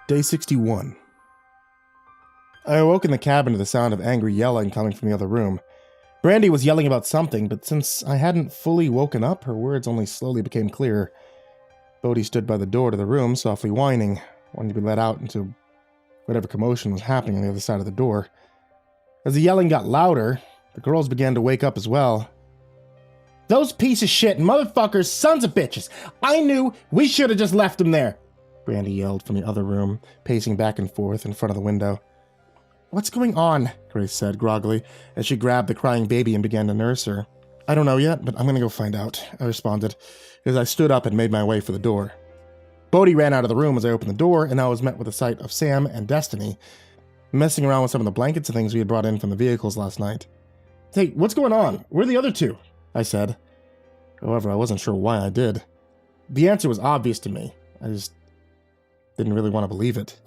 Day 61. I awoke in the cabin to the sound of angry yelling coming from the other room. Brandy was yelling about something, but since I hadn't fully woken up, her words only slowly became clearer. Bodhi stood by the door to the room, softly whining, wanting to be let out into whatever commotion was happening on the other side of the door. As the yelling got louder, the girls began to wake up as well. "Those piece of shit motherfuckers, sons of bitches! I knew we should have just left them there!" Brandy yelled from the other room, pacing back and forth in front of the window. "What's going on?" Grace said groggily, as she grabbed the crying baby and began to nurse her. "I don't know yet, but I'm gonna go find out," I responded, as I stood up and made my way for the door. Bodhi ran out of the room as I opened the door, and I was met with the sight of Sam and Destiny, messing around with some of the blankets and things we had brought in from the vehicles last night. "Hey, what's going on? Where are the other two?" I said. However, I wasn't sure why I did. The answer was obvious to me. I just didn't really want to believe it.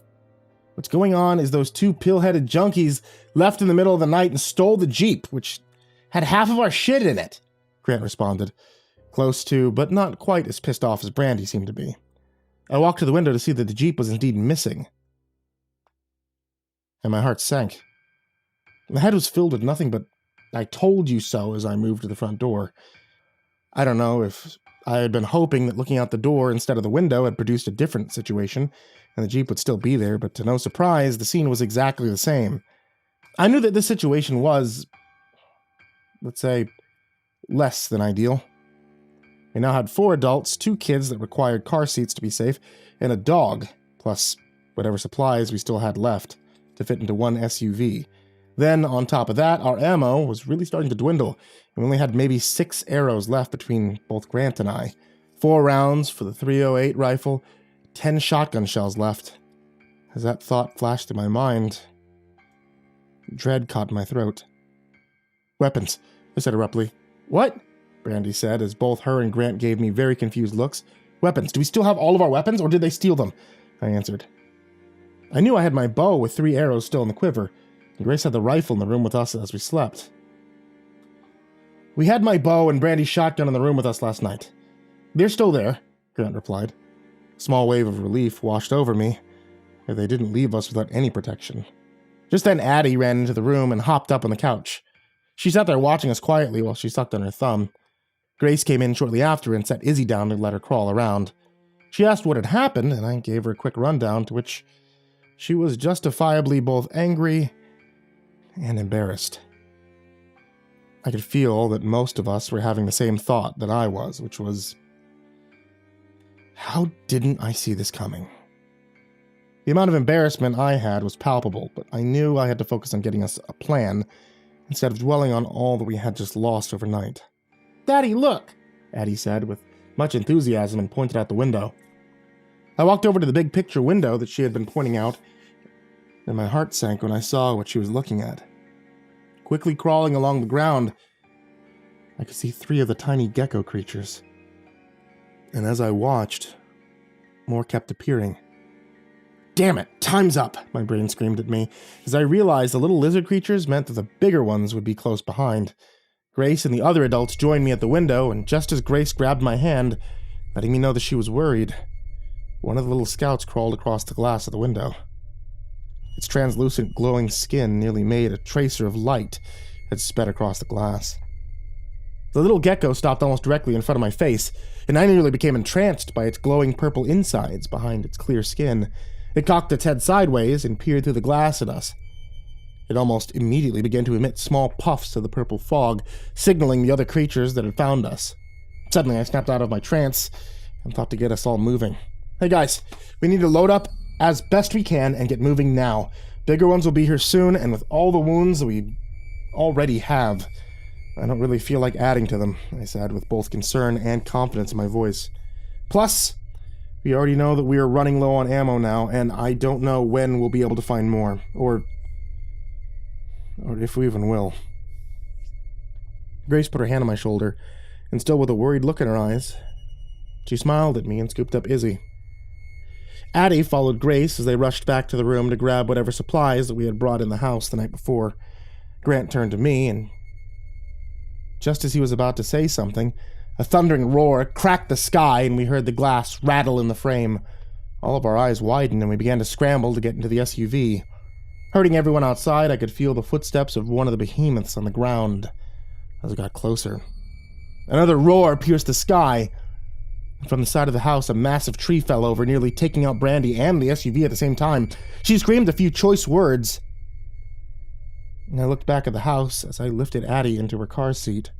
"What's going on is those two pill-headed junkies left in the middle of the night and stole the Jeep, which had half of our shit in it," Grant responded, close to, but not quite as pissed off as Brandy seemed to be. I walked to the window to see that the Jeep was indeed missing, and my heart sank. My head was filled with nothing but "I told you so" as I moved to the front door. I don't know if I had been hoping that looking out the door instead of the window had produced a different situation, and the Jeep would still be there, but to no surprise, the scene was exactly the same. I knew that this situation was, let's say, less than ideal. We now had 4 adults, 2 kids that required car seats to be safe, and a dog, plus whatever supplies we still had left to fit into one SUV. Then, on top of that, our ammo was really starting to dwindle, and we only had maybe 6 arrows left between both Grant and I. 4 rounds for the .308 rifle, 10 shotgun shells left. As that thought flashed through my mind, dread caught in my throat. "Weapons," I said abruptly. "What?" Brandy said, as both her and Grant gave me very confused looks. "Weapons. Do we still have all of our weapons, or did they steal them?" I answered. I knew I had my bow with 3 arrows still in the quiver, and Grace had the rifle in the room with us as we slept. "We had my bow and Brandy's shotgun in the room with us last night. They're still there," Grant replied. A small wave of relief washed over me, as they didn't leave us without any protection. Just then Addie ran into the room and hopped up on the couch. She sat there watching us quietly while she sucked on her thumb. Grace came in shortly after and set Izzy down to let her crawl around. She asked what had happened, and I gave her a quick rundown, to which she was justifiably both angry and embarrassed. I could feel that most of us were having the same thought that I was, which was, how didn't I see this coming? The amount of embarrassment I had was palpable, but I knew I had to focus on getting us a plan instead of dwelling on all that we had just lost overnight. "Daddy, look," Addie said with much enthusiasm and pointed out the window. I walked over to the big picture window that she had been pointing out, and my heart sank when I saw what she was looking at. Quickly crawling along the ground, I could see 3 of the tiny gecko creatures. And as I watched, more kept appearing. "Damn it, time's up," my brain screamed at me, as I realized the little lizard creatures meant that the bigger ones would be close behind. Grace and the other adults joined me at the window, and just as Grace grabbed my hand, letting me know that she was worried, one of the little scouts crawled across the glass of the window. Its translucent, glowing skin nearly made a tracer of light that sped across the glass. The little gecko stopped almost directly in front of my face, and I nearly became entranced by its glowing purple insides behind its clear skin. It cocked its head sideways and peered through the glass at us. It almost immediately began to emit small puffs of the purple fog, signaling the other creatures that had found us. Suddenly, I snapped out of my trance and thought to get us all moving. "Hey guys, we need to load up as best we can and get moving now. Bigger ones will be here soon, and with all the wounds that we already have, I don't really feel like adding to them," I said, with both concern and confidence in my voice. "Plus, we already know that we are running low on ammo now, and I don't know when we'll be able to find more, or if we even will." Grace put her hand on my shoulder, and still with a worried look in her eyes, she smiled at me and scooped up Izzy. Addie followed Grace as they rushed back to the room to grab whatever supplies that we had brought in the house the night before. Grant turned to me, and just as he was about to say something, a thundering roar cracked the sky, and we heard the glass rattle in the frame. All of our eyes widened and we began to scramble to get into the SUV. Hurting everyone outside, I could feel the footsteps of one of the behemoths on the ground as it got closer. Another roar pierced the sky. From the side of the house, a massive tree fell over, nearly taking out Brandy and the SUV at the same time. She screamed a few choice words. And I looked back at the house as I lifted Addie into her car seat.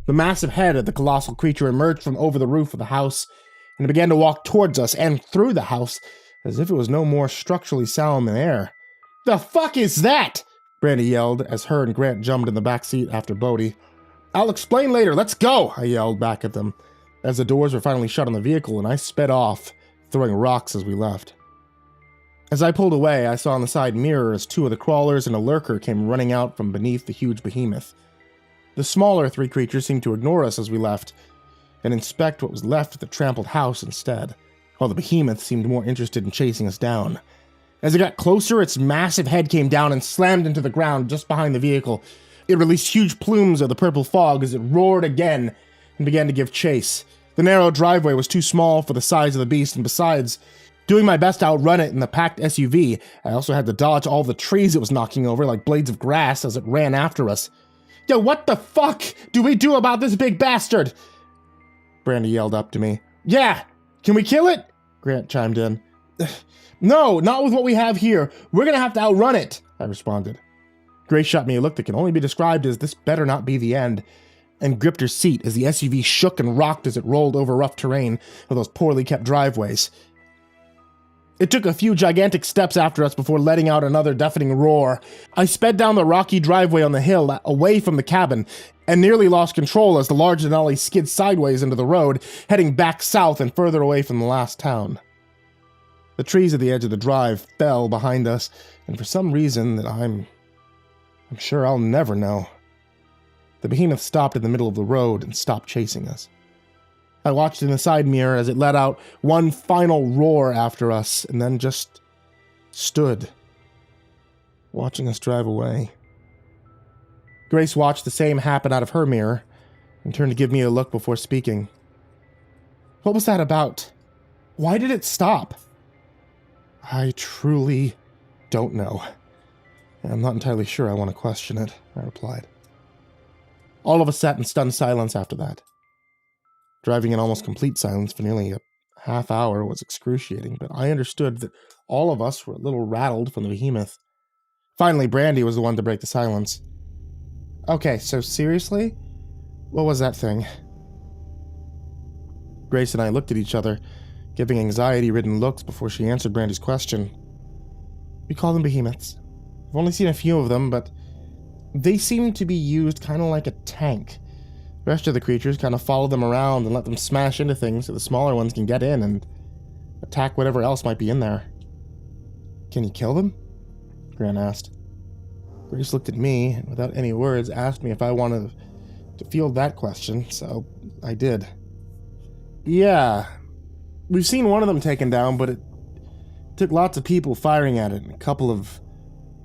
The massive head of the colossal creature emerged from over the roof of the house, and it began to walk towards us and through the house, as if it was no more structurally sound than air. "The fuck is that?" Brandy yelled, as her and Grant jumped in the back seat after Bodhi. "I'll explain later, let's go," I yelled back at them, as the doors were finally shut on the vehicle and I sped off, throwing rocks as we left. As I pulled away, I saw in the side mirror as two of the crawlers and a lurker came running out from beneath the huge behemoth. The smaller three creatures seemed to ignore us as we left, and inspect what was left of the trampled house instead, while the behemoth seemed more interested in chasing us down. As it got closer, its massive head came down and slammed into the ground just behind the vehicle. It released huge plumes of the purple fog as it roared again and began to give chase. The narrow driveway was too small for the size of the beast, and besides, doing my best to outrun it in the packed SUV, I also had to dodge all the trees it was knocking over like blades of grass as it ran after us. "Yo, what the fuck do we do about this big bastard?" Brandy yelled up to me. "Yeah, can we kill it?" Grant chimed in. "No, not with what we have here. We're gonna have to outrun it," I responded. Grace shot me a look that can only be described as "this better not be the end," and gripped her seat as the SUV shook and rocked as it rolled over rough terrain of those poorly kept driveways. It took a few gigantic steps after us before letting out another deafening roar. I sped down the rocky driveway on the hill, away from the cabin, and nearly lost control as the large Denali skid sideways into the road, heading back south and further away from the last town. The trees at the edge of the drive fell behind us, and for some reason that I'm sure I'll never know, the behemoth stopped in the middle of the road and stopped chasing us. I watched in the side mirror as it let out one final roar after us, and then just stood, watching us drive away. Grace watched the same happen out of her mirror, and turned to give me a look before speaking. "What was that about? Why did it stop?" "I truly don't know. I'm not entirely sure I want to question it," I replied. All of us sat in stunned silence after that. Driving in almost complete silence for nearly a half hour was excruciating, but I understood that all of us were a little rattled from the behemoth. Finally, Brandy was the one to break the silence. "Okay, so seriously? What was that thing?" Grace and I looked at each other, giving anxiety-ridden looks before she answered Brandy's question. "We call them behemoths. I've only seen a few of them, but they seem to be used kind of like a tank. The rest of the creatures kind of follow them around and let them smash into things so the smaller ones can get in and attack whatever else might be in there." "Can you kill them?" Grant asked. Grace looked at me and without any words asked me if I wanted to field that question, so I did. "Yeah, we've seen one of them taken down, but it took lots of people firing at it and a couple of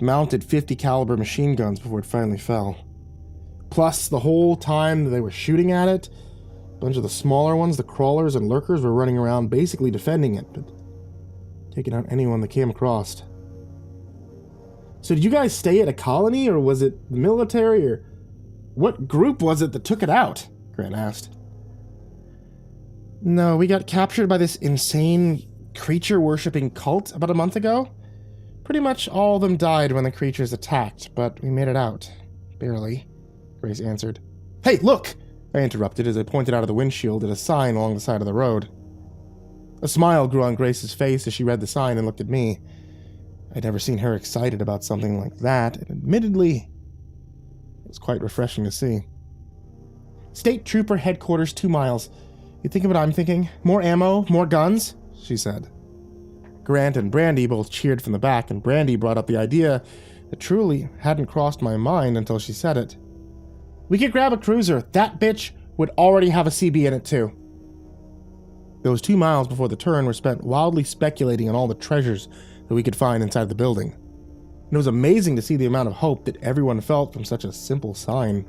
mounted .50 caliber machine guns before it finally fell. Plus, the whole time that they were shooting at it, a bunch of the smaller ones, the crawlers and lurkers, were running around basically defending it, but taking out anyone that came across." "So did you guys stay at a colony, or was it the military, or what group was it that took it out?" Grant asked. "No, we got captured by this insane creature-worshipping cult about a month ago. Pretty much all of them died when the creatures attacked, but we made it out. Barely," Grace answered. "Hey, look!" I interrupted as I pointed out of the windshield at a sign along the side of the road. A smile grew on Grace's face as she read the sign and looked at me. I'd never seen her excited about something like that, and admittedly, it was quite refreshing to see. "State Trooper Headquarters 2 miles. You think of what I'm thinking? More ammo, more guns?" she said. Grant and Brandy both cheered from the back, and Brandy brought up the idea that truly hadn't crossed my mind until she said it. "We could grab a cruiser. That bitch would already have a CB in it too." Those 2 miles before the turn were spent wildly speculating on all the treasures that we could find inside the building. It was amazing to see the amount of hope that everyone felt from such a simple sign.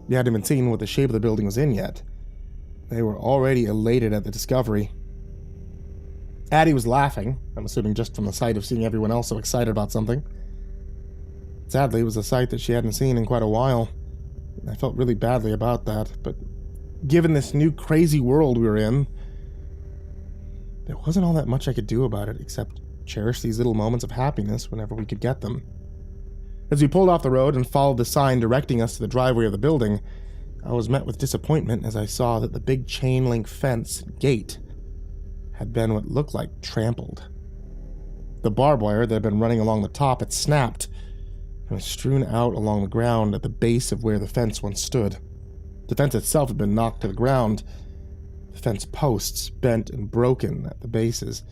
They hadn't even seen what the shape of the building was in yet. They were already elated at the discovery. Addie was laughing, I'm assuming just from the sight of seeing everyone else so excited about something. Sadly, it was a sight that she hadn't seen in quite a while. I felt really badly about that, but given this new crazy world we were in, there wasn't all that much I could do about it except cherish these little moments of happiness whenever we could get them. As we pulled off the road and followed the sign directing us to the driveway of the building, I was met with disappointment as I saw that the big chain-link fence gate had been what looked like trampled. The barbed wire that had been running along the top had snapped and was strewn out along the ground at the base of where the fence once stood. The fence itself had been knocked to the ground, the fence posts bent and broken at the bases,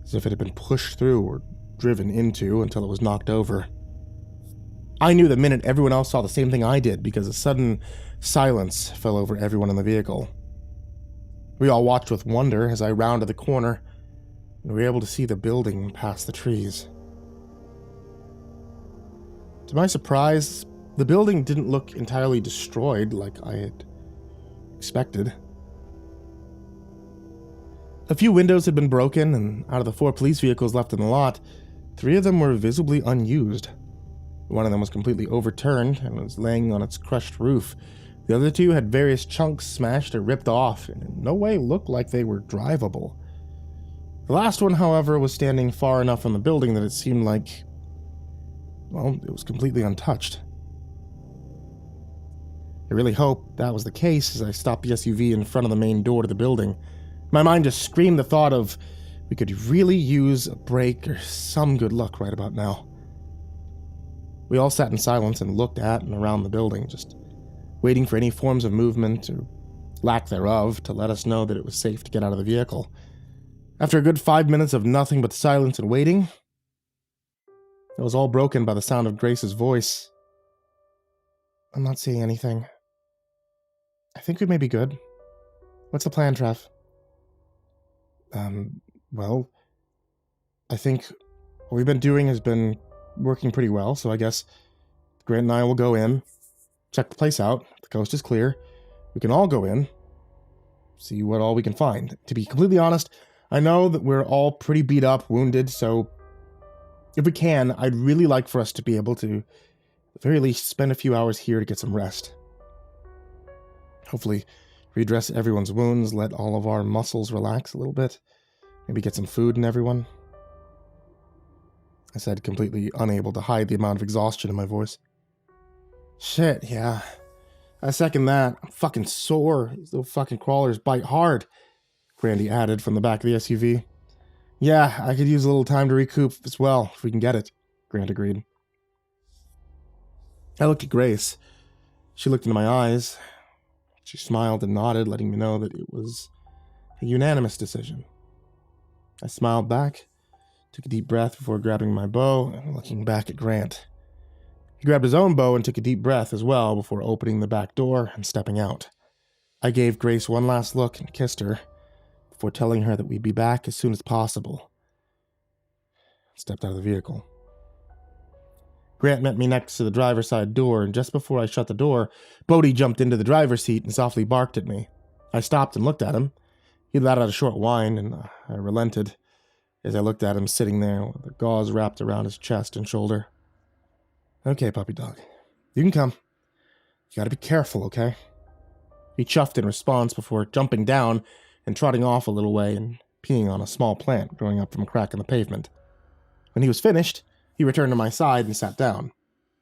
as if it had been pushed through or driven into until it was knocked over. I knew the minute everyone else saw the same thing I did because a sudden silence fell over everyone in the vehicle. We all watched with wonder as I rounded the corner and we were able to see the building past the trees. To my surprise, the building didn't look entirely destroyed like I had expected. A few windows had been broken, and out of the 4 police vehicles left in the lot, 3 of them were visibly unused. One of them was completely overturned and was laying on its crushed roof. The other 2 had various chunks smashed or ripped off, and in no way looked like they were drivable. The last one, however, was standing far enough from the building that it seemed like, well, it was completely untouched. I really hoped that was the case as I stopped the SUV in front of the main door to the building. My mind just screamed the thought of, we could really use a break or some good luck right about now. We all sat in silence and looked at and around the building, just waiting for any forms of movement or lack thereof to let us know that it was safe to get out of the vehicle. After a good 5 minutes of nothing but silence and waiting, it was all broken by the sound of Grace's voice. I'm not seeing anything. I think we may be good. What's the plan, Trev? Well, I think what we've been doing has been working pretty well, so I guess Grant and I will go in, check the place out. The coast is clear. We can all go in, see what all we can find. To be completely honest, I know that we're all pretty beat up, wounded, so if we can, I'd really like for us to be able to, at the very least, spend a few hours here to get some rest. Hopefully, redress everyone's wounds, let all of our muscles relax a little bit, maybe get some food in everyone. I said, completely unable to hide the amount of exhaustion in my voice. Shit, yeah. I second that. I'm fucking sore. These little fucking crawlers bite hard, Grandy added from the back of the SUV. Yeah, I could use a little time to recoup as well, if we can get it, Grant agreed. I looked at Grace. She looked into my eyes. She smiled and nodded, letting me know that it was a unanimous decision. I smiled back, took a deep breath before grabbing my bow and looking back at Grant. He grabbed his own bow and took a deep breath as well before opening the back door and stepping out. I gave Grace one last look and kissed her before telling her that we'd be back as soon as possible. I stepped out of the vehicle. Grant met me next to the driver's side door, and just before I shut the door, Bodhi jumped into the driver's seat and softly barked at me. I stopped and looked at him. He let out a short whine, and I relented as I looked at him sitting there with the gauze wrapped around his chest and shoulder. Okay, puppy dog. You can come. You gotta be careful, okay? He chuffed in response before jumping down and trotting off a little way and peeing on a small plant growing up from a crack in the pavement. When he was finished, he returned to my side and sat down,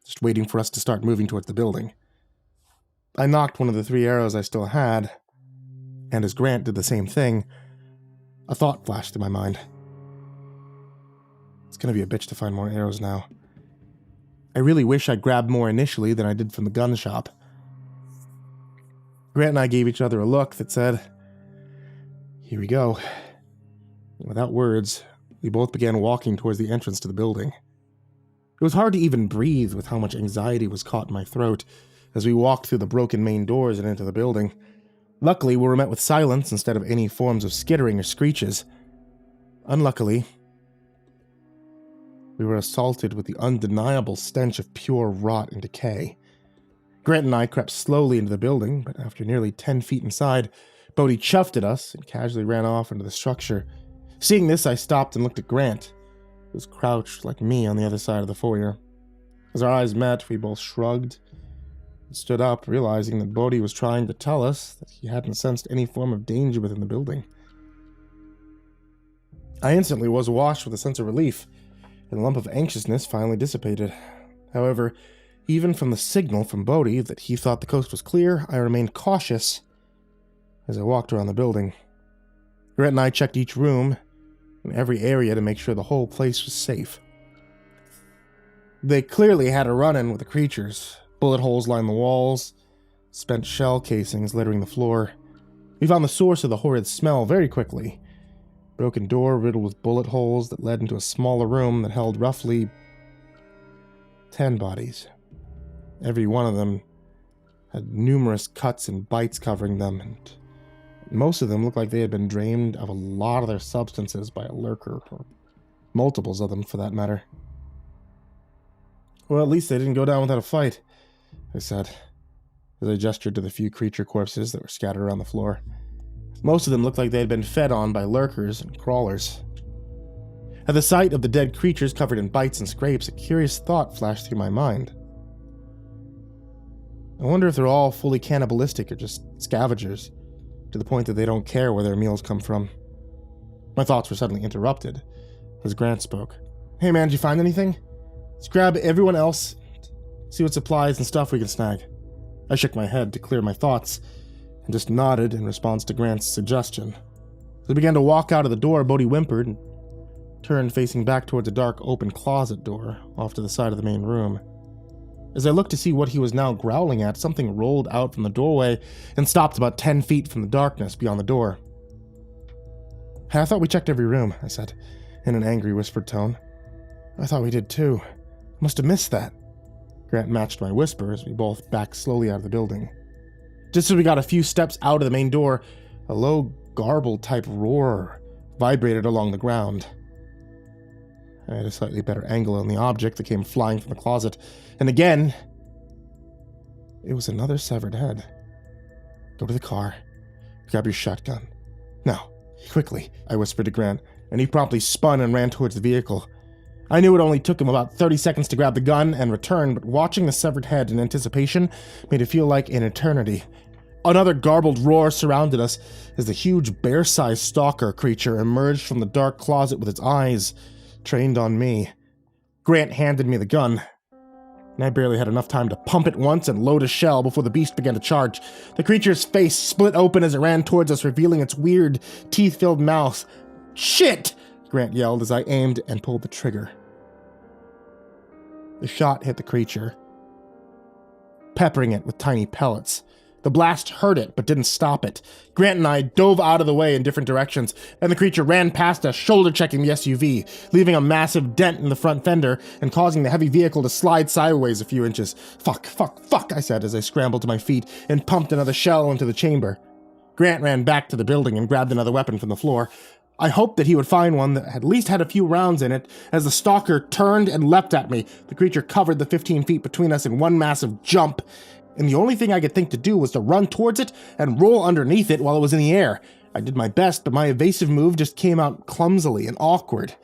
just waiting for us to start moving towards the building. I knocked one of the 3 arrows I still had, and as Grant did the same thing, a thought flashed through my mind. It's gonna be a bitch to find more arrows now. I really wish I'd grabbed more initially than I did from the gun shop. Grant and I gave each other a look that said, here we go. And without words, we both began walking towards the entrance to the building. It was hard to even breathe with how much anxiety was caught in my throat as we walked through the broken main doors and into the building. Luckily, we were met with silence instead of any forms of skittering or screeches. Unluckily, we were assaulted with the undeniable stench of pure rot and decay. Grant and I crept slowly into the building, but after nearly 10 feet inside, Bodhi chuffed at us and casually ran off into the structure. Seeing this, I stopped and looked at Grant, who was crouched like me on the other side of the foyer. As our eyes met, we both shrugged and stood up, realizing that Bodhi was trying to tell us that he hadn't sensed any form of danger within the building. I instantly was washed with a sense of relief, and the lump of anxiousness finally dissipated. However, even from the signal from Bodhi that he thought the coast was clear, I remained cautious as I walked around the building. Grant and I checked each room and every area to make sure the whole place was safe. They clearly had a run-in with the creatures. Bullet holes lined the walls, spent shell casings littering the floor. We found the source of the horrid smell very quickly. Broken door riddled with bullet holes that led into a smaller room that held roughly 10 bodies. Every one of them had numerous cuts and bites covering them, and most of them looked like they had been drained of a lot of their substances by a lurker, or multiples of them for that matter. Well, at least they didn't go down without a fight, I said, as I gestured to the few creature corpses that were scattered around the floor. Most of them looked like they had been fed on by lurkers and crawlers. At the sight of the dead creatures covered in bites and scrapes, a curious thought flashed through my mind. I wonder if they're all fully cannibalistic or just scavengers, to the point that they don't care where their meals come from. My thoughts were suddenly interrupted as Grant spoke. Hey man, did you find anything? Let's grab everyone else, see what supplies and stuff we can snag. I shook my head to clear my thoughts, and just nodded in response to Grant's suggestion. As I began to walk out of the door, Bodhi whimpered and turned facing back towards a dark open closet door off to the side of the main room. As I looked to see what he was now growling at, something rolled out from the doorway and stopped about 10 feet from the darkness beyond the door. Hey, I thought we checked every room, I said, in an angry whispered tone. I thought we did too. Must have missed that. Grant matched my whisper as we both backed slowly out of the building. Just as we got a few steps out of the main door, a low, garbled-type roar vibrated along the ground. I had a slightly better angle on the object that came flying from the closet, and again, it was another severed head. Go to the car. Grab your shotgun. Now, quickly, I whispered to Grant, and he promptly spun and ran towards the vehicle. I knew it only took him about 30 seconds to grab the gun and return, but watching the severed head in anticipation made it feel like an eternity. Another garbled roar surrounded us as the huge bear-sized stalker creature emerged from the dark closet with its eyes trained on me. Grant handed me the gun, and I barely had enough time to pump it once and load a shell before the beast began to charge. The creature's face split open as it ran towards us, revealing its weird, teeth-filled mouth. Shit! Grant yelled as I aimed and pulled the trigger. The shot hit the creature, peppering it with tiny pellets. The blast hurt it, but didn't stop it. Grant and I dove out of the way in different directions, and the creature ran past us, shoulder-checking the SUV, leaving a massive dent in the front fender and causing the heavy vehicle to slide sideways a few inches. Fuck, I said as I scrambled to my feet and pumped another shell into the chamber. Grant ran back to the building and grabbed another weapon from the floor. I hoped that he would find one that at least had a few rounds in it. As the stalker turned and leapt at me, the creature covered the 15 feet between us in one massive jump, and the only thing I could think to do was to run towards it and roll underneath it while it was in the air. I did my best, but my evasive move just came out clumsily and awkward.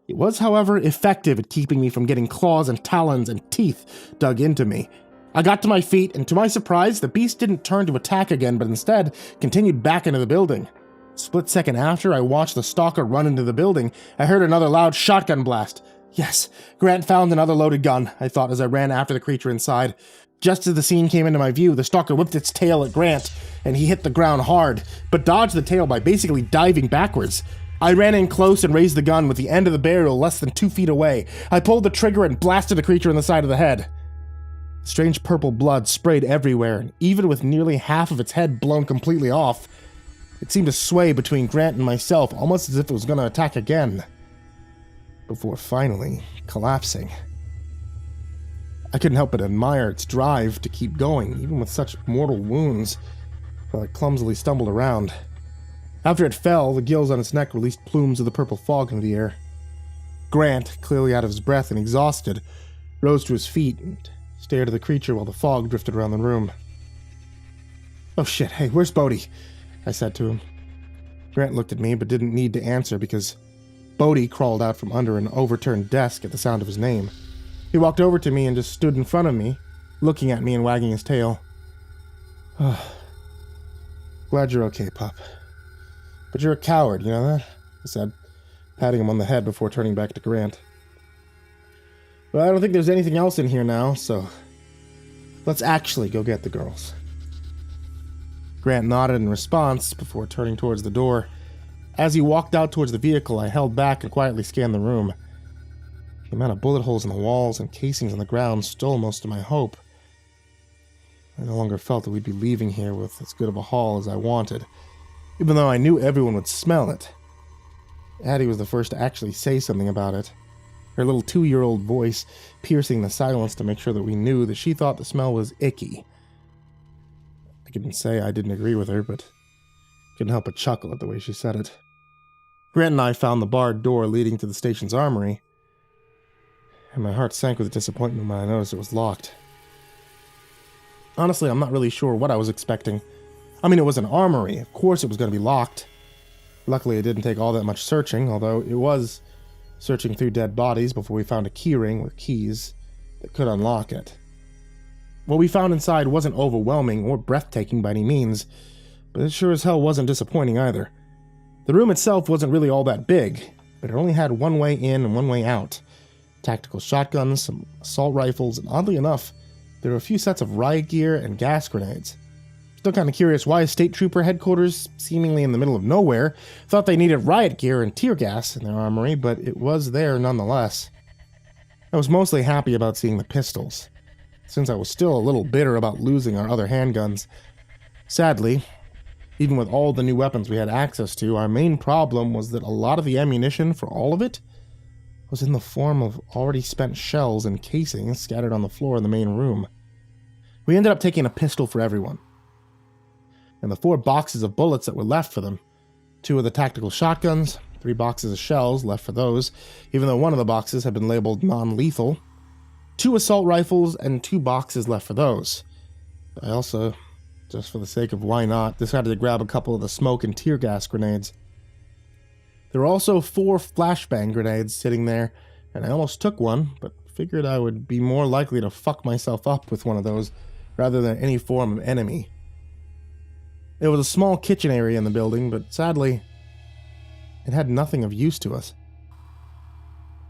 It was, however, effective at keeping me from getting claws and talons and teeth dug into me. I got to my feet, and to my surprise, the beast didn't turn to attack again, but instead continued back into the building. A split second after I watched the stalker run into the building, I heard another loud shotgun blast. Yes, Grant found another loaded gun, I thought as I ran after the creature inside. Just as the scene came into my view, the stalker whipped its tail at Grant, and he hit the ground hard, but dodged the tail by basically diving backwards. I ran in close and raised the gun with the end of the barrel less than 2 feet away. I pulled the trigger and blasted the creature in the side of the head. Strange purple blood sprayed everywhere, and even with nearly half of its head blown completely off, it seemed to sway between Grant and myself, almost as if it was going to attack again, before finally collapsing. I couldn't help but admire its drive to keep going, even with such mortal wounds, while it clumsily stumbled around. After it fell, the gills on its neck released plumes of the purple fog into the air. Grant, clearly out of his breath and exhausted, rose to his feet and stared at the creature while the fog drifted around the room. Oh shit, hey, where's Bodhi? I said to him. Grant looked at me but didn't need to answer because Bodhi crawled out from under an overturned desk at the sound of his name. He walked over to me and just stood in front of me, looking at me and wagging his tail. Glad you're okay, pup. But you're a coward, you know that? I said, patting him on the head before turning back to Grant. Well, I don't think there's anything else in here now, so let's actually go get the girls. Grant nodded in response before turning towards the door. As he walked out towards the vehicle, I held back and quietly scanned the room. The amount of bullet holes in the walls and casings on the ground stole most of my hope. I no longer felt that we'd be leaving here with as good of a haul as I wanted, even though I knew everyone would smell it. Addie was the first to actually say something about it, her little 2-year-old voice piercing the silence to make sure that we knew that she thought the smell was icky. I couldn't say I didn't agree with her, but couldn't help but chuckle at the way she said it. Grant and I found the barred door leading to the station's armory, and my heart sank with disappointment when I noticed it was locked. Honestly, I'm not really sure what I was expecting. I mean, it was an armory. Of course it was going to be locked. Luckily, it didn't take all that much searching, although it was searching through dead bodies before we found a keyring with keys that could unlock it. What we found inside wasn't overwhelming or breathtaking by any means, but it sure as hell wasn't disappointing either. The room itself wasn't really all that big, but it only had one way in and one way out. Tactical shotguns, some assault rifles, and oddly enough, there were a few sets of riot gear and gas grenades. Still kind of curious why State Trooper headquarters, seemingly in the middle of nowhere, thought they needed riot gear and tear gas in their armory, but it was there nonetheless. I was mostly happy about seeing the pistols, since I was still a little bitter about losing our other handguns. Sadly, even with all the new weapons we had access to, our main problem was that a lot of the ammunition for all of it was in the form of already spent shells and casings scattered on the floor in the main room. We ended up taking a pistol for everyone, and the 4 boxes of bullets that were left for them. 2 of the tactical shotguns, 3 boxes of shells left for those, even though one of the boxes had been labeled non-lethal, 2 assault rifles, and 2 boxes left for those. I also, just for the sake of why not, decided to grab a couple of the smoke and tear gas grenades. There were also 4 flashbang grenades sitting there, and I almost took one, but figured I would be more likely to fuck myself up with one of those rather than any form of enemy. There was a small kitchen area in the building, but sadly, it had nothing of use to us.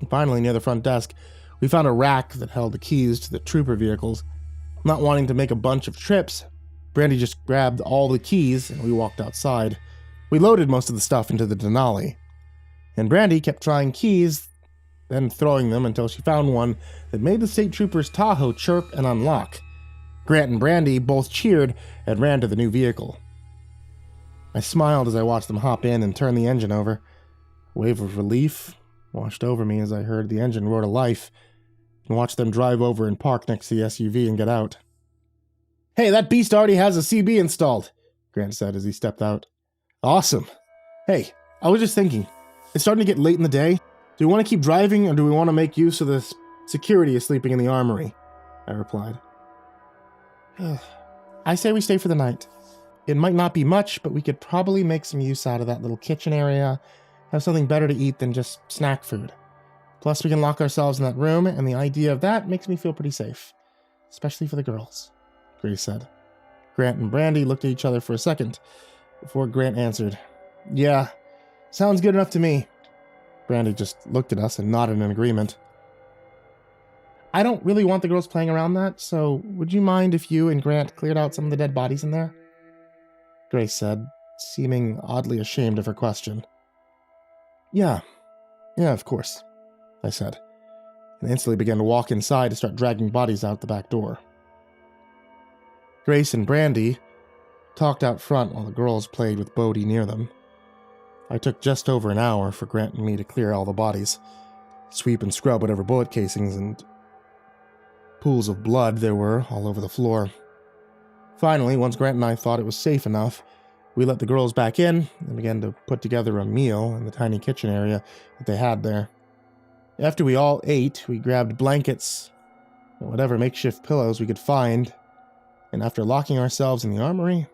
And finally, near the front desk, we found a rack that held the keys to the trooper vehicles. Not wanting to make a bunch of trips, Brandy just grabbed all the keys and we walked outside. We loaded most of the stuff into the Denali, and Brandy kept trying keys, then throwing them until she found one that made the state trooper's Tahoe chirp and unlock. Grant and Brandy both cheered and ran to the new vehicle. I smiled as I watched them hop in and turn the engine over. A wave of relief washed over me as I heard the engine roar to life and watched them drive over and park next to the SUV and get out. "Hey, that beast already has a CB installed," Grant said as he stepped out. "Awesome. Hey, I was just thinking, it's starting to get late in the day. Do we want to keep driving or do we want to make use of the security sleeping in the armory?" I replied. "I say we stay for the night. It might not be much, but we could probably make some use out of that little kitchen area, have something better to eat than just snack food. Plus we can lock ourselves in that room, and the idea of that makes me feel pretty safe. Especially for the girls," Grace said. Grant and Brandy looked at each other for a second, before Grant answered, "Yeah, sounds good enough to me." Brandy just looked at us and nodded in agreement. "I don't really want the girls playing around that, so would you mind if you and Grant cleared out some of the dead bodies in there?" Grace said, seeming oddly ashamed of her question. Yeah, of course," I said, and instantly began to walk inside to start dragging bodies out the back door. Grace and Brandy talked out front while the girls played with Bodhi near them. I took just over an hour for Grant and me to clear all the bodies, sweep and scrub whatever bullet casings and pools of blood there were all over the floor. Finally, once Grant and I thought it was safe enough, we let the girls back in and began to put together a meal in the tiny kitchen area that they had there. After we all ate, we grabbed blankets and whatever makeshift pillows we could find, and after locking ourselves in the armory,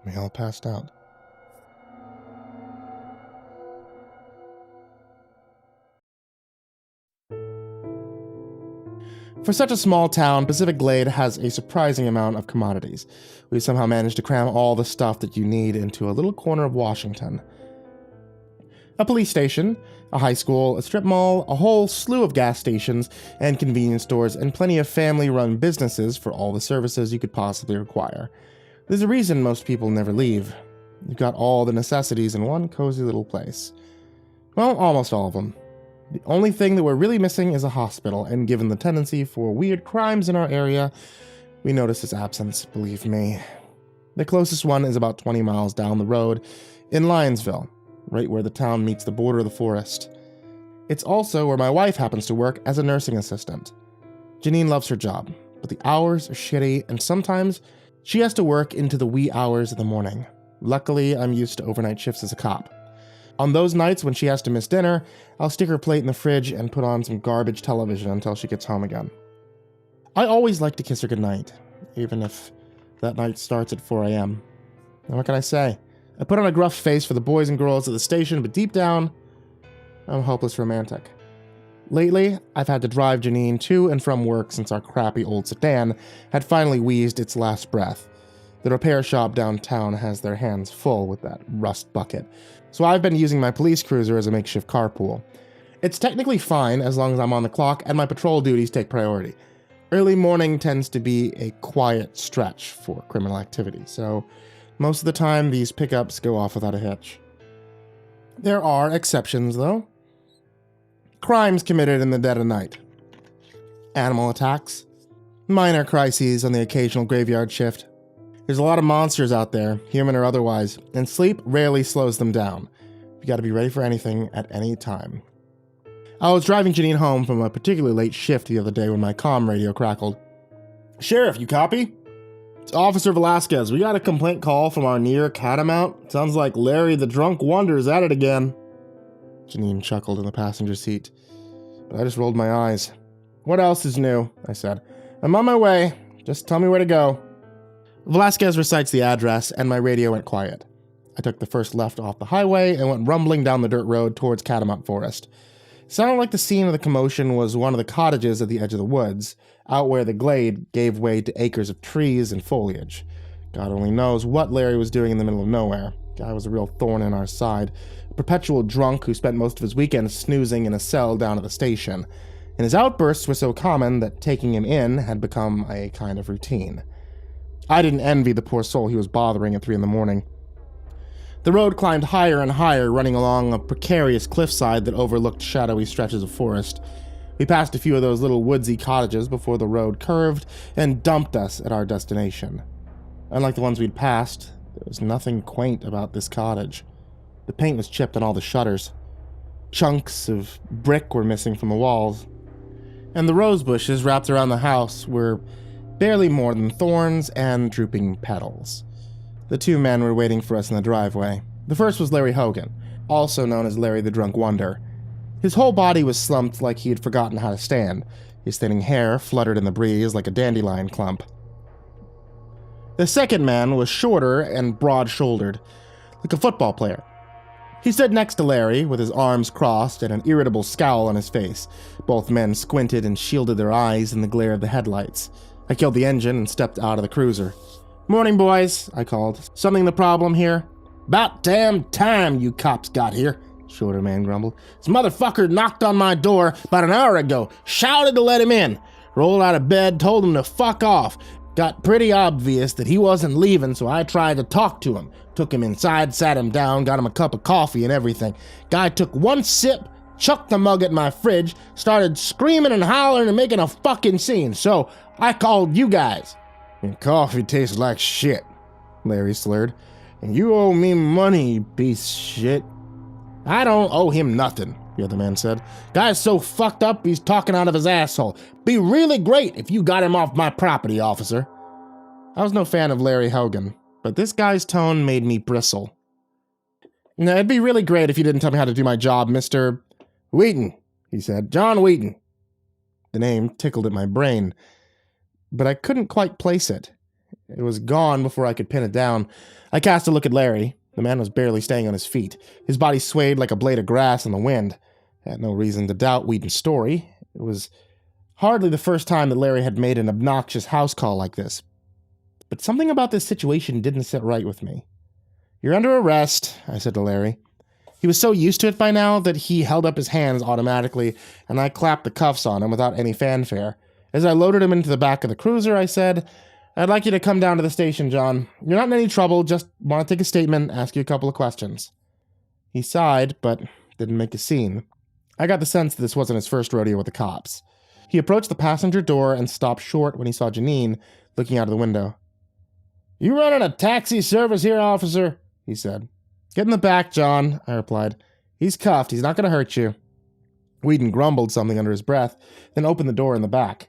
we all passed out. For such a small town, Pacific Glade has a surprising amount of commodities. We somehow managed to cram all the stuff that you need into a little corner of Washington. A police station, a high school, a strip mall, a whole slew of gas stations and convenience stores, and plenty of family-run businesses for all the services you could possibly require. There's a reason most people never leave. You've got all the necessities in one cozy little place. Well, almost all of them. The only thing that we're really missing is a hospital, and given the tendency for weird crimes in our area, we notice its absence, believe me. The closest one is about 20 miles down the road in Lyonsville, right where the town meets the border of the forest. It's also where my wife happens to work as a nursing assistant. Janine loves her job, but the hours are shitty, and sometimes she has to work into the wee hours of the morning. Luckily, I'm used to overnight shifts as a cop. On those nights when she has to miss dinner, I'll stick her plate in the fridge and put on some garbage television until she gets home again. I always like to kiss her goodnight, even if that night starts at 4 a.m. And what can I say? I put on a gruff face for the boys and girls at the station, but deep down, I'm a hopeless romantic. Lately, I've had to drive Janine to and from work since our crappy old sedan had finally wheezed its last breath. The repair shop downtown has their hands full with that rust bucket, so I've been using my police cruiser as a makeshift carpool. It's technically fine as long as I'm on the clock and my patrol duties take priority. Early morning tends to be a quiet stretch for criminal activity, so most of the time these pickups go off without a hitch. There are exceptions, though. Crimes committed in the dead of night. Animal attacks. Minor crises on the occasional graveyard shift. There's a lot of monsters out there, human or otherwise, and sleep rarely slows them down. You gotta be ready for anything at any time. I was driving Janine home from a particularly late shift the other day when my comm radio crackled. "Sheriff, you copy? It's Officer Velasquez. We got a complaint call from our near Catamount. Sounds like Larry the Drunk Wonder's at it again." Janine chuckled in the passenger seat, but I just rolled my eyes. "What else is new?" I said. "I'm on my way. Just tell me where to go." Velasquez recites the address, and my radio went quiet. I took the first left off the highway and went rumbling down the dirt road towards Catamount Forest. It sounded like the scene of the commotion was one of the cottages at the edge of the woods, out where the glade gave way to acres of trees and foliage. God only knows what Larry was doing in the middle of nowhere. Guy was a real thorn in our side, a perpetual drunk who spent most of his weekends snoozing in a cell down at the station, and his outbursts were so common that taking him in had become a kind of routine. I didn't envy the poor soul he was bothering at 3 in the morning. The road climbed higher and higher, running along a precarious cliffside that overlooked shadowy stretches of forest. We passed a few of those little woodsy cottages before the road curved and dumped us at our destination. Unlike the ones we'd passed, there was nothing quaint about this cottage. The paint was chipped on all the shutters. Chunks of brick were missing from the walls. And the rose bushes wrapped around the house were barely more than thorns and drooping petals. The 2 men were waiting for us in the driveway. The first was Larry Hogan, also known as Larry the Drunk Wonder. His whole body was slumped like he had forgotten how to stand. His thinning hair fluttered in the breeze like a dandelion clump. The second man was shorter and broad-shouldered, like a football player. He stood next to Larry, with his arms crossed and an irritable scowl on his face. Both men squinted and shielded their eyes in the glare of the headlights. I killed the engine and stepped out of the cruiser. "Morning, boys," I called. "Something the problem here?" "'Bout damn time you cops got here," shorter man grumbled. "This motherfucker knocked on my door about an hour ago, shouted to let him in. Rolled out of bed, told him to fuck off. Got pretty obvious that he wasn't leaving, so I tried to talk to him. Took him inside, sat him down, got him a cup of coffee and everything. Guy took one sip, chucked the mug at my fridge, started screaming and hollering and making a fucking scene, so I called you guys." "Your coffee tastes like shit," Larry slurred. "And you owe me money, you piece of shit." "I don't owe him nothing," the other man said. "Guy's so fucked up he's talking out of his asshole. Be really great if you got him off my property, officer." I was no fan of Larry Hogan, but this guy's tone made me bristle. "Now, it'd be really great if you didn't tell me how to do my job, Mr. Wheaton," he said. "John Wheaton." The name tickled at my brain, but I couldn't quite place it. It was gone before I could pin it down. I cast a look at Larry. The man was barely staying on his feet. His body swayed like a blade of grass in the wind. I had no reason to doubt Wheaton's story. It was Hardly the first time that Larry had made an obnoxious house call like this. But something about this situation didn't sit right with me. "You're under arrest," I said to Larry. He was so used to it by now that he held up his hands automatically, and I clapped the cuffs on him without any fanfare. As I loaded him into the back of the cruiser, I said, "I'd like you to come down to the station, John. You're not in any trouble, just want to take a statement, ask you a couple of questions." He sighed, but didn't make a scene. I got the sense that this wasn't his first rodeo with the cops. He approached the passenger door and stopped short when he saw Janine looking out of the window. "You running a taxi service here, officer?" he said. "Get in the back, John," I replied. "He's cuffed. He's not going to hurt you." Whedon grumbled something under his breath, then opened the door in the back.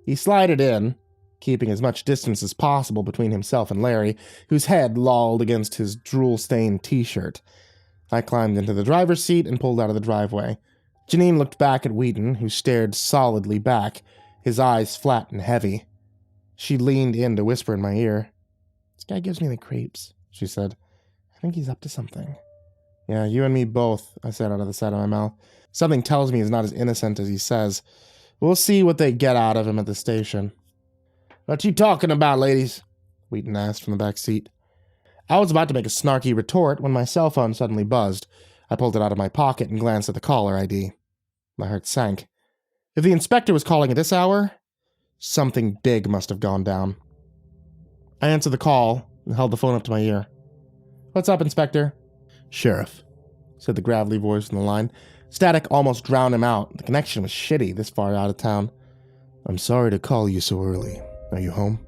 He slided in, keeping as much distance as possible between himself and Larry, whose head lolled against his drool-stained t-shirt. I climbed into the driver's seat and pulled out of the driveway. Janine looked back at Whedon, who stared solidly back, his eyes flat and heavy. She leaned in to whisper in my ear. "This guy gives me the creeps," she said. "I think he's up to something." "Yeah, you and me both," I said out of the side of my mouth. "Something tells me he's not as innocent as he says. We'll see what they get out of him at the station." "What you talking about, ladies?" Whedon asked from the back seat. I was about to make a snarky retort when my cell phone suddenly buzzed. I pulled it out of my pocket and glanced at the caller ID. My heart sank. If the inspector was calling at this hour, something big must have gone down. I answered the call and held the phone up to my ear. "What's up, Inspector?" "Sheriff," said the gravelly voice on the line. Static almost drowned him out. The connection was shitty this far out of town. "I'm sorry to call you so early. Are you home?"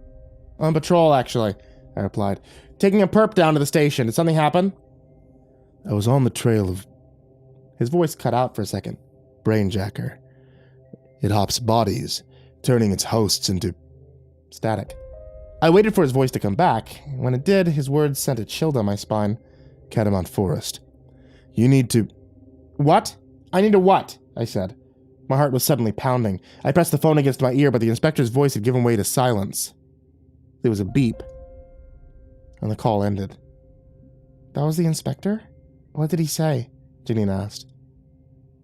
"On patrol, actually," I replied. "Taking a perp down to the station. Did something happen?" "I was on the trail of..." His voice cut out for a second. "Brainjacker. It hops bodies, turning its hosts into..." Static. I waited for his voice to come back. When it did, his words sent a chill down my spine. "Catamount Forest. You need to..." "What? I need to what?" I said. My heart was suddenly pounding. I pressed the phone against my ear, but the inspector's voice had given way to silence. There was a beep, and the call ended. "That was the inspector? What did he say?" Janine asked.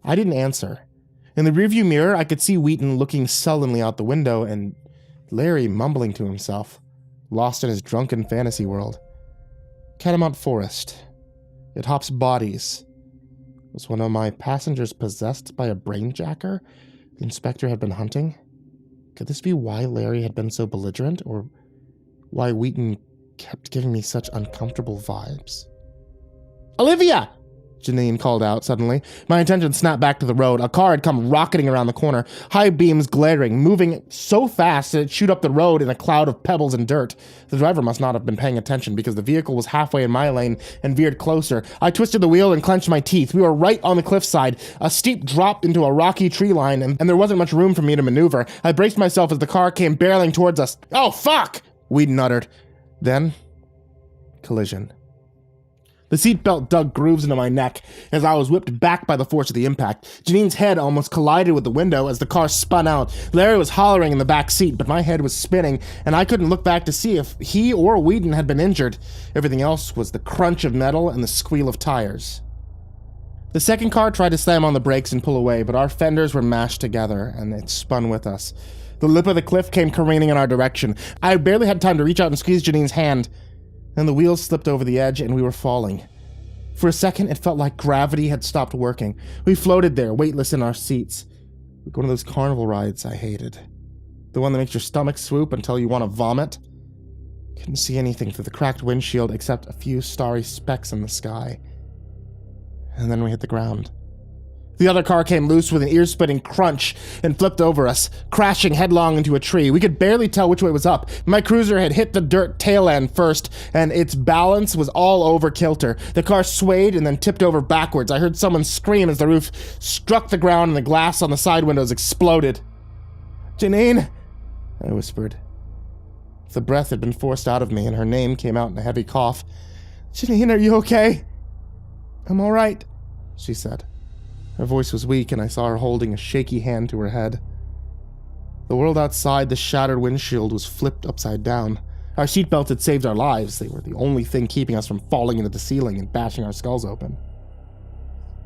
I didn't answer. In the rearview mirror, I could see Wheaton looking sullenly out the window and Larry mumbling to himself, lost in his drunken fantasy world. Catamount Forest. It hops bodies. Was one of my passengers possessed by a brainjacker the inspector had been hunting? Could this be why Larry had been so belligerent, or why Wheaton kept giving me such uncomfortable vibes? "Olivia!" Janine called out suddenly. My attention snapped back to the road. A car had come rocketing around the corner, high beams glaring, moving so fast that it shoot up the road in a cloud of pebbles and dirt. The driver must not have been paying attention because the vehicle was halfway in my lane and veered closer. I twisted the wheel and clenched my teeth. We were right on the cliffside, a steep drop into a rocky tree line, and there wasn't much room for me to maneuver. I braced myself as the car came barreling towards us. "Oh, fuck!" Whedon uttered. Then, collision. The seatbelt dug grooves into my neck as I was whipped back by the force of the impact. Janine's head almost collided with the window as the car spun out. Larry was hollering in the back seat, but my head was spinning, and I couldn't look back to see if he or Whedon had been injured. Everything else was the crunch of metal and the squeal of tires. The second car tried to slam on the brakes and pull away, but our fenders were mashed together, and it spun with us. The lip of the cliff came careening in our direction. I barely had time to reach out and squeeze Janine's hand. Then the wheels slipped over the edge and we were falling. For a second, it felt like gravity had stopped working. We floated there, weightless in our seats. Like one of those carnival rides I hated. The one that makes your stomach swoop until you want to vomit. Couldn't see anything through the cracked windshield except a few starry specks in the sky. And then we hit the ground. The other car came loose with an ear-splitting crunch and flipped over us, crashing headlong into a tree. We could barely tell which way was up. My cruiser had hit the dirt tail end first, and its balance was all over kilter. The car swayed and then tipped over backwards. I heard someone scream as the roof struck the ground and the glass on the side windows exploded. "Janine," I whispered. The breath had been forced out of me, and her name came out in a heavy cough. "Janine, are you okay?" "I'm all right," she said. Her voice was weak, and I saw her holding a shaky hand to her head. The world outside the shattered windshield was flipped upside down. Our seatbelts had saved our lives. They were the only thing keeping us from falling into the ceiling and bashing our skulls open.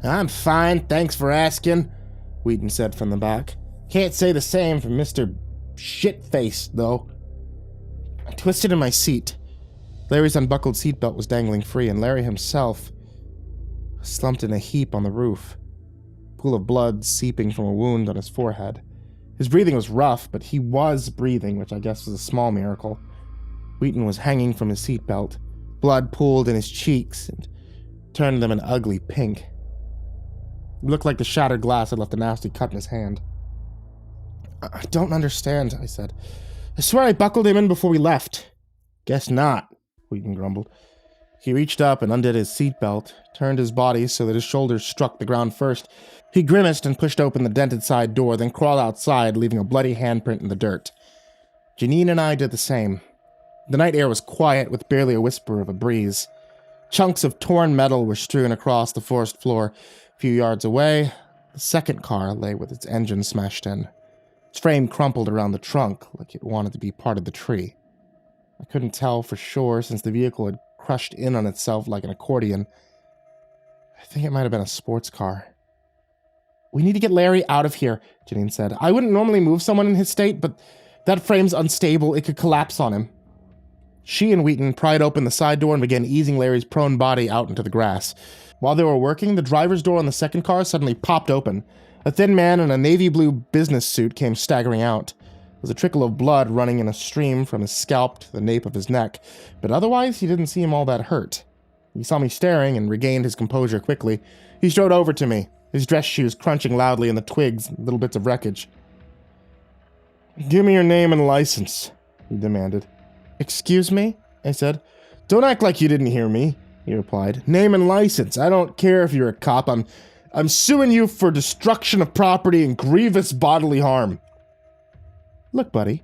"I'm fine, thanks for asking," Wheaton said from the back. Can't say the same for Mr. Shitface, though. I twisted in my seat. Larry's unbuckled seatbelt was dangling free, and Larry himself was slumped in a heap on the roof, a pool of blood seeping from a wound on his forehead. His breathing was rough, but he was breathing, which I guess was a small miracle. Wheaton was hanging from his seatbelt. Blood pooled in his cheeks and turned them an ugly pink. It looked like the shattered glass had left a nasty cut in his hand. I don't understand, I said. I swear I buckled him in before we left. Guess not, Wheaton grumbled. He reached up and undid his seatbelt, turned his body so that his shoulders struck the ground first. He grimaced and pushed open the dented side door, then crawled outside, leaving a bloody handprint in the dirt. Janine and I did the same. The night air was quiet, with barely a whisper of a breeze. Chunks of torn metal were strewn across the forest floor. A few yards away, the second car lay with its engine smashed in. Its frame crumpled around the trunk, like it wanted to be part of the tree. I couldn't tell for sure, since the vehicle had crushed in on itself like an accordion. I think it might have been a sports car. We need to get Larry out of here, Janine said. I wouldn't normally move someone in his state, but that frame's unstable. It could collapse on him. She and Wheaton pried open the side door and began easing Larry's prone body out into the grass. While they were working, the driver's door on the second car suddenly popped open. A thin man in a navy blue business suit came staggering out. There was a trickle of blood running in a stream from his scalp to the nape of his neck, but otherwise he didn't seem all that hurt. He saw me staring and regained his composure quickly. He strode over to me, his dress shoes crunching loudly in the twigs and little bits of wreckage. Give me your name and license, he demanded. Excuse me? I said. Don't act like you didn't hear me, he replied. Name and license. I don't care if you're a cop. I'm suing you for destruction of property and grievous bodily harm. Look, buddy,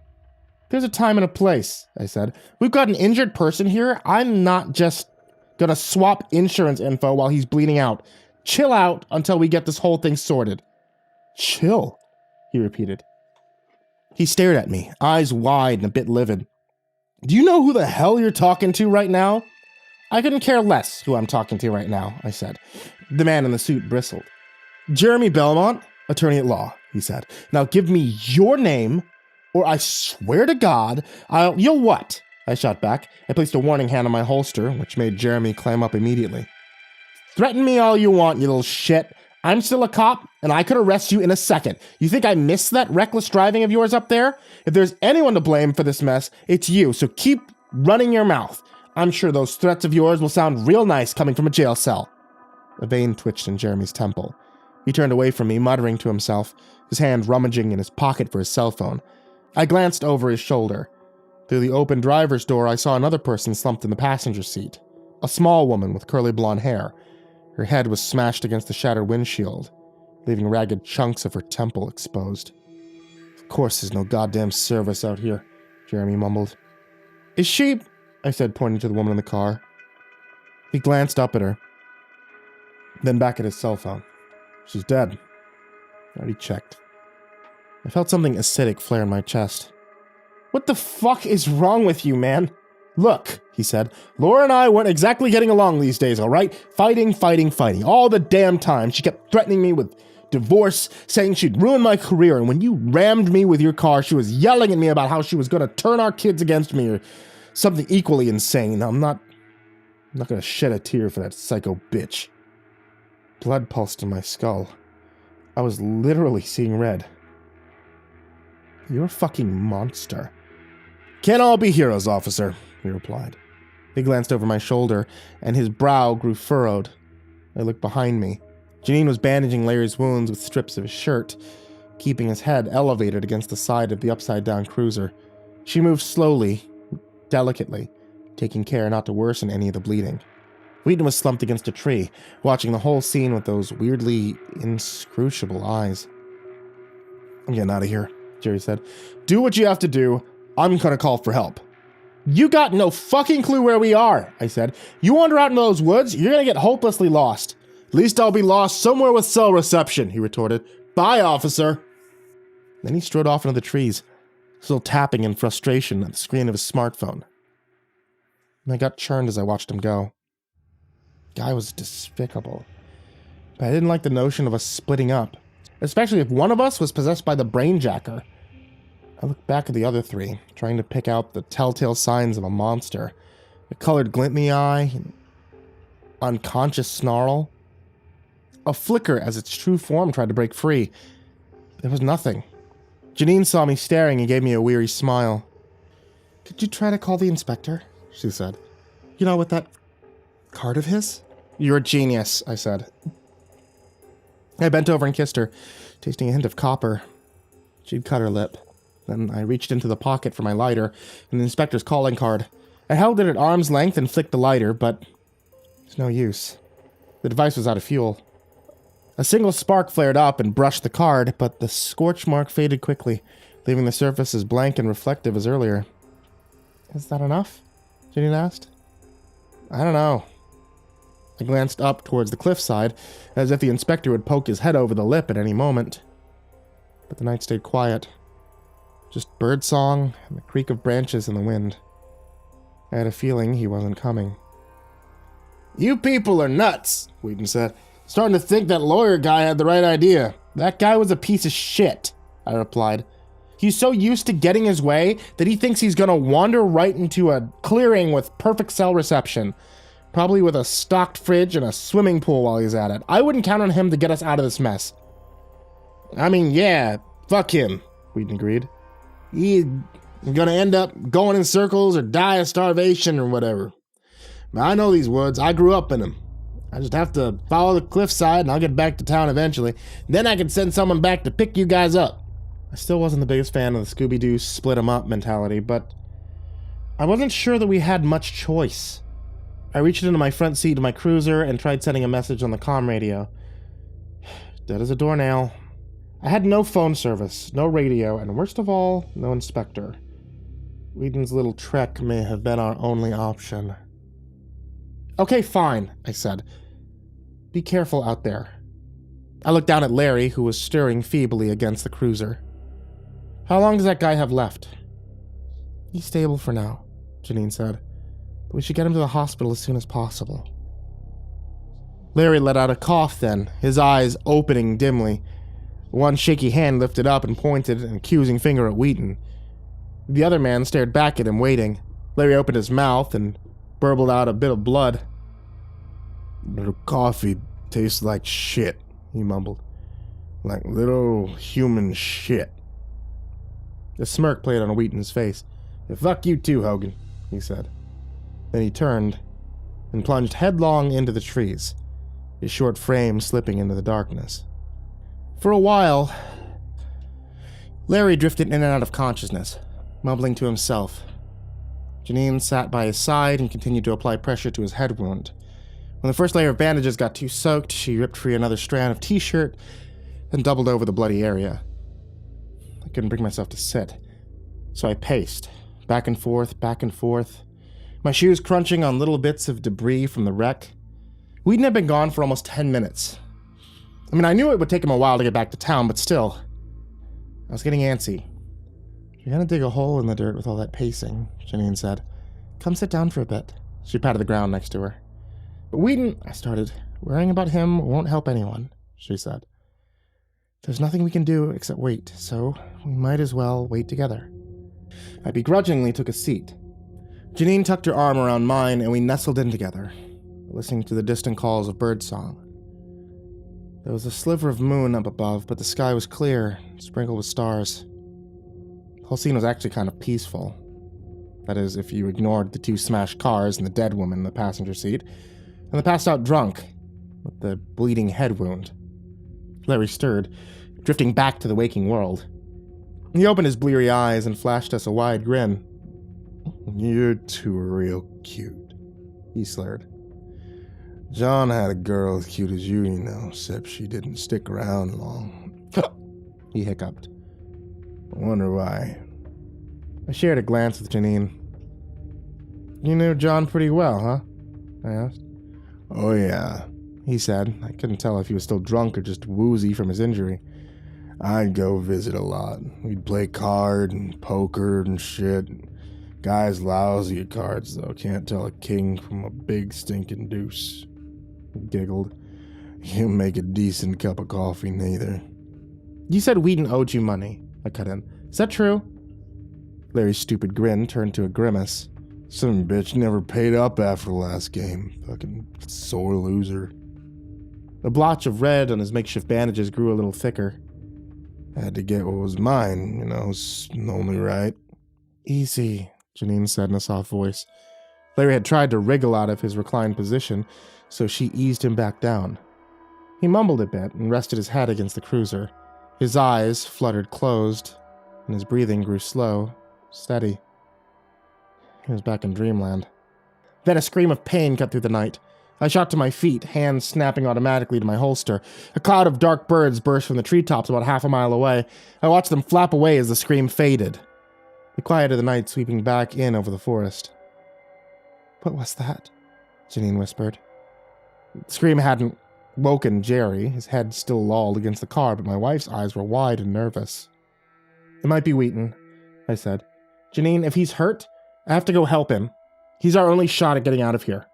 there's a time and a place, I said. We've got an injured person here. I'm not just gonna swap insurance info while he's bleeding out. Chill out until we get this whole thing sorted. Chill, he repeated. He stared at me, eyes wide and a bit livid. Do you know who the hell you're talking to right now? I couldn't care less who I'm talking to right now, I said. The man in the suit bristled. Jeremy Belmont, attorney at law, he said. Now give me your name, or I swear to God, you'll what? I shot back. I placed a warning hand on my holster, which made Jeremy climb up immediately. Threaten me all you want, you little shit. I'm still a cop, and I could arrest you in a second. You think I missed that reckless driving of yours up there? If there's anyone to blame for this mess, it's you, so keep running your mouth. I'm sure those threats of yours will sound real nice coming from a jail cell. A vein twitched in Jeremy's temple. He turned away from me, muttering to himself, his hand rummaging in his pocket for his cell phone. I glanced over his shoulder. Through the open driver's door, I saw another person slumped in the passenger seat. A small woman with curly blonde hair. Her head was smashed against the shattered windshield, leaving ragged chunks of her temple exposed. Of course there's no goddamn service out here, Jeremy mumbled. Is she... I said, pointing to the woman in the car. He glanced up at her, then back at his cell phone. She's dead. I already checked. I felt something acidic flare in my chest. What the fuck is wrong with you, man? Look, he said, Laura and I weren't exactly getting along these days, all right? Fighting, all the damn time. She kept threatening me with divorce, saying she'd ruin my career, and when you rammed me with your car, she was yelling at me about how she was going to turn our kids against me, or something equally insane. I'm not going to shed a tear for that psycho bitch. Blood pulsed in my skull. I was literally seeing red. You're a fucking monster. Can't all be heroes, officer, he replied. He glanced over my shoulder, and his brow grew furrowed. I looked behind me. Janine was bandaging Larry's wounds with strips of his shirt, keeping his head elevated against the side of the upside-down cruiser. She moved slowly, delicately, taking care not to worsen any of the bleeding. Wheaton was slumped against a tree, watching the whole scene with those weirdly inscrutable eyes. I'm getting out of here, Jerry said. Do what you have to do. I'm gonna call for help. You got no fucking clue where we are, I said. You wander out into those woods, you're gonna get hopelessly lost. At least I'll be lost somewhere with cell reception, he retorted. Bye, officer. Then he strode off into the trees, still tapping in frustration at the screen of his smartphone. And I got churned as I watched him go. The guy was despicable. But I didn't like the notion of us splitting up. especially if one of us was possessed by the brainjacker. I looked back at the other three, trying to pick out the telltale signs of a monster. A colored glint in the eye, an unconscious snarl. A flicker as its true form tried to break free. There was nothing. Janine saw me staring and gave me a weary smile. "Could you try to call the inspector?" she said. "You know, with that card of his?" "You're a genius," I said. I bent over and kissed her, tasting a hint of copper. She'd cut her lip. Then I reached into the pocket for my lighter and the inspector's calling card. I held it at arm's length and flicked the lighter, but it's no use. The device was out of fuel. A single spark flared up and brushed the card, but the scorch mark faded quickly, leaving the surface as blank and reflective as earlier. "Is that enough?" Janine asked. "I don't know." I glanced up towards the cliffside, as if the inspector would poke his head over the lip at any moment. But the night stayed quiet. Just birdsong and the creak of branches in the wind. I had a feeling he wasn't coming. "You people are nuts," Wheaton said. "Starting to think that lawyer guy had the right idea." "That guy was a piece of shit," I replied. "He's so used to getting his way that he thinks he's gonna wander right into a clearing with perfect cell reception. Probably with a stocked fridge and a swimming pool while he's at it. I wouldn't count on him to get us out of this mess." "I mean, yeah, fuck him," Wheaton agreed. "He's gonna end up going in circles or die of starvation or whatever. But I know these woods. I grew up in them. I just have to follow the cliffside and I'll get back to town eventually. Then I can send someone back to pick you guys up." I still wasn't the biggest fan of the Scooby-Doo split-em-up mentality, but I wasn't sure that we had much choice. I reached into my front seat of my cruiser and tried sending a message on the comm radio. Dead as a doornail. I had no phone service, no radio, and worst of all, no inspector. Whedon's little trek may have been our only option. "Okay, fine," I said. "Be careful out there." I looked down at Larry, who was stirring feebly against the cruiser. "How long does that guy have left?" "He's stable for now," Janine said. "But we should get him to the hospital as soon as possible." Larry let out a cough then, his eyes opening dimly. One shaky hand lifted up and pointed an accusing finger at Wheaton. The other man stared back at him, waiting. Larry opened his mouth and burbled out a bit of blood. "The coffee tastes like shit," he mumbled. "Like little human shit." A smirk played on Wheaton's face. "Yeah, fuck you too, Hogan," he said. Then he turned and plunged headlong into the trees, his short frame slipping into the darkness. For a while, Larry drifted in and out of consciousness, mumbling to himself. Janine sat by his side and continued to apply pressure to his head wound. When the first layer of bandages got too soaked, she ripped free another strand of t-shirt and doubled over the bloody area. I couldn't bring myself to sit, so I paced, back and forth, my shoes crunching on little bits of debris from the wreck. Wheaton had been gone for almost 10 minutes. I mean, I knew it would take him a while to get back to town, but still, I was getting antsy. "You're gonna dig a hole in the dirt with all that pacing," Janine said. "Come sit down for a bit." She patted the ground next to her. "But Wheaton," I started. "Worrying about him won't help anyone," she said. "There's nothing we can do except wait, so we might as well wait together." I begrudgingly took a seat. Janine tucked her arm around mine and we nestled in together, listening to the distant calls of birdsong. There was a sliver of moon up above, but the sky was clear, sprinkled with stars. The whole scene was actually kind of peaceful. That is, if you ignored the 2 smashed cars and the dead woman in the passenger seat, and the passed-out drunk with the bleeding head wound. Larry stirred, drifting back to the waking world. He opened his bleary eyes and flashed us a wide grin. "You two are real cute," he slurred. "John had a girl as cute as you know, except she didn't stick around long." He hiccuped. "I wonder why." I shared a glance with Janine. "You knew John pretty well, huh?" I asked. "Oh yeah," he said. I couldn't tell if he was still drunk or just woozy from his injury. "I'd go visit a lot. We'd play card and poker and shit. Guy's lousy at cards, though. Can't tell a king from a big stinking deuce." He giggled. "You make a decent cup of coffee, neither." You said Wheaton owed you money, I cut in. Is that true? Larry's stupid grin turned to a grimace. Some bitch never paid up after the last game. Fucking sore loser. The blotch of red on his makeshift bandages grew a little thicker. I had to get what was mine, you know, it's only right. Easy, Janine said in a soft voice. Larry had tried to wriggle out of his reclined position, so she eased him back down. He mumbled a bit and rested his head against the cruiser. His eyes fluttered closed, and his breathing grew slow, steady. He was back in dreamland. Then a scream of pain cut through the night. I shot to my feet, hands snapping automatically to my holster. A cloud of dark birds burst from the treetops about half a mile away. I watched them flap away as the scream faded. The quiet of the night sweeping back in over the forest. What was that? Janine whispered. The scream hadn't woken Jerry, his head still lolled against the car, but my wife's eyes were wide and nervous. It might be Wheaton, I said. Janine, if he's hurt, I have to go help him. He's our only shot at getting out of here.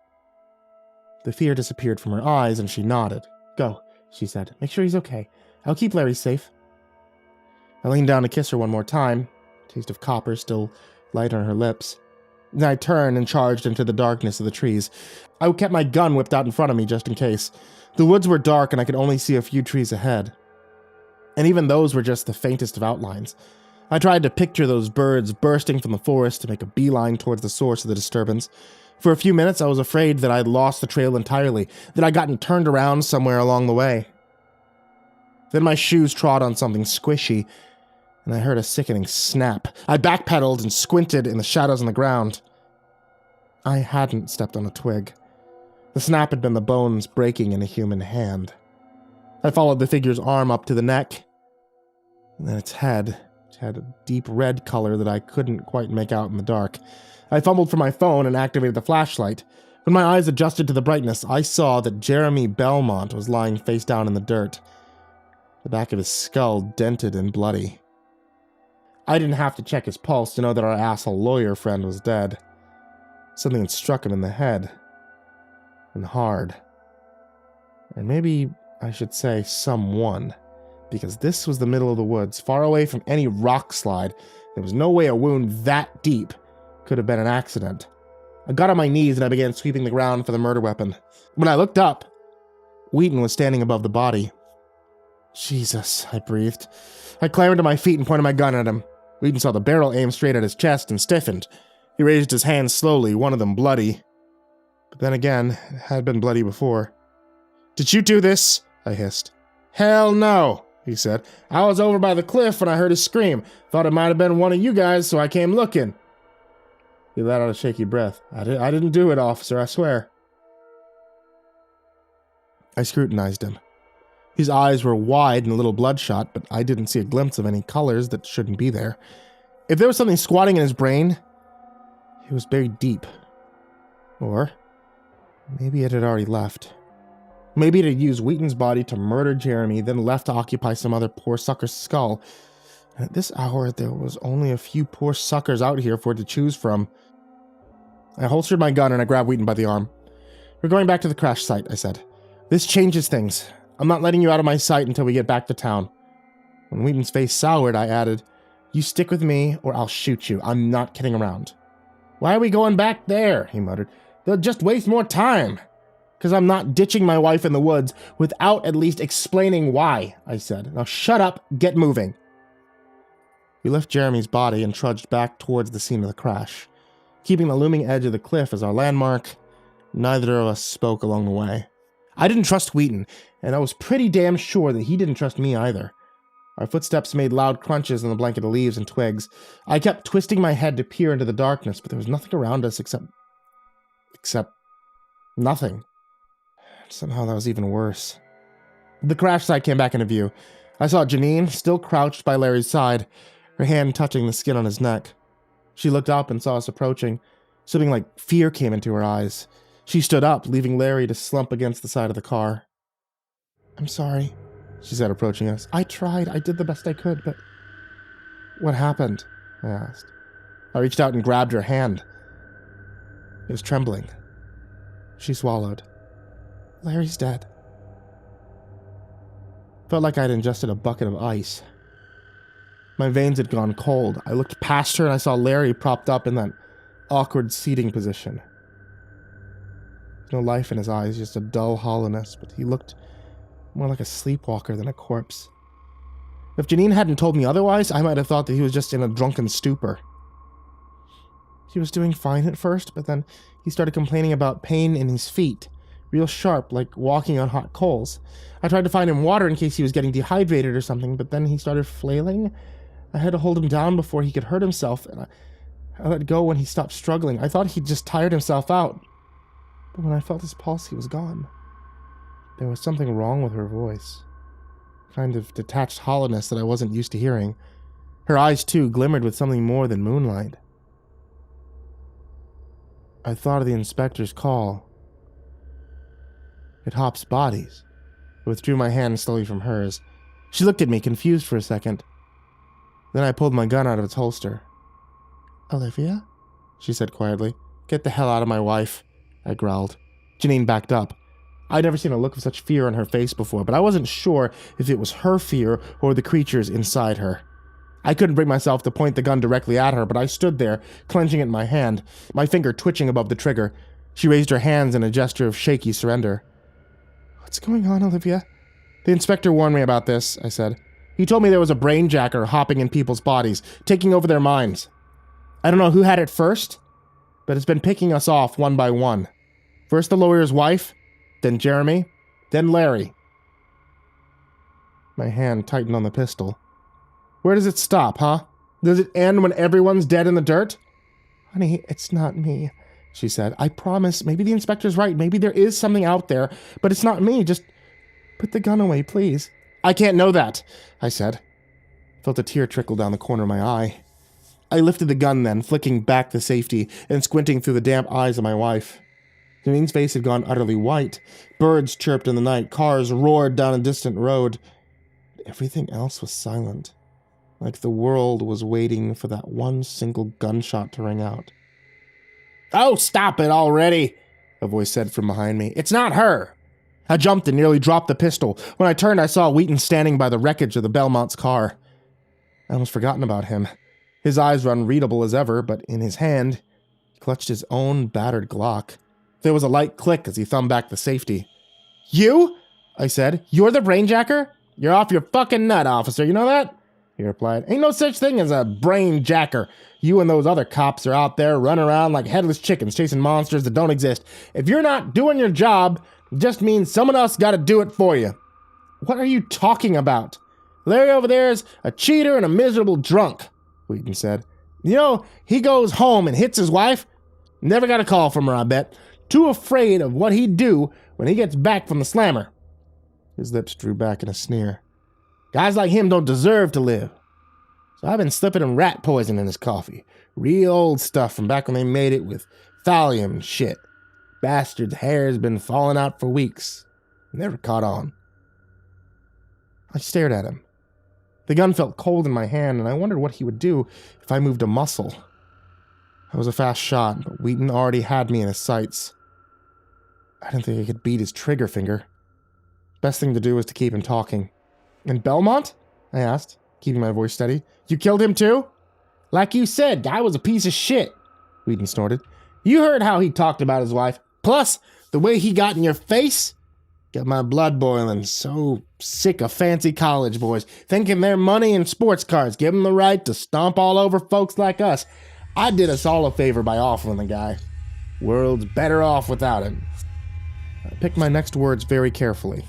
The fear disappeared from her eyes, and she nodded. Go, she said. Make sure he's okay. I'll keep Larry safe. I leaned down to kiss her one more time, taste of copper still light on her lips. Then I turned and charged into the darkness of the trees. I kept my gun whipped out in front of me just in case. The woods were dark, and I could only see a few trees ahead. And even those were just the faintest of outlines. I tried to picture those birds bursting from the forest to make a beeline towards the source of the disturbance. For a few minutes, I was afraid that I'd lost the trail entirely, that I'd gotten turned around somewhere along the way. Then my shoes trod on something squishy, and I heard a sickening snap. I backpedaled and squinted in the shadows on the ground. I hadn't stepped on a twig. The snap had been the bones breaking in a human hand. I followed the figure's arm up to the neck, and then its head. It had a deep red color that I couldn't quite make out in the dark. I fumbled for my phone and activated the flashlight. When my eyes adjusted to the brightness, I saw that Jeremy Belmont was lying face down in the dirt, the back of his skull dented and bloody. I didn't have to check his pulse to know that our asshole lawyer friend was dead. Something had struck him in the head. And hard. And maybe I should say someone, because this was the middle of the woods, far away from any rock slide. There was no way a wound that deep could have been an accident. I got on my knees and I began sweeping the ground for the murder weapon. When I looked up, Wheaton was standing above the body. Jesus, I breathed. I clambered to my feet and pointed my gun at him. Wheaton saw the barrel aim straight at his chest and stiffened. He raised his hands slowly, one of them bloody. But then again, it had been bloody before. Did you do this? I hissed. Hell no, he said. I was over by the cliff when I heard a scream. Thought it might have been one of you guys, so I came looking. He let out a shaky breath. I didn't do it, officer, I swear. I scrutinized him. His eyes were wide and a little bloodshot, but I didn't see a glimpse of any colors that shouldn't be there. If there was something squatting in his brain, it was buried deep. Or maybe it had already left. Maybe it had used Wheaton's body to murder Jeremy, then left to occupy some other poor sucker's skull. And at this hour, there was only a few poor suckers out here for it to choose from. I holstered my gun and I grabbed Wheaton by the arm. We're going back to the crash site, I said. This changes things. I'm not letting you out of my sight until we get back to town. When Wheaton's face soured, I added, You stick with me or I'll shoot you. I'm not kidding around. Why are we going back there? He muttered. They'll just waste more time. Because I'm not ditching my wife in the woods without at least explaining why, I said. Now shut up, get moving. We left Jeremy's body and trudged back towards the scene of the crash. Keeping the looming edge of the cliff as our landmark, neither of us spoke along the way. I didn't trust Wheaton, and I was pretty damn sure that he didn't trust me either. Our footsteps made loud crunches on the blanket of leaves and twigs. I kept twisting my head to peer into the darkness, but there was nothing around us except nothing. Somehow that was even worse. The crash site came back into view. I saw Janine, still crouched by Larry's side, her hand touching the skin on his neck. She looked up and saw us approaching. Something like fear came into her eyes. She stood up, leaving Larry to slump against the side of the car. I'm sorry, she said, approaching us. I tried. I did the best I could, but... What happened? I asked. I reached out and grabbed her hand. It was trembling. She swallowed. Larry's dead. Felt like I'd ingested a bucket of ice. My veins had gone cold. I looked past her and I saw Larry propped up in that awkward seating position. No life in his eyes, just a dull hollowness, but he looked more like a sleepwalker than a corpse. If Janine hadn't told me otherwise, I might have thought that he was just in a drunken stupor. He was doing fine at first, but then he started complaining about pain in his feet, real sharp, like walking on hot coals. I tried to find him water in case he was getting dehydrated or something, but then he started flailing. I had to hold him down before he could hurt himself, and I let go when he stopped struggling. I thought he'd just tired himself out. But when I felt his pulse, he was gone. There was something wrong with her voice. Kind of detached hollowness that I wasn't used to hearing. Her eyes, too, glimmered with something more than moonlight. I thought of the inspector's call. It hops bodies. I withdrew my hand slowly from hers. She looked at me, confused for a second. Then I pulled my gun out of its holster. "Olivia?" she said quietly. "Get the hell out of my wife," I growled. Janine backed up. I'd never seen a look of such fear on her face before, but I wasn't sure if it was her fear or the creatures inside her. I couldn't bring myself to point the gun directly at her, but I stood there, clenching it in my hand, my finger twitching above the trigger. She raised her hands in a gesture of shaky surrender. "What's going on, Olivia?" "The inspector warned me about this," I said. "He told me there was a brainjacker hopping in people's bodies, taking over their minds. I don't know who had it first, but it's been picking us off one by one. First the lawyer's wife, then Jeremy, then Larry." My hand tightened on the pistol. "Where does it stop, huh? Does it end when everyone's dead in the dirt?" "Honey, it's not me," she said. "I promise. Maybe the inspector's right. Maybe there is something out there, but it's not me. Just put the gun away, please." "I can't know that," I said. Felt a tear trickle down the corner of my eye. I lifted the gun then, flicking back the safety and squinting through the damp eyes of my wife. Janine's face had gone utterly white. Birds chirped in the night. Cars roared down a distant road. Everything else was silent, like the world was waiting for that one single gunshot to ring out. "Oh, stop it already," a voice said from behind me. "It's not her." I jumped and nearly dropped the pistol. When I turned, I saw Wheaton standing by the wreckage of the Belmont's car. I almost forgotten about him. His eyes were unreadable as ever, but in his hand, he clutched his own battered Glock. There was a light click as he thumbed back the safety. "You?" I said. "You're the brainjacker? You're off your fucking nut, officer, you know that?" He replied. "Ain't no such thing as a brainjacker. You and those other cops are out there running around like headless chickens chasing monsters that don't exist. If you're not doing your job, it just means someone else got to do it for you." "What are you talking about?" "Larry over there is a cheater and a miserable drunk," Wheaton said. "You know, he goes home and hits his wife. Never got a call from her, I bet. Too afraid of what he'd do when he gets back from the slammer." His lips drew back in a sneer. "Guys like him don't deserve to live. So I've been slipping him rat poison in his coffee. Real old stuff from back when they made it with thallium and shit. Bastard's hair's been falling out for weeks. Never caught on." I stared at him. The gun felt cold in my hand, and I wondered what he would do if I moved a muscle. I was a fast shot, but Wheaton already had me in his sights. I didn't think I could beat his trigger finger. Best thing to do was to keep him talking. "And Belmont?" I asked, keeping my voice steady. "You killed him too?" "Like you said, guy was a piece of shit," Wheaton snorted. "You heard how he talked about his wife. Plus, the way he got in your face got my blood boiling. So sick of fancy college boys thinking their money and sports cars give them the right to stomp all over folks like us. I did us all a favor by offering the guy. World's better off without him." I picked my next words very carefully.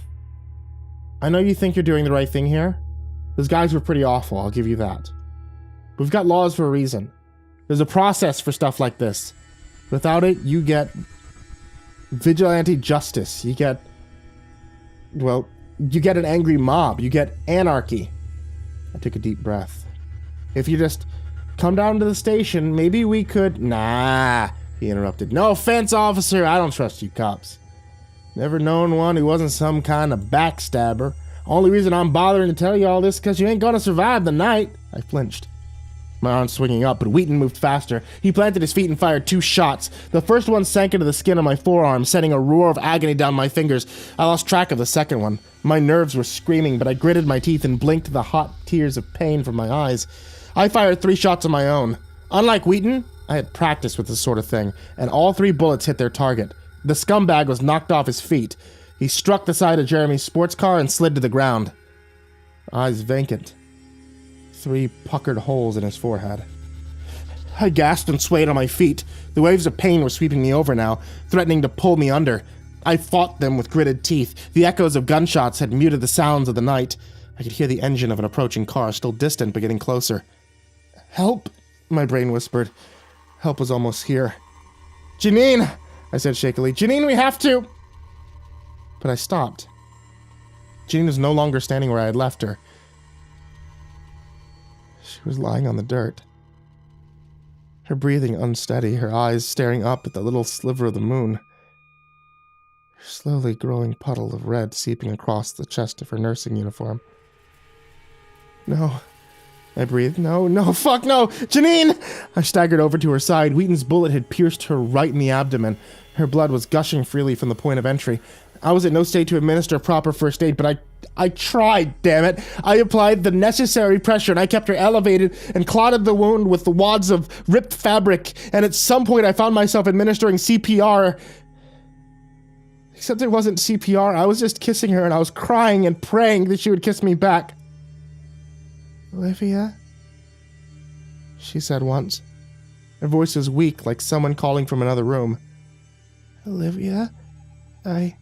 "I know you think you're doing the right thing here. Those guys were pretty awful, I'll give you that. We've got laws for a reason. There's a process for stuff like this. Without it, you get vigilante justice. You get an angry mob. You get anarchy." I took a deep breath. "If you just come down to the station, maybe we could..." "Nah," he interrupted. "No offense, officer. I don't trust you cops. Never known one who wasn't some kind of backstabber. Only reason I'm bothering to tell you all this is because you ain't gonna survive the night." I flinched. My arm swinging up, but Wheaton moved faster. He planted his feet and fired 2 shots. The first one sank into the skin of my forearm, sending a roar of agony down my fingers. I lost track of the second one. My nerves were screaming, but I gritted my teeth and blinked the hot tears of pain from my eyes. I fired 3 shots of my own. Unlike Wheaton, I had practiced with this sort of thing, and all 3 bullets hit their target. The scumbag was knocked off his feet. He struck the side of Jeremy's sports car and slid to the ground. Eyes vacant. 3 puckered holes in his forehead. I gasped and swayed on my feet. The waves of pain were sweeping me over now, threatening to pull me under. I fought them with gritted teeth. The echoes of gunshots had muted the sounds of the night. I could hear the engine of an approaching car, still distant but getting closer. "Help," my brain whispered. Help was almost here. "Janine," I said shakily. "Janine, we have to..." But I stopped. Janine was no longer standing where I had left her. She was lying on the dirt. Her breathing unsteady, her eyes staring up at the little sliver of the moon. Her slowly growing puddle of red seeping across the chest of her nursing uniform. "No," I breathed. No, fuck no! Janine! I staggered over to her side. Wheaton's bullet had pierced her right in the abdomen. Her blood was gushing freely from the point of entry. I was in no state to administer proper first aid, but I tried, damn it. I applied the necessary pressure, and I kept her elevated and clotted the wound with the wads of ripped fabric, and at some point I found myself administering CPR. Except it wasn't CPR. I was just kissing her, and I was crying and praying that she would kiss me back. "Olivia?" she said once. Her voice was weak, like someone calling from another room. "Olivia? I...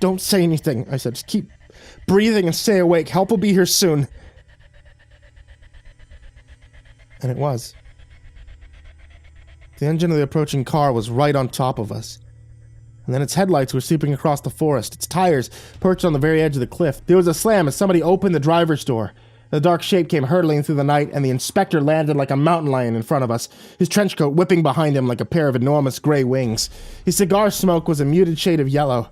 Don't say anything," I said. "Just keep breathing and stay awake. Help will be here soon." And it was. The engine of the approaching car was right on top of us. And then its headlights were sweeping across the forest, its tires perched on the very edge of the cliff. There was a slam as somebody opened the driver's door. The dark shape came hurtling through the night, and the inspector landed like a mountain lion in front of us, his trench coat whipping behind him like a pair of enormous gray wings. His cigar smoke was a muted shade of yellow.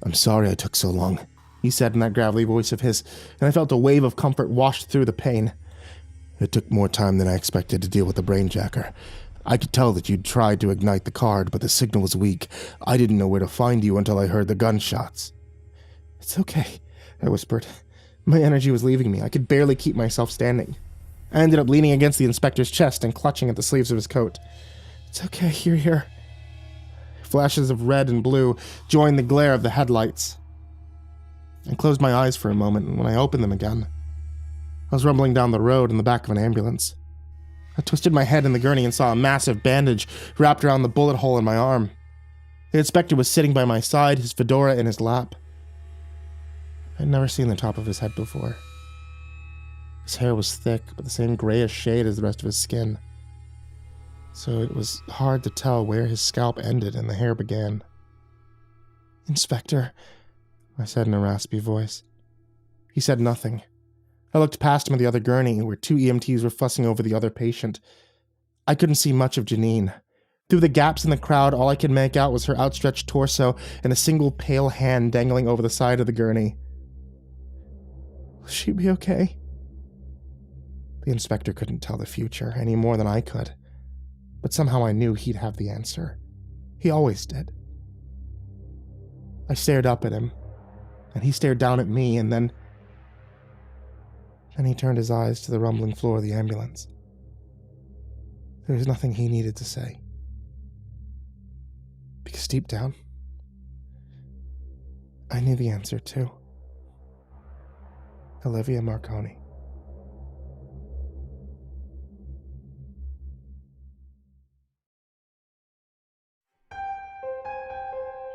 "I'm sorry I took so long," he said in that gravelly voice of his, and I felt a wave of comfort wash through the pain. "It took more time than I expected to deal with the brainjacker. I could tell that you'd tried to ignite the card, but the signal was weak. I didn't know where to find you until I heard the gunshots." "It's okay," I whispered. My energy was leaving me. I could barely keep myself standing. I ended up leaning against the inspector's chest and clutching at the sleeves of his coat. "It's okay, you're here." Flashes of red and blue joined the glare of the headlights. I closed my eyes for a moment, and when I opened them again, I was rumbling down the road in the back of an ambulance. I twisted my head in the gurney and saw a massive bandage wrapped around the bullet hole in my arm. The inspector was sitting by my side, his fedora in his lap. I'd never seen the top of his head before. His hair was thick, but the same grayish shade as the rest of his skin. So it was hard to tell where his scalp ended and the hair began. "Inspector," I said in a raspy voice. He said nothing. I looked past him at the other gurney, where 2 EMTs were fussing over the other patient. I couldn't see much of Janine. Through the gaps in the crowd, all I could make out was her outstretched torso and a single pale hand dangling over the side of the gurney. Will she be okay? The inspector couldn't tell the future any more than I could, but somehow I knew he'd have the answer. He always did. I stared up at him, and he stared down at me, and then he turned his eyes to the rumbling floor of the ambulance. There was nothing he needed to say. Because deep down, I knew the answer too. Olivia Marconi.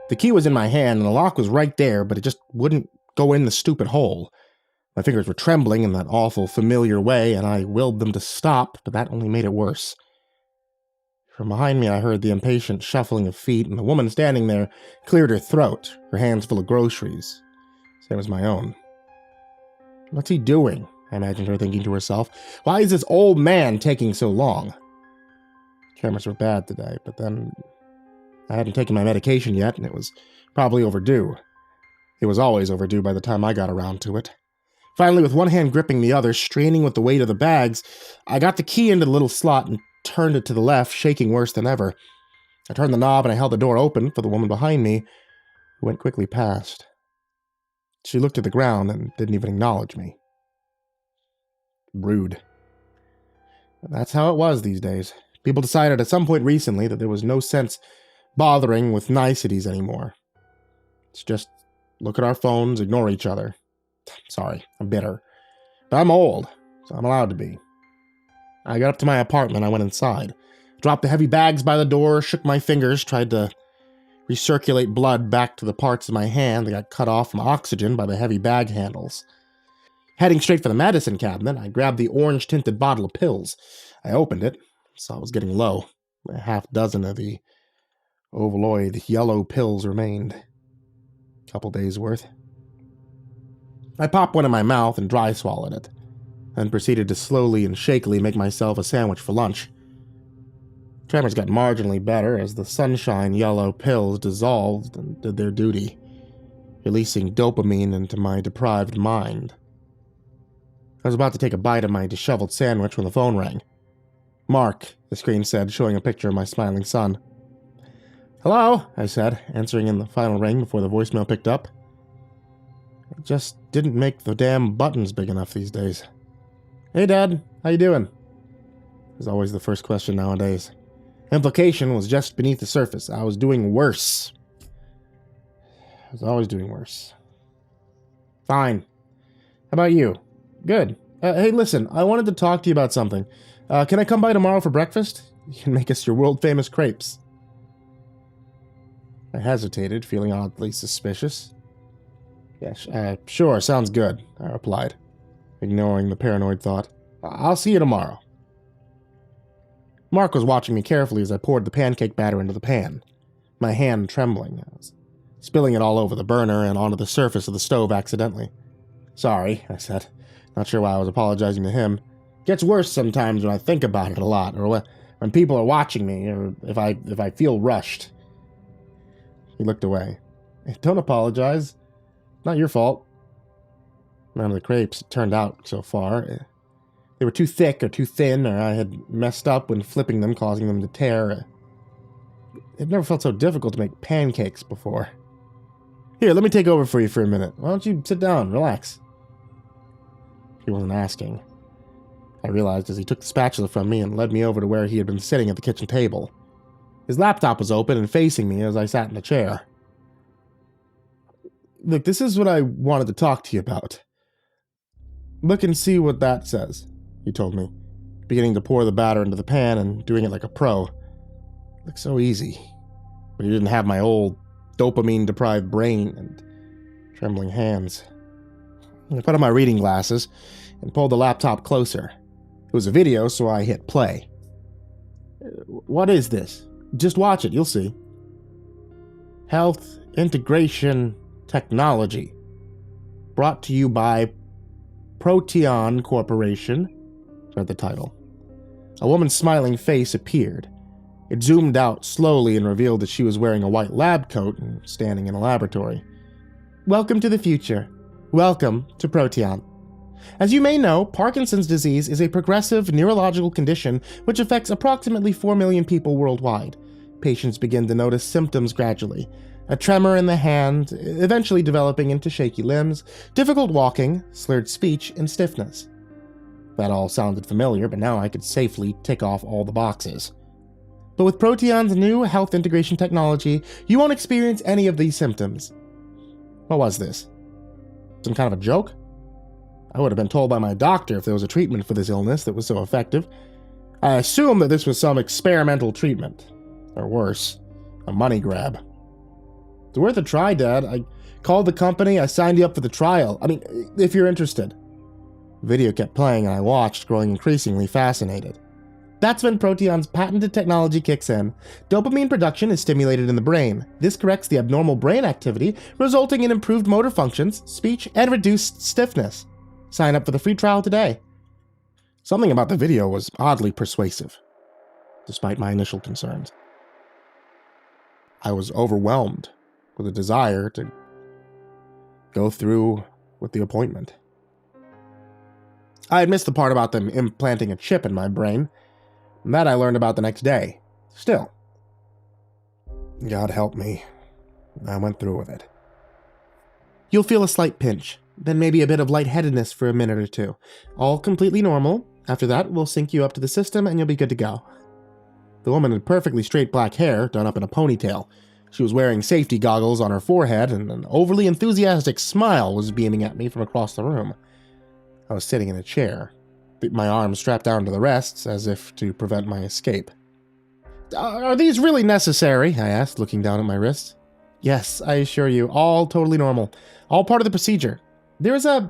The key was in my hand and the lock was right there, but it just wouldn't go in the stupid hole. My fingers were trembling in that awful, familiar way, and I willed them to stop, but that only made it worse. From behind me, I heard the impatient shuffling of feet, and the woman standing there cleared her throat, her hands full of groceries. Same as my own. What's he doing? I imagined her thinking to herself. Why is this old man taking so long? Cameras were bad today, but then I hadn't taken my medication yet, and it was probably overdue. It was always overdue by the time I got around to it. Finally, with one hand gripping the other, straining with the weight of the bags, I got the key into the little slot and turned it to the left, shaking worse than ever. I turned the knob and I held the door open for the woman behind me, who went quickly past. She looked at the ground and didn't even acknowledge me. Rude. That's how it was these days. People decided at some point recently that there was no sense bothering with niceties anymore. It's just look at our phones, ignore each other. Sorry, I'm bitter. But I'm old, so I'm allowed to be. I got up to my apartment, I went inside. Dropped the heavy bags by the door, shook my fingers, tried to recirculate blood back to the parts of my hand that got cut off from oxygen by the heavy bag handles. Heading straight for the medicine cabinet, I grabbed the orange-tinted bottle of pills. I opened it, saw it was getting low. A half-dozen of the ovaloid yellow pills remained. Couple days' worth. I popped one in my mouth and dry swallowed it, then proceeded to slowly and shakily make myself a sandwich for lunch. Tremors got marginally better as the sunshine yellow pills dissolved and did their duty, releasing dopamine into my deprived mind. I was about to take a bite of my disheveled sandwich when the phone rang. "Mark," the screen said, showing a picture of my smiling son. "Hello," I said, answering in the final ring before the voicemail picked up. I just didn't make the damn buttons big enough these days. "Hey, Dad, how you doing?" Is always the first question nowadays. Implication was just beneath the surface. I was doing worse. I was always doing worse. "Fine. How about you?" "Good. Hey, listen, I wanted to talk to you about something. Can I come by tomorrow for breakfast? You can make us your world-famous crepes." I hesitated, feeling oddly suspicious. "Yes, sure, sounds good," I replied, ignoring the paranoid thought. "I'll see you tomorrow." Mark was watching me carefully as I poured the pancake batter into the pan, my hand trembling. I was spilling it all over the burner and onto the surface of the stove accidentally. "Sorry," I said, not sure why I was apologizing to him. "Gets worse sometimes when I think about it a lot, or when people are watching me, or if I feel rushed." He looked away. "Don't apologize. Not your fault." None of the crepes turned out so far. They were too thick or too thin, or I had messed up when flipping them, causing them to tear. It never felt so difficult to make pancakes before. "Here, let me take over for you for a minute. Why don't you sit down, relax?" He wasn't asking. I realized as he took the spatula from me and led me over to where he had been sitting at the kitchen table. His laptop was open and facing me as I sat in the chair. "Look, this is what I wanted to talk to you about." "Look and see what that says," he told me, beginning to pour the batter into the pan and doing it like a pro. It looked so easy, but he didn't have my old dopamine-deprived brain and trembling hands. I put on my reading glasses and pulled the laptop closer. It was a video, so I hit play. "What is this? Just watch it, you'll see." "Health Integration Technology. Brought to you by Proteon Corporation," read the title. A woman's smiling face appeared. It zoomed out slowly and revealed that she was wearing a white lab coat and standing in a laboratory. "Welcome to the future. Welcome to Proteon. As you may know, Parkinson's disease is a progressive neurological condition which affects approximately 4 million people worldwide. Patients begin to notice symptoms gradually. A tremor in the hand, eventually developing into shaky limbs, difficult walking, slurred speech, and stiffness. That all sounded familiar, but now I could safely tick off all the boxes. But with Proteon's new health integration technology, you won't experience any of these symptoms. What was this? Some kind of a joke? I would have been told by my doctor if there was a treatment for this illness that was so effective. I assumed that this was some experimental treatment. Or worse, a money grab. "It's worth a try, Dad. I called the company, I signed you up for the trial. I mean, if you're interested." The video kept playing and I watched, growing increasingly fascinated. "That's when Proteon's patented technology kicks in. Dopamine production is stimulated in the brain. This corrects the abnormal brain activity, resulting in improved motor functions, speech, and reduced stiffness. Sign up for the free trial today." Something about the video was oddly persuasive, despite my initial concerns. I was overwhelmed with a desire to go through with the appointment. I had missed the part about them implanting a chip in my brain. That I learned about the next day. Still. God help me. I went through with it. You'll feel a slight pinch, then maybe a bit of lightheadedness for a minute or two. All completely normal. After that, we'll sync you up to the system and you'll be good to go. The woman had perfectly straight black hair done up in a ponytail. She was wearing safety goggles on her forehead, and an overly enthusiastic smile was beaming at me from across the room. I was sitting in a chair, my arms strapped down to the rests as if to prevent my escape. Are these really necessary? I asked, looking down at my wrists. Yes, I assure you, all totally normal. All part of the procedure. There is a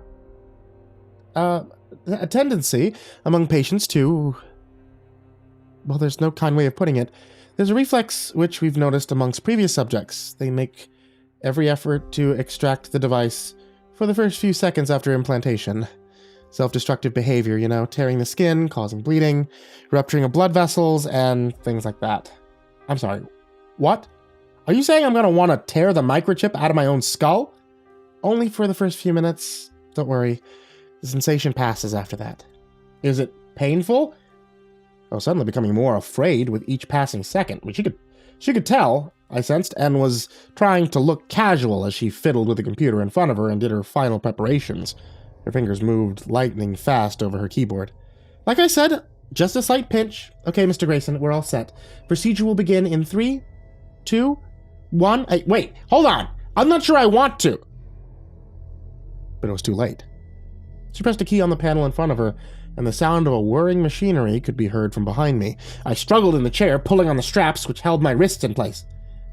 tendency among patients to... Well, there's no kind way of putting it. There's a reflex which we've noticed amongst previous subjects. They make every effort to extract the device for the first few seconds after implantation. Self-destructive behavior, you know, tearing the skin, causing bleeding, rupturing of blood vessels, and things like that. I'm sorry, what? Are you saying I'm going to want to tear the microchip out of my own skull? Only for the first few minutes. Don't worry. The sensation passes after that. Is it painful? I was suddenly becoming more afraid with each passing second. I mean, she could tell, I sensed, and was trying to look casual as she fiddled with the computer in front of her and did her final preparations. Her fingers moved lightning fast over her keyboard. Like I said, just a slight pinch. Okay, Mr. Grayson, we're all set. Procedure will begin in 3, 2, 1... Wait, hold on! I'm not sure I want to! But it was too late. She pressed a key on the panel in front of her, and the sound of a whirring machinery could be heard from behind me. I struggled in the chair, pulling on the straps which held my wrists in place.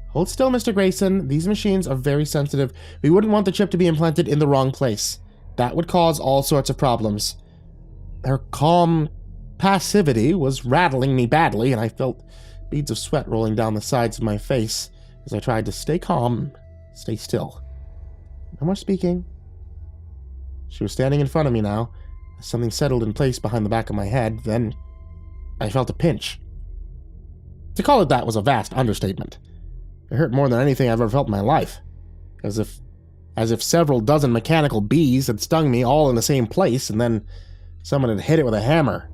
Hold still, Mr. Grayson. These machines are very sensitive. We wouldn't want the chip to be implanted in the wrong place. That would cause all sorts of problems. Her calm passivity was rattling me badly, and I felt beads of sweat rolling down the sides of my face as I tried to stay calm, stay still. No more speaking. She was standing in front of me now. Something settled in place behind the back of my head, then I felt a pinch. To call it that was a vast understatement. It hurt more than anything I've ever felt in my life. As if several dozen mechanical bees had stung me all in the same place, and then someone had hit it with a hammer.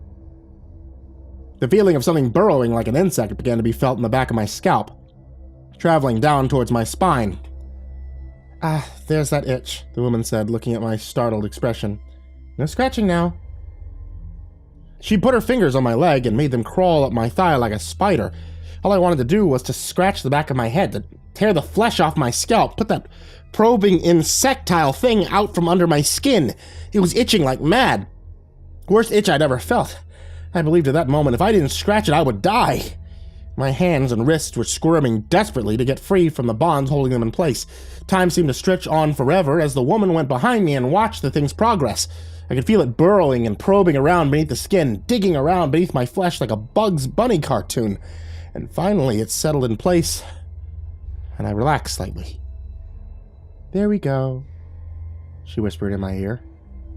The feeling of something burrowing like an insect began to be felt in the back of my scalp, traveling down towards my spine. Ah, there's that itch, the woman said, looking at my startled expression. No scratching now. She put her fingers on my leg and made them crawl up my thigh like a spider. All I wanted to do was to scratch the back of my head, to tear the flesh off my scalp, put that probing insectile thing out from under my skin. It was itching like mad. Worst itch I'd ever felt. I believed at that moment if I didn't scratch it, I would die. My hands and wrists were squirming desperately to get free from the bonds holding them in place. Time seemed to stretch on forever as the woman went behind me and watched the thing's progress. I could feel it burrowing and probing around beneath the skin, digging around beneath my flesh like a Bugs Bunny cartoon. And finally it settled in place, and I relaxed slightly. There we go, she whispered in my ear.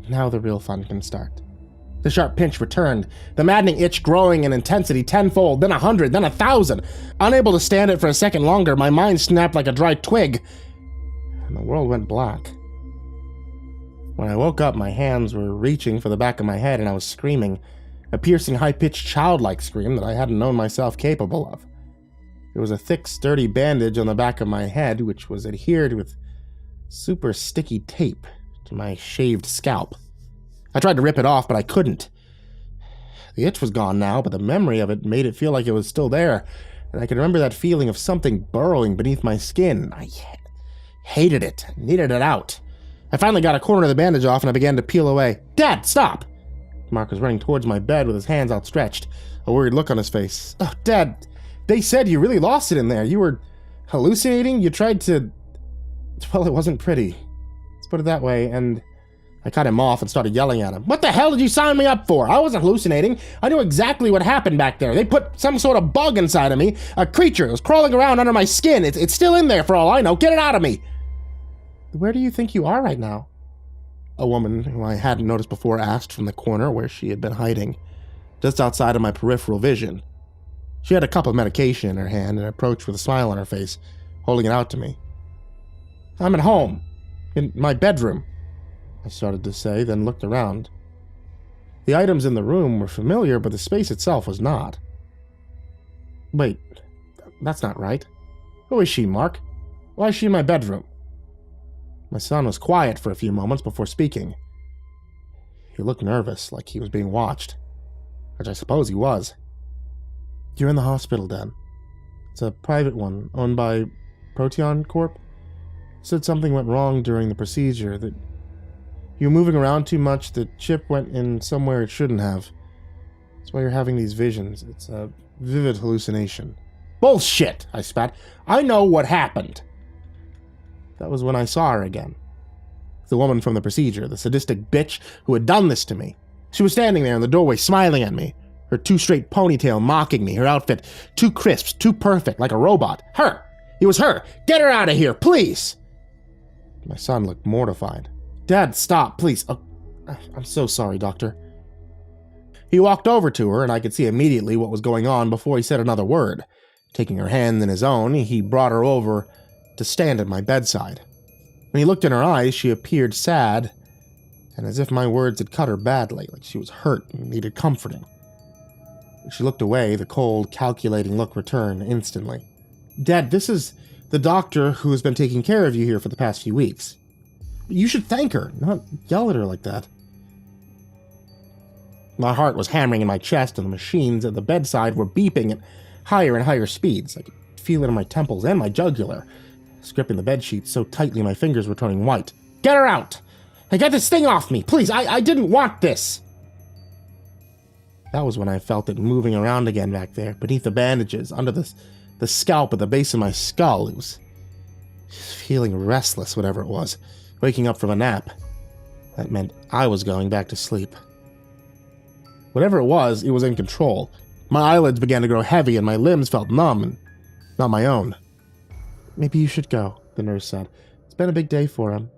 Now the real fun can start. The sharp pinch returned, the maddening itch growing in intensity tenfold, then 100, then 1,000. Unable to stand it for a second longer, my mind snapped like a dry twig, and the world went black. When I woke up, my hands were reaching for the back of my head, and I was screaming, a piercing, high-pitched, childlike scream that I hadn't known myself capable of. There was a thick, sturdy bandage on the back of my head, which was adhered with super sticky tape to my shaved scalp. I tried to rip it off, but I couldn't. The itch was gone now, but the memory of it made it feel like it was still there, and I could remember that feeling of something burrowing beneath my skin. I hated it, needed it out. I finally got a corner of the bandage off, and I began to peel away. Dad, stop! Mark was running towards my bed with his hands outstretched, a worried look on his face. Oh, Dad, they said you really lost it in there. You were hallucinating? You tried to... Well, it wasn't pretty. Let's put it that way, and... I cut him off and started yelling at him. What the hell did you sign me up for? I wasn't hallucinating. I knew exactly what happened back there. They put some sort of bug inside of me. A creature. It was crawling around under my skin. It's still in there for all I know. Get it out of me. Where do you think you are right now? A woman who I hadn't noticed before asked from the corner where she had been hiding, just outside of my peripheral vision. She had a cup of medication in her hand and approached with a smile on her face, holding it out to me. I'm at home. In my bedroom. I started to say, then looked around. The items in the room were familiar, but the space itself was not. Wait, that's not right. Who is she, Mark? Why is she in my bedroom? My son was quiet for a few moments before speaking. He looked nervous, like he was being watched, which I suppose he was. You're in the hospital, Dad. It's a private one, owned by Proteon Corp. Said something went wrong during the procedure, that you were moving around too much, the chip went in somewhere it shouldn't have. That's why you're having these visions. It's a vivid hallucination. Bullshit, I spat. I know what happened. That was when I saw her again. The woman from the procedure, the sadistic bitch who had done this to me. She was standing there in the doorway smiling at me, her too straight ponytail mocking me, her outfit too crisp, too perfect, like a robot. Her! It was her! Get her out of here, please! My son looked mortified. Dad, stop, please. Oh, I'm so sorry, Doctor. He walked over to her, and I could see immediately what was going on before he said another word. Taking her hand in his own, he brought her over to stand at my bedside. When he looked in her eyes, she appeared sad, and as if my words had cut her badly, like she was hurt and needed comforting. When she looked away, the cold, calculating look returned instantly. Dad, this is the doctor who has been taking care of you here for the past few weeks. You should thank her, not yell at her like that. My heart was hammering in my chest, and the machines at the bedside were beeping at higher and higher speeds. I could feel it in my temples and my jugular, gripping the bedsheet so tightly my fingers were turning white. Get her out! Hey, get this thing off me! Please, I didn't want this! That was when I felt it moving around again back there, beneath the bandages, under the scalp at the base of my skull. It was feeling restless, whatever it was, waking up from a nap. That meant I was going back to sleep. Whatever it was in control. My eyelids began to grow heavy and my limbs felt numb and not my own. Maybe you should go, the nurse said. It's been a big day for him.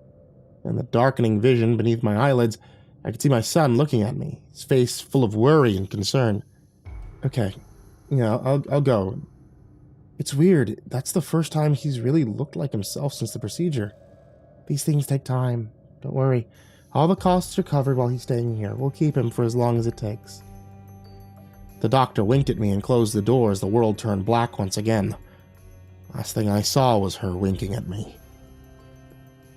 In the darkening vision beneath my eyelids, I could see my son looking at me, his face full of worry and concern. Okay, I'll go. It's weird. That's the first time he's really looked like himself since the procedure. These things take time. Don't worry. All the costs are covered while he's staying here. We'll keep him for as long as it takes. The doctor winked at me and closed the door as the world turned black once again. Last thing I saw was her winking at me.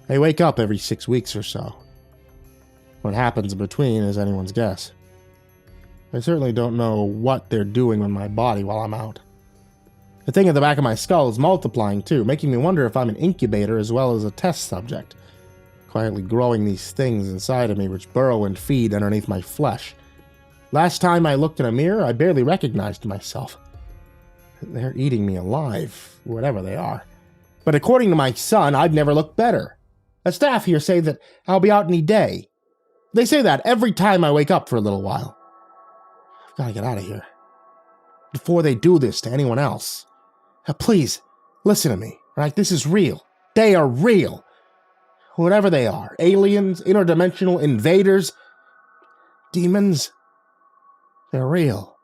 I wake up every 6 weeks or so. What happens in between is anyone's guess. I certainly don't know what they're doing with my body while I'm out. The thing at the back of my skull is multiplying too, making me wonder if I'm an incubator as well as a test subject, quietly growing these things inside of me which burrow and feed underneath my flesh. Last time I looked in a mirror, I barely recognized myself. They're eating me alive, whatever they are. But according to my son, I've never looked better. The staff here say that I'll be out any day. They say that every time I wake up for a little while. I've got to get out of here. Before they do this to anyone else. Please, listen to me, right? This is real. They are real. Whatever they are, aliens, interdimensional invaders, demons, they're real.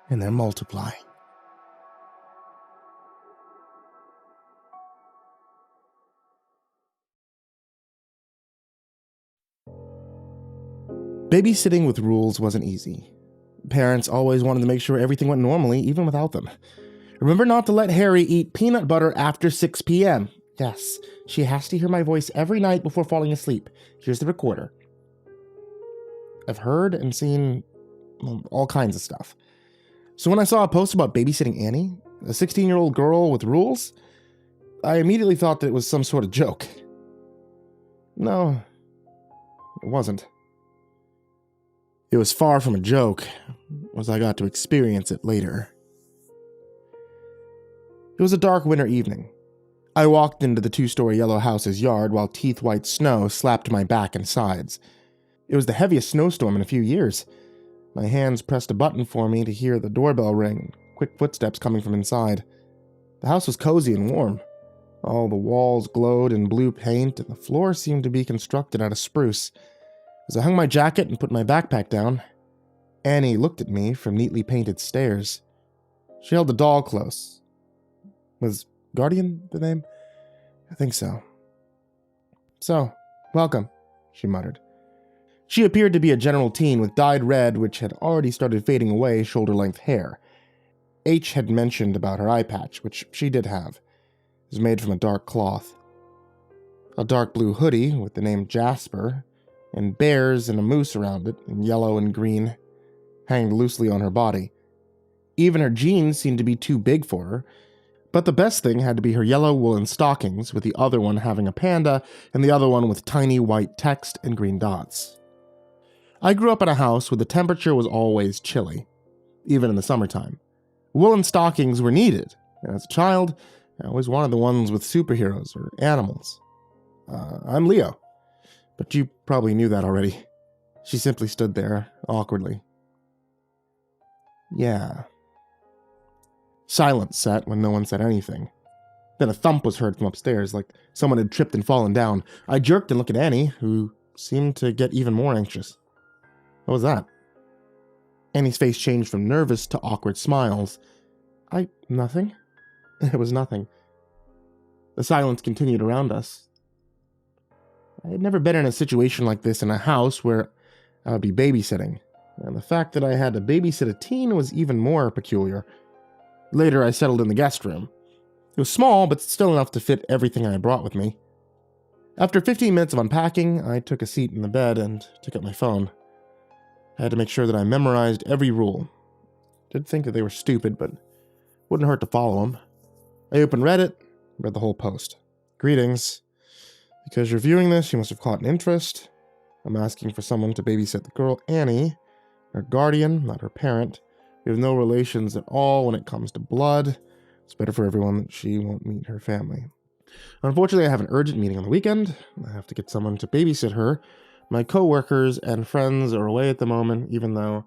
And they're multiplying. Babysitting with rules wasn't easy. Parents always wanted to make sure everything went normally, even without them. Remember not to let Harry eat peanut butter after 6 p.m. Yes, she has to hear my voice every night before falling asleep. Here's the recorder. I've heard and seen all kinds of stuff. So when I saw a post about babysitting Annie, a 16-year-old girl with rules, I immediately thought that it was some sort of joke. No, it wasn't. It was far from a joke, as I got to experience it later. It was a dark winter evening. I walked into the 2-story yellow house's yard while teeth-white snow slapped my back and sides. It was the heaviest snowstorm in a few years. My hands pressed a button for me to hear the doorbell ring, quick footsteps coming from inside. The house was cozy and warm. All the walls glowed in blue paint, and the floor seemed to be constructed out of spruce. As I hung my jacket and put my backpack down, Annie looked at me from neatly painted stairs. She held the doll close. Was Guardian the name? I think so. So, welcome, she muttered. She appeared to be a general teen with dyed red, which had already started fading away, shoulder-length hair. H had mentioned about her eye patch, which she did have. It was made from a dark cloth. A dark blue hoodie with the name Jasper, and bears and a moose around it, in yellow and green, hanging loosely on her body. Even her jeans seemed to be too big for her, but the best thing had to be her yellow woolen stockings, with the other one having a panda, and the other one with tiny white text and green dots. I grew up in a house where the temperature was always chilly, even in the summertime. Woolen stockings were needed, and as a child, I always wanted the ones with superheroes or animals. I'm Leo, but you probably knew that already. She simply stood there, awkwardly. Yeah. Silence sat when no one said anything. Then a thump was heard from upstairs, like someone had tripped and fallen down. I jerked and looked at Annie, who seemed to get even more anxious. What was that? Annie's face changed from nervous to awkward smiles. Nothing. It was nothing. The silence continued around us. I had never been in a situation like this in a house where I would be babysitting, and the fact that I had to babysit a teen was even more peculiar. Later, I settled in the guest room. It was small, but still enough to fit everything I had brought with me. After 15 minutes of unpacking, I took a seat in the bed and took out my phone. I had to make sure that I memorized every rule. Did think that they were stupid, but wouldn't hurt to follow them. I opened Reddit, read the whole post. Greetings. Because you're viewing this, you must have caught an interest. I'm asking for someone to babysit the girl Annie, her guardian, not her parent. We have no relations at all when it comes to blood. It's better for everyone that she won't meet her family. Unfortunately, I have an urgent meeting on the weekend. I have to get someone to babysit her. My coworkers and friends are away at the moment, even though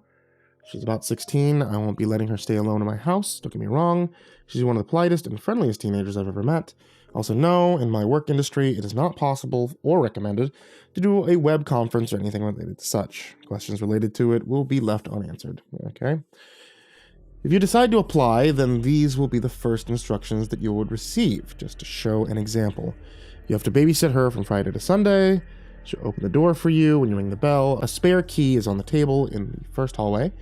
she's about 16. I won't be letting her stay alone in my house. Don't get me wrong. She's one of the politest and friendliest teenagers I've ever met. Also know, in my work industry, it is not possible or recommended to do a web conference or anything related to such. Questions related to it will be left unanswered. Okay? If you decide to apply, then these will be the first instructions that you would receive, just to show an example. You have to babysit her from Friday to Sunday. She'll open the door for you when you ring the bell. A spare key is on the table in the first hallway.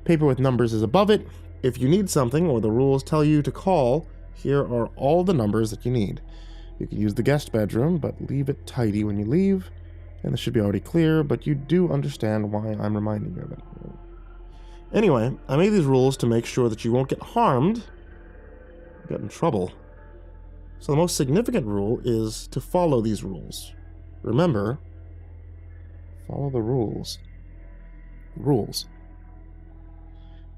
Paper with numbers is above it. If you need something or the rules tell you to call, here are all the numbers that you need. You can use the guest bedroom, but leave it tidy when you leave. And this should be already clear, but you do understand why I'm reminding you of it. Anyway, I made these rules to make sure that you won't get harmed or get in trouble. So the most significant rule is to follow these rules. Remember, follow the rules. Rules.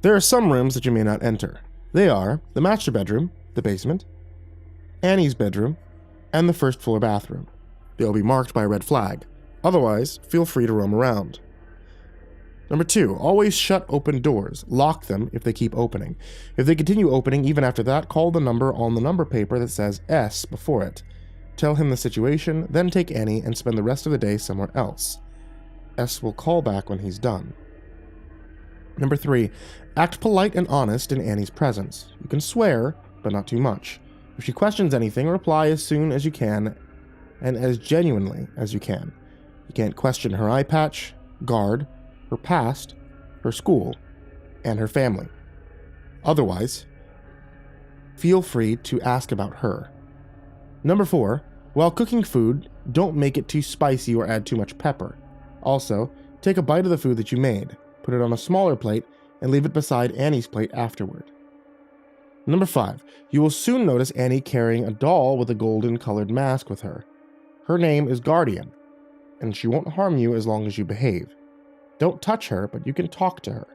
There are some rooms that you may not enter. They are the master bedroom, the basement, Annie's bedroom, and the first floor bathroom. They'll be marked by a red flag. Otherwise, feel free to roam around. Number 2, always shut open doors. Lock them if they keep opening. If they continue opening even after that, call the number on the number paper that says S before it. Tell him the situation, then take Annie and spend the rest of the day somewhere else. S will call back when he's done. Number 3, act polite and honest in Annie's presence. You can swear, but not too much. If she questions anything, reply as soon as you can and as genuinely as you can. You can't question her eye patch, guard, her past, her school, and her family. Otherwise, feel free to ask about her. Number 4, while cooking food, don't make it too spicy or add too much pepper. Also, take a bite of the food that you made, put it on a smaller plate, and leave it beside Annie's plate afterward. Number 5, you will soon notice Annie carrying a doll with a golden colored mask with her. Her name is Guardian, and she won't harm you as long as you behave. Don't touch her, but you can talk to her.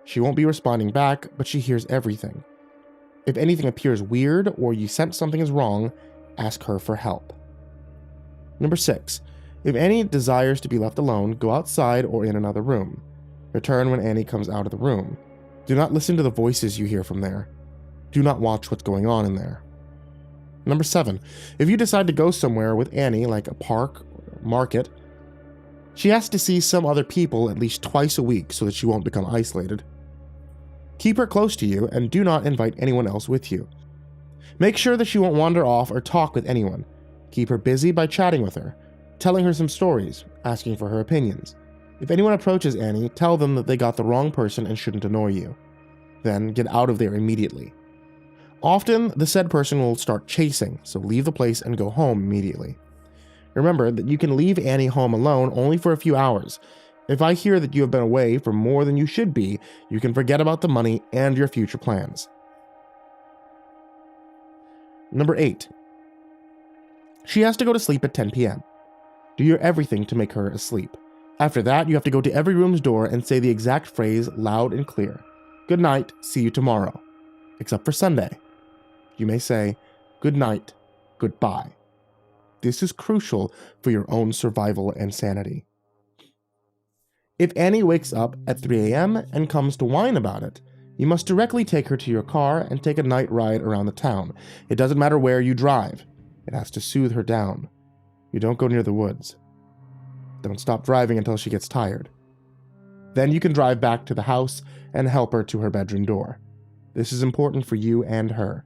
She won't be responding back, but she hears everything. If anything appears weird or you sense something is wrong, ask her for help. Number 6, if Annie desires to be left alone, go outside or in another room. Return when Annie comes out of the room. Do not listen to the voices you hear from there. Do not watch what's going on in there. Number 7, if you decide to go somewhere with Annie, like a park or a market, she has to see some other people at least twice a week so that she won't become isolated. Keep her close to you and do not invite anyone else with you. Make sure that she won't wander off or talk with anyone. Keep her busy by chatting with her, telling her some stories, asking for her opinions. If anyone approaches Annie, tell them that they got the wrong person and shouldn't annoy you. Then get out of there immediately. Often, the said person will start chasing, so leave the place and go home immediately. Remember that you can leave Annie home alone only for a few hours. If I hear that you have been away for more than you should be, you can forget about the money and your future plans. Number 8. She has to go to sleep at 10 p.m. Do your everything to make her asleep. After that, you have to go to every room's door and say the exact phrase loud and clear. Good night, see you tomorrow. Except for Sunday. You may say, good night, goodbye. This is crucial for your own survival and sanity. If Annie wakes up at 3 a.m. and comes to whine about it, you must directly take her to your car and take a night ride around the town. It doesn't matter where you drive. It has to soothe her down. You don't go near the woods. Don't stop driving until she gets tired. Then you can drive back to the house and help her to her bedroom door. This is important for you and her.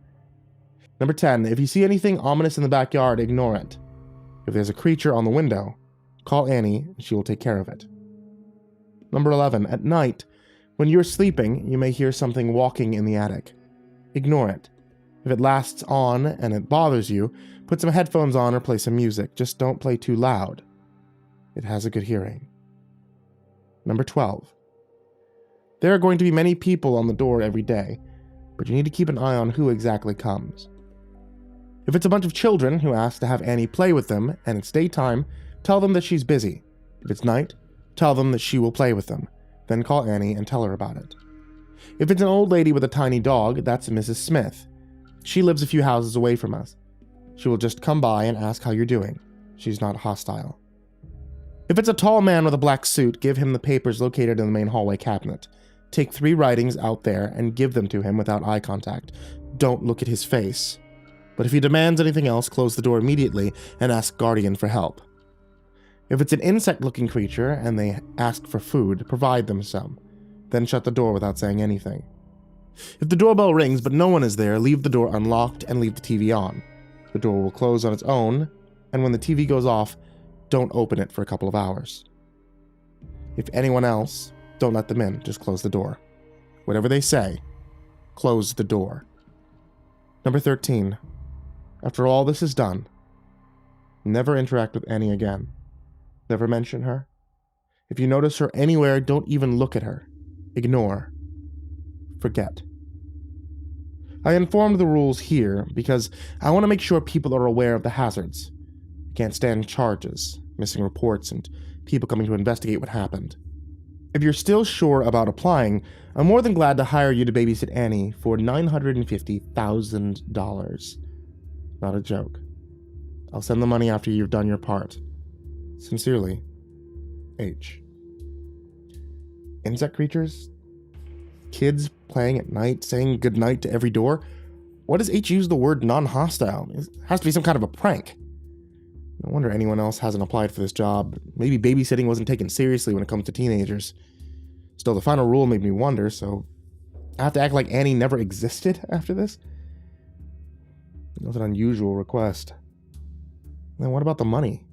Number 10. If you see anything ominous in the backyard, ignore it. If there's a creature on the window, call Annie and she will take care of it. Number 11. At night, when you're sleeping, you may hear something walking in the attic. Ignore it. If it lasts on and it bothers you, put some headphones on or play some music. Just don't play too loud. It has a good hearing. Number 12. There are going to be many people on the door every day, but you need to keep an eye on who exactly comes. If it's a bunch of children who ask to have Annie play with them and it's daytime, tell them that she's busy. If it's night, tell them that she will play with them. Then call Annie and tell her about it. If it's an old lady with a tiny dog, that's Mrs. Smith. She lives a few houses away from us. She will just come by and ask how you're doing. She's not hostile. If it's a tall man with a black suit, give him the papers located in the main hallway cabinet. Take 3 writings out there and give them to him without eye contact. Don't look at his face. But if he demands anything else, close the door immediately and ask Guardian for help. If it's an insect-looking creature and they ask for food, provide them some. Then shut the door without saying anything. If the doorbell rings but no one is there, leave the door unlocked and leave the TV on. The door will close on its own, and when the TV goes off, don't open it for a couple of hours. If anyone else, don't let them in, just close the door. Whatever they say, close the door. Number 13. After all this is done, never interact with Annie again. Never mention her. If you notice her anywhere, don't even look at her. Ignore. Forget. I informed the rules here because I want to make sure people are aware of the hazards. I can't stand charges, missing reports, and people coming to investigate what happened. If you're still sure about applying, I'm more than glad to hire you to babysit Annie for $950,000. Not a joke. I'll send the money after you've done your part. Sincerely, H. Insect creatures? Kids playing at night, saying goodnight to every door? What does H use the word non-hostile? It has to be some kind of a prank. No wonder anyone else hasn't applied for this job. Maybe babysitting wasn't taken seriously when it comes to teenagers. Still, the final rule made me wonder, so I have to act like Annie never existed after this? That was an unusual request. Then what about the money?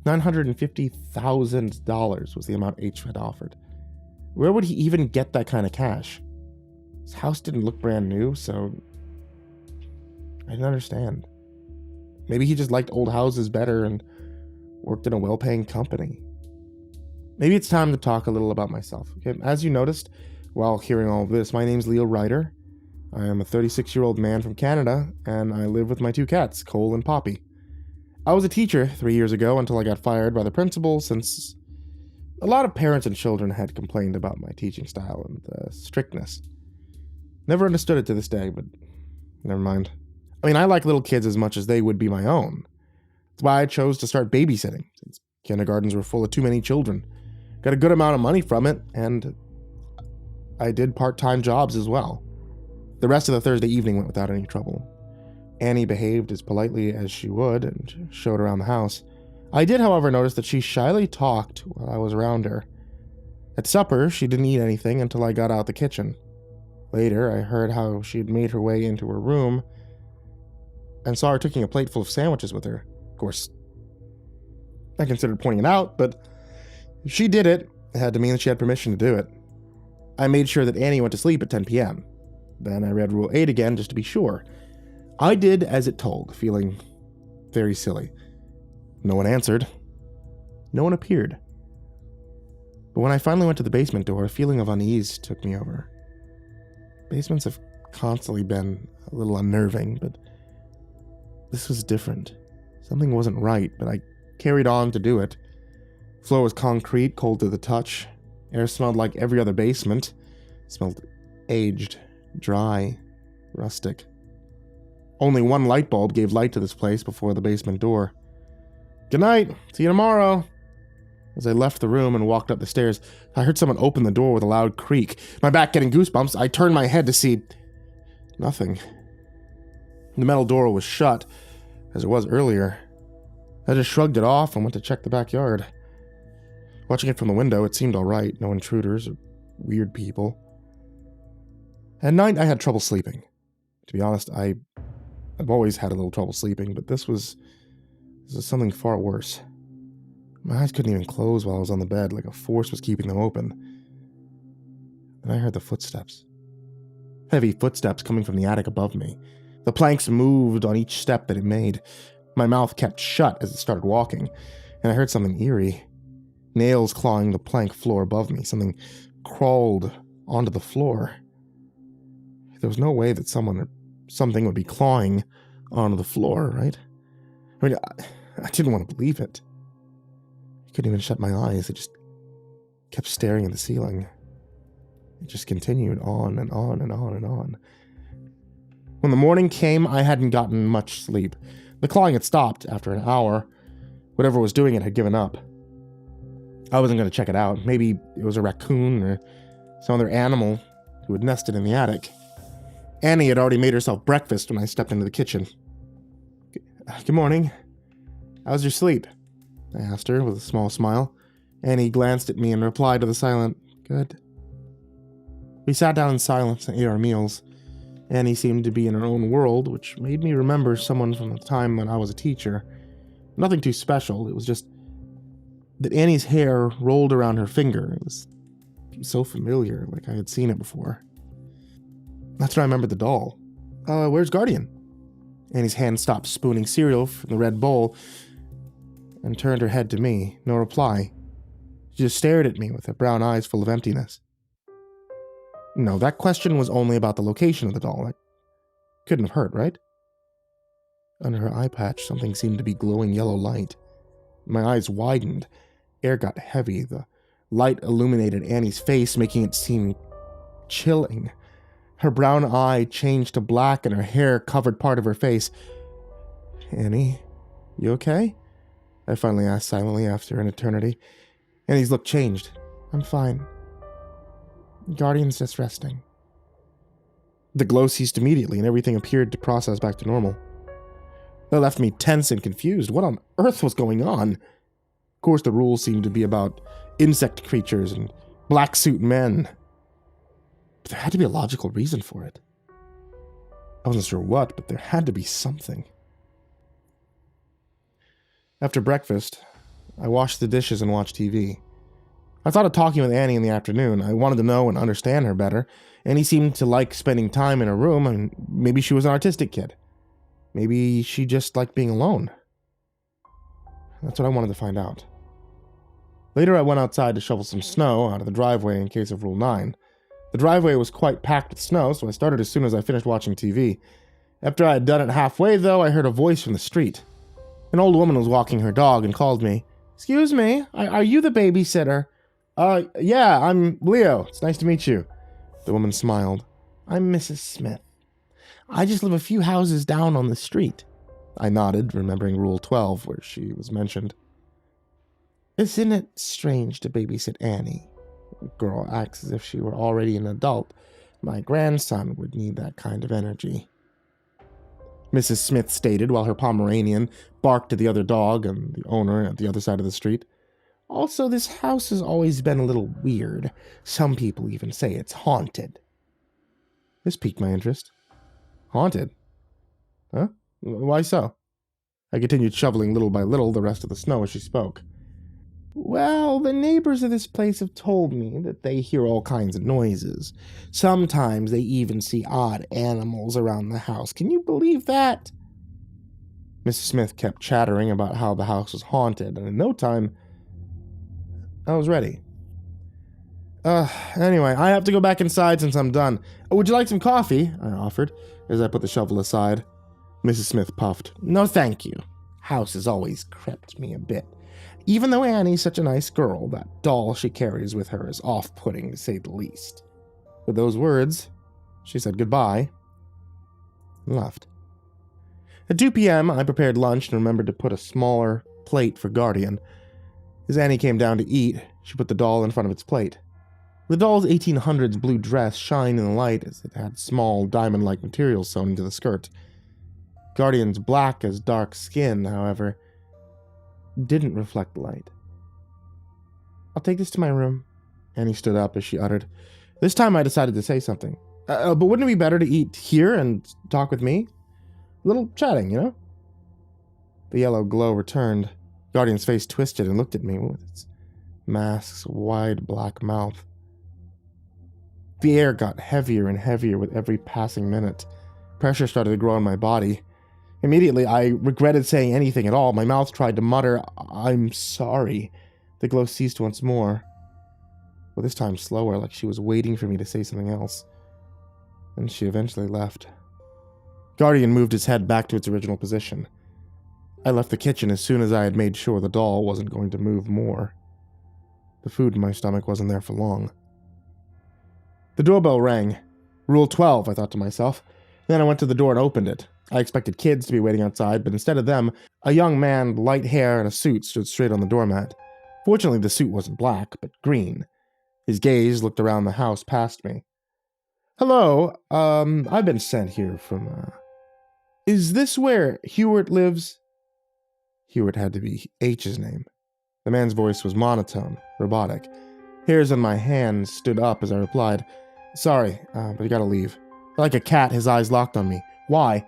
$950,000 was the amount H had offered. Where would he even get that kind of cash? His house didn't look brand new, so I didn't understand. Maybe he just liked old houses better and worked in a well-paying company. Maybe it's time to talk a little about myself. Okay? As you noticed while hearing all of this, my name's Leo Ryder. I am a 36-year-old man from Canada, and I live with my 2 cats, Cole and Poppy. I was a teacher 3 years ago until I got fired by the principal, since a lot of parents and children had complained about my teaching style and strictness. Never understood it to this day, but never mind. I mean, I like little kids as much as they would be my own. That's why I chose to start babysitting, since kindergartens were full of too many children. Got a good amount of money from it, and I did part-time jobs as well. The rest of the Thursday evening went without any trouble. Annie behaved as politely as she would and showed around the house. I did, however, notice that she shyly talked while I was around her. At supper, she didn't eat anything until I got out the kitchen. Later, I heard how she had made her way into her room and saw her taking a plate full of sandwiches with her. Of course, I considered pointing it out, but she did it, It had to mean that she had permission to do it. I made sure that Annie went to sleep at 10 p.m. Then I read Rule 8 again just to be sure. I did as it told, feeling very silly. No one answered. No one appeared. But when I finally went to the basement door, a feeling of unease took me over. Basements have constantly been a little unnerving, but this was different. Something wasn't right, but I carried on to do it. Floor was concrete, cold to the touch. Air smelled like every other basement. It smelled aged, dry, rustic. Only one light bulb gave light to this place before the basement door. "Good night. See you tomorrow." As I left the room and walked up the stairs, I heard someone open the door with a loud creak. My back getting goosebumps, I turned my head to see nothing. The metal door was shut, as it was earlier. I just shrugged it off and went to check the backyard. Watching it from the window, it seemed all right. No intruders or weird people. At night, I had trouble sleeping. To be honest, I've always had a little trouble sleeping, but this was something far worse. My eyes couldn't even close while I was on the bed, like a force was keeping them open. And I heard the footsteps. Heavy footsteps coming from the attic above me. The planks moved on each step that it made. My mouth kept shut as it started walking, and I heard something eerie. Nails clawing the plank floor above me. Something crawled onto the floor. There was no way that someone or something would be clawing onto the floor, right? I mean, I didn't want to believe it. I couldn't even shut my eyes. I just kept staring at the ceiling. It just continued on and on and on and on. When the morning came, I hadn't gotten much sleep. The clawing had stopped after an hour. Whatever was doing it had given up. I wasn't going to check it out. Maybe it was a raccoon or some other animal who had nested in the attic. Annie had already made herself breakfast when I stepped into the kitchen. "Good morning. How's your sleep?" I asked her with a small smile. Annie glanced at me and replied with a silent, "Good." We sat down in silence and ate our meals. Annie seemed to be in her own world, which made me remember someone from the time when I was a teacher. Nothing too special. It was just that Annie's hair rolled around her finger. It was so familiar, like I had seen it before. That's when I remembered the doll. Where's Guardian?" Annie's hand stopped spooning cereal from the red bowl and turned her head to me. No reply. She just stared at me with her brown eyes full of emptiness. No, that question was only about the location of the doll. That couldn't have hurt, right? Under her eye patch, something seemed to be glowing yellow light. My eyes widened. Air got heavy. The light illuminated Annie's face, making it seem chilling. Her brown eye changed to black and her hair covered part of her face. "Annie, you okay?" I finally asked silently after an eternity. Annie's look changed. "I'm fine. Guardian's just resting." The glow ceased immediately and everything appeared to process back to normal. That left me tense and confused. What on earth was going on? Of course, the rules seemed to be about insect creatures and black suit men. But there had to be a logical reason for it. I wasn't sure what, but there had to be something. After breakfast, I washed the dishes and watched TV. I thought of talking with Annie in the afternoon. I wanted to know and understand her better. Annie seemed to like spending time in her room, and maybe she was an artistic kid. Maybe she just liked being alone. That's what I wanted to find out. Later, I went outside to shovel some snow out of the driveway in case of Rule 9. The driveway was quite packed with snow, so I started as soon as I finished watching TV. After I had done it halfway, though, I heard a voice from the street. An old woman was walking her dog and called me. "Excuse me, are you the babysitter?" Yeah, I'm Leo. It's nice to meet you." The woman smiled. "I'm Mrs. Smith. I just live a few houses down on the street." I nodded, remembering Rule 12, where she was mentioned. "Isn't it strange to babysit Annie?" The girl acts as if she were already an adult. "My grandson would need that kind of energy," Mrs. Smith stated while her Pomeranian barked at the other dog and the owner at the other side of the street. "Also, this house has always been a little weird. Some people even say it's haunted." This piqued my interest. "Haunted? Huh? Why so?" I continued shoveling little by little the rest of the snow as she spoke. Well, the neighbors of this place have told me that they hear all kinds of noises. Sometimes they even see odd animals around the house. Can you believe that? Mrs. Smith kept chattering about how the house was haunted, and in no time, I was ready. Anyway, I have to go back inside since I'm done. Would you like some coffee? I offered, as I put the shovel aside. Mrs. Smith puffed. No, thank you. House has always crept me a bit. Even though Annie's such a nice girl, that doll she carries with her is off-putting, to say the least. With those words, she said goodbye and left. At 2 p.m., I prepared lunch and remembered to put a smaller plate for Guardian. As Annie came down to eat, she put the doll in front of its plate. The doll's 1800s blue dress shined in the light as it had small diamond-like material sewn into the skirt. Guardian's black as dark skin, however, didn't reflect the light. I'll take this to my room. Annie stood up as she uttered. This time I decided to say something. But wouldn't it be better to eat here and talk with me? A little chatting, you know? The yellow glow returned. Guardian's face twisted and looked at me with its mask's wide black mouth. The air got heavier and heavier with every passing minute. Pressure started to grow in my body. Immediately, I regretted saying anything at all. My mouth tried to mutter, I'm sorry. The glow ceased once more. Well, this time slower, like she was waiting for me to say something else. And she eventually left. Guardian moved his head back to its original position. I left the kitchen as soon as I had made sure the doll wasn't going to move more. The food in my stomach wasn't there for long. The doorbell rang. Rule 12, I thought to myself. Then I went to the door and opened it. I expected kids to be waiting outside, but instead of them, a young man, light hair and a suit, stood straight on the doormat. Fortunately, the suit wasn't black, but green. His gaze looked around the house past me. Hello, I've been sent here from, Is this where Hewart lives? Hewart had to be H's name. The man's voice was monotone, robotic. Hairs on my hands stood up as I replied, Sorry, but I gotta leave. Like a cat, his eyes locked on me. Why?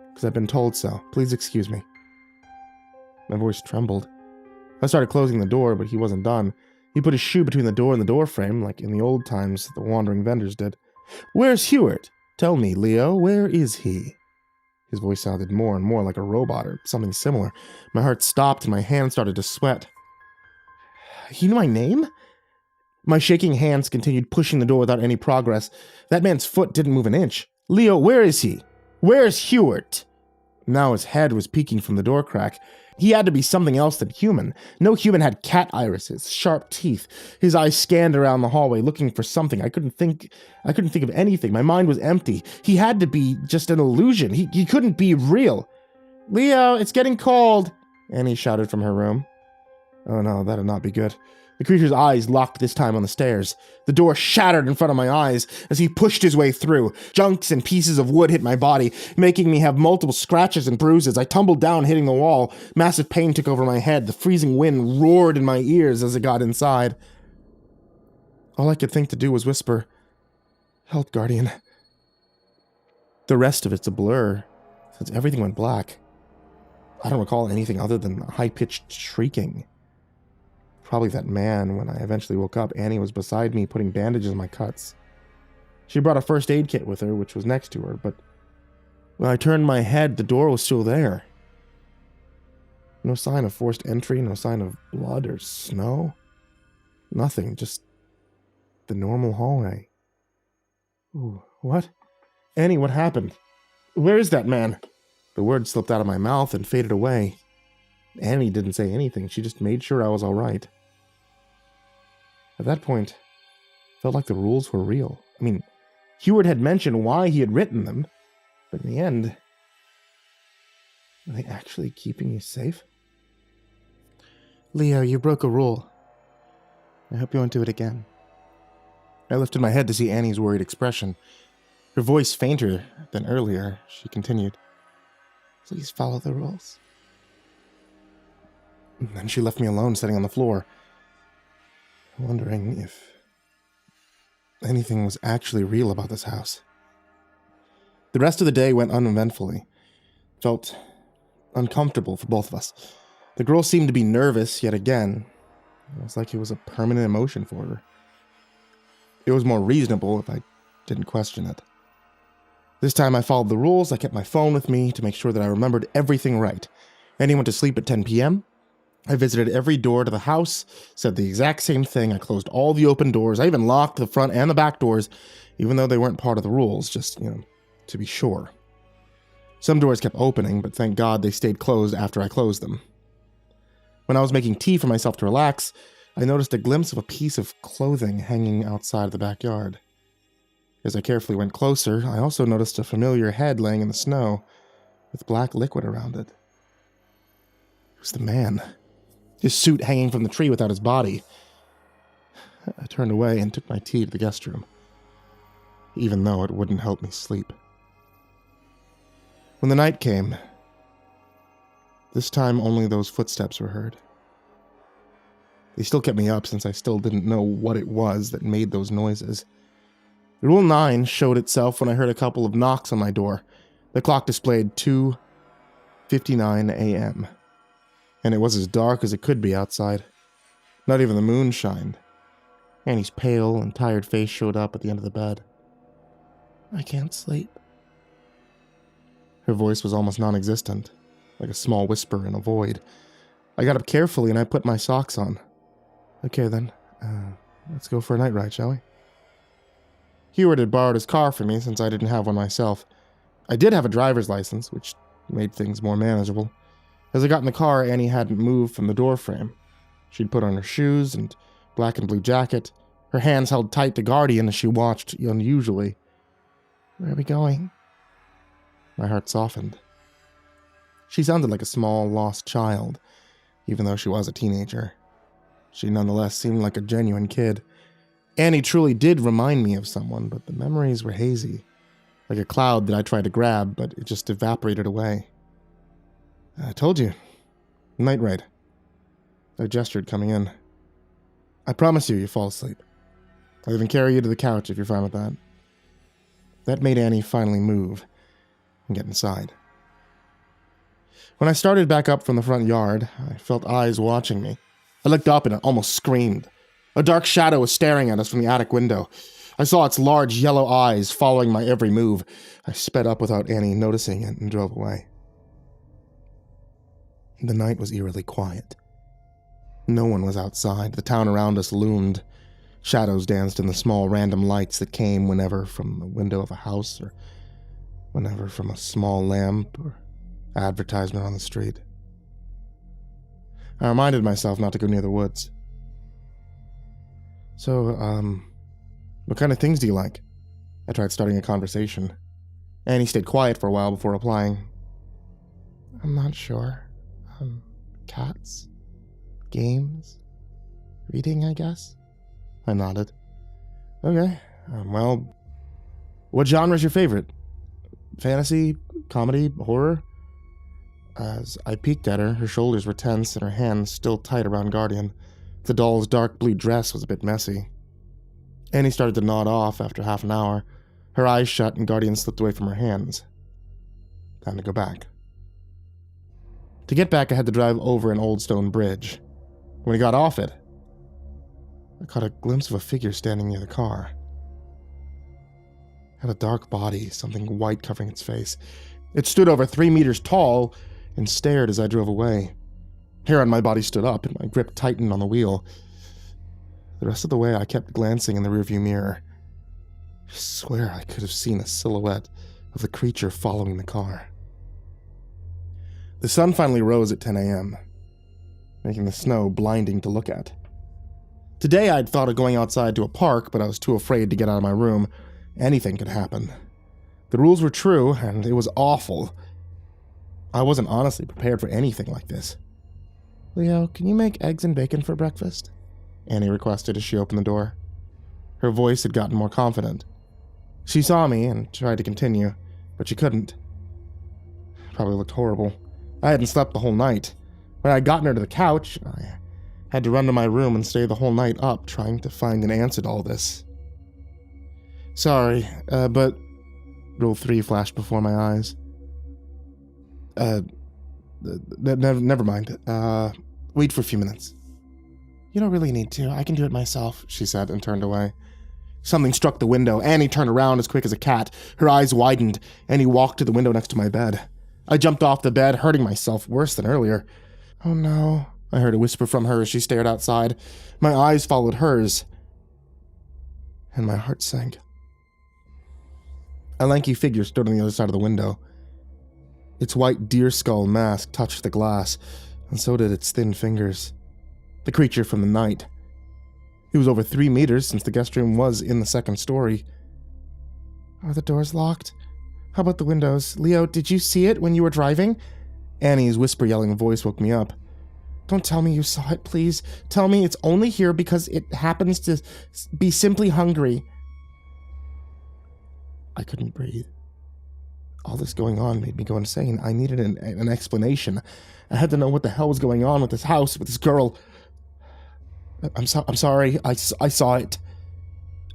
Because I've been told so. Please excuse me. My voice trembled. I started closing the door, but he wasn't done. He put his shoe between the door and the doorframe, like in the old times the wandering vendors did. Where's Hewart? Tell me, Leo, where is he? His voice sounded more and more like a robot or something similar. My heart stopped and my hands started to sweat. He knew my name? My shaking hands continued pushing the door without any progress. That man's foot didn't move an inch. Leo, where is he? Where's Hewart? Now his head was peeking from the door crack. He had to be something else than human. No human had cat irises, sharp teeth. His eyes scanned around the hallway, looking for something. I couldn't think of anything. My mind was empty. He had to be just an illusion. He couldn't be real. Leo, it's getting cold, Annie shouted from her room. Oh no, that'd not be good. The creature's eyes locked this time on the stairs. The door shattered in front of my eyes as he pushed his way through. Junks and pieces of wood hit my body, making me have multiple scratches and bruises. I tumbled down, hitting the wall. Massive pain took over my head. The freezing wind roared in my ears as it got inside. All I could think to do was whisper, Help, Guardian. The rest of it's a blur, since everything went black. I don't recall anything other than high-pitched shrieking. Probably that man. When I eventually woke up, Annie was beside me putting bandages on my cuts. She brought a first aid kit with her, which was next to her, but when I turned my head, the door was still there. No sign of forced entry, no sign of blood or snow. Nothing, just the normal hallway. Ooh, what? Annie, what happened? Where is that man? The words slipped out of my mouth and faded away. Annie didn't say anything. She just made sure I was all right. At that point, it felt like the rules were real. I mean, Hewart had mentioned why he had written them, but in the end, are they actually keeping you safe? Leo, you broke a rule. I hope you won't do it again. I lifted my head to see Annie's worried expression. Her voice fainter than earlier, she continued, Please follow the rules. And then she left me alone, sitting on the floor, wondering if anything was actually real about this house. The rest of the day went uneventfully. Felt uncomfortable for both of us. The girl seemed to be nervous yet again. It was like it was a permanent emotion for her. It was more reasonable if I didn't question it. This time I followed the rules. I kept my phone with me to make sure that I remembered everything right. Annie went to sleep at 10 p.m. I visited every door to the house, said the exact same thing. I closed all the open doors. I even locked the front and the back doors, even though they weren't part of the rules, just, to be sure. Some doors kept opening, but thank God they stayed closed after I closed them. When I was making tea for myself to relax, I noticed a glimpse of a piece of clothing hanging outside of the backyard. As I carefully went closer, I also noticed a familiar head laying in the snow, with black liquid around it. It was the man, his suit hanging from the tree without his body. I turned away and took my tea to the guest room, even though it wouldn't help me sleep. When the night came, this time only those footsteps were heard. They still kept me up since I still didn't know what it was that made those noises. Rule 9 showed itself when I heard a couple of knocks on my door. The clock displayed 2:59 a.m., and it was as dark as it could be outside. Not even the moon shined. Annie's pale and tired face showed up at the end of the bed. "I can't sleep." Her voice was almost non-existent, like a small whisper in a void. I got up carefully and I put my socks on. "Okay then, let's go for a night ride, shall we?" Heward had borrowed his car for me since I didn't have one myself. I did have a driver's license, which made things more manageable. As I got in the car, Annie hadn't moved from the doorframe. She'd put on her shoes and black and blue jacket. Her hands held tight to Guardian as she watched unusually. "Where are we going?" My heart softened. She sounded like a small, lost child, even though she was a teenager. She nonetheless seemed like a genuine kid. Annie truly did remind me of someone, but the memories were hazy, like a cloud that I tried to grab, but it just evaporated away. "I told you. Night ride." I gestured, coming in. "I promise you fall asleep. I'll even carry you to the couch if you're fine with that." That made Annie finally move and get inside. When I started back up from the front yard, I felt eyes watching me. I looked up and it almost screamed. A dark shadow was staring at us from the attic window. I saw its large yellow eyes following my every move. I sped up without Annie noticing it and drove away. The night was eerily quiet. No one was outside. The town around us loomed. Shadows danced in the small random lights that came whenever from the window of a house or whenever from a small lamp or advertisement on the street. I reminded myself not to go near the woods. "So, what kind of things do you like?" I tried starting a conversation. Annie stayed quiet for a while before replying. "I'm not sure. Cats? Games? Reading, I guess?" I nodded. "Okay, well, what genre is your favorite? Fantasy? Comedy? Horror?" As I peeked at her, her shoulders were tense and her hands still tight around Guardian. The doll's dark blue dress was a bit messy. Annie started to nod off after half an hour. Her eyes shut and Guardian slipped away from her hands. Time to go back. To get back, I had to drive over an old stone bridge. When we got off it, I caught a glimpse of a figure standing near the car. It had a dark body, something white covering its face. It stood over 3 meters tall and stared as I drove away. Hair on my body stood up and my grip tightened on the wheel. The rest of the way I kept glancing in the rearview mirror. I swear I could have seen a silhouette of the creature following the car. The sun finally rose at 10 a.m., making the snow blinding to look at. Today I'd thought of going outside to a park, but I was too afraid to get out of my room. Anything could happen. The rules were true, and it was awful. I wasn't honestly prepared for anything like this. "Leo, can you make eggs and bacon for breakfast?" Annie requested as she opened the door. Her voice had gotten more confident. She saw me and tried to continue, but she couldn't. Probably looked horrible. I hadn't slept the whole night. When I'd gotten her to the couch, I had to run to my room and stay the whole night up trying to find an answer to all this. "Sorry, but..." Rule 3 flashed before my eyes. Never mind. Wait for a few minutes." You don't really need to. I can do it myself, she said and turned away. Something struck the window. Annie turned around as quick as a cat. Her eyes widened. Annie walked to the window next to my bed. I jumped off the bed, hurting myself worse than earlier. Oh no, I heard a whisper from her as she stared outside. My eyes followed hers, and my heart sank. A lanky figure stood on the other side of the window. Its white deerskull mask touched the glass, and so did its thin fingers. The creature from the night. It was over 3 meters since the guest room was in the second story. Are the doors locked? How about the windows? Leo, did you see it when you were driving? Annie's whisper-yelling voice woke me up. Don't tell me you saw it, please. Tell me it's only here because it happens to be simply hungry. I couldn't breathe. All this going on made me go insane. I needed an explanation. I had to know what the hell was going on with this house, with this girl. I'm sorry. I saw it.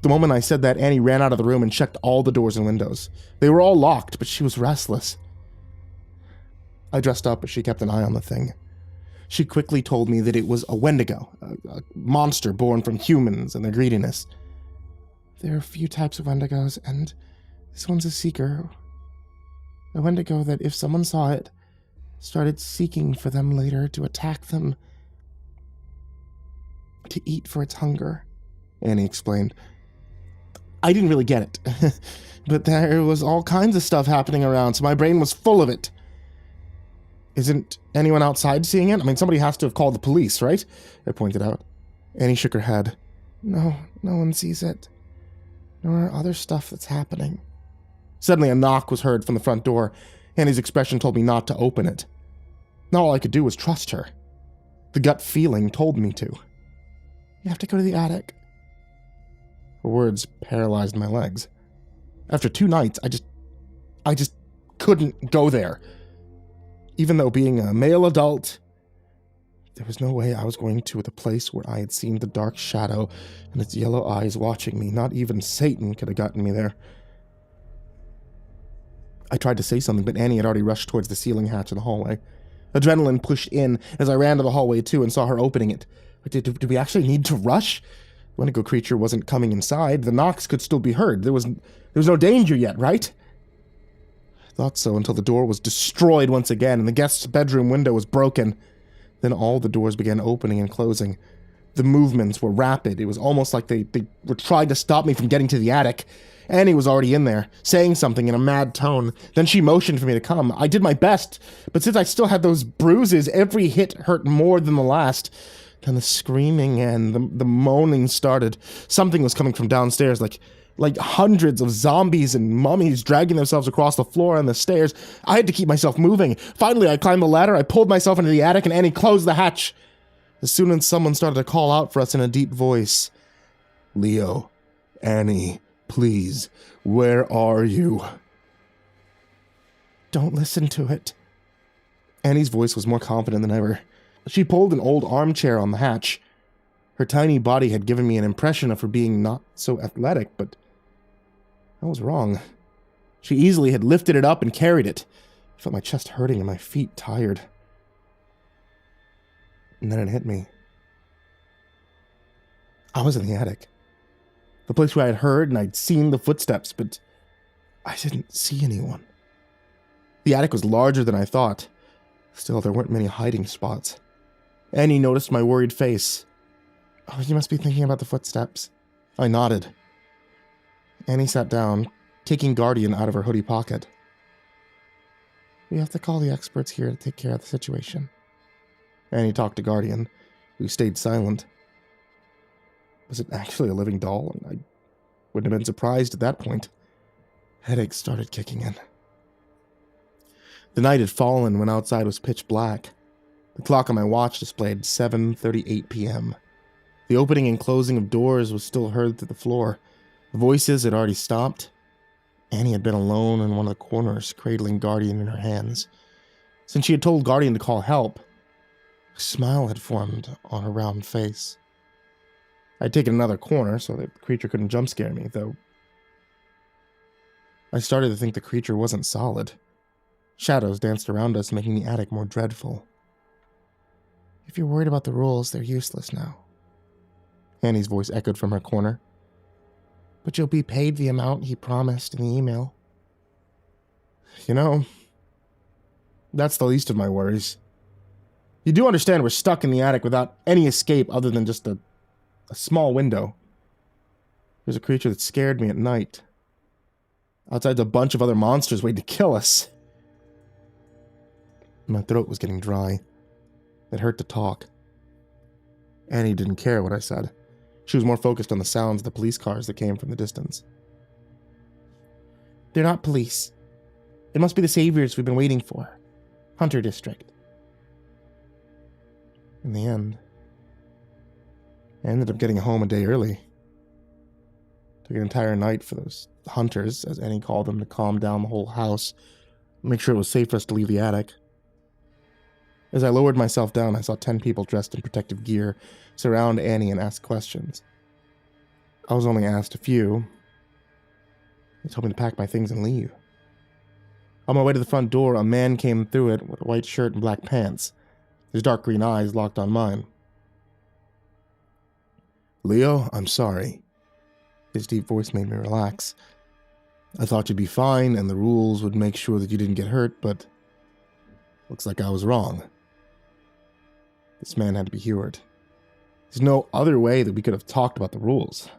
The moment I said that, Annie ran out of the room and checked all the doors and windows. They were all locked, but she was restless. I dressed up, but she kept an eye on the thing. She quickly told me that it was a Wendigo, a monster born from humans and their greediness. There are a few types of Wendigos, and this one's a seeker. A Wendigo that, if someone saw it, started seeking for them later to attack them, to eat for its hunger, Annie explained. I didn't really get it, but there was all kinds of stuff happening around, so my brain was full of it. Isn't anyone outside seeing it? I mean, somebody has to have called the police, right? I pointed out. Annie shook her head. No one sees it. There are other stuff that's happening. Suddenly a knock was heard from the front door. Annie's expression told me not to open it. Now all I could do was trust her. The gut feeling told me to. You have to go to the attic. Her words paralyzed my legs. After 2 nights, I just couldn't go there. Even though being a male adult, there was no way I was going to the place where I had seen the dark shadow and its yellow eyes watching me. Not even Satan could have gotten me there. I tried to say something, but Annie had already rushed towards the ceiling hatch in the hallway. Adrenaline pushed in as I ran to the hallway too and saw her opening it. Did we actually need to rush? The Wendigo creature wasn't coming inside. The knocks could still be heard. There was no danger yet, right? I thought so until the door was destroyed once again and the guest's bedroom window was broken. Then all the doors began opening and closing. The movements were rapid. It was almost like they were trying to stop me from getting to the attic. Annie was already in there, saying something in a mad tone. Then she motioned for me to come. I did my best, but since I still had those bruises, every hit hurt more than the last. Then the screaming and the moaning started. Something was coming from downstairs, like hundreds of zombies and mummies dragging themselves across the floor and the stairs. I had to keep myself moving. Finally, I climbed the ladder, I pulled myself into the attic, and Annie closed the hatch. As soon as someone started to call out for us in a deep voice, Leo, Annie, please, where are you? Don't listen to it. Annie's voice was more confident than ever. She pulled an old armchair on the hatch. Her tiny body had given me an impression of her being not so athletic, but I was wrong. She easily had lifted it up and carried it. I felt my chest hurting and my feet tired. And then it hit me. I was in the attic. The place where I had heard and I'd seen the footsteps, but I didn't see anyone. The attic was larger than I thought. Still, there weren't many hiding spots. Annie noticed my worried face. Oh, you must be thinking about the footsteps. I nodded. Annie sat down, taking Guardian out of her hoodie pocket. We have to call the experts here to take care of the situation. Annie talked to Guardian, who stayed silent. Was it actually a living doll? I wouldn't have been surprised at that point. Headaches started kicking in. The night had fallen when outside was pitch black. The clock on my watch displayed 7:38 p.m. The opening and closing of doors was still heard through the floor. Voices had already stopped. Annie had been alone in one of the corners, cradling Guardian in her hands. Since she had told Guardian to call help, a smile had formed on her round face. I'd taken another corner so that the creature couldn't jump scare me, though I started to think the creature wasn't solid. Shadows danced around us, making the attic more dreadful. If you're worried about the rules, they're useless now. Annie's voice echoed from her corner. But you'll be paid the amount he promised in the email. You know, that's the least of my worries. You do understand we're stuck in the attic without any escape other than just a small window. There's a creature that scared me at night. Outside's a bunch of other monsters waiting to kill us. My throat was getting dry. It hurt to talk. Annie didn't care what I said. She was more focused on the sounds of the police cars that came from the distance. They're not police. It must be the saviors we've been waiting for. Hunter District. In the end, I ended up getting home a day early. Took an entire night for those hunters, as Annie called them, to calm down the whole house, make sure it was safe for us to leave the attic. As I lowered myself down, I saw 10 people dressed in protective gear surround Annie and ask questions. I was only asked a few. They told me to pack my things and leave. On my way to the front door, a man came through it with a white shirt and black pants. His dark green eyes locked on mine. Leo, I'm sorry. His deep voice made me relax. I thought you'd be fine and the rules would make sure that you didn't get hurt, but looks like I was wrong. This man had to be Heward. There's no other way that we could have talked about the rules.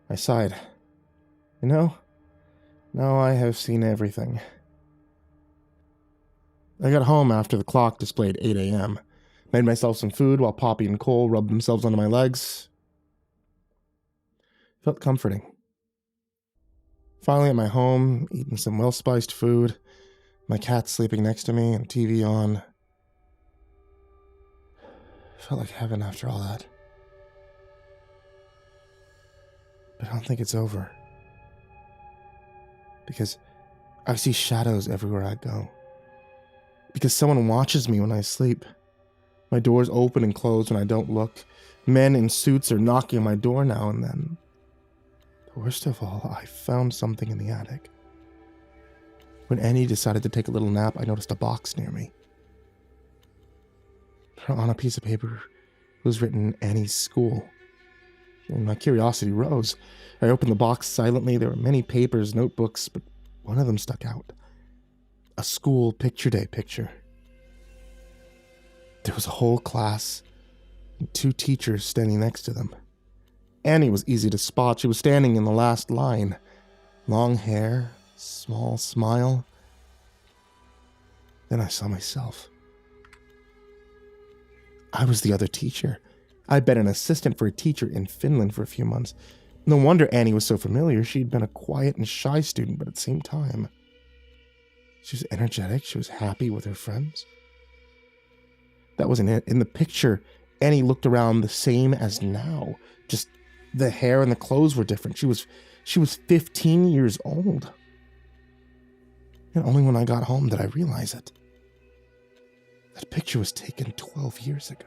I sighed. You know, now I have seen everything. I got home after the clock displayed 8 a.m. Made myself some food while Poppy and Cole rubbed themselves onto my legs. Felt comforting. Finally at my home, eating some well-spiced food, my cat sleeping next to me and TV on. Felt like heaven after all that. But I don't think it's over. Because I see shadows everywhere I go. Because someone watches me when I sleep. My doors open and close when I don't look. Men in suits are knocking on my door now and then. But worst of all, I found something in the attic. When Annie decided to take a little nap, I noticed a box near me. On a piece of paper was written Annie's school. And my curiosity rose. I opened the box silently. There were many papers, notebooks, but one of them stuck out. A school picture day picture. There was a whole class and 2 teachers standing next to them. Annie was easy to spot. She was standing in the last line. Long hair, small smile. Then I saw myself. I was the other teacher. I'd been an assistant for a teacher in Finland for a few months. No wonder Annie was so familiar. She'd been a quiet and shy student, but at the same time, she was energetic. She was happy with her friends. That wasn't it. In the picture, Annie looked around the same as now. Just the hair and the clothes were different. She was 15 years old. And only when I got home did I realize it. That picture was taken 12 years ago.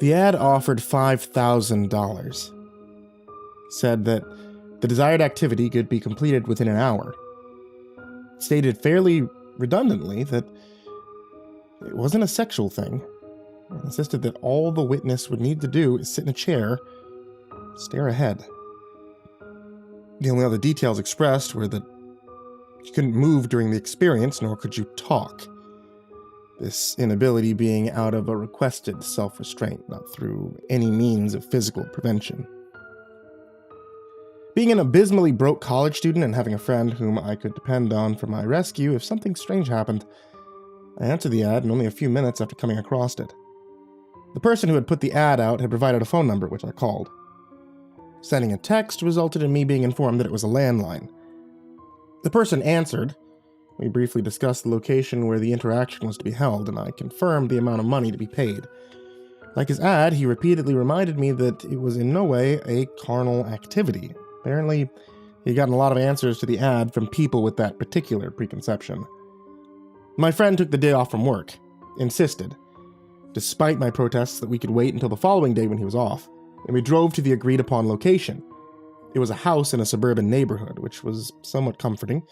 The ad offered $5,000. Said that the desired activity could be completed within an hour. It stated fairly redundantly that it wasn't a sexual thing. It insisted that all the witness would need to do is sit in a chair, stare ahead. The only other details expressed were that you couldn't move during the experience, nor could you talk. This inability being out of a requested self-restraint, not through any means of physical prevention. Being an abysmally broke college student and having a friend whom I could depend on for my rescue if something strange happened, I answered the ad in only a few minutes after coming across it. The person who had put the ad out had provided a phone number, which I called. Sending a text resulted in me being informed that it was a landline. The person answered. We briefly discussed the location where the interaction was to be held, and I confirmed the amount of money to be paid. Like his ad, he repeatedly reminded me that it was in no way a carnal activity. Apparently, he'd gotten a lot of answers to the ad from people with that particular preconception. My friend took the day off from work, insisted, despite my protests, that we could wait until the following day when he was off, and we drove to the agreed-upon location. It was a house in a suburban neighborhood, which was somewhat comforting.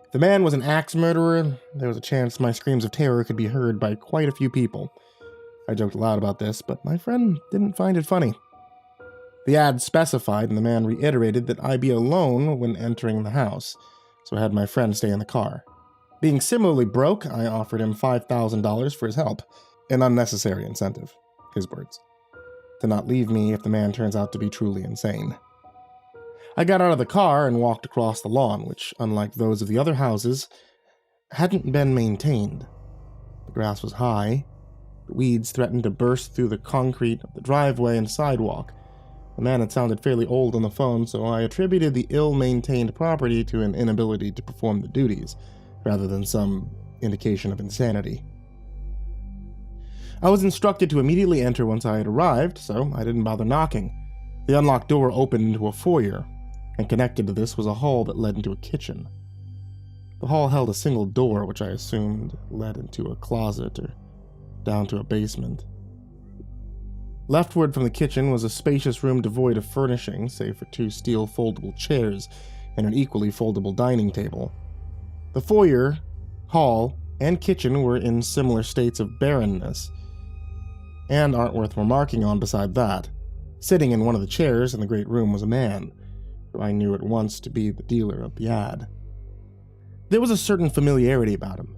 If the man was an axe murderer, there was a chance my screams of terror could be heard by quite a few people. I joked aloud about this, but my friend didn't find it funny. The ad specified, and the man reiterated that I be alone when entering the house, so I had my friend stay in the car. Being similarly broke, I offered him $5,000 for his help, an unnecessary incentive, his words, to not leave me if the man turns out to be truly insane. I got out of the car and walked across the lawn, which, unlike those of the other houses, hadn't been maintained. The grass was high. The weeds threatened to burst through the concrete of the driveway and sidewalk. The man had sounded fairly old on the phone, so I attributed the ill-maintained property to an inability to perform the duties, rather than some indication of insanity. I was instructed to immediately enter once I had arrived, so I didn't bother knocking. The unlocked door opened into a foyer, and connected to this was a hall that led into a kitchen. The hall held a single door, which I assumed led into a closet or down to a basement. Leftward from the kitchen was a spacious room devoid of furnishings, save for 2 steel foldable chairs and an equally foldable dining table. The foyer, hall, and kitchen were in similar states of barrenness, and aren't worth remarking on beside that. Sitting in one of the chairs in the great room was a man, who I knew at once to be the dealer of the ad. There was a certain familiarity about him,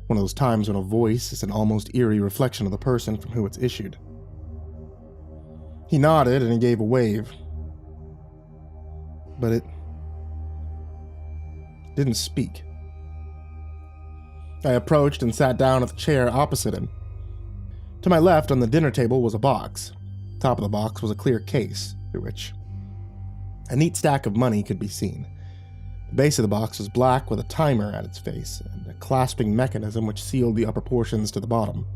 one of those times when a voice is an almost eerie reflection of the person from whom it's issued. He nodded and he gave a wave, but it didn't speak. I approached and sat down at the chair opposite him. To my left on the dinner table was a box. Top of the box was a clear case, through which a neat stack of money could be seen. The base of the box was black with a timer at its face and a clasping mechanism which sealed the upper portions to the bottom.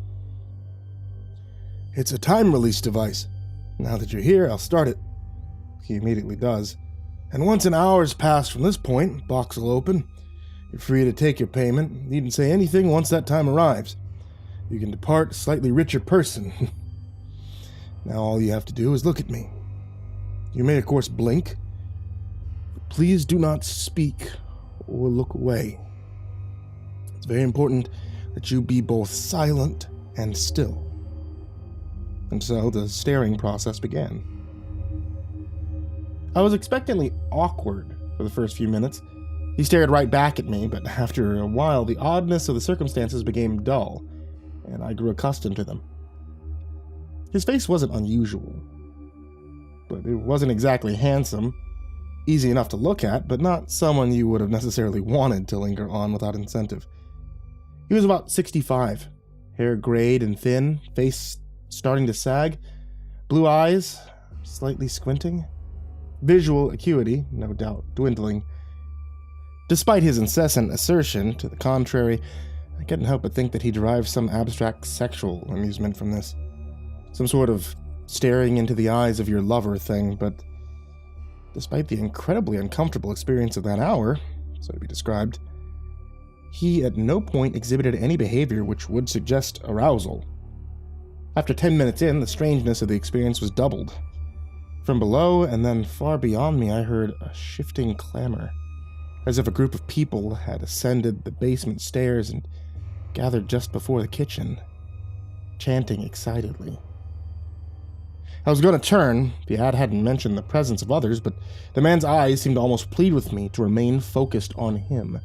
"It's a time release device. Now that you're here, I'll start it." He immediately does. "And once an hour has passed from this point, the box will open. You're free to take your payment. You needn't say anything once that time arrives. You can depart a slightly richer person. Now all you have to do is look at me. You may, of course, blink, but please do not speak or look away. It's very important that you be both silent and still." And so the staring process began. I was expectantly awkward for the first few minutes. He stared right back at me, but after a while the oddness of the circumstances became dull, and I grew accustomed to them. His face wasn't unusual, but it wasn't exactly handsome. Easy enough to look at, but not someone you would have necessarily wanted to linger on without incentive. He was about 65, hair grayed and thin, face starting to sag, blue eyes slightly squinting, visual acuity, no doubt, dwindling. Despite his incessant assertion to the contrary, I couldn't help but think that he derived some abstract sexual amusement from this. Some sort of staring into the eyes of your lover thing, but despite the incredibly uncomfortable experience of that hour, so to be described, he at no point exhibited any behavior which would suggest arousal. After 10 minutes in, the strangeness of the experience was doubled. From below and then far beyond me, I heard a shifting clamor, as if a group of people had ascended the basement stairs and gathered just before the kitchen, chanting excitedly. I was going to turn, the ad hadn't mentioned the presence of others, but the man's eyes seemed to almost plead with me to remain focused on him.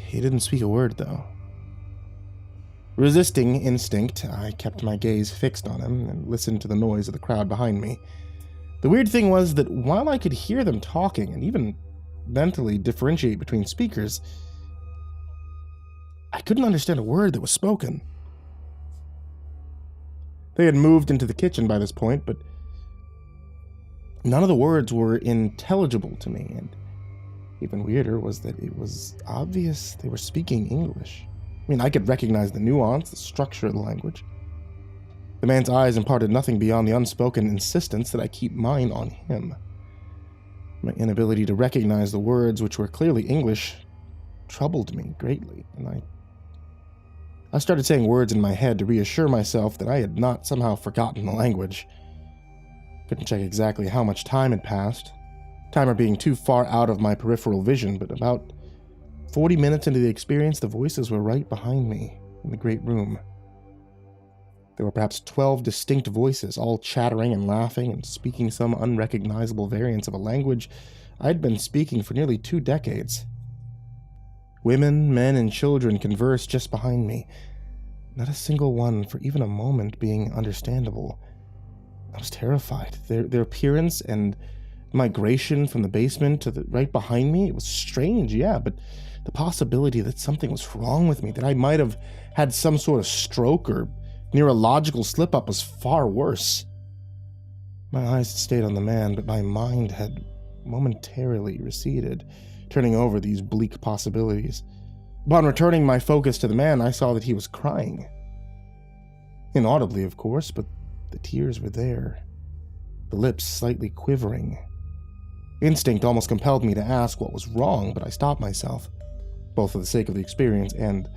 He didn't speak a word, though. Resisting instinct, I kept my gaze fixed on him and listened to the noise of the crowd behind me. The weird thing was that while I could hear them talking and even mentally differentiate between speakers, I couldn't understand a word that was spoken. They had moved into the kitchen by this point, but none of the words were intelligible to me, and even weirder was that it was obvious they were speaking English. I mean, I could recognize the nuance, the structure of the language. The man's eyes imparted nothing beyond the unspoken insistence that I keep mine on him. My inability to recognize the words, which were clearly English, troubled me greatly, and I started saying words in my head to reassure myself that I had not somehow forgotten the language. Couldn't check exactly how much time had passed, timer being too far out of my peripheral vision, but about 40 minutes into the experience, the voices were right behind me in the great room. There were perhaps 12 distinct voices, all chattering and laughing and speaking some unrecognizable variance of a language I'd been speaking for nearly 2 decades. Women, men, and children conversed just behind me, not a single one for even a moment being understandable. I was terrified. Their appearance and migration from the basement to the right behind me, it was strange, yeah, but the possibility that something was wrong with me, that I might have had some sort of stroke or neurological slip-up was far worse. My eyes had stayed on the man, but my mind had momentarily receded, turning over these bleak possibilities. Upon returning my focus to the man, I saw that he was crying. Inaudibly, of course, but the tears were there, the lips slightly quivering. Instinct almost compelled me to ask what was wrong, but I stopped myself, both for the sake of the experience and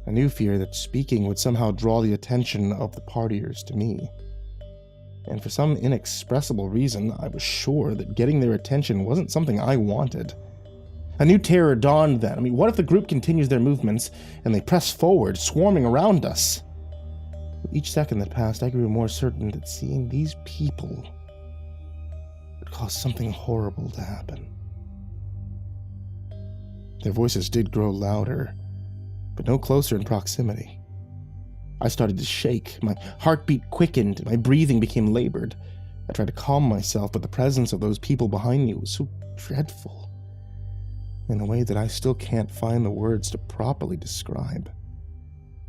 a new fear that speaking would somehow draw the attention of the partiers to me. And for some inexpressible reason, I was sure that getting their attention wasn't something I wanted. A new terror dawned then. What if the group continues their movements and they press forward, swarming around us? With each second that passed, I grew more certain that seeing these people would cause something horrible to happen. Their voices did grow louder, but no closer in proximity. I started to shake, my heartbeat quickened, my breathing became labored. I tried to calm myself, but the presence of those people behind me was so dreadful, in a way that I still can't find the words to properly describe.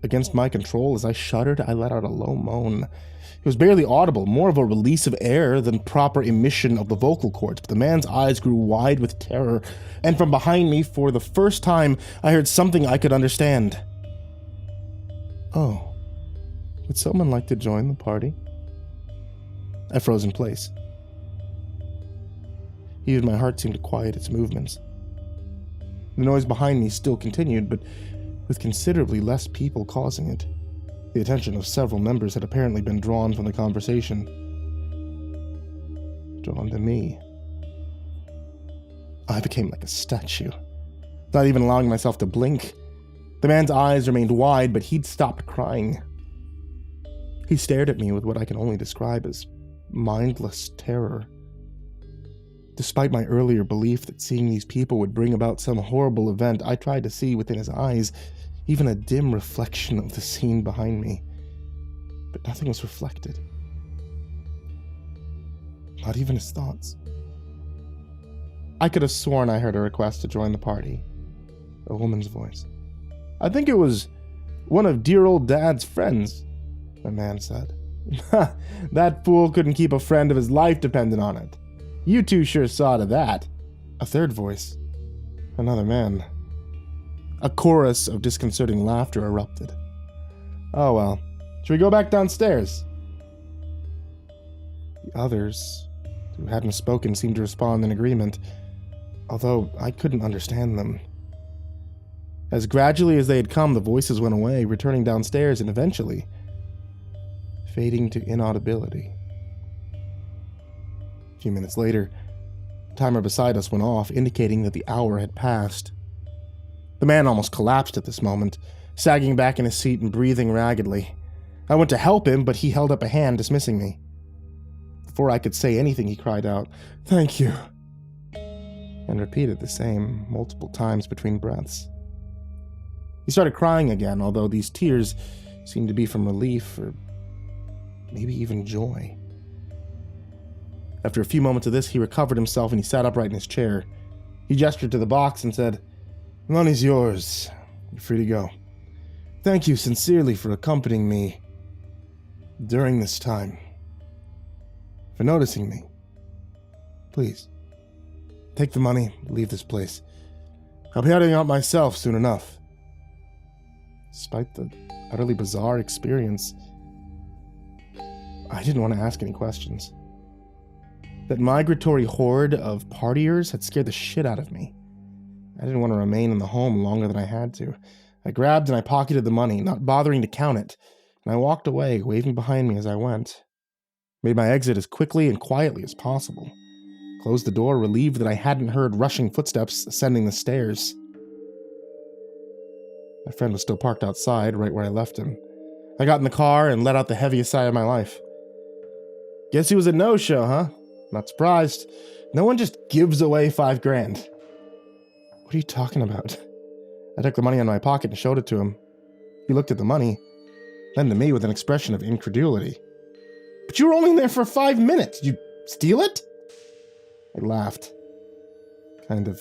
Against my control, as I shuddered, I let out a low moan. It was barely audible, more of a release of air than proper emission of the vocal cords, but the man's eyes grew wide with terror, and from behind me, for the first time, I heard something I could understand. "Oh, would someone like to join the party?" I froze in place. Even my heart seemed to quiet its movements. The noise behind me still continued, but with considerably less people causing it. The attention of several members had apparently been drawn from the conversation. Drawn to me. I became like a statue, not even allowing myself to blink. The man's eyes remained wide, but he'd stopped crying. He stared at me with what I can only describe as mindless terror. Despite my earlier belief that seeing these people would bring about some horrible event, I tried to see within his eyes even a dim reflection of the scene behind me. But nothing was reflected. Not even his thoughts. I could have sworn I heard a request to join the party. A woman's voice. "I think it was one of dear old Dad's friends," a man said. "That fool couldn't keep a friend of his life dependent on it. You two sure saw to that." A third voice. Another man. A chorus of disconcerting laughter erupted. "Oh well, should we go back downstairs?" The others, who hadn't spoken, seemed to respond in agreement, although I couldn't understand them. As gradually as they had come, the voices went away, returning downstairs and eventually fading to inaudibility. A few minutes later, the timer beside us went off, indicating that the hour had passed. The man almost collapsed at this moment, sagging back in his seat and breathing raggedly. I went to help him, but he held up a hand, dismissing me. Before I could say anything, he cried out, "Thank you," and repeated the same multiple times between breaths. He started crying again, although these tears seemed to be from relief or maybe even joy. After a few moments of this, he recovered himself and he sat upright in his chair. He gestured to the box and said, "Money's yours. You're free to go. Thank you sincerely for accompanying me during this time. For noticing me. Please, take the money, leave this place. I'll be heading out myself soon enough." Despite the utterly bizarre experience, I didn't want to ask any questions. That migratory horde of partiers had scared the shit out of me. I didn't want to remain in the home longer than I had to. I grabbed and I pocketed the money, not bothering to count it, and I walked away, waving behind me as I went. Made my exit as quickly and quietly as possible. Closed the door, relieved that I hadn't heard rushing footsteps ascending the stairs. My friend was still parked outside, right where I left him. I got in the car and let out the heaviest sigh of my life. Guess he was a no-show, huh? Not surprised. No one just gives away $5,000. What are you talking about? I took the money out of my pocket and showed it to him. He looked at the money, then to me with an expression of incredulity. But you were only there for 5 minutes. Did you steal it? I laughed. Kind of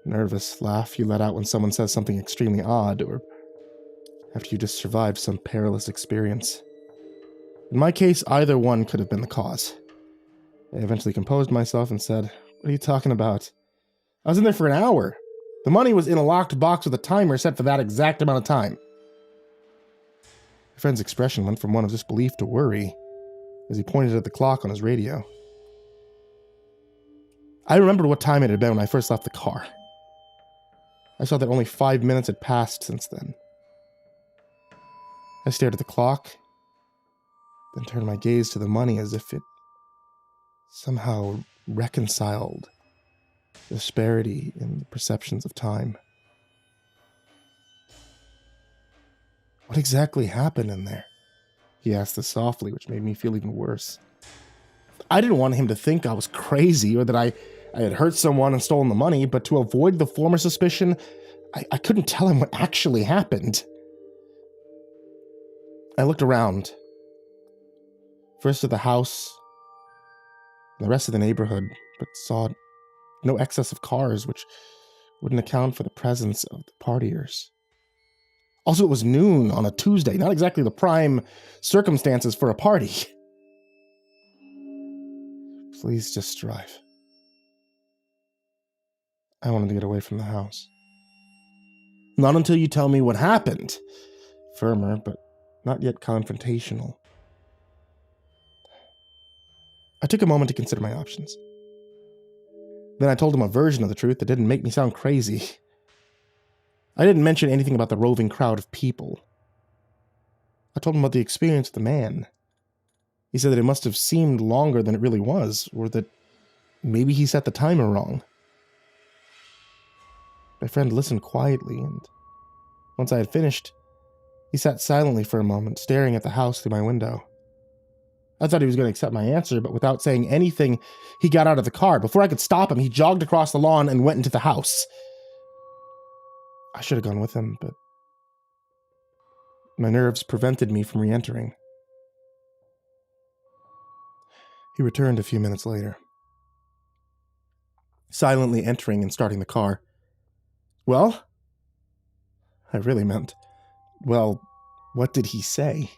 nervous laugh you let out when someone says something extremely odd, or after you just survived some perilous experience. In my case, either one could have been the cause. I eventually composed myself and said, "What are you talking about? I was in there for an hour. The money was in a locked box with a timer set for that exact amount of time." My friend's expression went from one of disbelief to worry as he pointed at the clock on his radio. I remembered what time it had been when I first left the car. I saw that only 5 minutes had passed since then. I stared at the clock, then turned my gaze to the money as if it somehow reconciled the disparity in the perceptions of time. What exactly happened in there? He asked this softly, which made me feel even worse. I didn't want him to think I was crazy or that I had hurt someone and stolen the money, but to avoid the former suspicion, I couldn't tell him what actually happened. I looked around, first at the house, and the rest of the neighborhood, but saw no excess of cars, which wouldn't account for the presence of the partiers. Also, it was noon on a Tuesday, not exactly the prime circumstances for a party. Please just drive. I wanted to get away from the house. Not until you tell me what happened. Firmer, but not yet confrontational. I took a moment to consider my options. Then I told him a version of the truth that didn't make me sound crazy. I didn't mention anything about the roving crowd of people. I told him about the experience of the man. He said that it must have seemed longer than it really was, or that maybe he set the timer wrong. My friend listened quietly, and once I had finished, he sat silently for a moment, staring at the house through my window. I thought he was going to accept my answer, but without saying anything, he got out of the car. Before I could stop him, he jogged across the lawn and went into the house. I should have gone with him, but my nerves prevented me from re-entering. He returned a few minutes later, silently entering and starting the car. Well? I really meant, well, what did he say?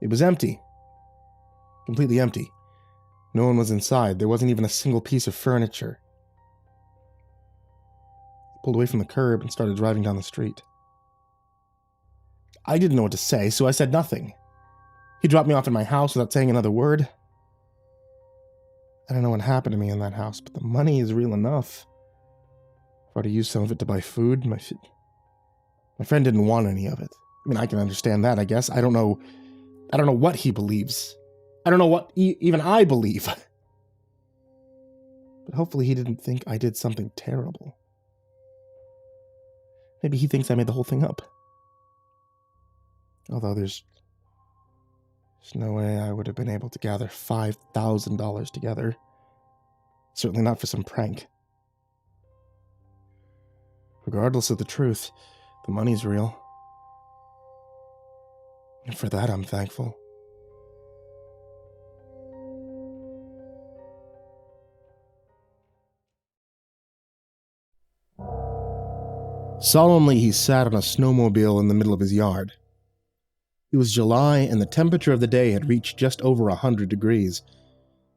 It was empty. Completely empty. No one was inside. There wasn't even a single piece of furniture. He pulled away from the curb and started driving down the street. I didn't know what to say, so I said nothing. He dropped me off at my house without saying another word. I don't know what happened to me in that house, but the money is real enough. If I were to use some of it to buy food, my friend didn't want any of it. I mean, I can understand that, I guess. I don't know what he believes. I don't know what even I believe. But hopefully he didn't think I did something terrible. Maybe he thinks I made the whole thing up. Although there's no way I would have been able to gather $5,000 together. Certainly not for some prank. Regardless of the truth, the money's real. And for that, I'm thankful. Solemnly, he sat on a snowmobile in the middle of his yard. It was July, and the temperature of the day had reached just over 100 degrees.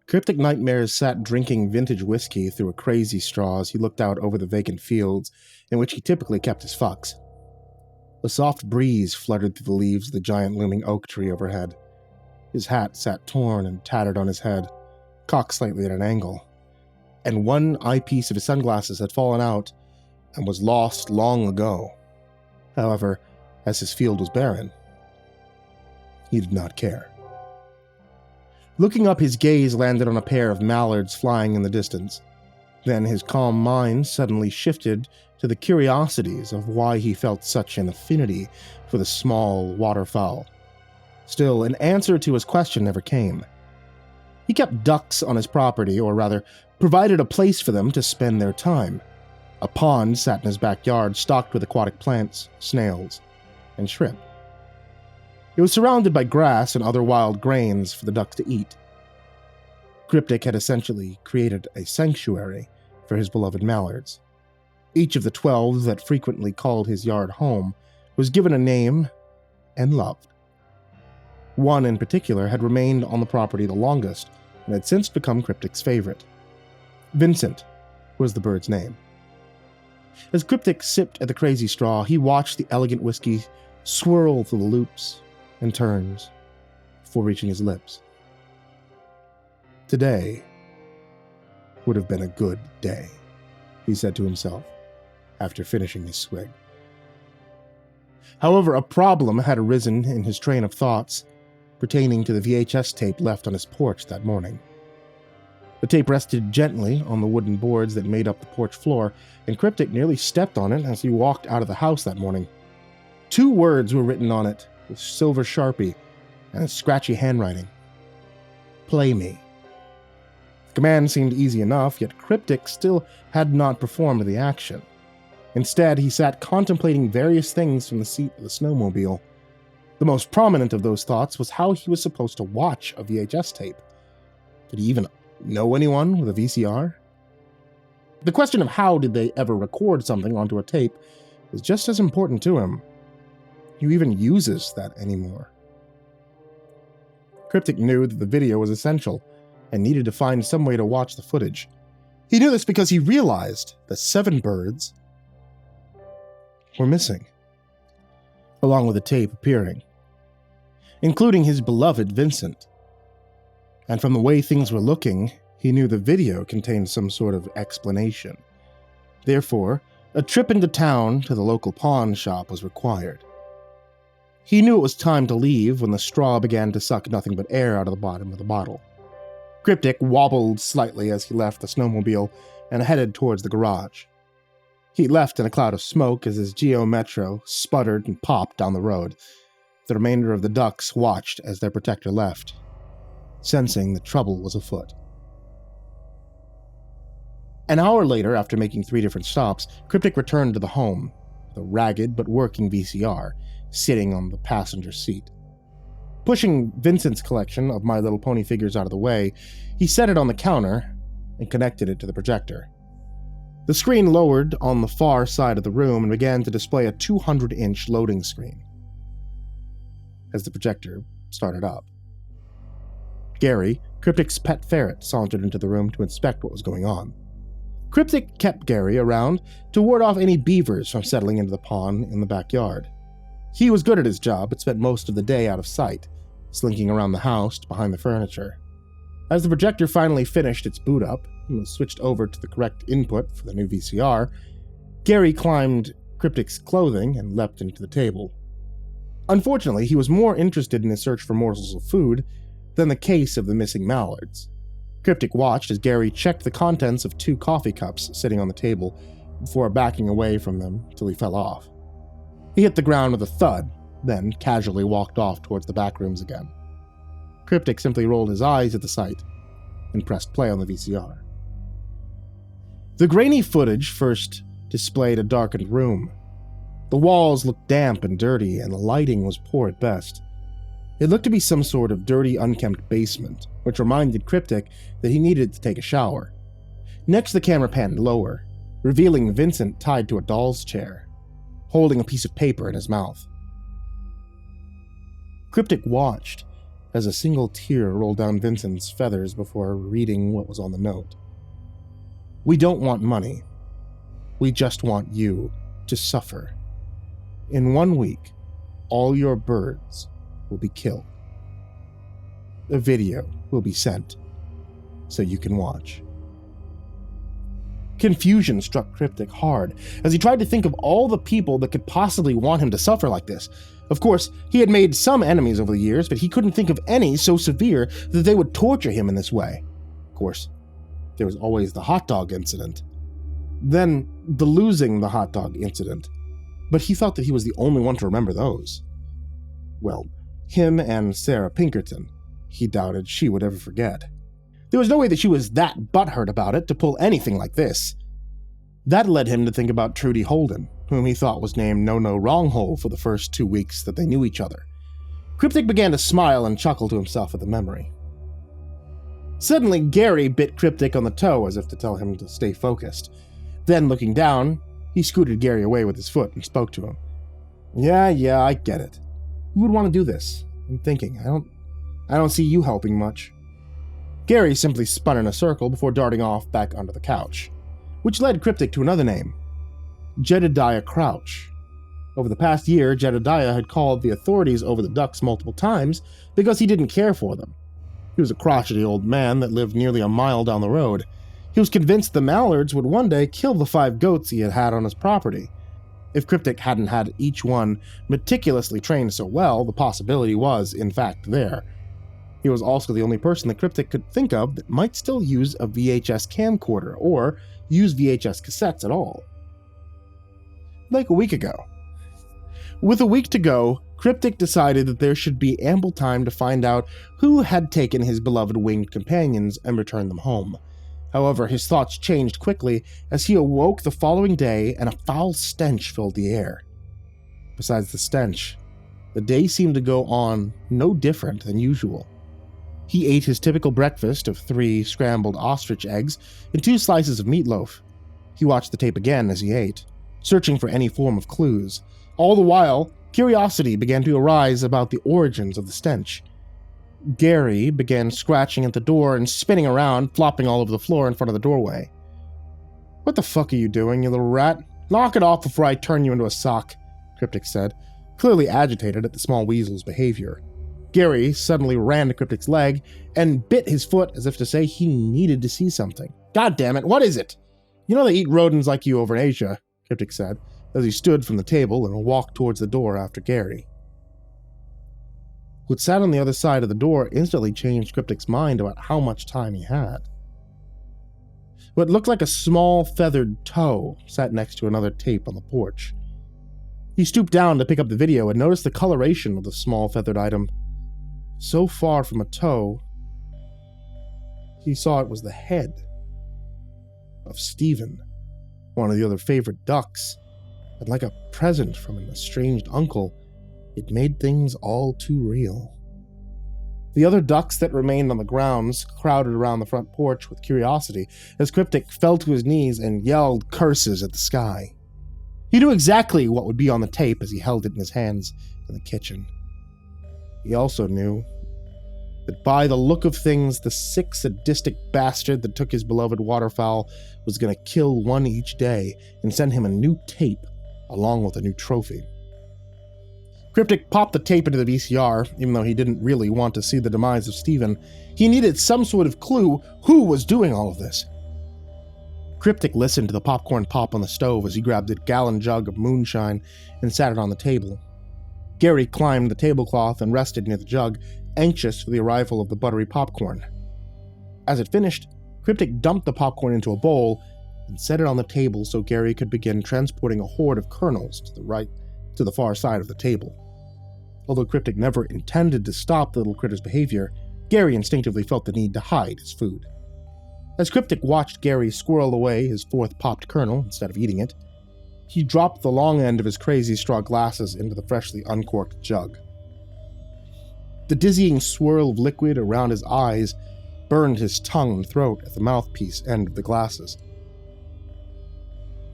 Cryptic Nightmares sat drinking vintage whiskey through a crazy straw as he looked out over the vacant fields in which he typically kept his fucks. A soft breeze fluttered through the leaves of the giant looming oak tree overhead. His hat sat torn and tattered on his head, cocked slightly at an angle, and one eyepiece of his sunglasses had fallen out and was lost long ago. However, as his field was barren, he did not care. Looking up, his gaze landed on a pair of mallards flying in the distance. Then his calm mind suddenly shifted to the curiosities of why he felt such an affinity for the small waterfowl. Still, an answer to his question never came. He kept ducks on his property, or rather, provided a place for them to spend their time. A pond sat in his backyard, stocked with aquatic plants, snails, and shrimp. It was surrounded by grass and other wild grains for the ducks to eat. Cryptic had essentially created a sanctuary for his beloved mallards. Each of the 12 that frequently called his yard home was given a name and loved. One in particular had remained on the property the longest and had since become Cryptic's favorite. Vincent was the bird's name. As Cryptic sipped at the crazy straw, he watched the elegant whiskey swirl through the loops and turns before reaching his lips. Today would have been a good day, he said to himself after finishing his swig. However, a problem had arisen in his train of thoughts pertaining to the VHS tape left on his porch that morning. The tape rested gently on the wooden boards that made up the porch floor, and Cryptic nearly stepped on it as he walked out of the house that morning. 2 words were written on it with silver Sharpie and a scratchy handwriting. Play me. The command seemed easy enough, yet Cryptic still had not performed the action. Instead, he sat contemplating various things from the seat of the snowmobile. The most prominent of those thoughts was how he was supposed to watch a VHS tape. Did he even know anyone with a VCR? The question of how did they ever record something onto a tape is just as important to him. Who even uses that anymore? Cryptic knew that the video was essential and needed to find some way to watch the footage. He knew this because he realized that 7 birds were missing, along with the tape appearing, including his beloved Vincent. And from the way things were looking, he knew the video contained some sort of explanation. Therefore, a trip into town to the local pawn shop was required. He knew it was time to leave when the straw began to suck nothing but air out of the bottom of the bottle. Cryptic wobbled slightly as he left the snowmobile and headed towards the garage. He left in a cloud of smoke as his Geo Metro sputtered and popped down the road. The remainder of the ducks watched as their protector left, sensing that trouble was afoot. An hour later, after making 3 different stops, Cryptic returned to the home, with a ragged but working VCR sitting on the passenger seat. Pushing Vincent's collection of My Little Pony figures out of the way, he set it on the counter and connected it to the projector. The screen lowered on the far side of the room and began to display a 200-inch loading screen. As the projector started up, Gary, Cryptic's pet ferret, sauntered into the room to inspect what was going on. Cryptic kept Gary around to ward off any beavers from settling into the pond in the backyard. He was good at his job, but spent most of the day out of sight, slinking around the house behind the furniture. As the projector finally finished its boot up and was switched over to the correct input for the new VCR, Gary climbed Cryptic's clothing and leapt into the table. Unfortunately, he was more interested in his search for morsels of food than the case of the missing mallards. Cryptic watched as Gary checked the contents of 2 coffee cups sitting on the table before backing away from them till he fell off. He hit the ground with a thud, then casually walked off towards the back rooms again. Cryptic simply rolled his eyes at the sight and pressed play on the VCR. The grainy footage first displayed a darkened room. The walls looked damp and dirty, and the lighting was poor at best. It looked to be some sort of dirty, unkempt basement, which reminded Cryptic that he needed to take a shower. Next, the camera panned lower, revealing Vincent tied to a doll's chair, holding a piece of paper in his mouth. Cryptic watched as a single tear rolled down Vincent's feathers before reading what was on the note. "We don't want money. We just want you to suffer. In 1 week, all your birds will be killed. A video will be sent so you can watch." Confusion struck Cryptic hard as he tried to think of all the people that could possibly want him to suffer like this. Of course, he had made some enemies over the years, but he couldn't think of any so severe that they would torture him in this way. Of course, There was always the hot dog incident. Then the losing the hot dog incident. But he thought that he was the only one to remember those. Well, him and Sarah Pinkerton. He doubted she would ever forget. There was no way that she was that butthurt about it to pull anything like this. That led him to think about Trudy Holden, whom he thought was named No-No Wronghole for the first 2 weeks that they knew each other. Cryptic began to smile and chuckle to himself at the memory. Suddenly, Gary bit Cryptic on the toe as if to tell him to stay focused. Then, looking down, he scooted Gary away with his foot and spoke to him. Yeah, I get it. Who would want to do this? I'm thinking, I don't see you helping much. Gary simply spun in a circle before darting off back onto the couch, which led Cryptic to another name, Jedediah Crouch. Over the past year, Jedediah had called the authorities over the ducks multiple times because he didn't care for them. He was a crotchety old man that lived nearly a mile down the road. He was convinced the mallards would one day kill the 5 goats he had had on his property. If Cryptic hadn't had each one meticulously trained so well, the possibility was, in fact, there. He was also the only person that Cryptic could think of that might still use a VHS camcorder or use VHS cassettes at all. Like a week ago. With a week to go, Cryptic decided that there should be ample time to find out who had taken his beloved winged companions and returned them home. However, his thoughts changed quickly as he awoke the following day and a foul stench filled the air. Besides the stench, the day seemed to go on no different than usual. He ate his typical breakfast of 3 scrambled ostrich eggs and 2 slices of meatloaf. He watched the tape again as he ate, searching for any form of clues. All the while, curiosity began to arise about the origins of the stench. Gary began scratching at the door and spinning around, flopping all over the floor in front of the doorway. "What the fuck are you doing, you little rat? Knock it off before I turn you into a sock," Cryptic said, clearly agitated at the small weasel's behavior. Gary suddenly ran to Cryptic's leg and bit his foot as if to say he needed to see something. "God damn it, what is it?" "You know they eat rodents like you over in Asia," Cryptic said, as he stood from the table and walked towards the door after Gary. What sat on the other side of the door instantly changed Cryptic's mind about how much time he had. What looked like a small feathered toe sat next to another tape on the porch. He stooped down to pick up the video and noticed the coloration of the small feathered item. So far from a toe, he saw it was the head of Stephen, one of the other favorite ducks, and like a present from an estranged uncle, it made things all too real. The other ducks that remained on the grounds crowded around the front porch with curiosity as Cryptic fell to his knees and yelled curses at the sky. He knew exactly what would be on the tape as he held it in his hands in the kitchen. He also knew that by the look of things, the sick, sadistic bastard that took his beloved waterfowl was going to kill one each day and send him a new tape along with a new trophy. Cryptic popped the tape into the VCR, even though he didn't really want to see the demise of Stephen. He needed some sort of clue who was doing all of this. Cryptic listened to the popcorn pop on the stove as he grabbed a gallon jug of moonshine and sat it on the table. Gary climbed the tablecloth and rested near the jug, anxious for the arrival of the buttery popcorn. As it finished, Cryptic dumped the popcorn into a bowl and set it on the table so Gary could begin transporting a horde of kernels to the far side of the table. Although Cryptic never intended to stop the little critter's behavior, Gary instinctively felt the need to hide his food. As Cryptic watched Gary squirrel away his 4th popped kernel instead of eating it, he dropped the long end of his crazy straw glasses into the freshly uncorked jug. The dizzying swirl of liquid around his eyes burned his tongue and throat at the mouthpiece end of the glasses.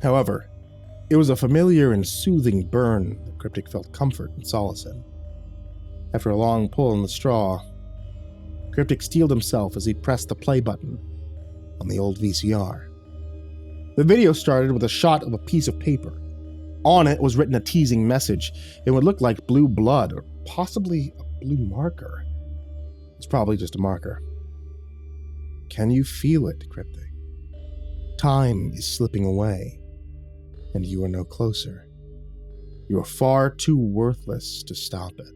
However, it was a familiar and soothing burn that Cryptic felt comfort and solace in. After a long pull on the straw, Cryptic steeled himself as he pressed the play button on the old VCR. The video started with a shot of a piece of paper. On it was written a teasing message. It would look like blue blood, or possibly a blue marker. It's probably just a marker. "Can you feel it, Cryptic? Time is slipping away, and you are no closer. You are far too worthless to stop it.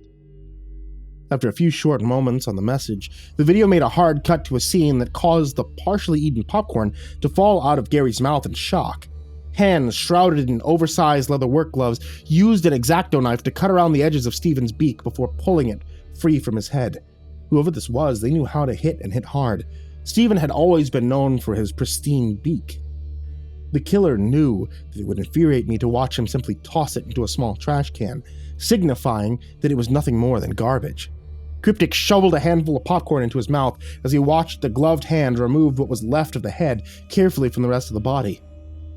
After a few short moments on the message, the video made a hard cut to a scene that caused the partially eaten popcorn to fall out of Gary's mouth in shock. Hands shrouded in oversized leather work gloves used an X-Acto knife to cut around the edges of Steven's beak before pulling it free from his head. Whoever this was, they knew how to hit and hit hard. Steven had always been known for his pristine beak. The killer knew that it would infuriate me to watch him simply toss it into a small trash can, signifying that it was nothing more than garbage. Cryptic shoveled a handful of popcorn into his mouth as he watched the gloved hand remove what was left of the head carefully from the rest of the body.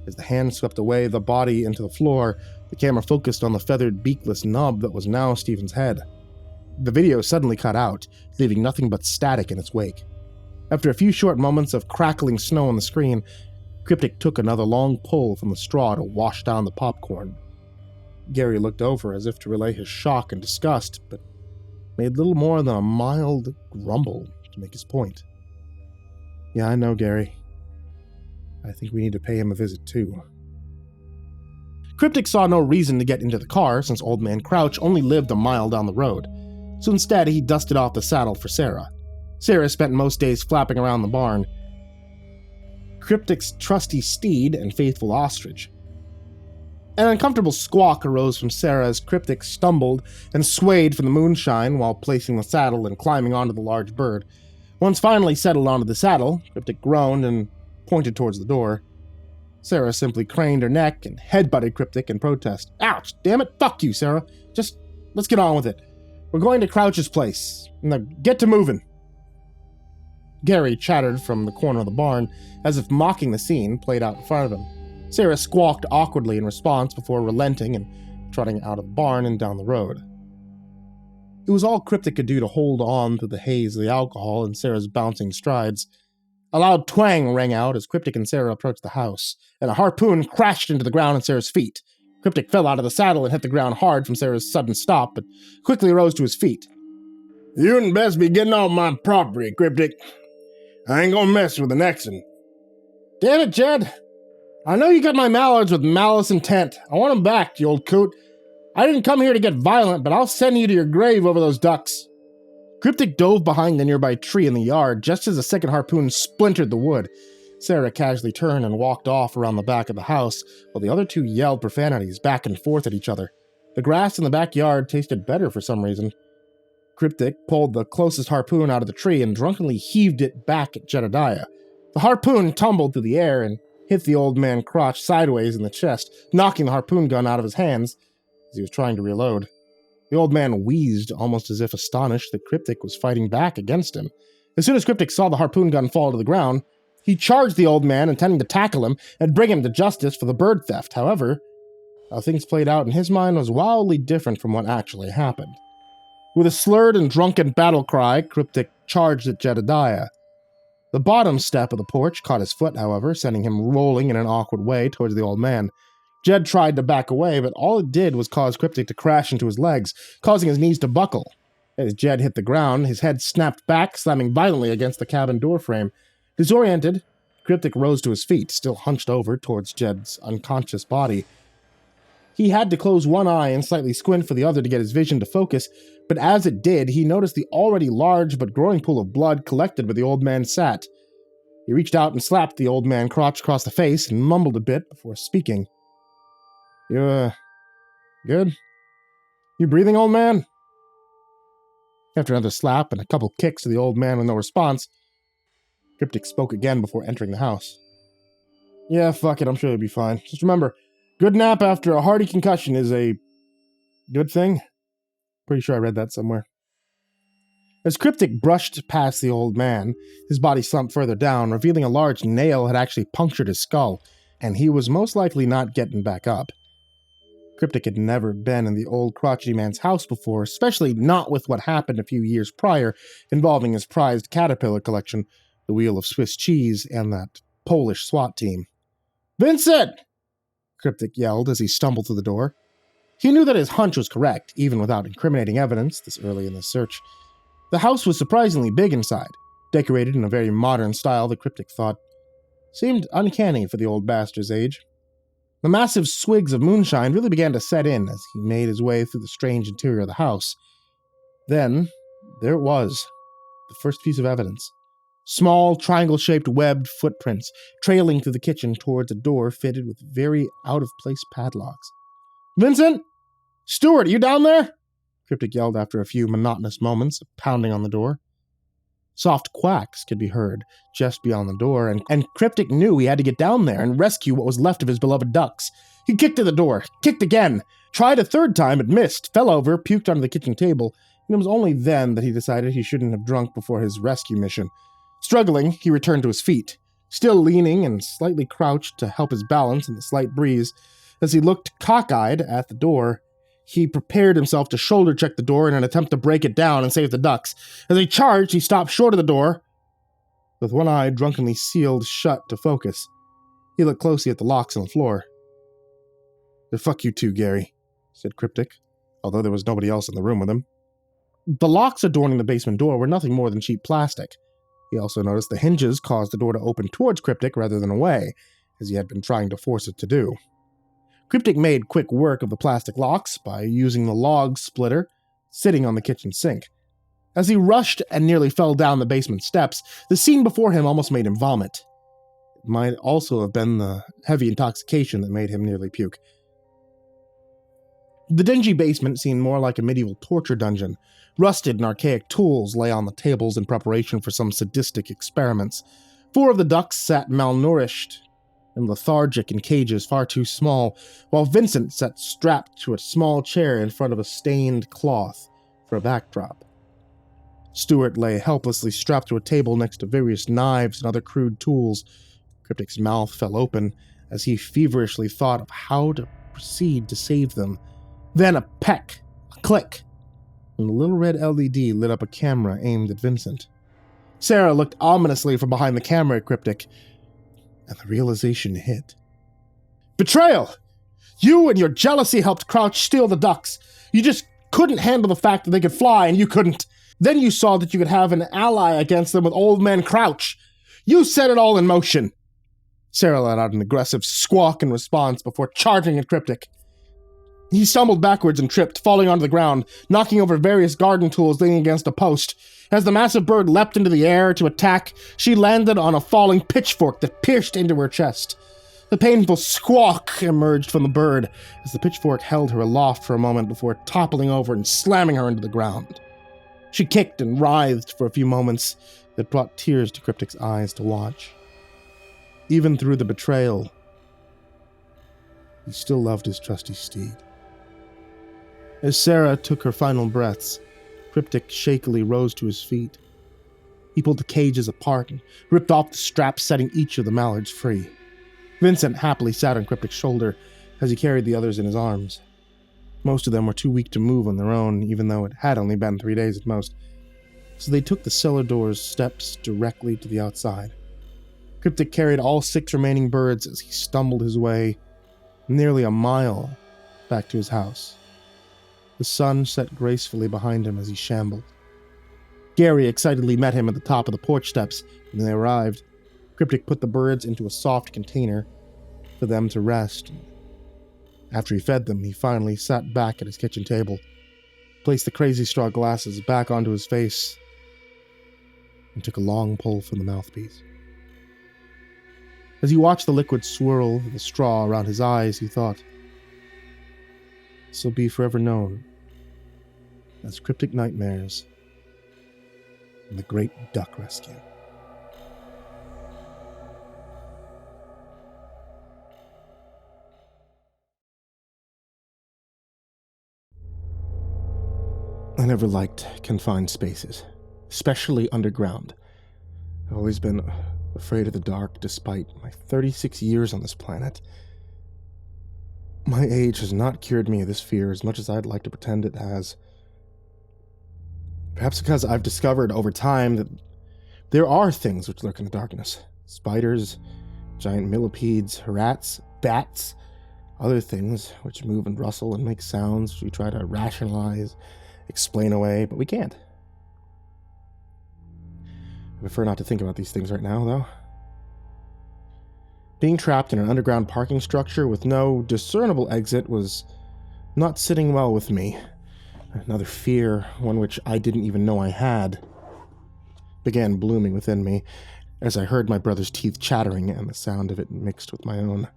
As the hand swept away the body into the floor, the camera focused on the feathered beakless nub that was now Steven's head. The video suddenly cut out, leaving nothing but static in its wake. After a few short moments of crackling snow on the screen, Cryptic took another long pull from the straw to wash down the popcorn. Gary looked over as if to relay his shock and disgust, but made little more than a mild grumble to make his point. "Yeah, I know, Gary. I think we need to pay him a visit, too." Cryptic saw no reason to get into the car since Old Man Crouch only lived a mile down the road, so instead he dusted off the saddle for Sarah. Sarah spent most days flapping around the barn, Cryptic's trusty steed and faithful ostrich. An uncomfortable squawk arose from Sarah as Cryptic stumbled and swayed from the moonshine while placing the saddle and climbing onto the large bird. Once finally settled onto the saddle, Cryptic groaned and pointed towards the door. Sarah simply craned her neck and headbutted Cryptic in protest. "Ouch! Damn it! Fuck you, Sarah! Just let's get on with it. We're going to Crouch's place. Now get to moving." Gary chattered from the corner of the barn, as if mocking the scene played out in front of him. Sarah squawked awkwardly in response before relenting and trotting out of the barn and down the road. It was all Cryptic could do to hold on to the haze of the alcohol in Sarah's bouncing strides. A loud twang rang out as Cryptic and Sarah approached the house, and a harpoon crashed into the ground at Sarah's feet. Cryptic fell out of the saddle and hit the ground hard from Sarah's sudden stop, but quickly rose to his feet. "You'd best be getting off my property, Cryptic. I ain't gonna mess with the next one." "Damn it, Jed. I know you got my mallards with malice intent. I want them back, you old coot. I didn't come here to get violent, but I'll send you to your grave over those ducks." Cryptic dove behind the nearby tree in the yard just as a second harpoon splintered the wood. Sarah casually turned and walked off around the back of the house, while the other two yelled profanities back and forth at each other. The grass in the backyard tasted better for some reason. Cryptic pulled the closest harpoon out of the tree and drunkenly heaved it back at Jedediah. The harpoon tumbled through the air and hit the old man Crotch sideways in the chest, knocking the harpoon gun out of his hands as he was trying to reload. The old man wheezed, almost as if astonished that Cryptic was fighting back against him. As soon as Cryptic saw the harpoon gun fall to the ground, he charged the old man, intending to tackle him and bring him to justice for the bird theft. However, how things played out in his mind was wildly different from what actually happened. With a slurred and drunken battle cry, Cryptic charged at Jedediah. The bottom step of the porch caught his foot, however, sending him rolling in an awkward way towards the old man. Jed tried to back away, but all it did was cause Cryptic to crash into his legs, causing his knees to buckle. As Jed hit the ground, his head snapped back, slamming violently against the cabin door frame. Disoriented, Cryptic rose to his feet, still hunched over towards Jed's unconscious body. He had to close one eye and slightly squint for the other to get his vision to focus, but as it did, he noticed the already large but growing pool of blood collected where the old man sat. He reached out and slapped the old man Crotch across the face and mumbled a bit before speaking. You, good? You breathing, old man?" After another slap and a couple kicks to the old man with no response, Cryptic spoke again before entering the house. "Yeah, fuck it, I'm sure you'll be fine. Just remember, good nap after a hearty concussion is a good thing." Pretty sure I read that somewhere. As Cryptic brushed past the old man, his body slumped further down, revealing a large nail had actually punctured his skull, and he was most likely not getting back up. Cryptic had never been in the old crotchety man's house before, especially not with what happened a few years prior, involving his prized caterpillar collection, the wheel of Swiss cheese, and that Polish SWAT team. "Vincent!" Cryptic yelled as he stumbled through the door. He knew that his hunch was correct, even without incriminating evidence this early in the search. The house was surprisingly big inside, decorated in a very modern style that Cryptic thought seemed uncanny for the old bastard's age. The massive swigs of moonshine really began to set in as he made his way through the strange interior of the house. Then, There it was, the first piece of evidence. Small, triangle-shaped webbed footprints trailing through the kitchen towards a door fitted with very out-of-place padlocks. "Vincent? Stuart, you down there?" Cryptic yelled after a few monotonous moments of pounding on the door. Soft quacks could be heard just beyond the door, and Cryptic knew he had to get down there and rescue what was left of his beloved ducks. He kicked at the door, kicked again, tried a third time but missed, fell over, puked onto the kitchen table, and it was only then that he decided he shouldn't have drunk before his rescue mission. Struggling, he returned to his feet, still leaning and slightly crouched to help his balance in the slight breeze. As he looked cockeyed at the door, he prepared himself to shoulder-check the door in an attempt to break it down and save the ducks. As he charged, he stopped short of the door, with one eye drunkenly sealed shut to focus. He looked closely at the locks on the floor. "Fuck you too, Gary," said Cryptic, although there was nobody else in the room with him. The locks adorning the basement door were nothing more than cheap plastic. He also noticed the hinges caused the door to open towards Cryptic rather than away, as he had been trying to force it to do. Cryptic made quick work of the plastic locks by using the log splitter sitting on the kitchen sink. As he rushed and nearly fell down the basement steps, the scene before him almost made him vomit. It might also have been the heavy intoxication that made him nearly puke. The dingy basement seemed more like a medieval torture dungeon. Rusted and archaic tools lay on the tables in preparation for some sadistic experiments. 4 of the ducks sat malnourished and lethargic in cages far too small, while Vincent sat strapped to a small chair in front of a stained cloth for a backdrop. Stuart lay helplessly strapped to a table next to various knives and other crude tools. Cryptic's mouth fell open as he feverishly thought of how to proceed to save them. Then a peck, a click, and the little red LED lit up a camera aimed at Vincent. Sarah looked ominously from behind the camera at Cryptic, and the realization hit. "Betrayal! You and your jealousy helped Crouch steal the ducks. You just couldn't handle the fact that they could fly, and you couldn't. Then you saw that you could have an ally against them with Old Man Crouch. You set it all in motion." Sarah let out an aggressive squawk in response before charging at Cryptic. He stumbled backwards and tripped, falling onto the ground, knocking over various garden tools leaning against a post. As the massive bird leapt into the air to attack, she landed on a falling pitchfork that pierced into her chest. A painful squawk emerged from the bird as the pitchfork held her aloft for a moment before toppling over and slamming her into the ground. She kicked and writhed for a few moments that brought tears to Cryptic's eyes to watch. Even through the betrayal, he still loved his trusty steed. As Sarah took her final breaths, Cryptic shakily rose to his feet. He pulled the cages apart and ripped off the straps, setting each of the mallards free. Vincent happily sat on Cryptic's shoulder as he carried the others in his arms. Most of them were too weak to move on their own, even though it had only been 3 days at most, so they took the cellar door's steps directly to the outside. Cryptic carried all 6 remaining birds as he stumbled his way nearly a mile back to his house. The sun set gracefully behind him as he shambled. Gary excitedly met him at the top of the porch steps when they arrived. Cryptic put the birds into a soft container for them to rest. After he fed them, he finally sat back at his kitchen table, placed the crazy straw glasses back onto his face, and took a long pull from the mouthpiece. As he watched the liquid swirl of the straw around his eyes, he thought, "This will be forever known as Cryptic Nightmares and the Great Duck Rescue." I never liked confined spaces, especially underground. I've always been afraid of the dark despite my 36 years on this planet. My age has not cured me of this fear as much as I'd like to pretend it has. Perhaps because I've discovered over time that there are things which lurk in the darkness. Spiders, giant millipedes, rats, bats, other things which move and rustle and make sounds which we try to rationalize, explain away, but we can't. I prefer not to think about these things right now, though. Being trapped in an underground parking structure with no discernible exit was not sitting well with me. Another fear, one which I didn't even know I had, began blooming within me as I heard my brother's teeth chattering and the sound of it mixed with my own.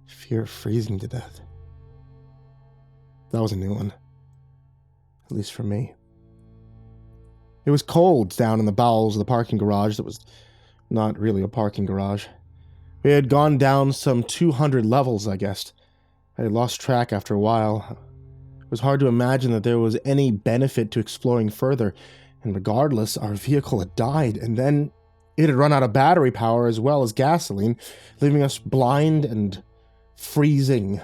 Fear of freezing to death. That was a new one, at least for me. It was cold down in the bowels of the parking garage that was not really a parking garage. We had gone down some 200 levels, I guessed. I had lost track after a while. It was hard to imagine that there was any benefit to exploring further, and regardless, our vehicle had died, and then it had run out of battery power as well as gasoline, leaving us blind and freezing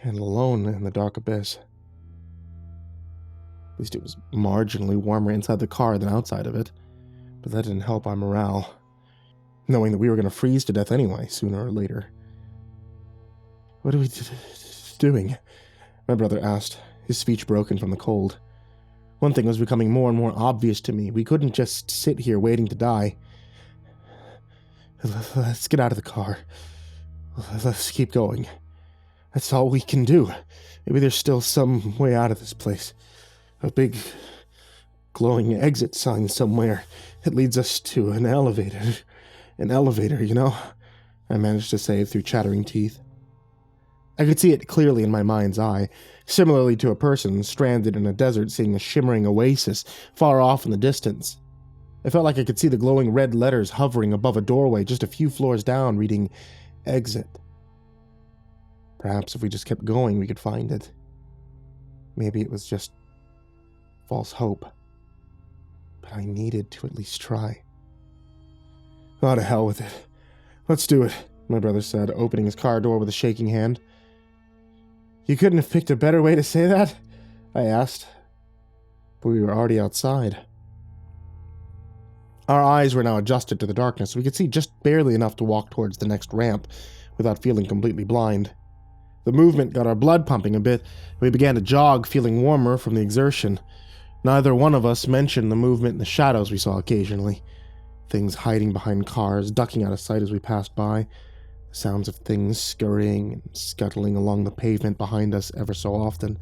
and alone in the dark abyss. At least it was marginally warmer inside the car than outside of it, but that didn't help our morale, knowing that we were going to freeze to death anyway, sooner or later. "What are we doing?" my brother asked, his speech broken from the cold. One thing was becoming more and more obvious to me. We couldn't just sit here waiting to die. "Let's get out of the car. Let's keep going. That's all we can do. Maybe there's still some way out of this place. A big, glowing exit sign somewhere that leads us to an elevator. An elevator, you know?" I managed to say through chattering teeth. I could see it clearly in my mind's eye, similarly to a person stranded in a desert seeing a shimmering oasis far off in the distance. I felt like I could see the glowing red letters hovering above a doorway just a few floors down, reading "Exit." Perhaps if we just kept going, we could find it. Maybe it was just false hope. But I needed to at least try. "Oh, to hell with it. Let's do it," my brother said, opening his car door with a shaking hand. "You couldn't have picked a better way to say that?" I asked. But we were already outside. Our eyes were now adjusted to the darkness. We could see just barely enough to walk towards the next ramp without feeling completely blind. The movement got our blood pumping a bit, and we began to jog, feeling warmer from the exertion. Neither one of us mentioned the movement in the shadows we saw occasionally. Things hiding behind cars, ducking out of sight as we passed by. The sounds of things scurrying and scuttling along the pavement behind us ever so often.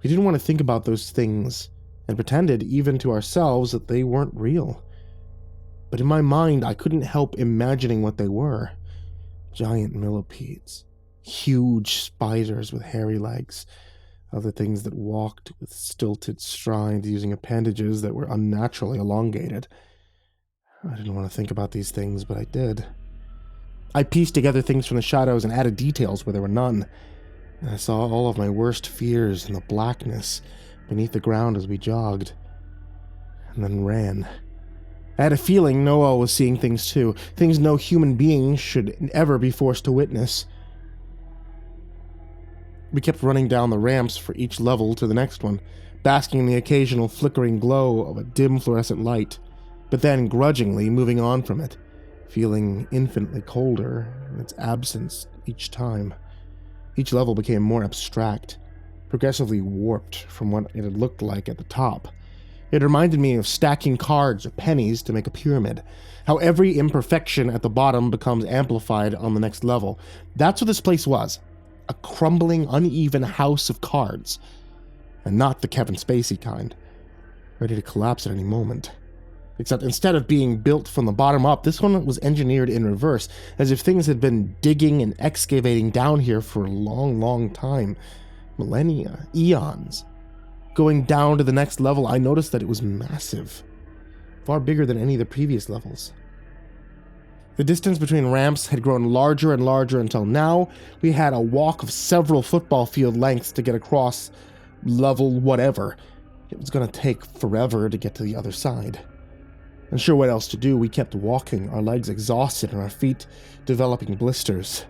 We didn't want to think about those things, and pretended, even to ourselves, that they weren't real. But in my mind, I couldn't help imagining what they were. Giant millipedes. Huge spiders with hairy legs. Other things that walked with stilted strides using appendages that were unnaturally elongated. I didn't want to think about these things, but I did. I pieced together things from the shadows and added details where there were none. And I saw all of my worst fears in the blackness beneath the ground as we jogged. And then ran. I had a feeling Noah was seeing things too, things no human being should ever be forced to witness. We kept running down the ramps for each level to the next one, basking in the occasional flickering glow of a dim fluorescent light, but then grudgingly moving on from it, feeling infinitely colder in its absence each time. Each level became more abstract, progressively warped from what it had looked like at the top. It reminded me of stacking cards or pennies to make a pyramid, how every imperfection at the bottom becomes amplified on the next level. That's what this place was. A crumbling, uneven house of cards. And not the Kevin Spacey kind, ready to collapse at any moment. Except instead of being built from the bottom up, this one was engineered in reverse, as if things had been digging and excavating down here for a long, long time. Millennia, eons. Going down to the next level, I noticed that it was massive. Far bigger than any of the previous levels. The distance between ramps had grown larger and larger until now we had a walk of several football field lengths to get across level whatever. It was going to take forever to get to the other side. Unsure what else to do, we kept walking, our legs exhausted and our feet developing blisters.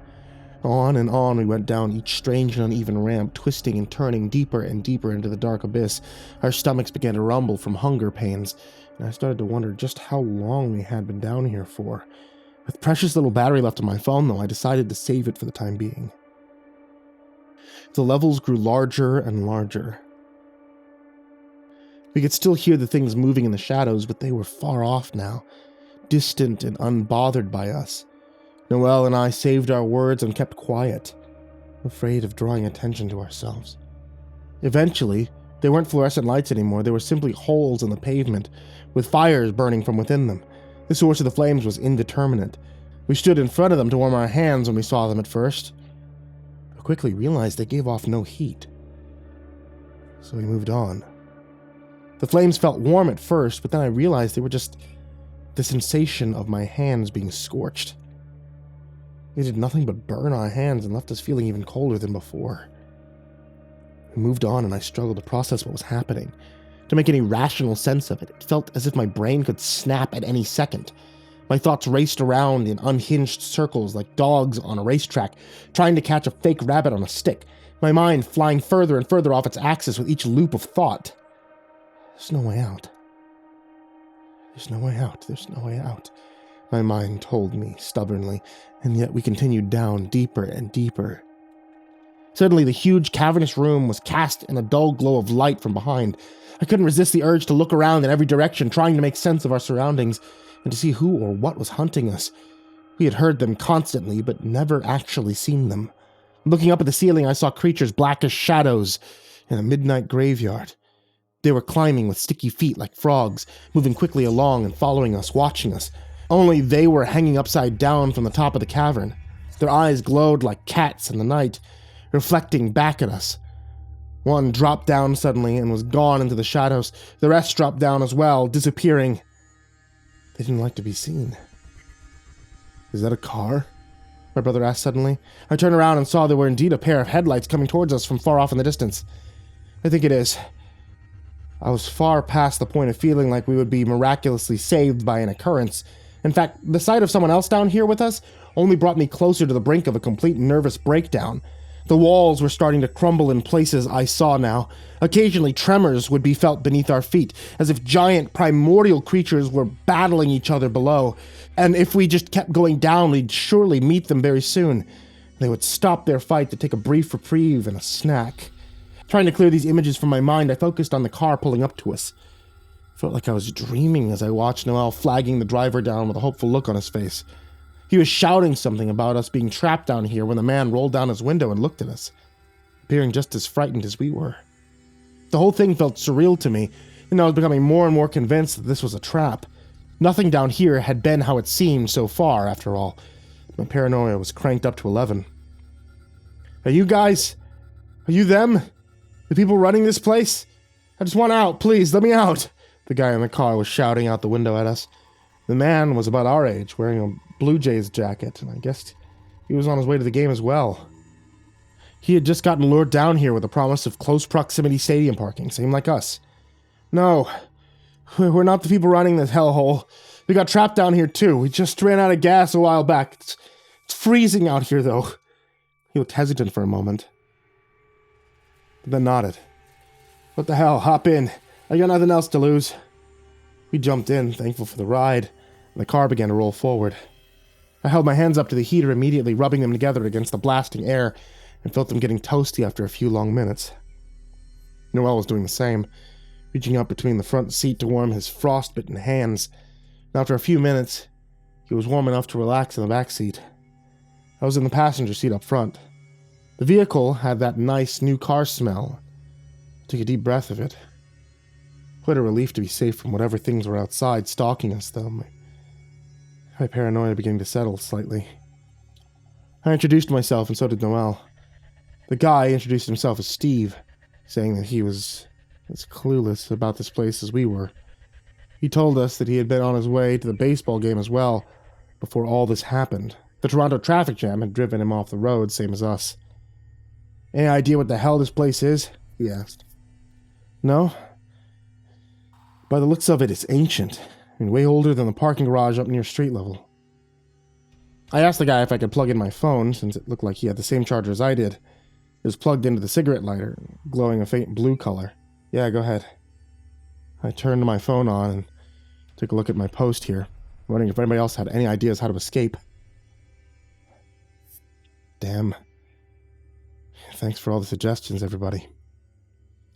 On and on we went down each strange and uneven ramp, twisting and turning deeper and deeper into the dark abyss. Our stomachs began to rumble from hunger pains, and I started to wonder just how long we had been down here for. With precious little battery left on my phone, though, I decided to save it for the time being. The levels grew larger and larger. We could still hear the things moving in the shadows, but they were far off now, distant and unbothered by us. Noelle and I saved our words and kept quiet, afraid of drawing attention to ourselves. Eventually, they weren't fluorescent lights anymore, they were simply holes in the pavement, with fires burning from within them. The source of the flames was indeterminate. We stood in front of them to warm our hands when we saw them at first, but quickly realized they gave off no heat. So we moved on. The flames felt warm at first, but then I realized they were just the sensation of my hands being scorched. They did nothing but burn our hands and left us feeling even colder than before. We moved on and I struggled to process what was happening. To make any rational sense of it, it felt as if my brain could snap at any second. My thoughts raced around in unhinged circles like dogs on a racetrack, trying to catch a fake rabbit on a stick, my mind flying further and further off its axis with each loop of thought. There's no way out. There's no way out. There's no way out. My mind told me stubbornly, and yet we continued down deeper and deeper. Suddenly, the huge cavernous room was cast in a dull glow of light from behind. I couldn't resist the urge to look around in every direction, trying to make sense of our surroundings and to see who or what was hunting us. We had heard them constantly, but never actually seen them. Looking up at the ceiling, I saw creatures black as shadows in a midnight graveyard. They were climbing with sticky feet like frogs, moving quickly along and following us, watching us. Only they were hanging upside down from the top of the cavern. Their eyes glowed like cats in the night, reflecting back at us. One dropped down suddenly and was gone into the shadows. The rest dropped down as well, disappearing. They didn't like to be seen. Is that a car? My brother asked suddenly. I turned around and saw there were indeed a pair of headlights coming towards us from far off in the distance. I think it is. I was far past the point of feeling like we would be miraculously saved by an occurrence. In fact, the sight of someone else down here with us only brought me closer to the brink of a complete nervous breakdown. The walls were starting to crumble in places I saw now. Occasionally, tremors would be felt beneath our feet, as if giant primordial creatures were battling each other below. And if we just kept going down, we'd surely meet them very soon. They would stop their fight to take a brief reprieve and a snack. Trying to clear these images from my mind, I focused on the car pulling up to us. Felt like I was dreaming as I watched Noel flagging the driver down with a hopeful look on his face. He was shouting something about us being trapped down here when the man rolled down his window and looked at us, appearing just as frightened as we were. The whole thing felt surreal to me, and I was becoming more and more convinced that this was a trap. Nothing down here had been how it seemed so far, after all. My paranoia was cranked up to 11. Are you guys? Are you them? The people running this place? I just want out, please, let me out. The guy in the car was shouting out the window at us. The man was about our age, wearing a Blue Jays jacket, and I guessed he was on his way to the game as well. He had just gotten lured down here with the promise of close proximity stadium parking, same like us. No, we're not the people running this hellhole. We got trapped down here too. We just ran out of gas a while back. It's freezing out here, though. He looked hesitant for a moment, but then nodded. What the hell, hop in. I got nothing else to lose. We jumped in, thankful for the ride, and the car began to roll forward. I held my hands up to the heater, immediately rubbing them together against the blasting air, and felt them getting toasty after a few long minutes. Noel was doing the same, reaching up between the front seat to warm his frostbitten hands. And after a few minutes, he was warm enough to relax in the back seat. I was in the passenger seat up front. The vehicle had that nice new car smell. I took a deep breath of it. Quite a relief to be safe from whatever things were outside stalking us, though. My paranoia beginning to settle slightly. I introduced myself, and so did Noel. The guy introduced himself as Steve, saying that he was as clueless about this place as we were. He told us that he had been on his way to the baseball game as well before all this happened. The Toronto traffic jam had driven him off the road, same as us. Any idea what the hell this place is? He asked. No? By the looks of it, it's ancient, and way older than the parking garage up near street level. I asked the guy if I could plug in my phone, since it looked like he had the same charger as I did. It was plugged into the cigarette lighter, glowing a faint blue color. Yeah, go ahead. I turned my phone on and took a look at my post here, wondering if anybody else had any ideas how to escape. Damn. Thanks for all the suggestions, everybody.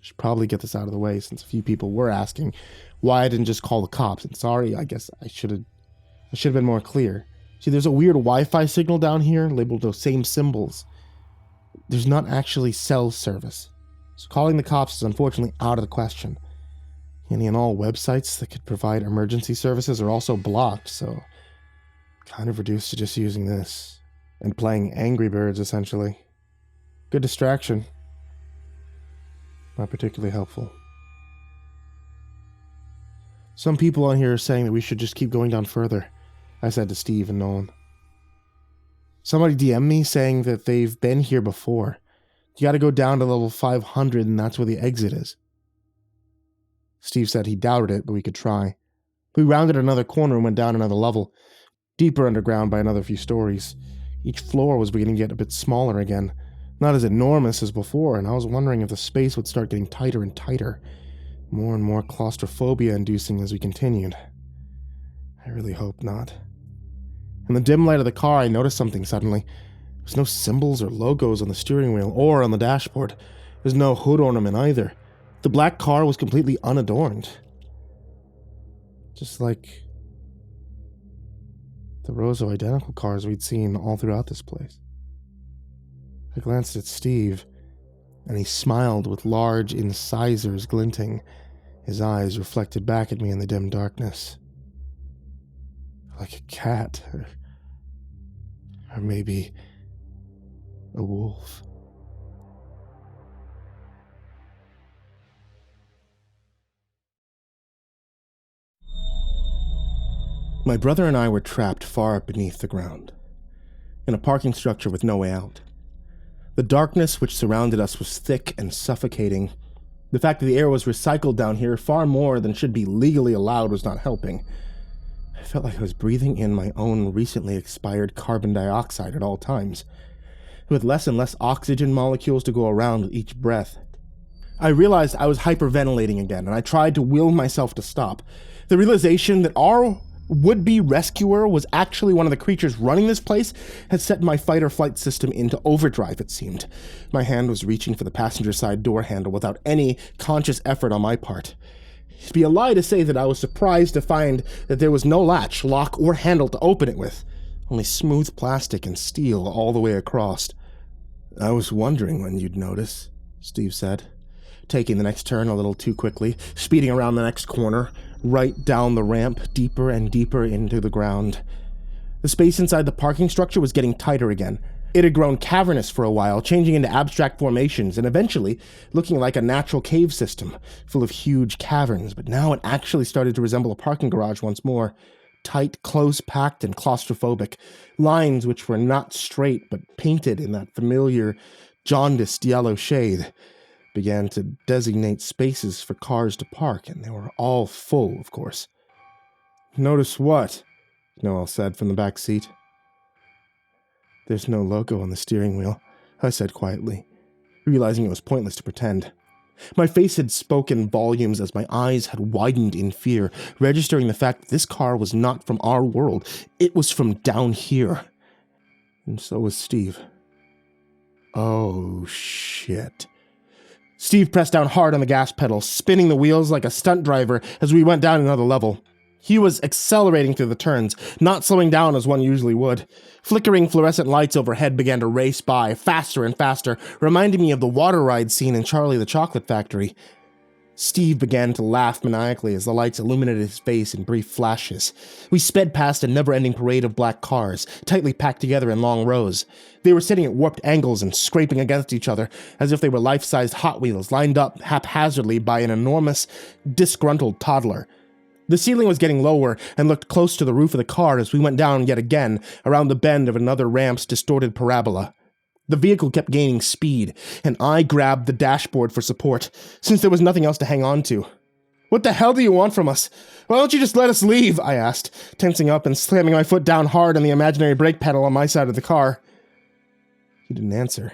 Should probably get this out of the way, since a few people were asking why I didn't just call the cops. And sorry, I guess I should have been more clear. See, there's a weird Wi-Fi signal down here labeled those same symbols. There's not actually cell service. So calling the cops is unfortunately out of the question. Any and all websites that could provide emergency services are also blocked, so kind of reduced to just using this. And playing Angry Birds, essentially. Good distraction. Not particularly helpful. Some people on here are saying that we should just keep going down further, I said to Steve and Nolan. Somebody DM'd me saying that they've been here before. You gotta go down to level 500 and that's where the exit is. Steve said he doubted it, but we could try. We rounded another corner and went down another level, deeper underground by another few stories. Each floor was beginning to get a bit smaller again, not as enormous as before, and I was wondering if the space would start getting tighter and tighter, more and more claustrophobia-inducing as we continued. I really hope not. In the dim light of the car, I noticed something suddenly. There was no symbols or logos on the steering wheel or on the dashboard. There was no hood ornament either. The black car was completely unadorned. Just like the rows of identical cars we'd seen all throughout this place. I glanced at Steve, and he smiled with large incisors glinting. His eyes reflected back at me in the dim darkness. Like a cat, or maybe a wolf. My brother and I were trapped far up beneath the ground, in a parking structure with no way out. The darkness which surrounded us was thick and suffocating. The fact that the air was recycled down here far more than should be legally allowed was not helping. I felt like I was breathing in my own recently expired carbon dioxide at all times, with less and less oxygen molecules to go around with each breath. I realized I was hyperventilating again, and I tried to will myself to stop. The realization that our would-be rescuer was actually one of the creatures running this place had set my fight-or-flight system into overdrive, it seemed. My hand was reaching for the passenger side door handle without any conscious effort on my part. It'd be a lie to say that I was surprised to find that there was no latch, lock, or handle to open it with. Only smooth plastic and steel all the way across. I was wondering when you'd notice, Steve said, taking the next turn a little too quickly, speeding around the next corner, right down the ramp, deeper and deeper into the ground. The space inside the parking structure was getting tighter again. It had grown cavernous for a while, changing into abstract formations, and eventually looking like a natural cave system, full of huge caverns, but now it actually started to resemble a parking garage once more. Tight, close-packed, and claustrophobic. Lines which were not straight, but painted in that familiar, jaundiced yellow shade, began to designate spaces for cars to park, and they were all full, of course. "Notice what?" Noel said from the back seat. "There's no logo on the steering wheel," I said quietly, realizing it was pointless to pretend. My face had spoken volumes as my eyes had widened in fear, registering the fact that this car was not from our world. It was from down here. And so was Steve. Oh, shit. Steve pressed down hard on the gas pedal, spinning the wheels like a stunt driver as we went down another level. He was accelerating through the turns, not slowing down as one usually would. Flickering fluorescent lights overhead began to race by, faster and faster, reminding me of the water ride scene in Charlie the Chocolate Factory. Steve began to laugh maniacally as the lights illuminated his face in brief flashes. We sped past a never-ending parade of black cars, tightly packed together in long rows. They were sitting at warped angles and scraping against each other, as if they were life-sized Hot Wheels lined up haphazardly by an enormous, disgruntled toddler. The ceiling was getting lower and looked close to the roof of the car as we went down yet again, around the bend of another ramp's distorted parabola. The vehicle kept gaining speed, and I grabbed the dashboard for support, since there was nothing else to hang on to. "What the hell do you want from us? Why don't you just let us leave?" I asked, tensing up and slamming my foot down hard on the imaginary brake pedal on my side of the car. He didn't answer.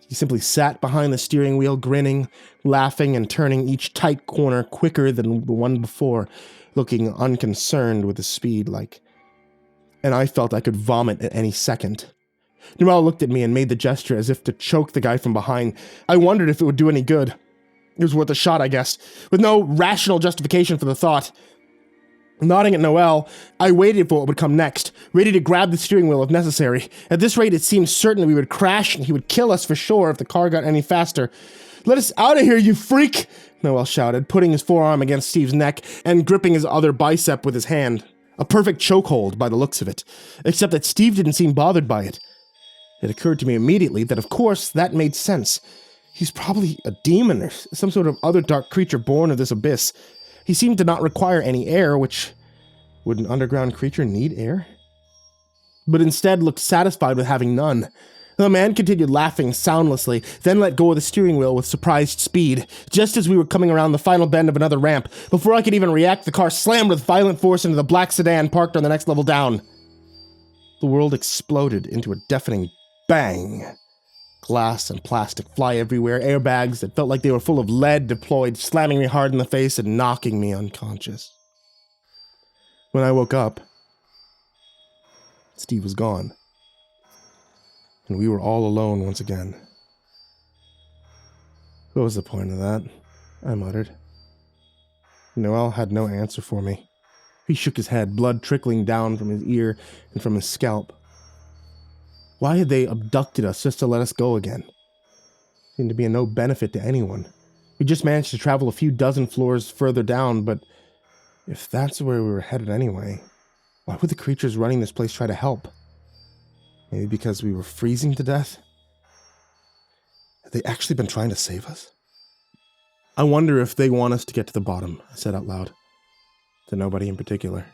He simply sat behind the steering wheel, grinning, laughing, and turning each tight corner quicker than the one before, looking unconcerned with the speed, and I felt I could vomit at any second. Noel looked at me and made the gesture as if to choke the guy from behind. I wondered if it would do any good. It was worth a shot, I guess, with no rational justification for the thought. Nodding at Noel, I waited for what would come next, ready to grab the steering wheel if necessary. At this rate, it seemed certain that we would crash and he would kill us for sure if the car got any faster. Let us out of here, you freak! Noel shouted, putting his forearm against Steve's neck and gripping his other bicep with his hand. A perfect chokehold by the looks of it, except that Steve didn't seem bothered by it. It occurred to me immediately that, of course, that made sense. He's probably a demon or some sort of other dark creature born of this abyss. He seemed to not require any air, which... would an underground creature need air? But instead looked satisfied with having none. The man continued laughing soundlessly, then let go of the steering wheel with surprised speed. Just as we were coming around the final bend of another ramp, before I could even react, the car slammed with violent force into the black sedan parked on the next level down. The world exploded into a deafening bang. Glass and plastic fly everywhere, airbags that felt like they were full of lead deployed, slamming me hard in the face and knocking me unconscious. When I woke up, Steve was gone. And we were all alone once again. What was the point of that? I muttered. Noel had no answer for me. He shook his head, blood trickling down from his ear and from his scalp. Why had they abducted us just to let us go again? Seemed to be of no benefit to anyone. We just managed to travel a few dozen floors further down, but if that's where we were headed anyway, why would the creatures running this place try to help? Maybe because we were freezing to death? Had they actually been trying to save us? I wonder if they want us to get to the bottom, I said out loud. To nobody in particular.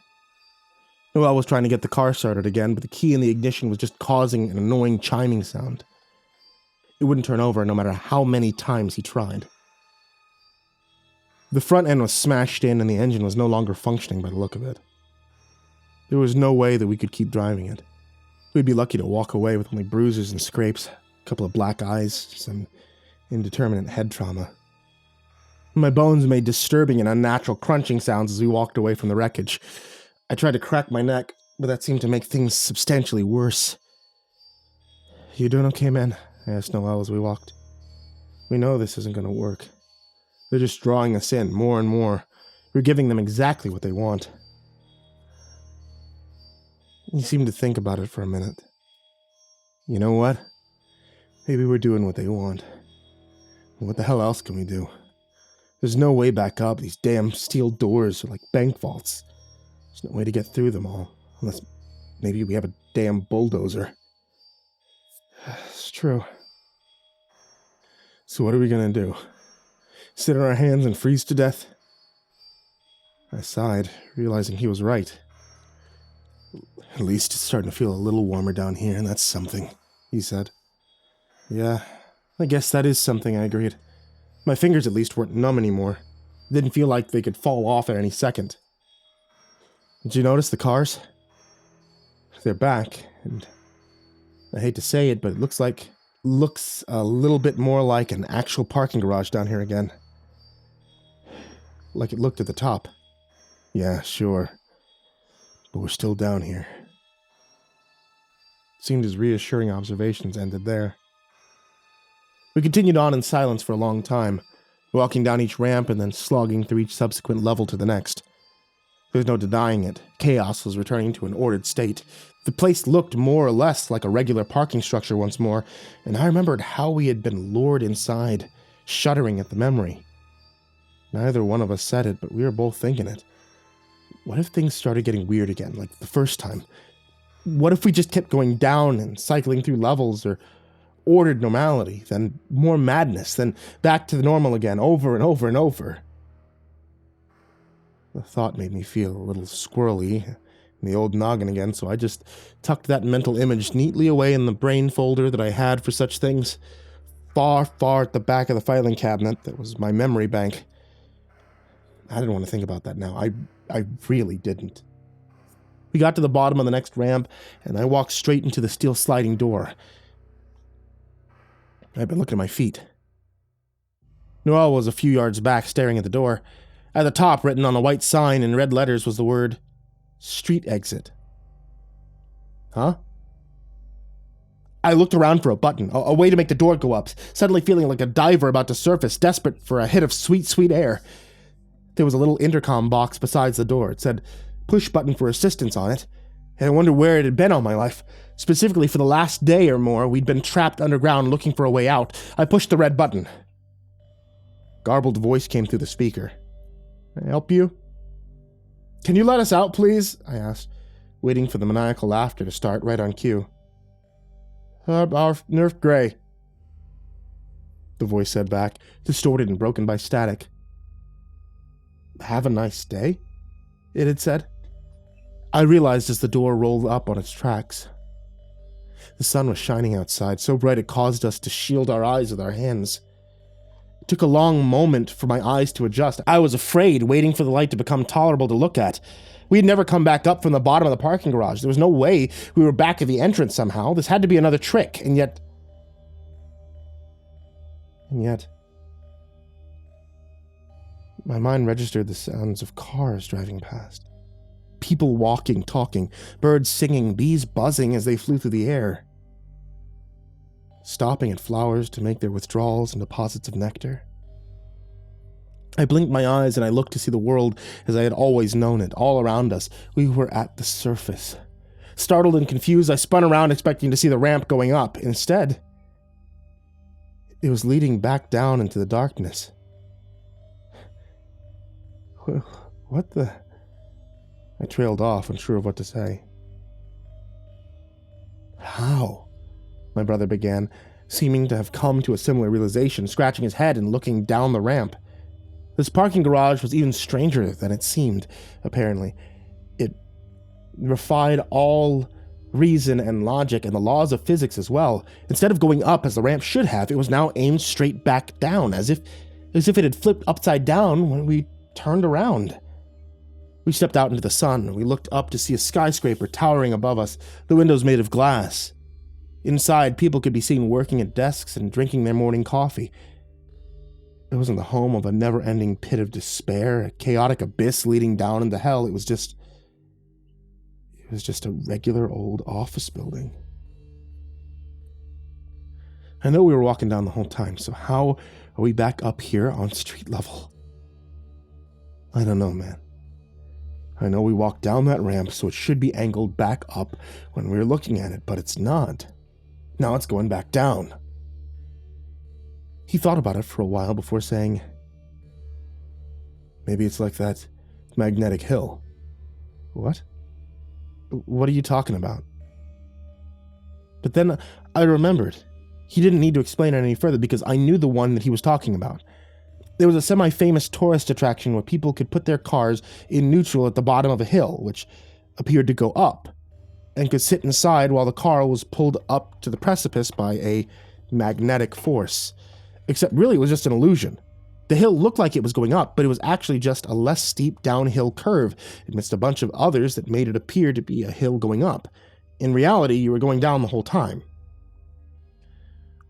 Noel was trying to get the car started again, but the key in the ignition was just causing an annoying chiming sound. It wouldn't turn over no matter how many times he tried. The front end was smashed in and the engine was no longer functioning by the look of it. There was no way that we could keep driving it. We'd be lucky to walk away with only bruises and scrapes, a couple of black eyes, some indeterminate head trauma. My bones made disturbing and unnatural crunching sounds as we walked away from the wreckage. I tried to crack my neck, but that seemed to make things substantially worse. You doing okay, man? I asked Noel as we walked. We know this isn't going to work. They're just drawing us in more and more. We're giving them exactly what they want. He seemed to think about it for a minute. You know what? Maybe we're doing what they want. What the hell else can we do? There's no way back up. These damn steel doors are like bank vaults. There's no way to get through them all. Unless maybe we have a damn bulldozer. It's true. So what are we gonna do? Sit on our hands and freeze to death? I sighed, realizing he was right. At least it's starting to feel a little warmer down here, and that's something, he said. Yeah, I guess that is something, I agreed. My fingers at least weren't numb anymore. It didn't feel like they could fall off at any second. Did you notice the cars? They're back, and I hate to say it, but it looks a little bit more like an actual parking garage down here again. Like it looked at the top. Yeah, sure. But we're still down here. Seemed his reassuring observations ended there. We continued on in silence for a long time, walking down each ramp and then slogging through each subsequent level to the next. There's no denying it. Chaos was returning to an ordered state. The place looked more or less like a regular parking structure once more, and I remembered how we had been lured inside, shuddering at the memory. Neither one of us said it, but we were both thinking it. What if things started getting weird again, like the first time? What if we just kept going down and cycling through levels, or ordered normality, then more madness, then back to the normal again, over and over and over? The thought made me feel a little squirrely in the old noggin again, so I just tucked that mental image neatly away in the brain folder that I had for such things, far, far at the back of the filing cabinet that was my memory bank. I didn't want to think about that now. I really didn't. We got to the bottom of the next ramp, and I walked straight into the steel sliding door. I'd been looking at my feet. Noel was a few yards back, staring at the door. At the top, written on a white sign in red letters, was the word, "Street Exit." Huh? I looked around for a button, a way to make the door go up, suddenly feeling like a diver about to surface, desperate for a hit of sweet, sweet air. There was a little intercom box besides the door. It said, "Push button for assistance" on it, and I wondered where it had been all my life. Specifically for the last day or more, we'd been trapped underground looking for a way out. I pushed the red button. garbled voice came through the speaker. "Can I help you?" "Can you let us out, please?" I asked, waiting for the maniacal laughter to start right on cue. Our Nerf Gray," the voice said back, distorted and broken by static. "Have a nice day," it had said. I realized as the door rolled up on its tracks. The sun was shining outside, so bright it caused us to shield our eyes with our hands. It took a long moment for my eyes to adjust. I was afraid, waiting for the light to become tolerable to look at. We had never come back up from the bottom of the parking garage. There was no way we were back at the entrance somehow. This had to be another trick, and yet... My mind registered the sounds of cars driving past. People walking, talking, birds singing, bees buzzing as they flew through the air. Stopping at flowers to make their withdrawals and deposits of nectar. I blinked my eyes and I looked to see the world as I had always known it, all around us. We were at the surface. Startled and confused, I spun around expecting to see the ramp going up. Instead, it was leading back down into the darkness. What the... I trailed off, unsure of what to say. "How?" my brother began, seeming to have come to a similar realization, scratching his head and looking down the ramp. This parking garage was even stranger than it seemed, apparently. It defied all reason and logic and the laws of physics as well. Instead of going up as the ramp should have, it was now aimed straight back down, as if it had flipped upside down when we turned around. We stepped out into the sun, and we looked up to see a skyscraper towering above us, the windows made of glass. Inside, people could be seen working at desks and drinking their morning coffee. It wasn't the home of a never-ending pit of despair, a chaotic abyss leading down into hell. It was just a regular old office building. I know we were walking down the whole time, so how are we back up here on street level? I don't know, man. I know we walked down that ramp, so it should be angled back up when we were looking at it, but it's not. Now it's going back down. He thought about it for a while before saying, "Maybe it's like that magnetic hill." "What? What are you talking about?" But then I remembered. He didn't need to explain it any further because I knew the one that he was talking about. There was a semi-famous tourist attraction where people could put their cars in neutral at the bottom of a hill, which appeared to go up, and could sit inside while the car was pulled up to the precipice by a magnetic force. Except really it was just an illusion. The hill looked like it was going up, but it was actually just a less steep downhill curve amidst a bunch of others that made it appear to be a hill going up. In reality, you were going down the whole time.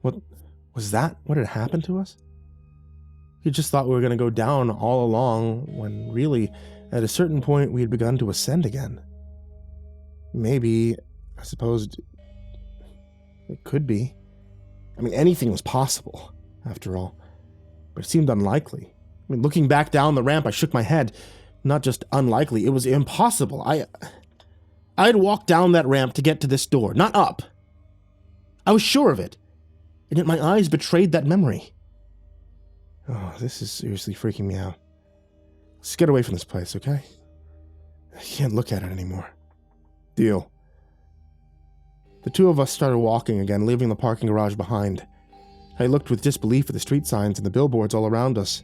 What was that? What had happened to us? You just thought we were going to go down all along, when really, at a certain point, we had begun to ascend again. Maybe, I suppose, it could be. I mean, anything was possible, after all. But it seemed unlikely. I mean, looking back down the ramp, I shook my head. Not just unlikely, it was impossible. I had walked down that ramp to get to this door, not up. I was sure of it, and yet my eyes betrayed that memory. Oh, this is seriously freaking me out. Let's get away from this place, okay? I can't look at it anymore. Deal. The two of us started walking again, leaving the parking garage behind. I looked with disbelief at the street signs and the billboards all around us.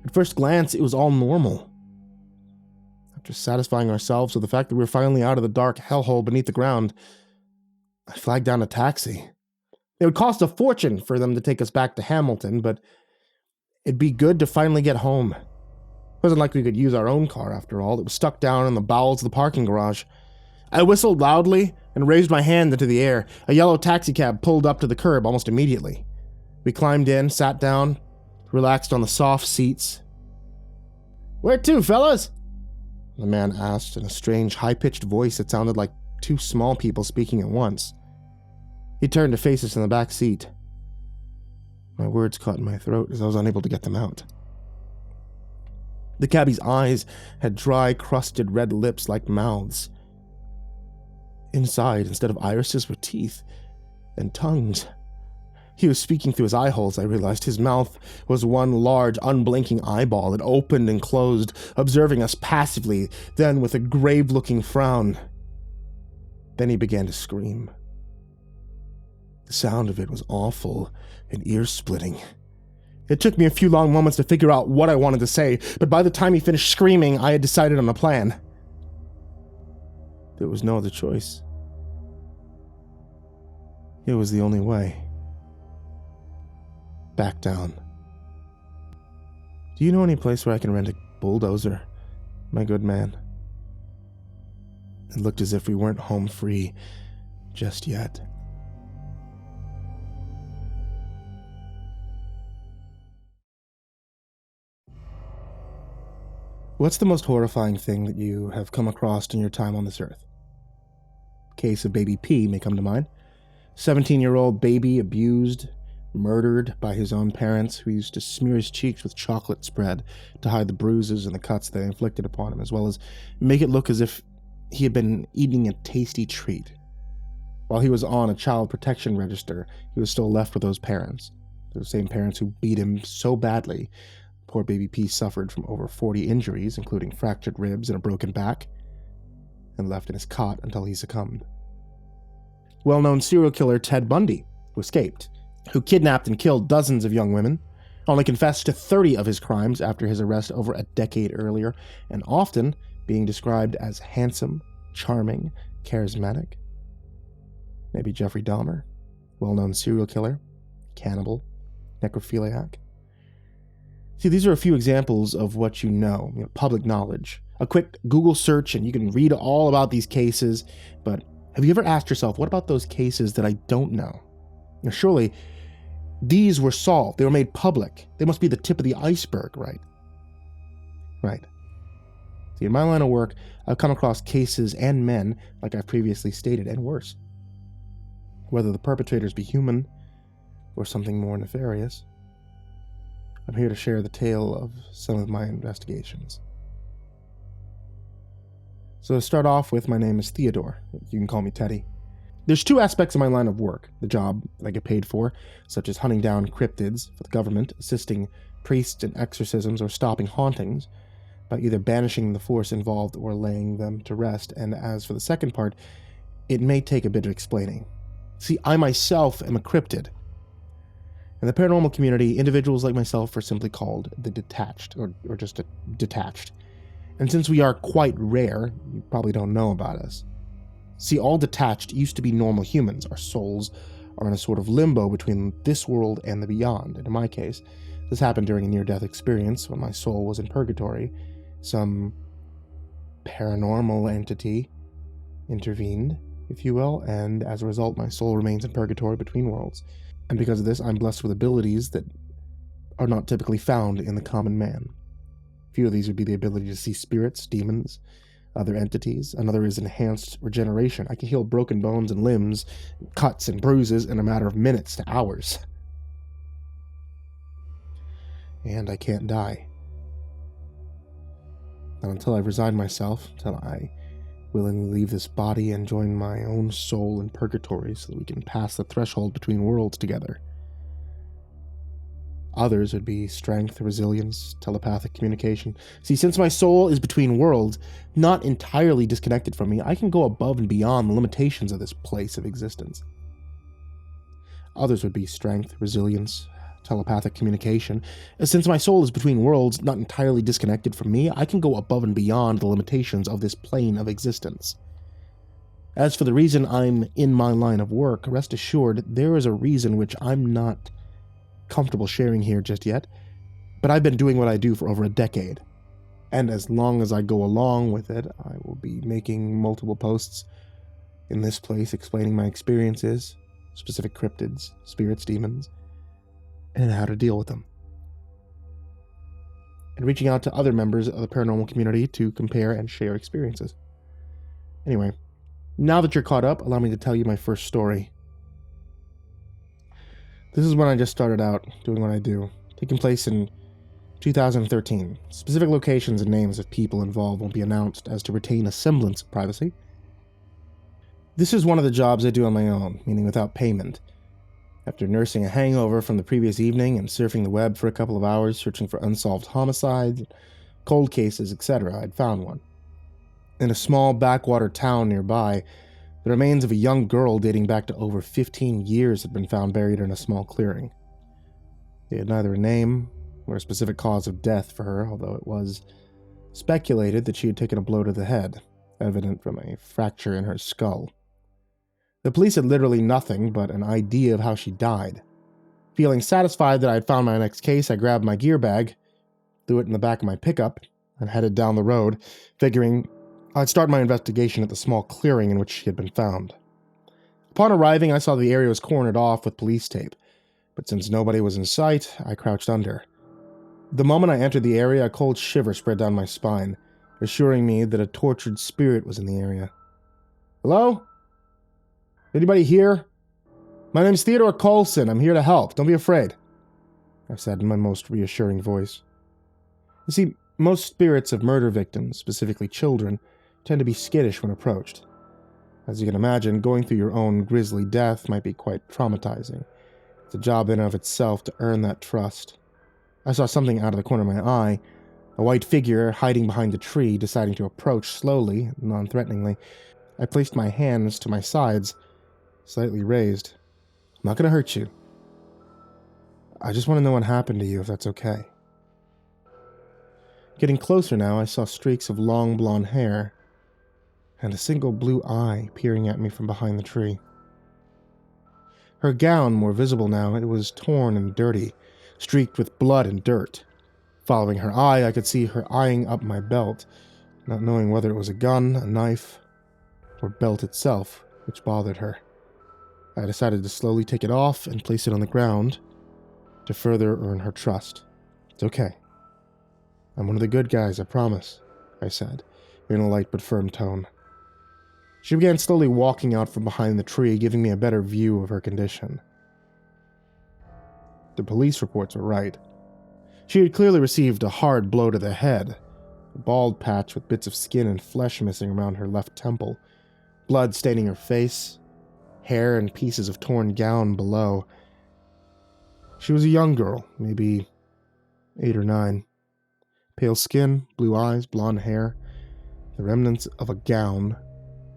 At first glance, it was all normal. After satisfying ourselves with the fact that we were finally out of the dark hellhole beneath the ground, I flagged down a taxi. It would cost a fortune for them to take us back to Hamilton, but it'd be good to finally get home. It wasn't like we could use our own car, after all. It was stuck down in the bowels of the parking garage. I whistled loudly and raised my hand into the air. A yellow taxicab pulled up to the curb almost immediately. We climbed in, sat down, relaxed on the soft seats. "Where to, fellas?" the man asked in a strange, high-pitched voice that sounded like two small people speaking at once. He turned to face us in the back seat. My words caught in my throat as I was unable to get them out. The cabbie's eyes had dry, crusted red lips like mouths. Inside, instead of irises, were teeth and tongues. He was speaking through his eye holes, I realized. His mouth was one large, unblinking eyeball. It opened and closed, observing us passively, then with a grave-looking frown. Then he began to scream. The sound of it was awful and ear-splitting. It took me a few long moments to figure out what I wanted to say, but by the time he finished screaming, I had decided on a plan. There was no other choice. It was the only way. Back down. Do you know any place where I can rent a bulldozer, my good man? It looked as if we weren't home free just yet. What's the most horrifying thing that you have come across in your time on this earth? Case of baby P may come to mind. 17-year-old baby abused, murdered by his own parents, who used to smear his cheeks with chocolate spread to hide the bruises and the cuts they inflicted upon him, as well as make it look as if he had been eating a tasty treat. While he was on a child protection register, he was still left with those parents, those same parents who beat him so badly. Poor baby P suffered from over 40 injuries, including fractured ribs and a broken back, and left in his cot until he succumbed. Well-known serial killer Ted Bundy, who escaped, who kidnapped and killed dozens of young women, only confessed to 30 of his crimes after his arrest over a decade earlier, and often being described as handsome, charming, charismatic. Maybe Jeffrey Dahmer, well-known serial killer, cannibal, necrophiliac. See, these are a few examples of what you know, public knowledge. A quick Google search and you can read all about these cases, but have you ever asked yourself, what about those cases that I don't know? Now, surely these were solved. They were made public. They must be the tip of the iceberg, right? Right. See, in my line of work, I've come across cases and men, like I've previously stated, and worse. Whether the perpetrators be human or something more nefarious, I'm here to share the tale of some of my investigations. So to start off with, my name is Theodore. You can call me Teddy. There's two aspects of my line of work, the job that I get paid for, such as hunting down cryptids for the government, assisting priests in exorcisms, or stopping hauntings by either banishing the force involved or laying them to rest. And as for the second part, it may take a bit of explaining. See, I myself am a cryptid. In the paranormal community, individuals like myself are simply called the detached, or just detached. And since we are quite rare, you probably don't know about us. See, all detached used to be normal humans. Our souls are in a sort of limbo between this world and the beyond. And in my case, this happened during a near-death experience when my soul was in purgatory. Some paranormal entity intervened, if you will, and as a result, my soul remains in purgatory between worlds. And because of this, I'm blessed with abilities that are not typically found in the common man. A few of these would be the ability to see spirits, demons, other entities. Another is enhanced regeneration. I can heal broken bones and limbs, cuts and bruises in a matter of minutes to hours. And I can't die. Not until I've resigned myself, until I willingly leave this body and join my own soul in purgatory so that we can pass the threshold between worlds together. Others would be strength, resilience, telepathic communication. See, since my soul is between worlds, not entirely disconnected from me, I can go above and beyond the limitations of this place of existence. Others would be strength, resilience, telepathic communication. Since my soul is between worlds, not entirely disconnected from me, I can go above and beyond the limitations of this plane of existence. As for the reason I'm in my line of work, rest assured, there is a reason which I'm not comfortable sharing here just yet, but I've been doing what I do for over a decade. And as long as I go along with it, I will be making multiple posts in this place explaining my experiences, specific cryptids, spirits, demons, and how to deal with them. And reaching out to other members of the paranormal community to compare and share experiences. Anyway, now that you're caught up, allow me to tell you my first story. This is when I just started out doing what I do, taking place in 2013. Specific locations and names of people involved won't be announced as to retain a semblance of privacy. This is one of the jobs I do on my own, meaning without payment. After nursing a hangover from the previous evening and surfing the web for a couple of hours searching for unsolved homicides, cold cases, etc., I'd found one. In a small backwater town nearby, the remains of a young girl dating back to over 15 years had been found buried in a small clearing. They had neither a name nor a specific cause of death for her, although it was speculated that she had taken a blow to the head, evident from a fracture in her skull. The police had literally nothing but an idea of how she died. Feeling satisfied that I had found my next case, I grabbed my gear bag, threw it in the back of my pickup, and headed down the road, figuring I'd start my investigation at the small clearing in which she had been found. Upon arriving, I saw the area was cornered off with police tape, but since nobody was in sight, I crouched under. The moment I entered the area, a cold shiver spread down my spine, assuring me that a tortured spirit was in the area. Hello? Anybody here? My name's Theodore Coulson. I'm here to help. Don't be afraid, I said in my most reassuring voice. You see, most spirits of murder victims, specifically children, tend to be skittish when approached. As you can imagine, going through your own grisly death might be quite traumatizing. It's a job in and of itself to earn that trust. I saw something out of the corner of my eye, a white figure hiding behind a tree, deciding to approach slowly, non-threateningly. I placed my hands to my sides, slightly raised. I'm not going to hurt you. I just want to know what happened to you, if that's okay. Getting closer now, I saw streaks of long blonde hair and a single blue eye peering at me from behind the tree. Her gown, more visible now, it was torn and dirty, streaked with blood and dirt. Following her eye, I could see her eyeing up my belt, not knowing whether it was a gun, a knife, or belt itself, which bothered her. I decided to slowly take it off and place it on the ground to further earn her trust. It's okay. I'm one of the good guys, I promise, I said, in a light but firm tone. She began slowly walking out from behind the tree, giving me a better view of her condition. The police reports were right. She had clearly received a hard blow to the head, a bald patch with bits of skin and flesh missing around her left temple, blood staining her face, hair and pieces of torn gown below. She was a young girl, maybe 8 or 9. Pale skin, blue eyes, blonde hair, the remnants of a gown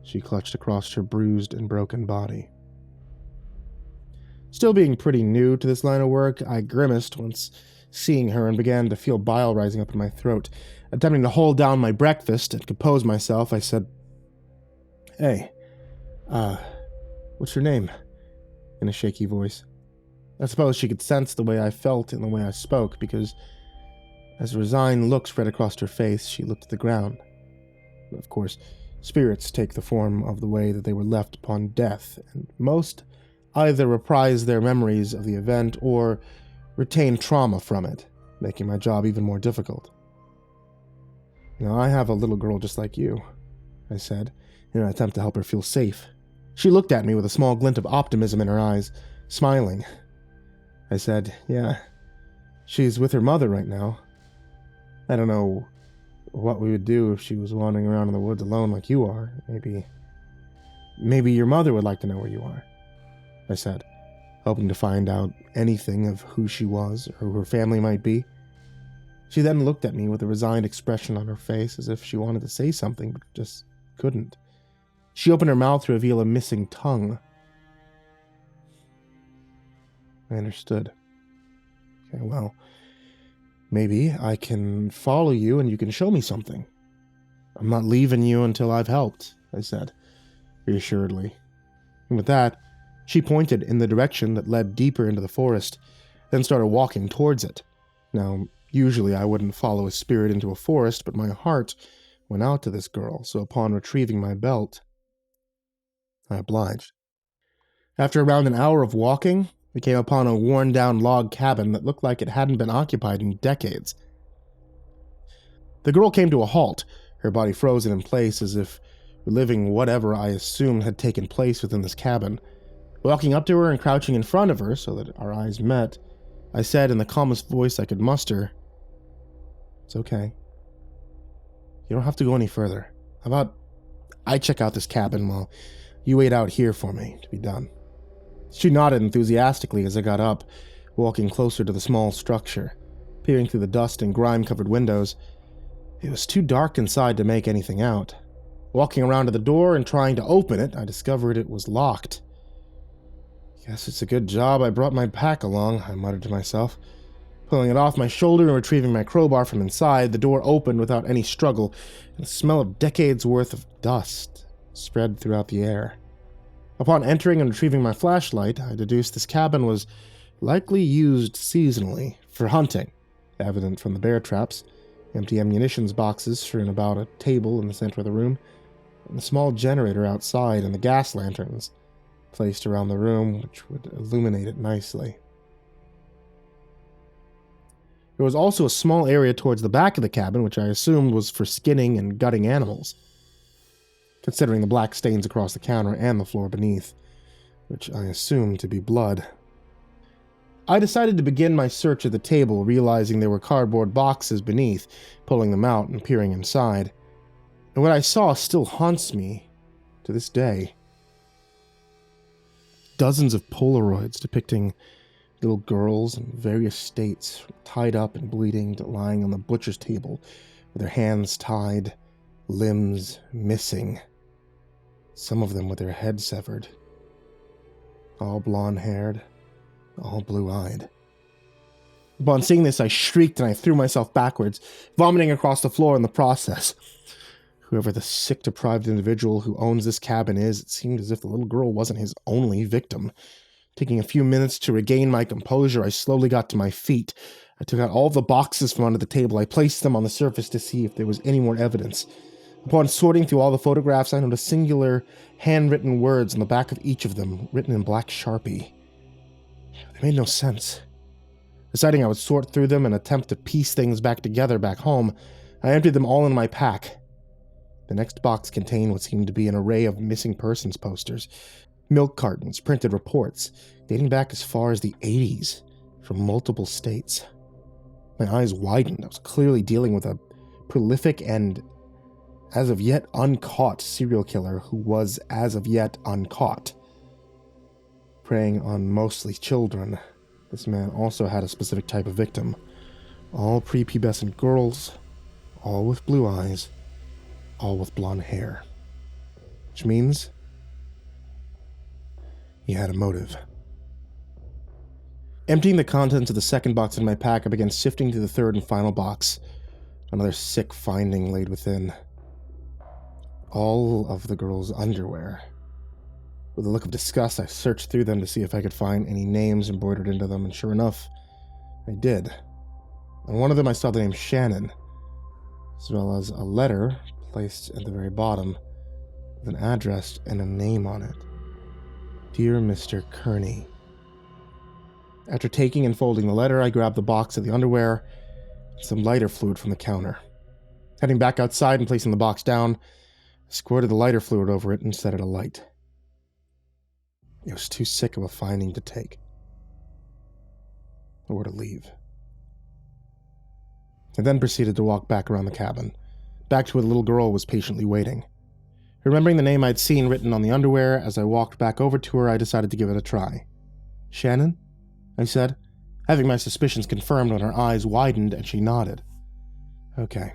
she clutched across her bruised and broken body. Still being pretty new to this line of work, I grimaced once seeing her and began to feel bile rising up in my throat. Attempting to hold down my breakfast and compose myself, I said, "Hey, what's your name?" in a shaky voice. I suppose she could sense the way I felt in the way I spoke, because as a resigned look spread across her face, she looked at the ground. Of course, spirits take the form of the way that they were left upon death, and most either reprise their memories of the event or retain trauma from it, making my job even more difficult. Now, I have a little girl just like you, I said, in an attempt to help her feel safe. She looked at me with a small glint of optimism in her eyes, smiling. I said, "Yeah, she's with her mother right now. I don't know what we would do if she was wandering around in the woods alone like you are. Maybe your mother would like to know where you are," I said, hoping to find out anything of who she was or who her family might be. She then looked at me with a resigned expression on her face, as if she wanted to say something but just couldn't. She opened her mouth to reveal a missing tongue. I understood. Okay, well, maybe I can follow you and you can show me something. I'm not leaving you until I've helped, I said, reassuredly. And with that, she pointed in the direction that led deeper into the forest, then started walking towards it. Now, usually I wouldn't follow a spirit into a forest, but my heart went out to this girl, so upon retrieving my belt, I obliged. After around an hour of walking, we came upon a worn-down log cabin that looked like it hadn't been occupied in decades. The girl came to a halt, her body frozen in place as if reliving whatever I assumed had taken place within this cabin. Walking up to her and crouching in front of her so that our eyes met, I said in the calmest voice I could muster, "It's okay. You don't have to go any further. How about I check out this cabin while you wait out here for me to be done?" She nodded enthusiastically as I got up, walking closer to the small structure, peering through the dust and grime-covered windows. It was too dark inside to make anything out. Walking around to the door and trying to open it, I discovered it was locked. Guess it's a good job I brought my pack along, I muttered to myself. Pulling it off my shoulder and retrieving my crowbar from inside, the door opened without any struggle, and the smell of decades' worth of dust spread throughout the air. Upon entering and retrieving my flashlight, I deduced this cabin was likely used seasonally for hunting, evident from the bear traps, empty ammunitions boxes strewn about a table in the center of the room, and the small generator outside and the gas lanterns placed around the room, which would illuminate it nicely. There was also a small area towards the back of the cabin, which I assumed was for skinning and gutting animals, considering the black stains across the counter and the floor beneath, which I assumed to be blood. I decided to begin my search of the table, realizing there were cardboard boxes beneath, pulling them out and peering inside. And what I saw still haunts me to this day. Dozens of Polaroids depicting little girls in various states, tied up and bleeding, lying on the butcher's table, with their hands tied, limbs missing, some of them with their heads severed, all blonde-haired, all blue-eyed. Upon seeing this, I shrieked and I threw myself backwards, vomiting across the floor in the process. Whoever the sick, deprived individual who owns this cabin is, it seemed as if the little girl wasn't his only victim. Taking a few minutes to regain my composure, I slowly got to my feet. I took out all the boxes from under the table. I placed them on the surface to see if there was any more evidence. Upon sorting through all the photographs, I noticed singular, handwritten words on the back of each of them, written in black Sharpie. They made no sense. Deciding I would sort through them and attempt to piece things back together back home, I emptied them all in my pack. The next box contained what seemed to be an array of missing persons posters, milk cartons, printed reports, dating back as far as the 80s, from multiple states. My eyes widened. I was clearly dealing with a prolific and, as of yet, uncaught serial killer who was, as of yet, uncaught. Preying on mostly children, this man also had a specific type of victim. All prepubescent girls, all with blue eyes, all with blonde hair. Which means he had a motive. Emptying the contents of the second box in my pack, I began sifting through the third and final box. Another sick finding laid within. All of the girl's underwear. With a look of disgust, I searched through them to see if I could find any names embroidered into them, and sure enough, I did. On one of them I saw the name Shannon, as well as a letter placed at the very bottom with an address and a name on it. Dear Mr. Kearney. After taking and folding the letter, I grabbed the box of the underwear and some lighter fluid from the counter. Heading back outside and placing the box down, I squirted the lighter fluid over it and set it alight. It was too sick of a finding to take, or to leave. I then proceeded to walk back around the cabin, back to where the little girl was patiently waiting. Remembering the name I'd seen written on the underwear, as I walked back over to her, I decided to give it a try. Shannon? I said, having my suspicions confirmed when her eyes widened and she nodded. Okay.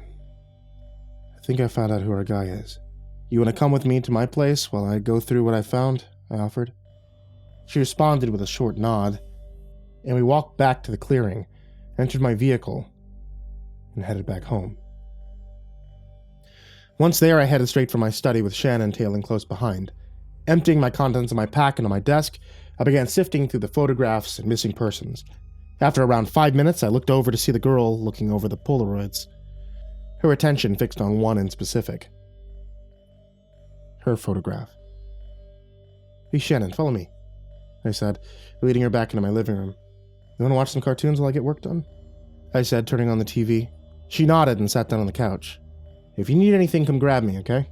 I think I found out who our guy is. You want to come with me to my place while I go through what I found? I offered. She responded with a short nod, and we walked back to the clearing, entered my vehicle, and headed back home. Once there, I headed straight for my study with Shannon tailing close behind. Emptying my contents of my pack into my desk, I began sifting through the photographs and missing persons. After around 5 minutes, I looked over to see the girl looking over the Polaroids. Her attention fixed on one in specific. Her photograph. Hey Shannon, follow me, I said, leading her back into my living room. You want to watch some cartoons while I get work done? I said, turning on the TV. She nodded and sat down on the couch. If you need anything, come grab me, okay?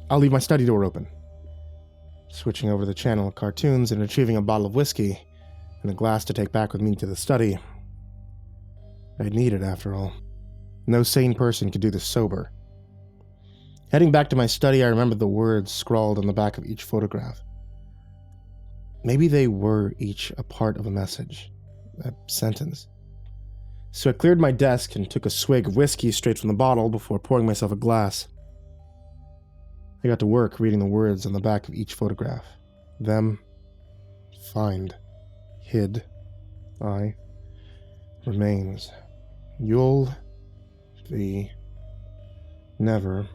I'll leave my study door open. Switching over the channel of cartoons and retrieving a bottle of whiskey and a glass to take back with me to the study. I'd need it, after all. No sane person could do this sober. Heading back to my study, I remembered the words scrawled on the back of each photograph. Maybe they were each a part of a message, a sentence. So I cleared my desk and took a swig of whiskey straight from the bottle before pouring myself a glass. I got to work reading the words on the back of each photograph. Them, find, hid, I, remains, you'll, the, never.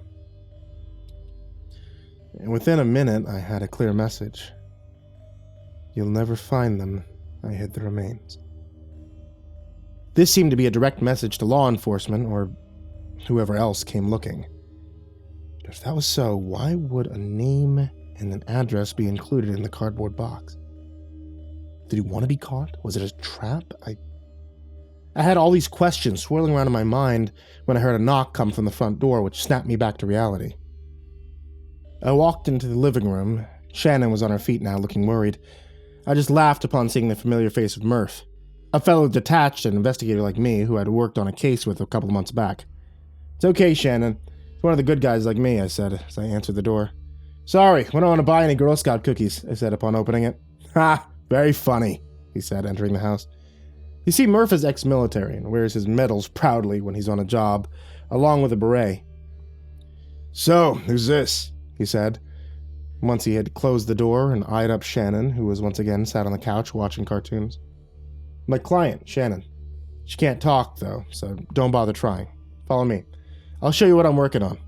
And within a minute, I had a clear message. You'll never find them. I hid the remains. This seemed to be a direct message to law enforcement, or whoever else came looking. If that was so, why would a name and an address be included in the cardboard box? Did he want to be caught? Was it a trap? I had all these questions swirling around in my mind when I heard a knock come from the front door, which snapped me back to reality. I walked into the living room. Shannon was on her feet now, looking worried. I just laughed upon seeing the familiar face of Murph, a fellow detached and investigator like me who I'd worked on a case with a couple of months back. It's okay, Shannon. It's one of the good guys like me, I said as I answered the door. Sorry, we don't want to buy any Girl Scout cookies, I said upon opening it. Ha! Very funny, he said, entering the house. You see, Murph is ex-military and wears his medals proudly when he's on a job, along with a beret. So, who's this? He said, once he had closed the door and eyed up Shannon, who was once again sat on the couch watching cartoons. My client, Shannon. She can't talk, though, so don't bother trying. Follow me. I'll show you what I'm working on,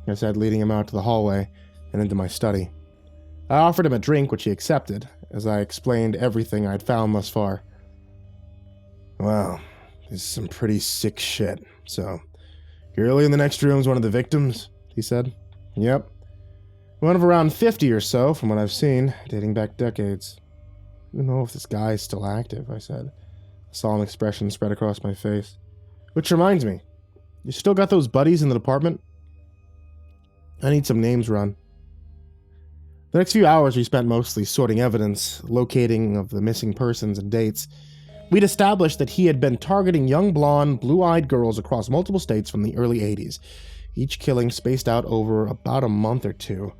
I said, leading him out to the hallway and into my study. I offered him a drink, which he accepted, as I explained everything I'd found thus far. Wow, this is some pretty sick shit. So, Girlie in the next room is one of the victims, he said. Yep. One of around 50 or so, from what I've seen, dating back decades. I don't know if this guy is still active, I said. A solemn expression spread across my face. Which reminds me, you still got those buddies in the department? I need some names run. The next few hours we spent mostly sorting evidence, locating of the missing persons and dates. We'd established that he had been targeting young blonde, blue-eyed girls across multiple states from the early 80s, each killing spaced out over about a month or two,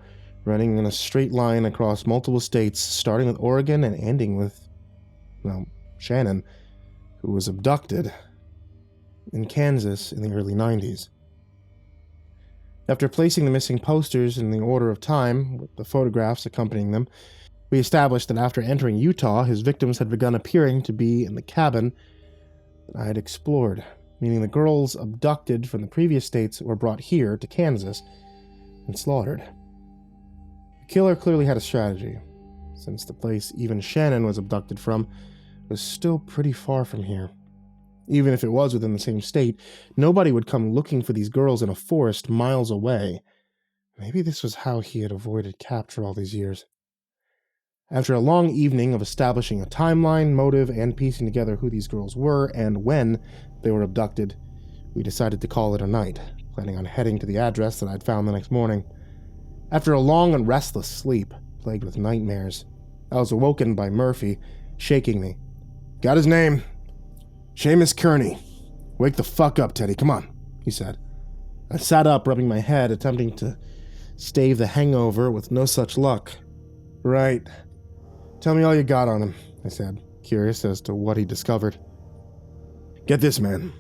running in a straight line across multiple states, starting with Oregon and ending with, well, Shannon, who was abducted in Kansas in the early 90s. After placing the missing posters in the order of time, with the photographs accompanying them, we established that after entering Utah, his victims had begun appearing to be in the cabin that I had explored, meaning the girls abducted from the previous states were brought here to Kansas and slaughtered. The killer clearly had a strategy, since the place even Shannon was abducted from was still pretty far from here. Even if it was within the same state, nobody would come looking for these girls in a forest miles away. Maybe this was how he had avoided capture all these years. After a long evening of establishing a timeline, motive, and piecing together who these girls were and when they were abducted, we decided to call it a night, planning on heading to the address that I'd found the next morning. After a long and restless sleep, plagued with nightmares, I was awoken by Murphy, shaking me. Got his name. Seamus Kearney. Wake the fuck up, Teddy, come on, he said. I sat up, rubbing my head, attempting to stave the hangover with no such luck. Right. Tell me all you got on him, I said, curious as to what he discovered. Get this, man.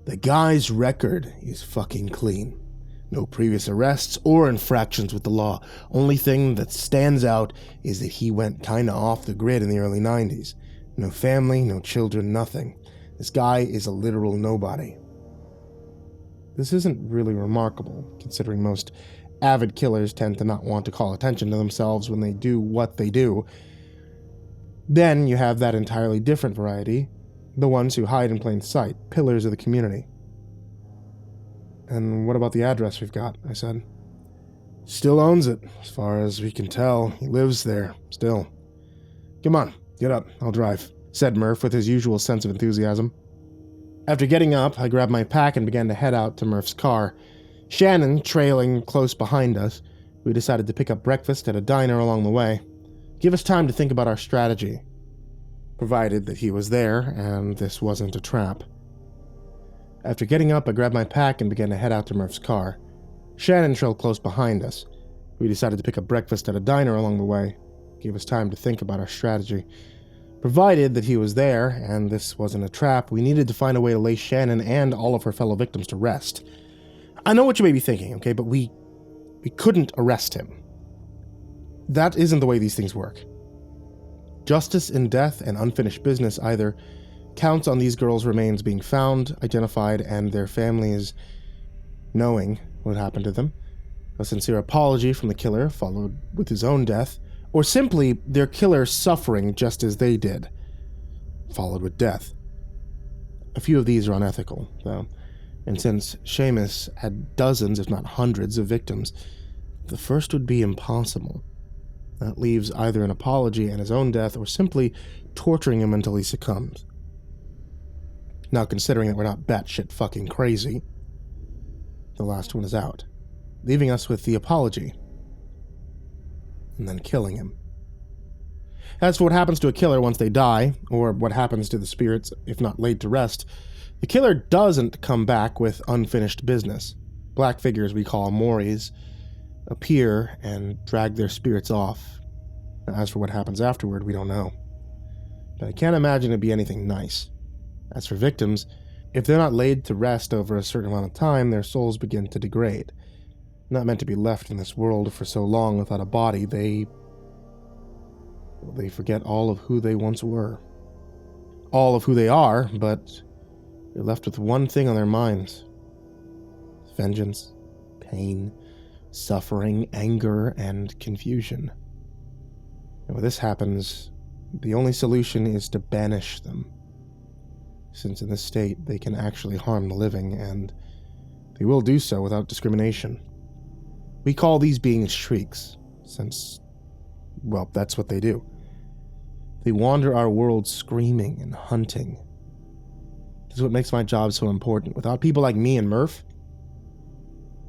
The guy's record is fucking clean. No previous arrests or infractions with the law. Only thing that stands out is that he went kinda off the grid in the early 90s. No family, no children, nothing. This guy is a literal nobody. This isn't really remarkable, considering most avid killers tend to not want to call attention to themselves when they do what they do. Then you have that entirely different variety, the ones who hide in plain sight, pillars of the community. And what about the address we've got? I said. Still owns it, as far as we can tell. He lives there, still. Come on, get up, I'll drive, said Murph with his usual sense of enthusiasm. After getting up, I grabbed my pack and began to head out to Murph's car. Shannon trailing close behind us, we decided to pick up breakfast at a diner along the way. Give us time to think about our strategy, provided that he was there and this wasn't a trap. After getting up, I grabbed my pack and began to head out to Murph's car. Shannon trailed close behind us. We decided to pick up breakfast at a diner along the way. gave us time to think about our strategy. Provided that he was there, and this wasn't a trap, we needed to find a way to lay Shannon and all of her fellow victims to rest. I know what you may be thinking, okay, but we couldn't arrest him. That isn't the way these things work. Justice in death and unfinished business either counts on these girls' remains being found, identified, and their families knowing what happened to them, a sincere apology from the killer followed with his own death, or simply their killer suffering just as they did, followed with death. A few of these are unethical, though, and since Seamus had dozens, if not hundreds, of victims, the first would be impossible. That leaves either an apology and his own death, or simply torturing him until he succumbs. Now, considering that we're not batshit fucking crazy, the last one is out, leaving us with the apology, and then killing him. As for what happens to a killer once they die, or what happens to the spirits if not laid to rest, the killer doesn't come back with unfinished business. Black figures we call Moris appear and drag their spirits off. As for what happens afterward, we don't know. But I can't imagine it'd be anything nice. As for victims, if they're not laid to rest over a certain amount of time, their souls begin to degrade. Not meant to be left in this world for so long without a body, they forget all of who they once were. All of who they are, but they're left with one thing on their minds. Vengeance, pain, suffering, anger, and confusion. And when this happens, the only solution is to banish them. Since in this state, they can actually harm the living, and they will do so without discrimination. We call these beings shrieks, since, well, that's what they do. They wander our world screaming and hunting. This is what makes my job so important. Without people like me and Murph,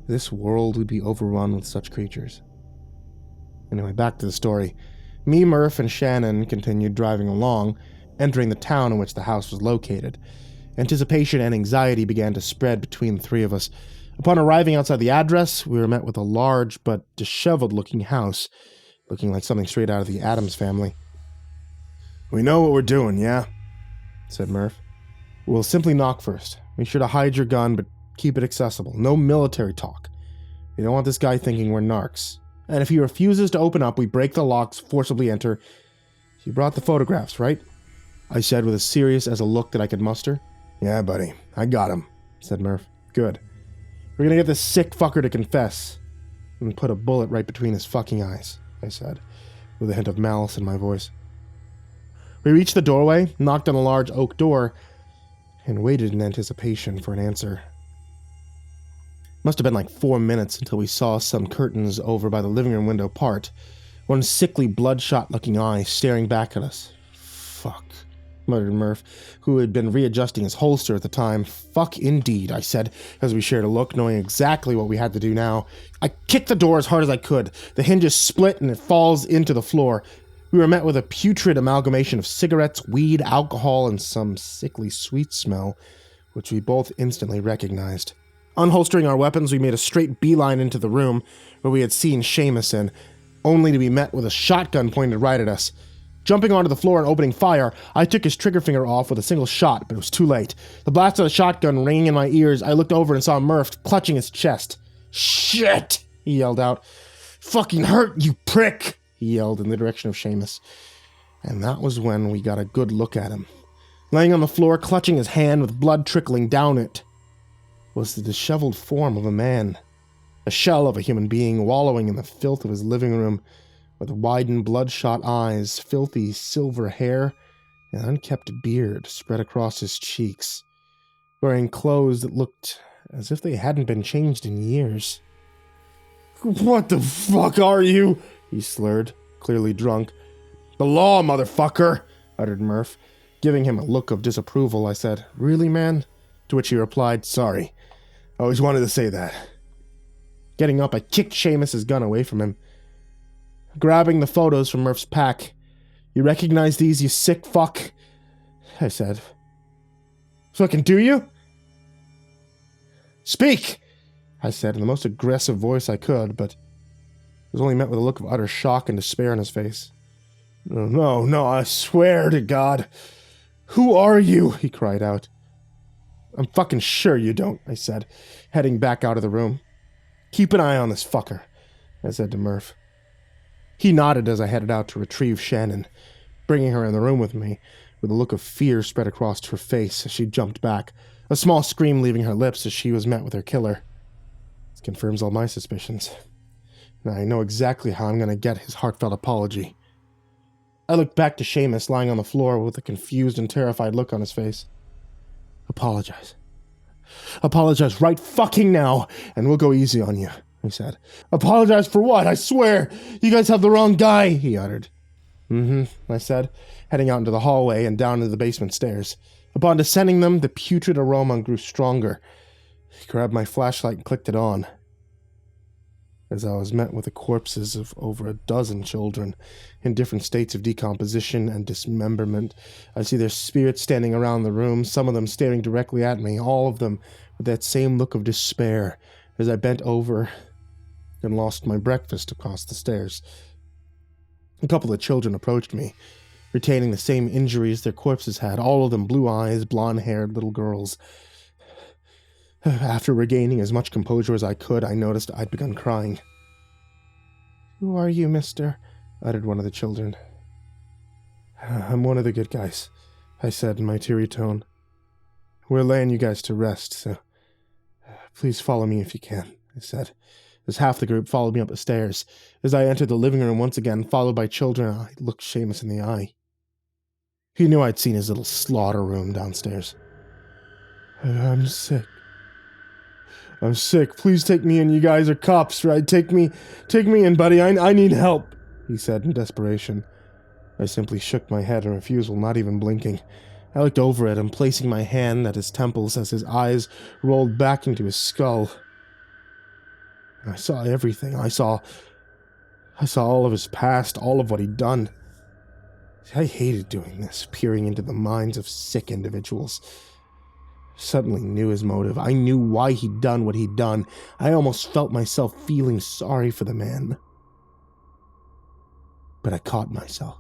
this world would be overrun with such creatures. Anyway, back to the story. Me, Murph, and Shannon continued driving along, entering the town in which the house was located. Anticipation and anxiety began to spread between the three of us. Upon arriving outside the address, we were met with a large but disheveled-looking house, looking like something straight out of the Addams Family. "We know what we're doing, yeah?" said Murph. "We'll simply knock first. Make sure to hide your gun, but keep it accessible. No military talk. We don't want this guy thinking we're narcs. And if he refuses to open up, we break the locks, forcibly enter. You brought the photographs, right?" I said with as serious as a look that I could muster. "Yeah, buddy. I got him," said Murph. "Good. We're gonna get this sick fucker to confess and put a bullet right between his fucking eyes," I said, with a hint of malice in my voice. We reached the doorway, knocked on a large oak door, and waited in anticipation for an answer. Must have been like 4 minutes until we saw some curtains over by the living room window part, one sickly bloodshot-looking eye staring back at us. "Fuck," muttered Murph, who had been readjusting his holster at the time. "Fuck indeed," I said, as we shared a look, knowing exactly what we had to do now. I kicked the door as hard as I could. The hinges split and it falls into the floor. We were met with a putrid amalgamation of cigarettes, weed, alcohol, and some sickly sweet smell, which we both instantly recognized. Unholstering our weapons, we made a straight beeline into the room where we had seen Seamus in, only to be met with a shotgun pointed right at us. Jumping onto the floor and opening fire, I took his trigger finger off with a single shot, but it was too late. The blast of the shotgun ringing in my ears, I looked over and saw Murph clutching his chest. "Shit!" he yelled out. "Fucking hurt, you prick!" he yelled in the direction of Seamus. And that was when we got a good look at him. Laying on the floor, clutching his hand with blood trickling down it, was the disheveled form of a man. A shell of a human being wallowing in the filth of his living room, with widened bloodshot eyes, filthy silver hair, and unkempt beard spread across his cheeks, wearing clothes that looked as if they hadn't been changed in years. "What the fuck are you?" he slurred, clearly drunk. "The law, motherfucker," uttered Murph. Giving him a look of disapproval, I said, "Really, man?" To which he replied, "Sorry. I always wanted to say that." Getting up, I kicked Seamus's gun away from him. Grabbing the photos from Murph's pack. "You recognize these, you sick fuck?" I said. "Fucking do you?" "Speak!" I said in the most aggressive voice I could, but was only met with a look of utter shock and despair on his face. No, no, I swear to God. Who are you? He cried out. I'm fucking sure you don't, I said, heading back out of the room. Keep an eye on this fucker, I said to Murph. He nodded as I headed out to retrieve Shannon, bringing her in the room with me, with a look of fear spread across her face as she jumped back, a small scream leaving her lips as she was met with her killer. This confirms all my suspicions. Now I know exactly how I'm going to get his heartfelt apology. I looked back to Seamus lying on the floor with a confused and terrified look on his face. Apologize. Apologize right fucking now, and we'll go easy on you, he said. Apologize for what? I swear! You guys have the wrong guy, he uttered. I said, heading out into the hallway and down into the basement stairs. Upon descending them, the putrid aroma grew stronger. I grabbed my flashlight and clicked it on. As I was met with the corpses of over a dozen children, in different states of decomposition and dismemberment, I see their spirits standing around the room, some of them staring directly at me, all of them with that same look of despair, as I bent over and lost my breakfast across the stairs. A couple of children approached me, retaining the same injuries their corpses had, all of them blue eyes, blonde-haired little girls. After regaining as much composure as I could, I noticed I'd begun crying. Who are you, mister? Uttered one of the children. I'm one of the good guys, I said in my teary tone. We're laying you guys to rest, so please follow me if you can, I said, as half the group followed me up the stairs. As I entered the living room once again, followed by children, I looked Seamus in the eye. He knew I'd seen his little slaughter room downstairs. I'm sick. I'm sick. Please take me in. You guys are cops, right? Take me in, buddy. I need help, he said in desperation. I simply shook my head in refusal, not even blinking. I looked over at him, placing my hand at his temples as his eyes rolled back into his skull. I saw everything. I saw all of his past, all of what he'd done. I hated doing this, peering into the minds of sick individuals. Suddenly knew his motive. I knew why he'd done what he'd done. I almost felt myself feeling sorry for the man. But I caught myself.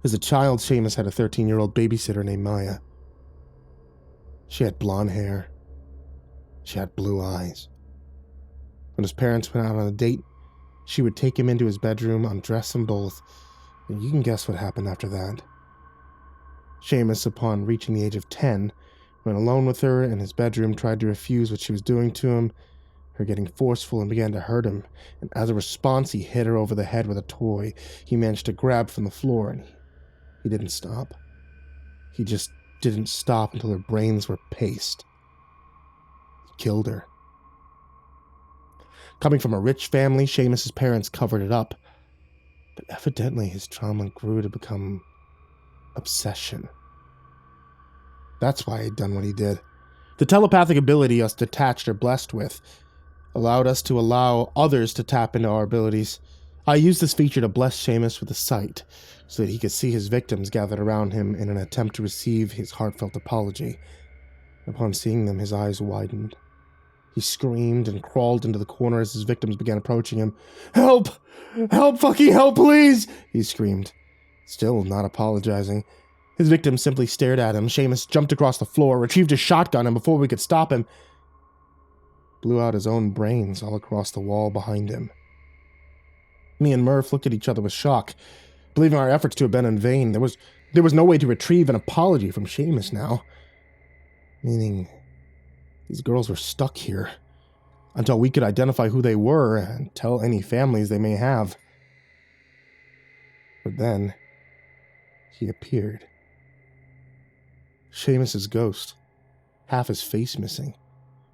As a child, Seamus had a 13-year-old babysitter named Maya. She had blonde hair. She had blue eyes. When his parents went out on a date, she would take him into his bedroom, undress them both, and you can guess what happened after that. Seamus, upon reaching the age of 10, went alone with her in his bedroom, tried to refuse what she was doing to him, her getting forceful, and began to hurt him, and as a response he hit her over the head with a toy he managed to grab from the floor, and he didn't stop. He just didn't stop until her brains were paste. He killed her. Coming from a rich family, Seamus's parents covered it up, but evidently his trauma grew to become obsession. That's why he'd done what he did. The telepathic ability us detached or blessed with allowed us to allow others to tap into our abilities. I used this feature to bless Seamus with a sight, so that he could see his victims gathered around him in an attempt to receive his heartfelt apology. Upon seeing them, his eyes widened. He screamed and crawled into the corner as his victims began approaching him. Help! Help! Fucking help, please! He screamed, still not apologizing. His victims simply stared at him. Seamus jumped across the floor, retrieved his shotgun, and before we could stop him, blew out his own brains all across the wall behind him. Me and Murph looked at each other with shock, believing our efforts to have been in vain. There was no way to retrieve an apology from Seamus now. Meaning, these girls were stuck here, until we could identify who they were and tell any families they may have. But then, he appeared. Seamus's ghost, half his face missing.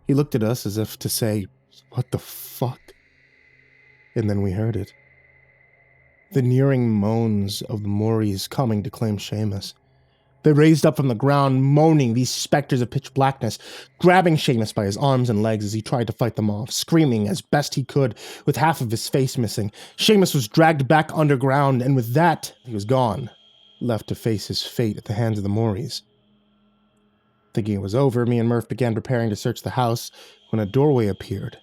He looked at us as if to say, "What the fuck?" And then we heard it. The nearing moans of the Mories coming to claim Seamus. They raised up from the ground, moaning, these specters of pitch blackness, grabbing Seamus by his arms and legs as he tried to fight them off, screaming as best he could, with half of his face missing. Seamus was dragged back underground, and with that, he was gone, left to face his fate at the hands of the Mories. Thinking it was over, me and Murph began preparing to search the house when a doorway appeared.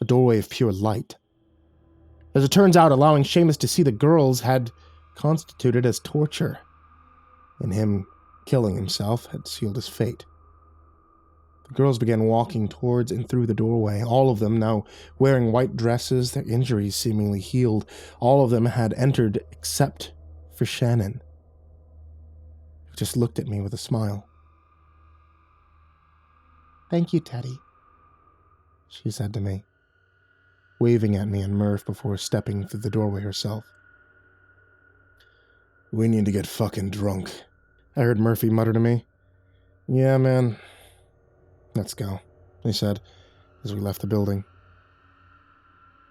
A doorway of pure light. As it turns out, allowing Seamus to see the girls had constituted as torture, and him killing himself had sealed his fate. The girls began walking towards and through the doorway, all of them now wearing white dresses, their injuries seemingly healed. All of them had entered except for Shannon, who just looked at me with a smile. "Thank you, Teddy," she said to me, waving at me and Murph before stepping through the doorway herself. "We need to get fucking drunk," I heard Murphy mutter to me. "Yeah, man. Let's go," he said as we left the building.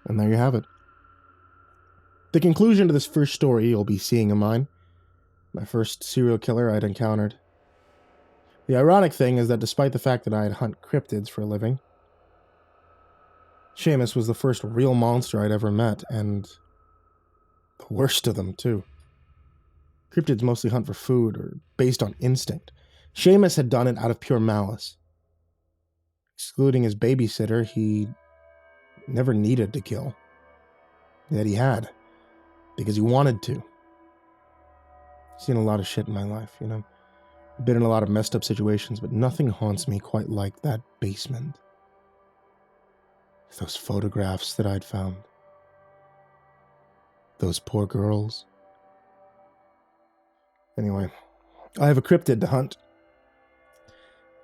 And there you have it. The conclusion to this first story you'll be seeing of mine. My first serial killer I'd encountered. The ironic thing is that despite the fact that I'd hunt cryptids for a living, Seamus was the first real monster I'd ever met, and the worst of them, too. Cryptids mostly hunt for food or based on instinct. Seamus had done it out of pure malice. Excluding his babysitter, he never needed to kill. Yet he had, because he wanted to. I've seen a lot of shit in my life, you know. I've been in a lot of messed up situations, but nothing haunts me quite like that basement. Those photographs that I'd found. Those poor girls. Anyway, I have a cryptid to hunt.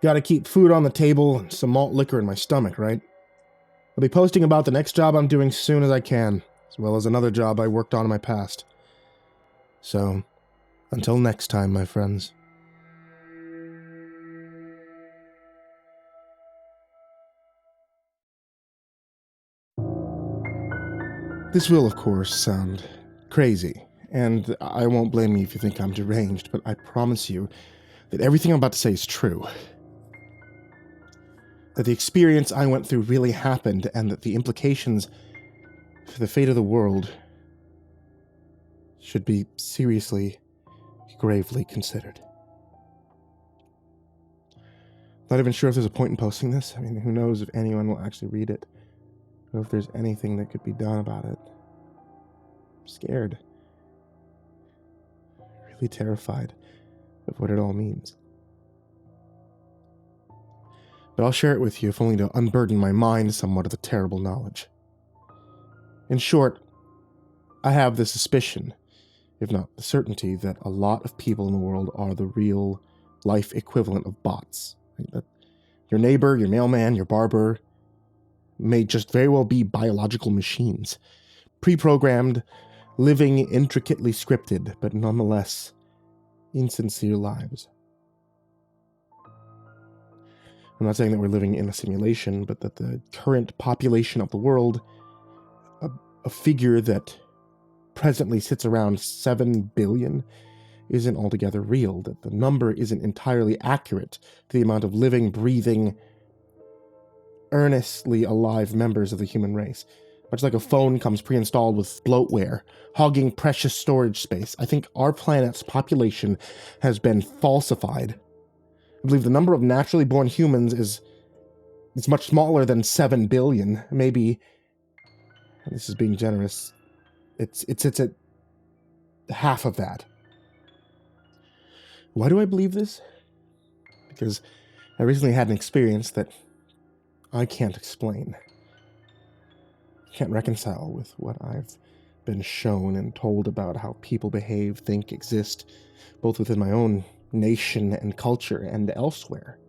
Gotta keep food on the table and some malt liquor in my stomach, right? I'll be posting about the next job I'm doing as soon as I can, as well as another job I worked on in my past. So, until next time, my friends. This will, of course, sound crazy, and I won't blame you if you think I'm deranged, but I promise you that everything I'm about to say is true. That the experience I went through really happened, and that the implications for the fate of the world should be seriously, gravely considered. Not even sure if there's a point in posting this. I mean, who knows if anyone will actually read it, or if there's anything that could be done about it. I'm scared. Really terrified of what it all means. But I'll share it with you, if only to unburden my mind somewhat of the terrible knowledge. In short, I have the suspicion, if not the certainty, that a lot of people in the world are the real life equivalent of bots. Right? That your neighbor, your mailman, your barber may just very well be biological machines, pre-programmed, living intricately scripted, but nonetheless insincere lives. I'm not saying that we're living in a simulation, but that the current population of the world, a figure that presently sits around 7 billion, isn't altogether real, that the number isn't entirely accurate to the amount of living, breathing, earnestly alive members of the human race. Much like a phone comes pre-installed with bloatware, hogging precious storage space, I think our planet's population has been falsified. I believe the number of naturally born humans is much smaller than 7 billion. Maybe, and this is being generous, it's at half of that. Why do I believe this? Because I recently had an experience that I can't explain. I can't reconcile with what I've been shown and told about how people behave, think, exist, both within my own nation and culture and elsewhere.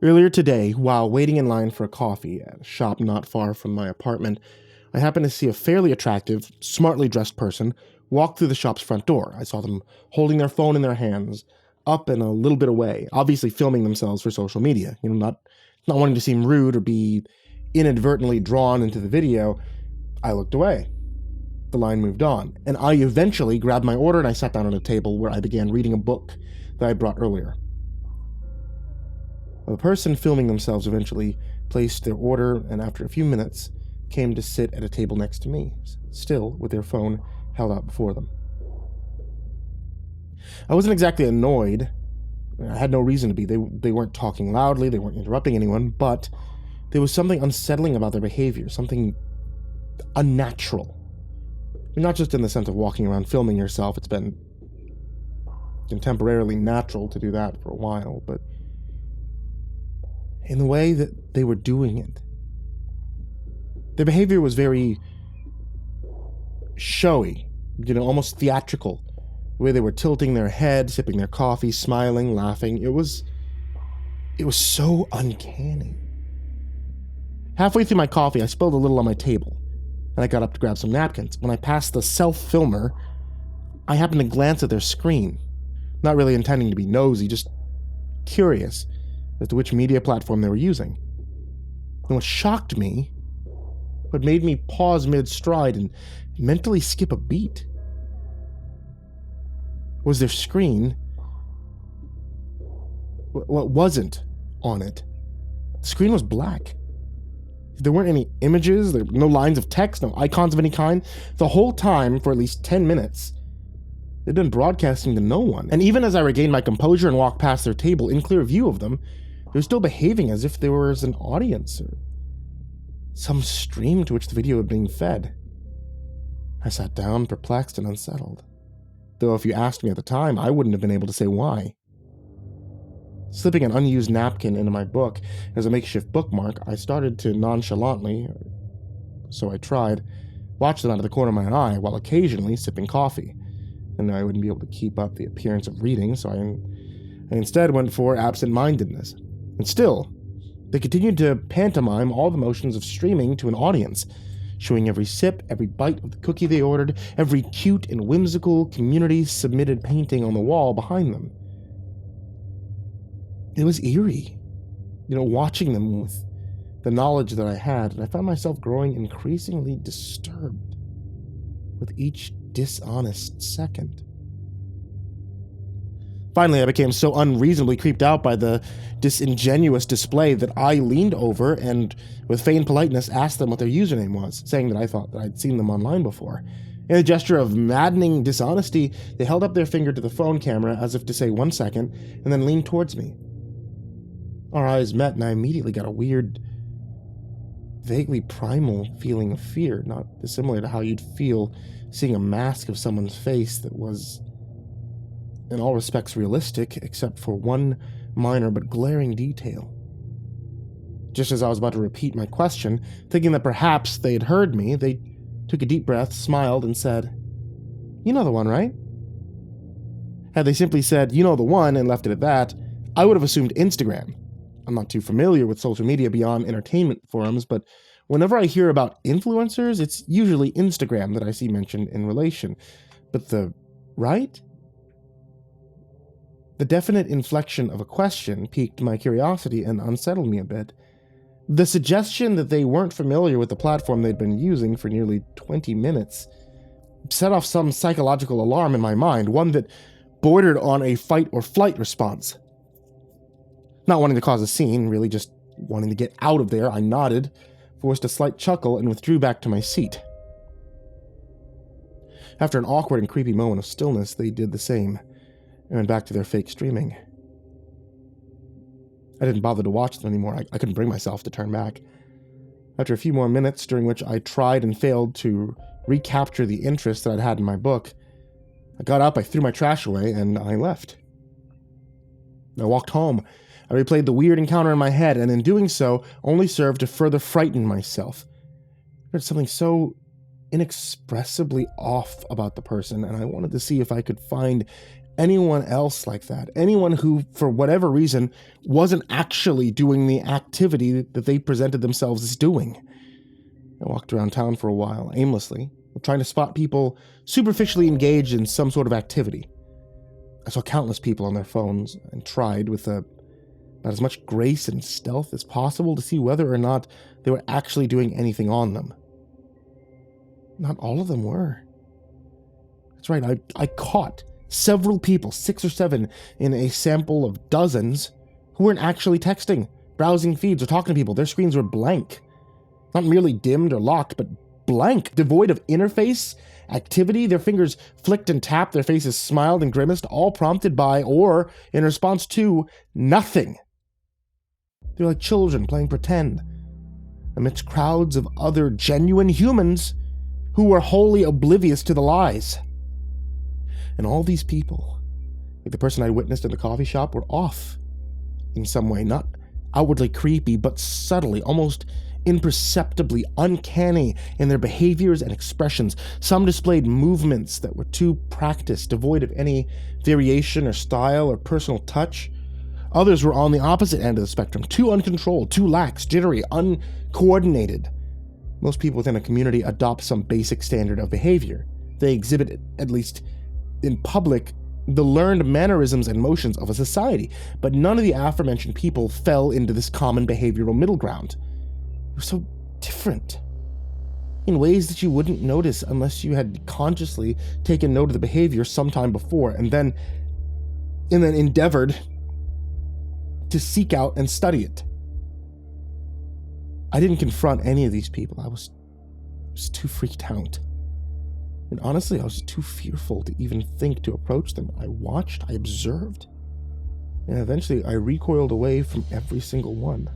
Earlier today, while waiting in line for a coffee at a shop not far from my apartment, I happened to see a fairly attractive, smartly dressed person walk through the shop's front door. I saw them holding their phone in their hands, up and a little bit away, obviously filming themselves for social media. You know, not wanting to seem rude or be inadvertently drawn into the video. I looked away. The line moved on, and I eventually grabbed my order and I sat down at a table where I began reading a book that I brought earlier. The person filming themselves eventually placed their order, and after a few minutes came to sit at a table next to me, still with their phone held out before them. I wasn't exactly annoyed. I had no reason to be. They weren't talking loudly, they weren't interrupting anyone, but there was something unsettling about their behavior, something unnatural. Not just in the sense of walking around filming yourself, it's been temporarily natural to do that for a while, but in the way that they were doing it. Their behavior was very showy, almost theatrical. The way they were tilting their head, sipping their coffee, smiling, laughing. It was so uncanny. Halfway through my coffee, I spilled a little on my table, and I got up to grab some napkins. When I passed the self-filmer, I happened to glance at their screen, not really intending to be nosy, just curious as to which media platform they were using. And what shocked me, what made me pause mid-stride and mentally skip a beat, was their screen. What wasn't on it? The screen was black. There weren't any images, there were no lines of text, no icons of any kind. The whole time, for at least 10 minutes, they'd been broadcasting to no one. And even as I regained my composure and walked past their table in clear view of them, they were still behaving as if there was an audience or some stream to which the video was being fed. I sat down, perplexed and unsettled. Though if you asked me at the time, I wouldn't have been able to say why. Slipping an unused napkin into my book as a makeshift bookmark, I started to nonchalantly, or so I tried, watch them out of the corner of my eye while occasionally sipping coffee. And I wouldn't be able to keep up the appearance of reading, so I instead went for absent-mindedness. And still, they continued to pantomime all the motions of streaming to an audience, showing every sip, every bite of the cookie they ordered, every cute and whimsical community-submitted painting on the wall behind them. It was eerie, watching them with the knowledge that I had, and I found myself growing increasingly disturbed with each dishonest second. Finally, I became so unreasonably creeped out by the disingenuous display that I leaned over and, with feigned politeness, asked them what their username was, saying that I thought that I'd seen them online before. In a gesture of maddening dishonesty, they held up their finger to the phone camera as if to say 1 second, and then leaned towards me. Our eyes met, and I immediately got a weird, vaguely primal feeling of fear, not dissimilar to how you'd feel seeing a mask of someone's face that was, in all respects, realistic, except for one minor but glaring detail. Just as I was about to repeat my question, thinking that perhaps they had heard me, they took a deep breath, smiled, and said, "You know the one, right?" Had they simply said, "You know the one," and left it at that, I would have assumed Instagram. I'm not too familiar with social media beyond entertainment forums, but whenever I hear about influencers, it's usually Instagram that I see mentioned in relation. But the right? The definite inflection of a question piqued my curiosity and unsettled me a bit. The suggestion that they weren't familiar with the platform they'd been using for nearly 20 minutes set off some psychological alarm in my mind, one that bordered on a fight or flight response. Not wanting to cause a scene, really just wanting to get out of there, I nodded, forced a slight chuckle, and withdrew back to my seat. After an awkward and creepy moment of stillness, they did the same, and went back to their fake streaming. I didn't bother to watch them anymore. I couldn't bring myself to turn back. After a few more minutes, during which I tried and failed to recapture the interest that I'd had in my book, I got up, I threw my trash away, and I left. I walked home. I replayed the weird encounter in my head, and in doing so, only served to further frighten myself. There's something so inexpressibly off about the person, and I wanted to see if I could find anyone else like that. Anyone who, for whatever reason, wasn't actually doing the activity that they presented themselves as doing. I walked around town for a while, aimlessly, trying to spot people superficially engaged in some sort of activity. I saw countless people on their phones and tried, with about as much grace and stealth as possible, to see whether or not they were actually doing anything on them. Not all of them were. That's right, I caught several people, 6 or 7 in a sample of dozens, who weren't actually texting, browsing feeds, or talking to people. Their screens were blank. Not merely dimmed or locked, but blank, devoid of interface, activity. Their fingers flicked and tapped, their faces smiled and grimaced, all prompted by, or in response to, nothing. They're like children playing pretend, amidst crowds of other genuine humans who were wholly oblivious to the lies. And all these people, like the person I witnessed in the coffee shop, were off in some way, not outwardly creepy, but subtly, almost imperceptibly uncanny in their behaviors and expressions. Some displayed movements that were too practiced, devoid of any variation or style or personal touch. Others were on the opposite end of the spectrum, too uncontrolled, too lax, jittery, uncoordinated. Most people within a community adopt some basic standard of behavior. They exhibit, at least in public, the learned mannerisms and motions of a society, but none of the aforementioned people fell into this common behavioral middle ground. It was so different, in ways that you wouldn't notice unless you had consciously taken note of the behavior sometime before, and then endeavored to seek out and study it. I didn't confront any of these people. I was too freaked out. And honestly, I was too fearful to even think to approach them. I watched, I observed, and eventually I recoiled away from every single one.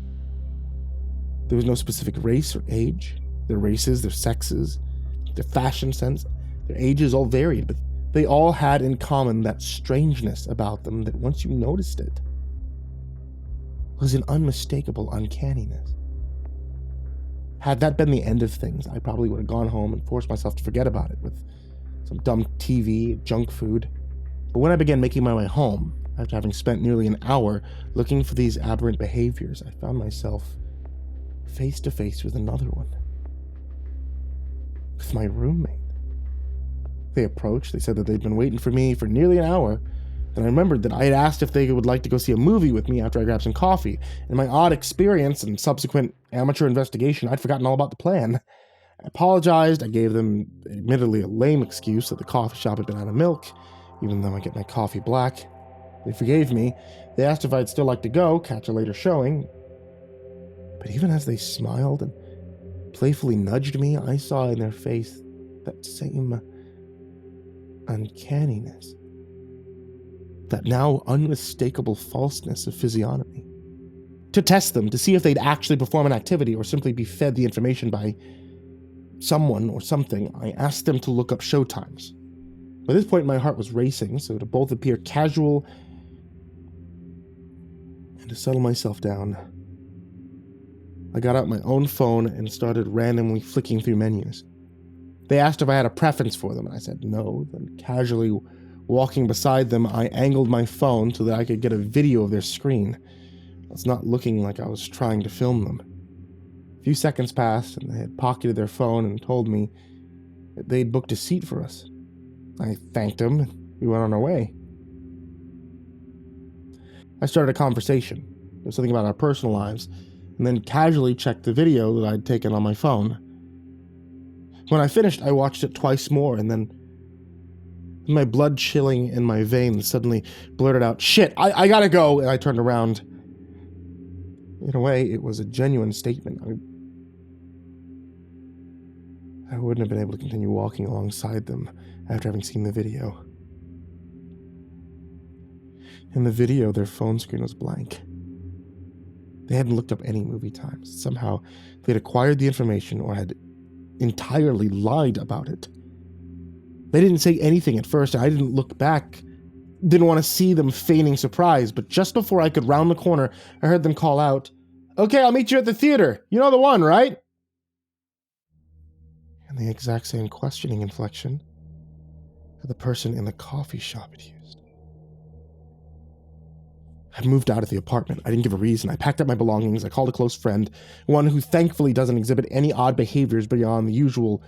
There was no specific race or age. Their races, their sexes, their fashion sense, their ages all varied, but they all had in common that strangeness about them that once you noticed it, was an unmistakable uncanniness. Had that been the end of things, I probably would have gone home and forced myself to forget about it with some dumb TV, junk food. But when I began making my way home, after having spent nearly an hour looking for these aberrant behaviors, I found myself face to face with another one. With my roommate. They approached, they said that they'd been waiting for me for nearly an hour, and I remembered that I had asked if they would like to go see a movie with me after I grabbed some coffee. In my odd experience and subsequent amateur investigation, I'd forgotten all about the plan. I apologized. I gave them, admittedly, a lame excuse that the coffee shop had been out of milk, even though I get my coffee black. They forgave me. They asked if I'd still like to go, catch a later showing. But even as they smiled and playfully nudged me, I saw in their face that same uncanniness. That now unmistakable falseness of physiognomy. To test them, to see if they'd actually perform an activity or simply be fed the information by someone or something, I asked them to look up showtimes. By this point, my heart was racing, so to both appear casual and to settle myself down, I got out my own phone and started randomly flicking through menus. They asked if I had a preference for them, and I said no. Then casually walking beside them, I angled my phone so that I could get a video of their screen. It's not looking like I was trying to film them. A few seconds passed, and they had pocketed their phone and told me that they'd booked a seat for us. I thanked them, and we went on our way. I started a conversation. It was something about our personal lives, and then casually checked the video that I'd taken on my phone. When I finished, I watched it twice more, and then my blood chilling in my veins suddenly blurted out, "Shit, I gotta go," and I turned around. In a way, it was a genuine statement. I wouldn't have been able to continue walking alongside them after having seen the video. In the video, their phone screen was blank. They hadn't looked up any movie times. Somehow, they'd acquired the information or had entirely lied about it. They didn't say anything at first. I didn't look back. Didn't want to see them feigning surprise, but just before I could round the corner, I heard them call out, "Okay, I'll meet you at the theater. You know the one, right?" And the exact same questioning inflection that the person in the coffee shop had used. I moved out of the apartment. I didn't give a reason. I packed up my belongings. I called a close friend, one who thankfully doesn't exhibit any odd behaviors beyond the usual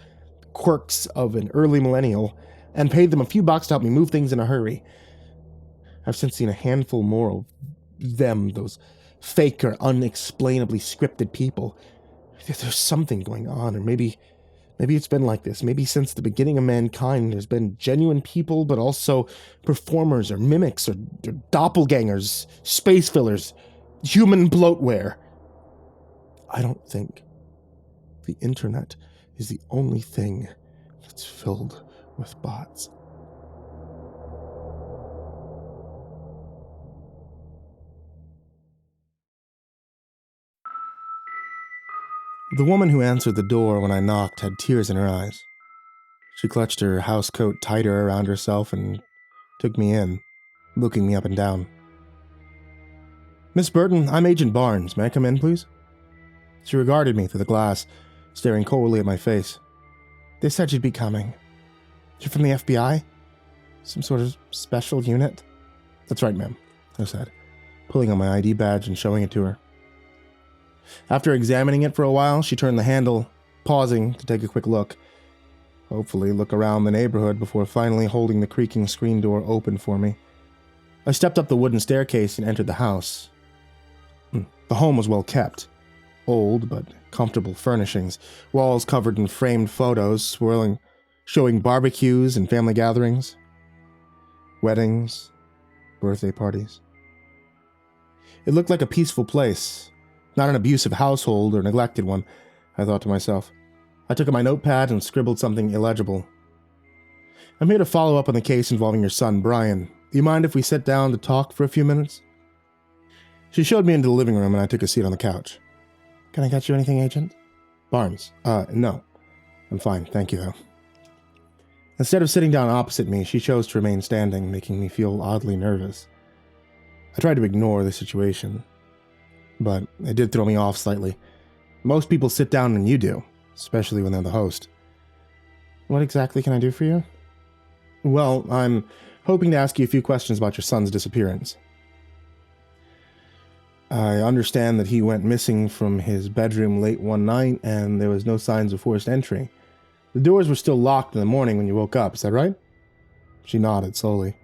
quirks of an early millennial, and paid them a few bucks to help me move things in a hurry. I've since seen a handful more of them, those fake or unexplainably scripted people. There's something going on, or maybe it's been like this. Maybe since the beginning of mankind, there's been genuine people, but also performers or mimics or doppelgangers, space fillers, human bloatware. I don't think the internet is the only thing that's filled with bots. The woman who answered the door when I knocked had tears in her eyes. She clutched her housecoat tighter around herself and took me in, looking me up and down. "Miss Burton, I'm Agent Barnes. May I come in, please?" She regarded me through the glass, staring coldly at my face. "They said you'd be coming. You're from the FBI? Some sort of special unit?" "That's right, ma'am," I said, pulling on my ID badge and showing it to her. After examining it for a while, she turned the handle, pausing to take a quick look. Hopefully look around the neighborhood before finally holding the creaking screen door open for me. I stepped up the wooden staircase and entered the house. The home was well kept. Old but comfortable furnishings, walls covered in framed photos showing barbecues and family gatherings, weddings, birthday parties. It looked like a peaceful place, not an abusive household or neglected one, I thought to myself. I took out my notepad and scribbled something illegible. "I'm here to follow up on the case involving your son, Brian. Do you mind if we sit down to talk for a few minutes?" She showed me into the living room and I took a seat on the couch. "Can I get you anything, Agent?" "Barnes, no. I'm fine, thank you, though." Instead of sitting down opposite me, she chose to remain standing, making me feel oddly nervous. I tried to ignore the situation, but it did throw me off slightly. Most people sit down when you do, especially when they're the host. "What exactly can I do for you?" "Well, I'm hoping to ask you a few questions about your son's disappearance. I understand that he went missing from his bedroom late one night and there was no signs of forced entry. The doors were still locked in the morning when you woke up, is that right?" She nodded slowly.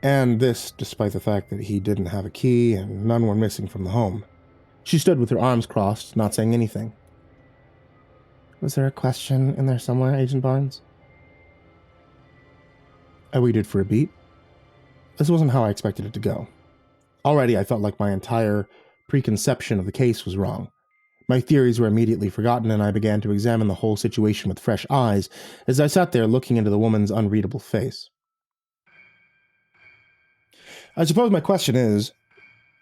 "And this despite the fact that he didn't have a key and none were missing from the home." She stood with her arms crossed, not saying anything. "Was there a question in there somewhere, Agent Barnes?" I waited for a beat. This wasn't how I expected it to go. Already I felt like my entire preconception of the case was wrong. My theories were immediately forgotten and I began to examine the whole situation with fresh eyes as I sat there looking into the woman's unreadable face. I suppose my question is,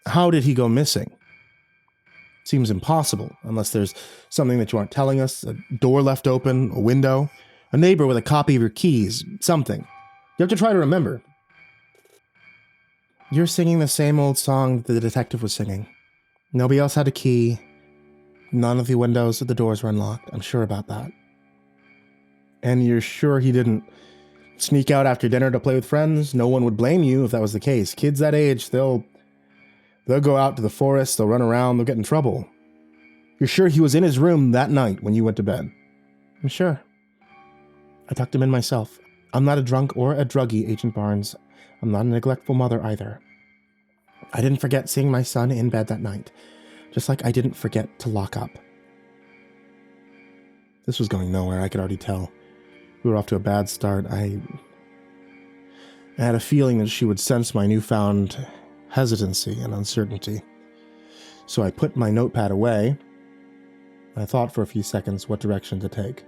how did he go missing? Seems impossible, unless there's something that you aren't telling us, a door left open, a window, a neighbor with a copy of your keys, something. You have to try to remember. "You're singing the same old song that the detective was singing. Nobody else had a key. None of the windows or the doors were unlocked. I'm sure about that." "And you're sure he didn't sneak out after dinner to play with friends? No one would blame you if that was the case. Kids that age, they'll go out to the forest, they'll run around, they'll get in trouble. You're sure he was in his room that night when you went to bed?" "I'm sure. I tucked him in myself. I'm not a drunk or a druggie, Agent Barnes. I'm not a neglectful mother either. I didn't forget seeing my son in bed that night, just like I didn't forget to lock up." This was going nowhere, I could already tell. We were off to a bad start. I had a feeling that she would sense my newfound hesitancy and uncertainty. So I put my notepad away. I thought for a few seconds what direction to take.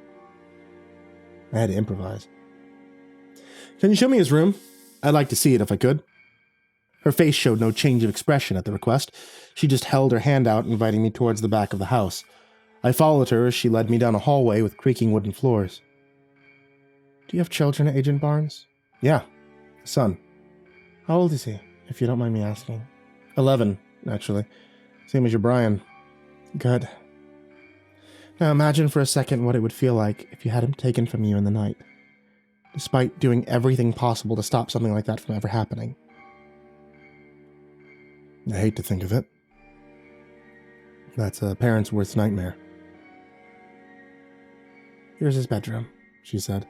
I had to improvise. "Can you show me his room? I'd like to see it if I could." Her face showed no change of expression at the request. She just held her hand out, inviting me towards the back of the house. I followed her as she led me down a hallway with creaking wooden floors. "Do you have children, Agent Barnes?" "Yeah, a son." "How old is he, if you don't mind me asking?" 11, actually. Same as your Brian." "Good. Now imagine for a second what it would feel like if you had him taken from you in the night, despite doing everything possible to stop something like that from ever happening." "I hate to think of it. That's a parent's worst nightmare." "Here's his bedroom," she said,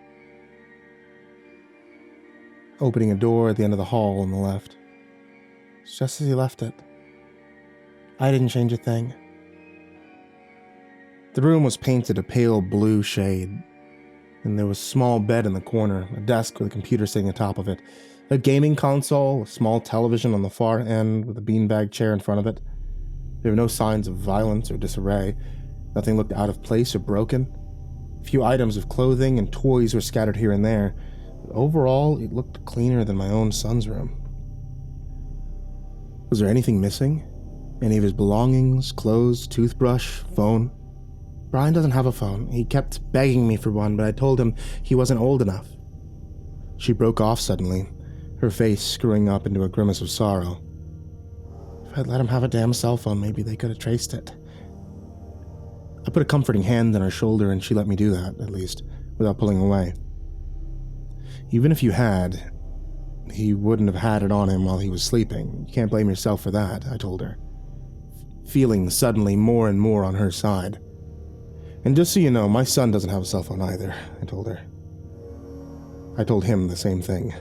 opening a door at the end of the hall on the left. "It's just as he left it. I didn't change a thing." The room was painted a pale blue shade, and there was a small bed in the corner, a desk with a computer sitting atop of it, a gaming console, a small television on the far end with a beanbag chair in front of it. There were no signs of violence or disarray. Nothing looked out of place or broken. A few items of clothing and toys were scattered here and there, but overall it looked cleaner than my own son's room. Was there anything missing? Any of his belongings, clothes, toothbrush, phone? Brian doesn't have a phone. He kept begging me for one, but I told him he wasn't old enough. She broke off suddenly, her face screwing up into a grimace of sorrow. If I'd let him have a damn cell phone, maybe they could have traced it. I put a comforting hand on her shoulder and she let me do that, at least, without pulling away. Even if you had, he wouldn't have had it on him while he was sleeping. You can't blame yourself for that, I told her, feeling suddenly more and more on her side. And just so you know, my son doesn't have a cell phone either, I told her. I told him the same thing.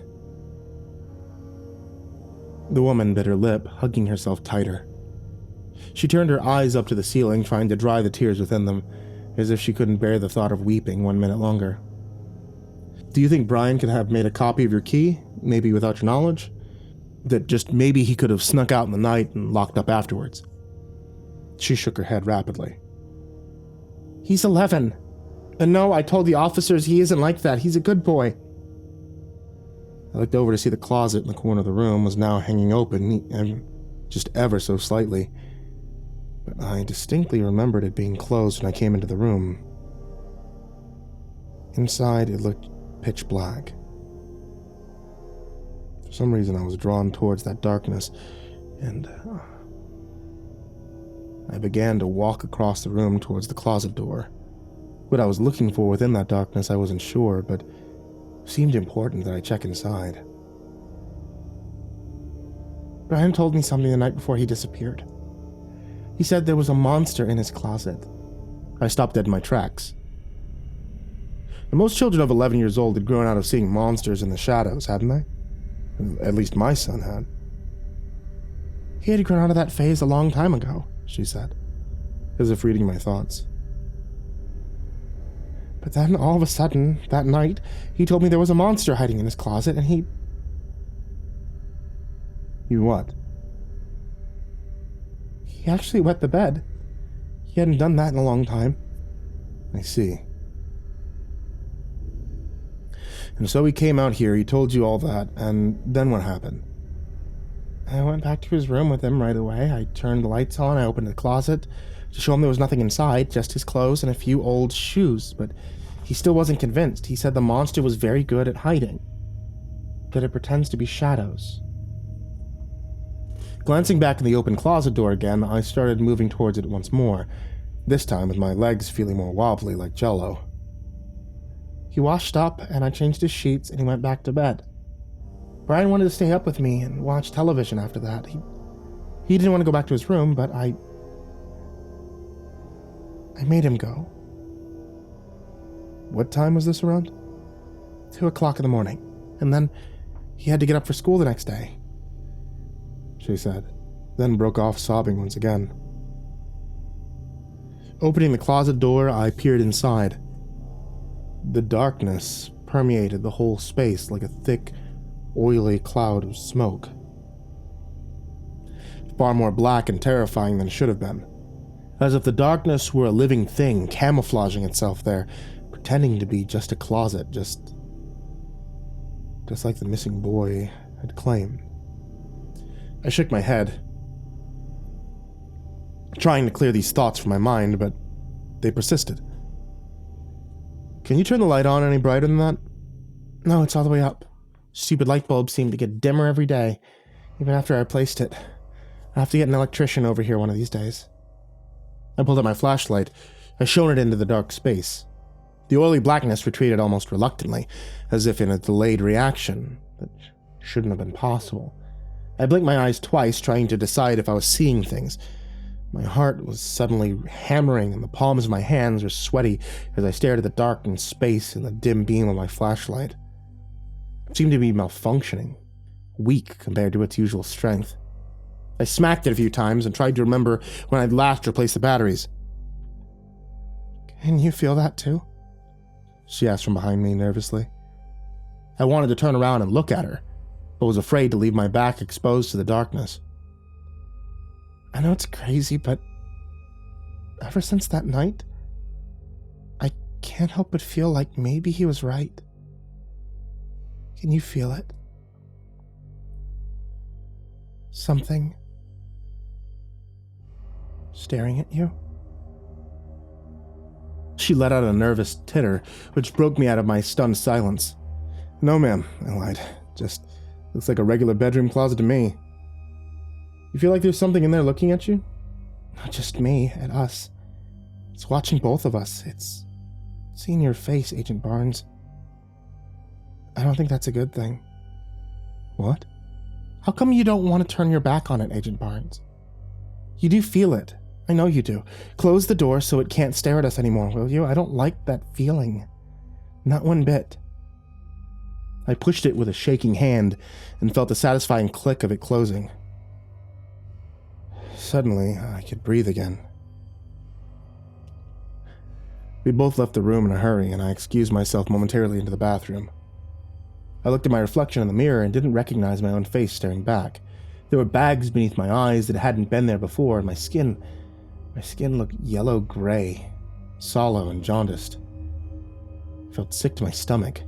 The woman bit her lip, hugging herself tighter. She turned her eyes up to the ceiling, trying to dry the tears within them, as if she couldn't bear the thought of weeping 1 minute longer. Do you think Brian could have made a copy of your key, maybe without your knowledge? That just maybe he could have snuck out in the night and locked up afterwards? She shook her head rapidly. He's 11. And no, I told the officers he isn't like that. He's a good boy. I looked over to see the closet in the corner of the room was now hanging open, and just ever so slightly. But I distinctly remembered it being closed when I came into the room. Inside, it looked pitch black. For some reason, I was drawn towards that darkness, and I began to walk across the room towards the closet door. What I was looking for within that darkness, I wasn't sure, but it seemed important that I check inside. Brian told me something the night before he disappeared. He said there was a monster in his closet. I stopped dead in my tracks. And most children of 11 years old had grown out of seeing monsters in the shadows, hadn't they? At least my son had. He had grown out of that phase a long time ago, she said, as if reading my thoughts. But then, all of a sudden, that night, he told me there was a monster hiding in his closet, and he... You what? He actually wet the bed. He hadn't done that in a long time. I see. And so he came out here, he told you all that, and then what happened? I went back to his room with him right away. I turned the lights on, I opened the closet to show him there was nothing inside, just his clothes and a few old shoes, but he still wasn't convinced. He said the monster was very good at hiding, that it pretends to be shadows. Glancing back in the open closet door again, I started moving towards it once more, this time with my legs feeling more wobbly like jello. He washed up, and I changed his sheets, and he went back to bed. Brian wanted to stay up with me and watch television after that. He didn't want to go back to his room, but I made him go. What time was this around? 2 o'clock in the morning, and then he had to get up for school the next day, she said, then broke off sobbing once again. Opening the closet door, I peered inside. The darkness permeated the whole space like a thick, oily cloud of smoke. Far more black and terrifying than it should have been. As if the darkness were a living thing camouflaging itself there, pretending to be just a closet, just like the missing boy had claimed. I shook my head, trying to clear these thoughts from my mind, but they persisted. Can you turn the light on any brighter than that? No, it's all the way up. Stupid light bulbs seem to get dimmer every day, even after I replaced it. I'll have to get an electrician over here one of these days. I pulled out my flashlight. I shone it into the dark space. The oily blackness retreated almost reluctantly, as if in a delayed reaction that shouldn't have been possible. I blinked my eyes twice, trying to decide if I was seeing things. My heart was suddenly hammering, and the palms of my hands were sweaty as I stared at the darkened space in the dim beam of my flashlight. It seemed to be malfunctioning, weak compared to its usual strength. I smacked it a few times and tried to remember when I'd last replaced the batteries. Can you feel that too? She asked from behind me nervously. I wanted to turn around and look at her, but was afraid to leave my back exposed to the darkness. I know it's crazy, but ever since that night, I can't help but feel like maybe he was right. Can you feel it? Something staring at you? she let out a nervous titter, which broke me out of my stunned silence. "No, ma'am," I lied. "Just looks like a regular bedroom closet to me." "You feel like there's something in there looking at you?" "Not just me, at us. It's watching both of us. It's seeing your face, Agent Barnes. I don't think that's a good thing." "What?" "How come you don't want to turn your back on it, Agent Barnes? You do feel it. I know you do. Close the door so it can't stare at us anymore, will you? I don't like that feeling. Not one bit." I pushed it with a shaking hand and felt the satisfying click of it closing. Suddenly, I could breathe again. We both left the room in a hurry, and I excused myself momentarily into the bathroom. I looked at my reflection in the mirror and didn't recognize my own face staring back. There were bags beneath my eyes that hadn't been there before, and my skin looked yellow-gray, sallow and jaundiced. I felt sick to my stomach.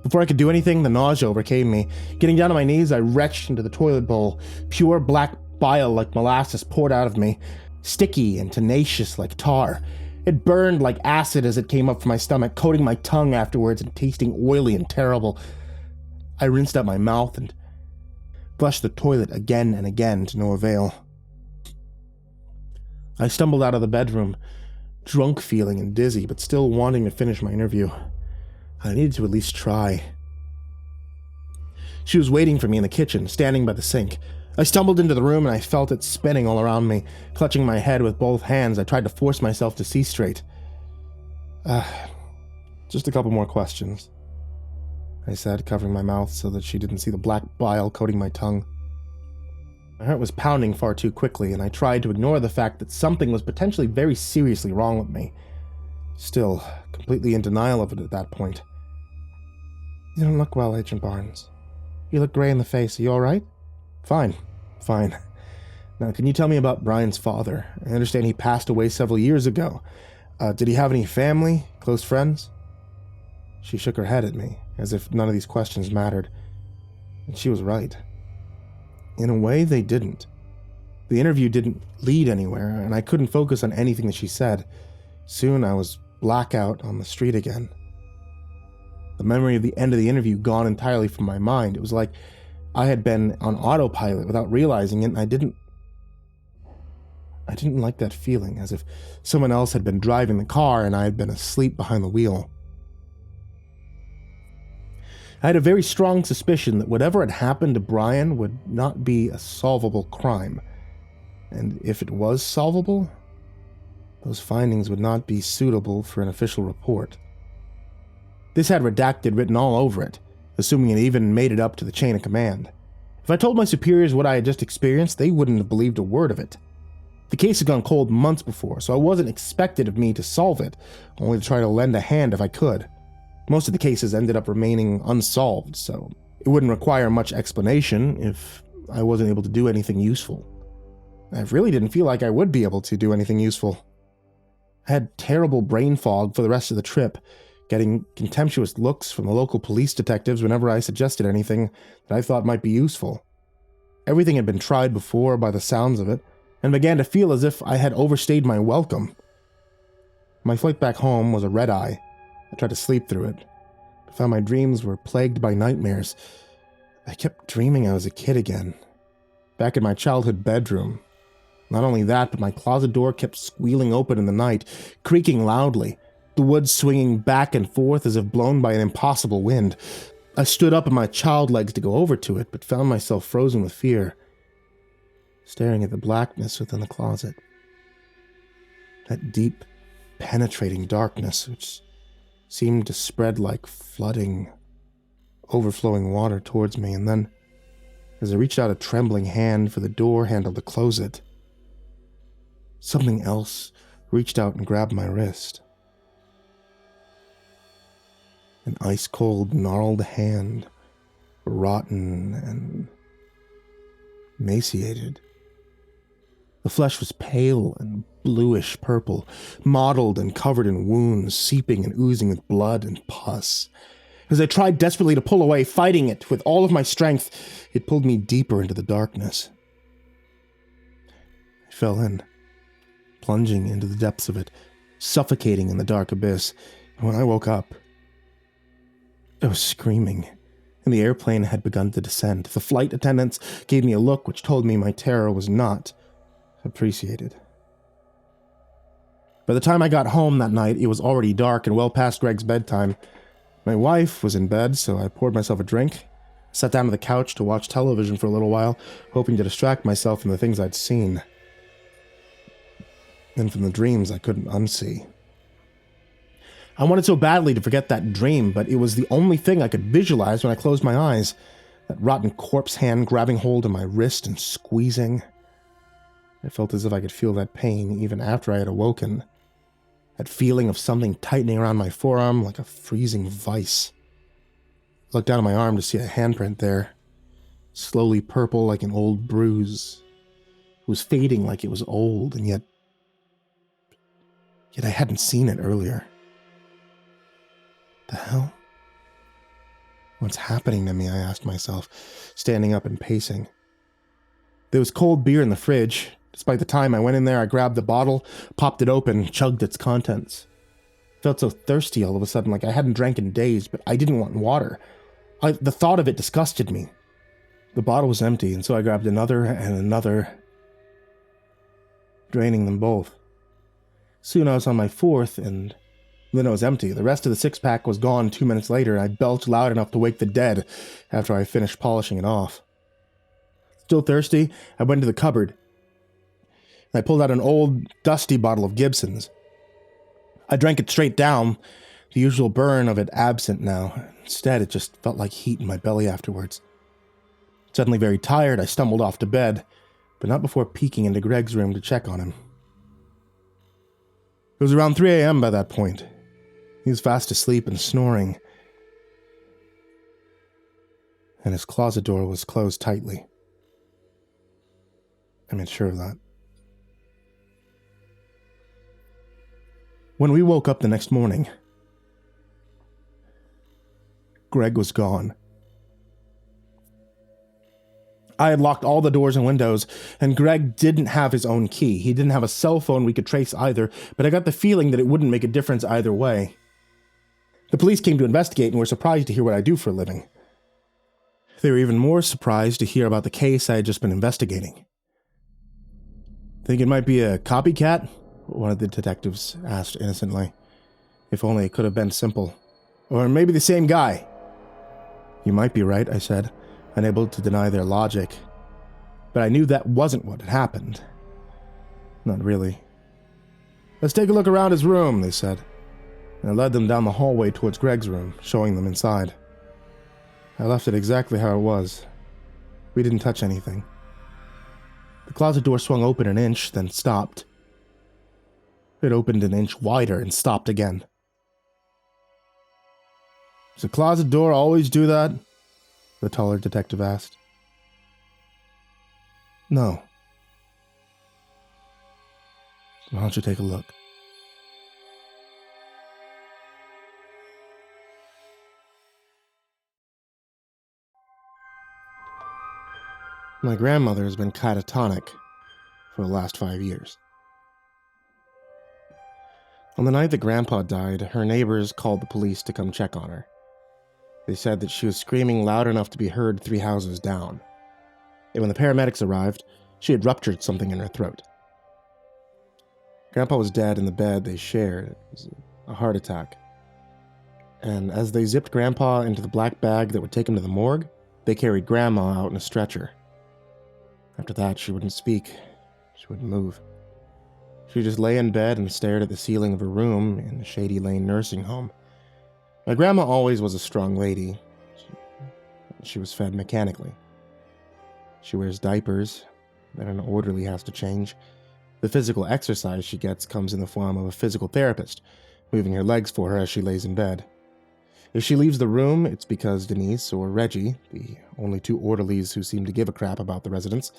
Before I could do anything, the nausea overcame me. Getting down on my knees, I retched into the toilet bowl. Pure black bile like molasses poured out of me, sticky and tenacious like tar. It burned like acid as it came up from my stomach, coating my tongue afterwards and tasting oily and terrible. I rinsed out my mouth and flushed the toilet again and again to no avail. I stumbled out of the bedroom, drunk feeling and dizzy, but still wanting to finish my interview. I needed to at least try. She was waiting for me in the kitchen, standing by the sink. I stumbled into the room and I felt it spinning all around me. Clutching my head with both hands, I tried to force myself to see straight. Just a couple more questions," I said, covering my mouth so that she didn't see the black bile coating my tongue. My heart was pounding far too quickly, and I tried to ignore the fact that something was potentially very seriously wrong with me. Still, completely in denial of it at that point. "You don't look well, Agent Barnes. You look gray in the face. Are you all right?" Fine. Now, can you tell me about Brian's father? I understand he passed away several years ago. Did he have any family, close friends?" She shook her head at me, as if none of these questions mattered. And she was right. In a way, they didn't. The interview didn't lead anywhere, and I couldn't focus on anything that she said. Soon I was blackout on the street again. The memory of the end of the interview gone entirely from my mind. It was like I had been on autopilot without realizing it, and I didn't like that feeling, as if someone else had been driving the car and I had been asleep behind the wheel. I had a very strong suspicion that whatever had happened to Brian would not be a solvable crime. And if it was solvable, those findings would not be suitable for an official report. This had redacted written all over it, assuming it even made it up to the chain of command. If I told my superiors what I had just experienced, they wouldn't have believed a word of it. The case had gone cold months before, so I wasn't expected of me to solve it, only to try to lend a hand if I could. Most of the cases ended up remaining unsolved, so it wouldn't require much explanation if I wasn't able to do anything useful. I really didn't feel like I would be able to do anything useful. I had terrible brain fog for the rest of the trip, getting contemptuous looks from the local police detectives whenever I suggested anything that I thought might be useful. Everything had been tried before by the sounds of it, and began to feel as if I had overstayed my welcome. My flight back home was a red-eye. I tried to sleep through it, but found my dreams were plagued by nightmares. I kept dreaming I was a kid again, back in my childhood bedroom. Not only that, but my closet door kept squealing open in the night, creaking loudly, the wood swinging back and forth as if blown by an impossible wind. I stood up on my child legs to go over to it, but found myself frozen with fear, staring at the blackness within the closet. That deep, penetrating darkness which seemed to spread like flooding, overflowing water towards me, and then, as I reached out a trembling hand for the door handle to close it, something else reached out and grabbed my wrist. An ice-cold, gnarled hand, rotten and emaciated. The flesh was pale and bluish purple, mottled and covered in wounds, seeping and oozing with blood and pus. As I tried desperately to pull away, fighting it with all of my strength, it pulled me deeper into the darkness. I fell in, plunging into the depths of it, suffocating in the dark abyss. And when I woke up, I was screaming, and the airplane had begun to descend. The flight attendants gave me a look which told me my terror was not appreciated. By the time I got home that night, it was already dark and well past Greg's bedtime. My wife was in bed, so I poured myself a drink, sat down on the couch to watch television for a little while, hoping to distract myself from the things I'd seen, and from the dreams I couldn't unsee. I wanted so badly to forget that dream, but it was the only thing I could visualize when I closed my eyes. That rotten corpse hand grabbing hold of my wrist and squeezing. I felt as if I could feel that pain even after I had awoken. That feeling of something tightening around my forearm like a freezing vice. I looked down at my arm to see a handprint there, slowly purple like an old bruise. It was fading like it was old, and yet I hadn't seen it earlier. The hell? What's happening to me? I asked myself, standing up and pacing. There was cold beer in the fridge. Despite the time I went in there, I grabbed the bottle, popped it open, chugged its contents. Felt so thirsty all of a sudden, like I hadn't drank in days, but I didn't want water. The thought of it disgusted me. The bottle was empty, and so I grabbed another and another, draining them both. Soon I was on my fourth, and then it was empty. The rest of the six-pack was gone 2 minutes later, and I belched loud enough to wake the dead after I finished polishing it off. Still thirsty, I went to the cupboard. I pulled out an old, dusty bottle of Gibson's. I drank it straight down, the usual burn of it absent now. Instead, it just felt like heat in my belly afterwards. Suddenly very tired, I stumbled off to bed, but not before peeking into Greg's room to check on him. It was around 3 a.m. by that point. He was fast asleep and snoring, and his closet door was closed tightly. I made sure of that. When we woke up the next morning, Greg was gone. I had locked all the doors and windows, and Greg didn't have his own key. He didn't have a cell phone we could trace either, but I got the feeling that it wouldn't make a difference either way. The police came to investigate and were surprised to hear what I do for a living. They were even more surprised to hear about the case I had just been investigating. Think it might be a copycat? One of the detectives asked innocently. If only it could have been simple. Or maybe the same guy. You might be right, I said, unable to deny their logic. But I knew that wasn't what had happened. Not really. Let's take a look around his room, they said. And I led them down the hallway towards Greg's room, showing them inside. I left it exactly how it was. We didn't touch anything. The closet door swung open an inch, then stopped. It opened an inch wider and stopped again. Does the closet door always do that? The taller detective asked. No. Why don't you take a look? My grandmother has been catatonic for the last 5 years. On the night that Grandpa died, her neighbors called the police to come check on her. They said that she was screaming loud enough to be heard 3 houses down. And when the paramedics arrived, she had ruptured something in her throat. Grandpa was dead in the bed they shared. It was a heart attack. And as they zipped Grandpa into the black bag that would take him to the morgue, they carried Grandma out in a stretcher. After that, she wouldn't speak. She wouldn't move. She just lay in bed and stared at the ceiling of her room in the Shady Lane nursing home. My grandma always was a strong lady. She was fed mechanically. She wears diapers that an orderly has to change. The physical exercise she gets comes in the form of a physical therapist, moving her legs for her as she lays in bed. If she leaves the room, it's because Denise or Reggie, the only 2 orderlies who seem to give a crap about the residents,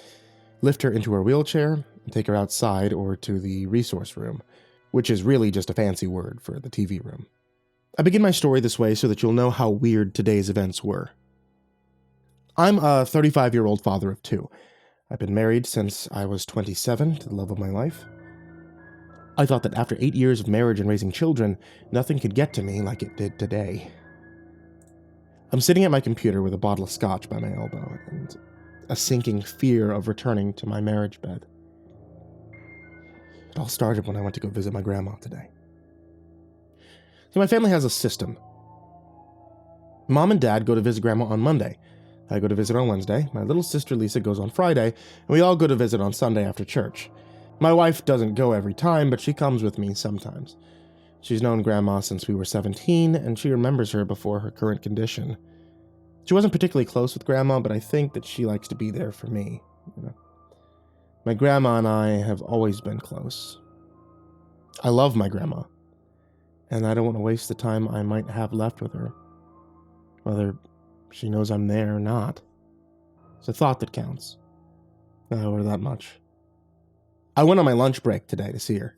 lift her into her wheelchair and take her outside or to the resource room, which is really just a fancy word for the TV room. I begin my story this way so that you'll know how weird today's events were. I'm a 35-year-old father of 2. I've been married since I was 27 to the love of my life. I thought that after 8 years of marriage and raising children, nothing could get to me like it did today. I'm sitting at my computer with a bottle of scotch by my elbow and a sinking fear of returning to my marriage bed. It all started when I went to go visit my grandma today. So my family has a system. Mom and Dad go to visit Grandma on Monday. I go to visit on Wednesday. My little sister Lisa goes on Friday, and we all go to visit on Sunday after church. My wife doesn't go every time, but she comes with me sometimes. She's known Grandma since we were 17, and she remembers her before her current condition. She wasn't particularly close with Grandma, but I think that she likes to be there for me. My grandma and I have always been close. I love my grandma, and I don't want to waste the time I might have left with her, whether she knows I'm there or not. It's a thought that counts. I owe her that much. I went on my lunch break today to see her.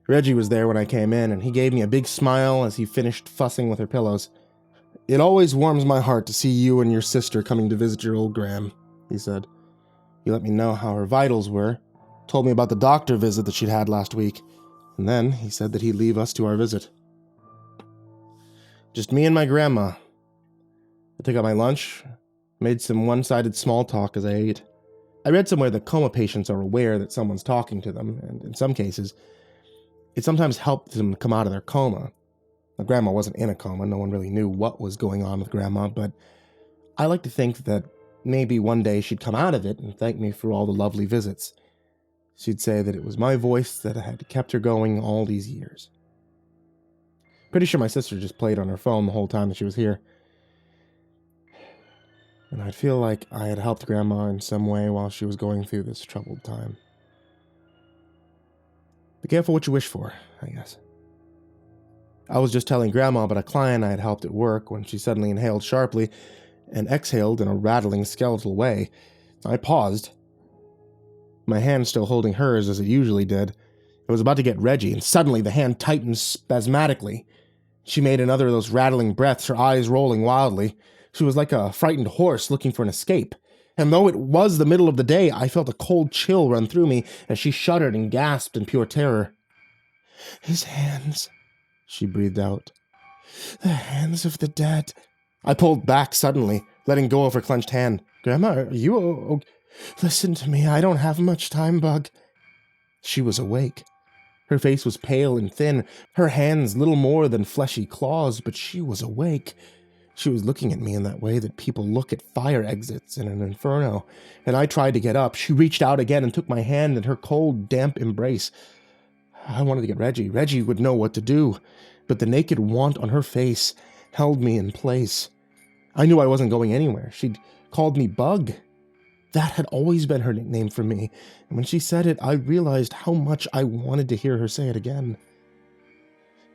Reggie was there when I came in, and he gave me a big smile as he finished fussing with her pillows. "It always warms my heart to see you and your sister coming to visit your old Gram," he said. He let me know how her vitals were, told me about the doctor visit that she'd had last week, and then he said that he'd leave us to our visit. Just me and my grandma. I took out my lunch, made some one-sided small talk as I ate. I read somewhere that coma patients are aware that someone's talking to them, and in some cases, it sometimes helped them come out of their coma. My grandma wasn't in a coma, no one really knew what was going on with Grandma, but I like to think that maybe one day she'd come out of it and thank me for all the lovely visits. She'd say that it was my voice that had kept her going all these years. Pretty sure my sister just played on her phone the whole time that she was here. And I'd feel like I had helped Grandma in some way while she was going through this troubled time. Be careful what you wish for, I guess. I was just telling Grandma about a client I had helped at work when she suddenly inhaled sharply and exhaled in a rattling skeletal way. I paused, my hand still holding hers as it usually did. I was about to get Reggie, and suddenly the hand tightened spasmodically. She made another of those rattling breaths, her eyes rolling wildly. She was like a frightened horse looking for an escape. And though it was the middle of the day, I felt a cold chill run through me as she shuddered and gasped in pure terror. "His hands," she breathed out. "The hands of the dead." I pulled back suddenly, letting go of her clenched hand. "Grandma, are you okay? Listen to me, I don't have much time, Bug." She was awake. Her face was pale and thin, her hands little more than fleshy claws, but she was awake. She was looking at me in that way that people look at fire exits in an inferno, and I tried to get up. She reached out again and took my hand in her cold, damp embrace. I wanted to get Reggie. Reggie would know what to do, but the naked want on her face held me in place. I knew I wasn't going anywhere. She'd called me Bug. That had always been her nickname for me, and when she said it, I realized how much I wanted to hear her say it again.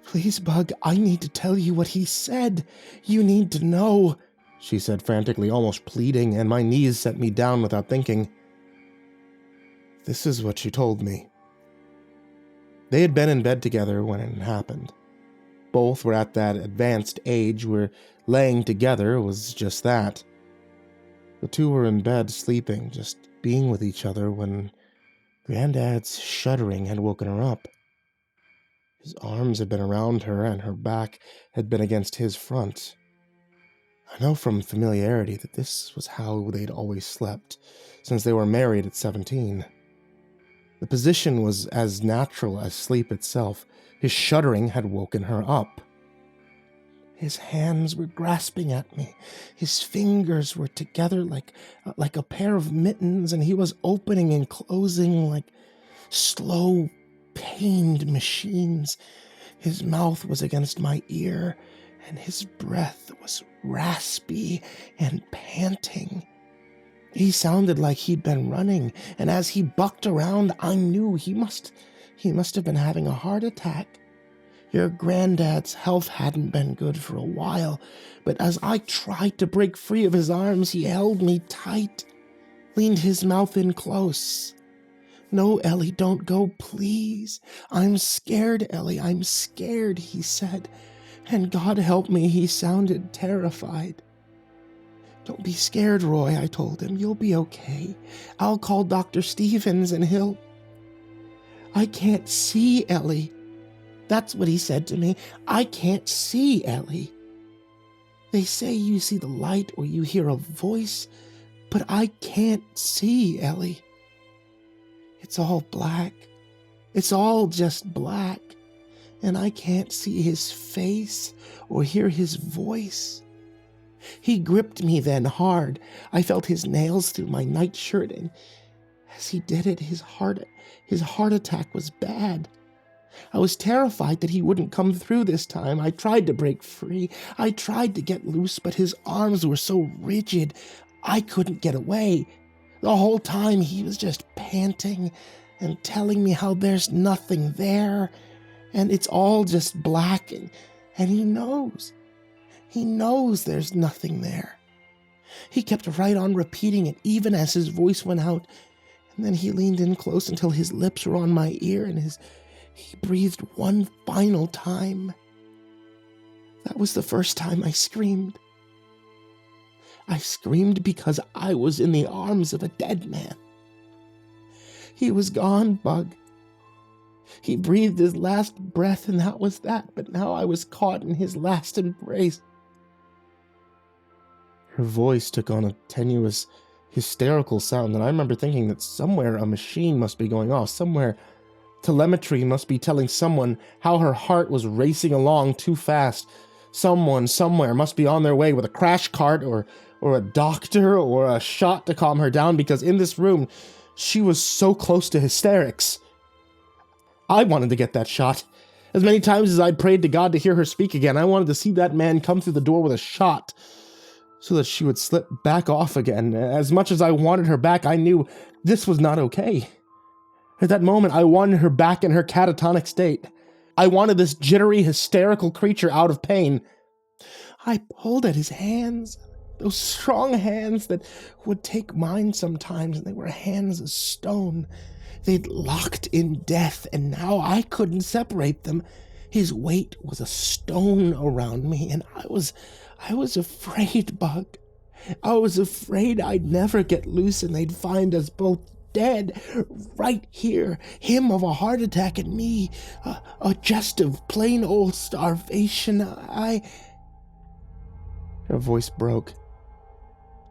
"Please, Bug, I need to tell you what he said. You need to know," she said frantically, almost pleading, and my knees set me down without thinking. This is what she told me. They had been in bed together when it happened. Both were at that advanced age where laying together was just that. The two were in bed sleeping, just being with each other, when Granddad's shuddering had woken her up. His arms had been around her, and her back had been against his front. I know from familiarity that this was how they'd always slept, since they were married at 17. The position was as natural as sleep itself. His shuddering had woken her up. His hands were grasping at me. His fingers were together like a pair of mittens, and he was opening and closing like slow, pained machines. His mouth was against my ear, and his breath was raspy and panting. He sounded like he'd been running, and as he bucked around, I knew he must have been having a heart attack. Your granddad's health hadn't been good for a while, but as I tried to break free of his arms, he held me tight, leaned his mouth in close. "No, Ellie, don't go, please. I'm scared, Ellie, I'm scared," he said. And God help me, he sounded terrified. "Don't be scared, Roy," I told him. "You'll be okay. I'll call Dr. Stevens and he'll..." I can't see, Ellie. That's what he said to me. I can't see, Ellie. They say you see the light or you hear a voice, but I can't see, Ellie. It's all black. It's all just black. And I can't see his face or hear his voice. He gripped me then hard. I felt his nails through my nightshirt, and as he did it, his heart attack was bad. I was terrified that he wouldn't come through this time. I tried to break free. I tried to get loose, but his arms were so rigid, I couldn't get away. The whole time he was just panting and telling me how there's nothing there, and it's all just black, and he knows. He knows there's nothing there. He kept right on repeating it, even as his voice went out, and then he leaned in close until his lips were on my ear, and he breathed one final time. That was the first time I screamed. I screamed because I was in the arms of a dead man. He was gone, Bug. He breathed his last breath, and that was that, but now I was caught in his last embrace. Her voice took on a tenuous, hysterical sound, and I remember thinking that somewhere a machine must be going off. Somewhere telemetry must be telling someone how her heart was racing along too fast. Someone, somewhere, must be on their way with a crash cart or a doctor or a shot to calm her down, because in this room, she was so close to hysterics. I wanted to get that shot. As many times as I prayed to God to hear her speak again, I wanted to see that man come through the door with a shot so that she would slip back off again. As much as I wanted her back, I knew this was not okay. At that moment, I wanted her back in her catatonic state. I wanted this jittery, hysterical creature out of pain. I pulled at his hands, those strong hands that would take mine sometimes, and they were hands of stone. They'd locked in death, and now I couldn't separate them. His weight was a stone around me, and I was afraid, Bug. I was afraid I'd never get loose and they'd find us both dead right here. Him of a heart attack and me, just of plain old starvation. Her voice broke,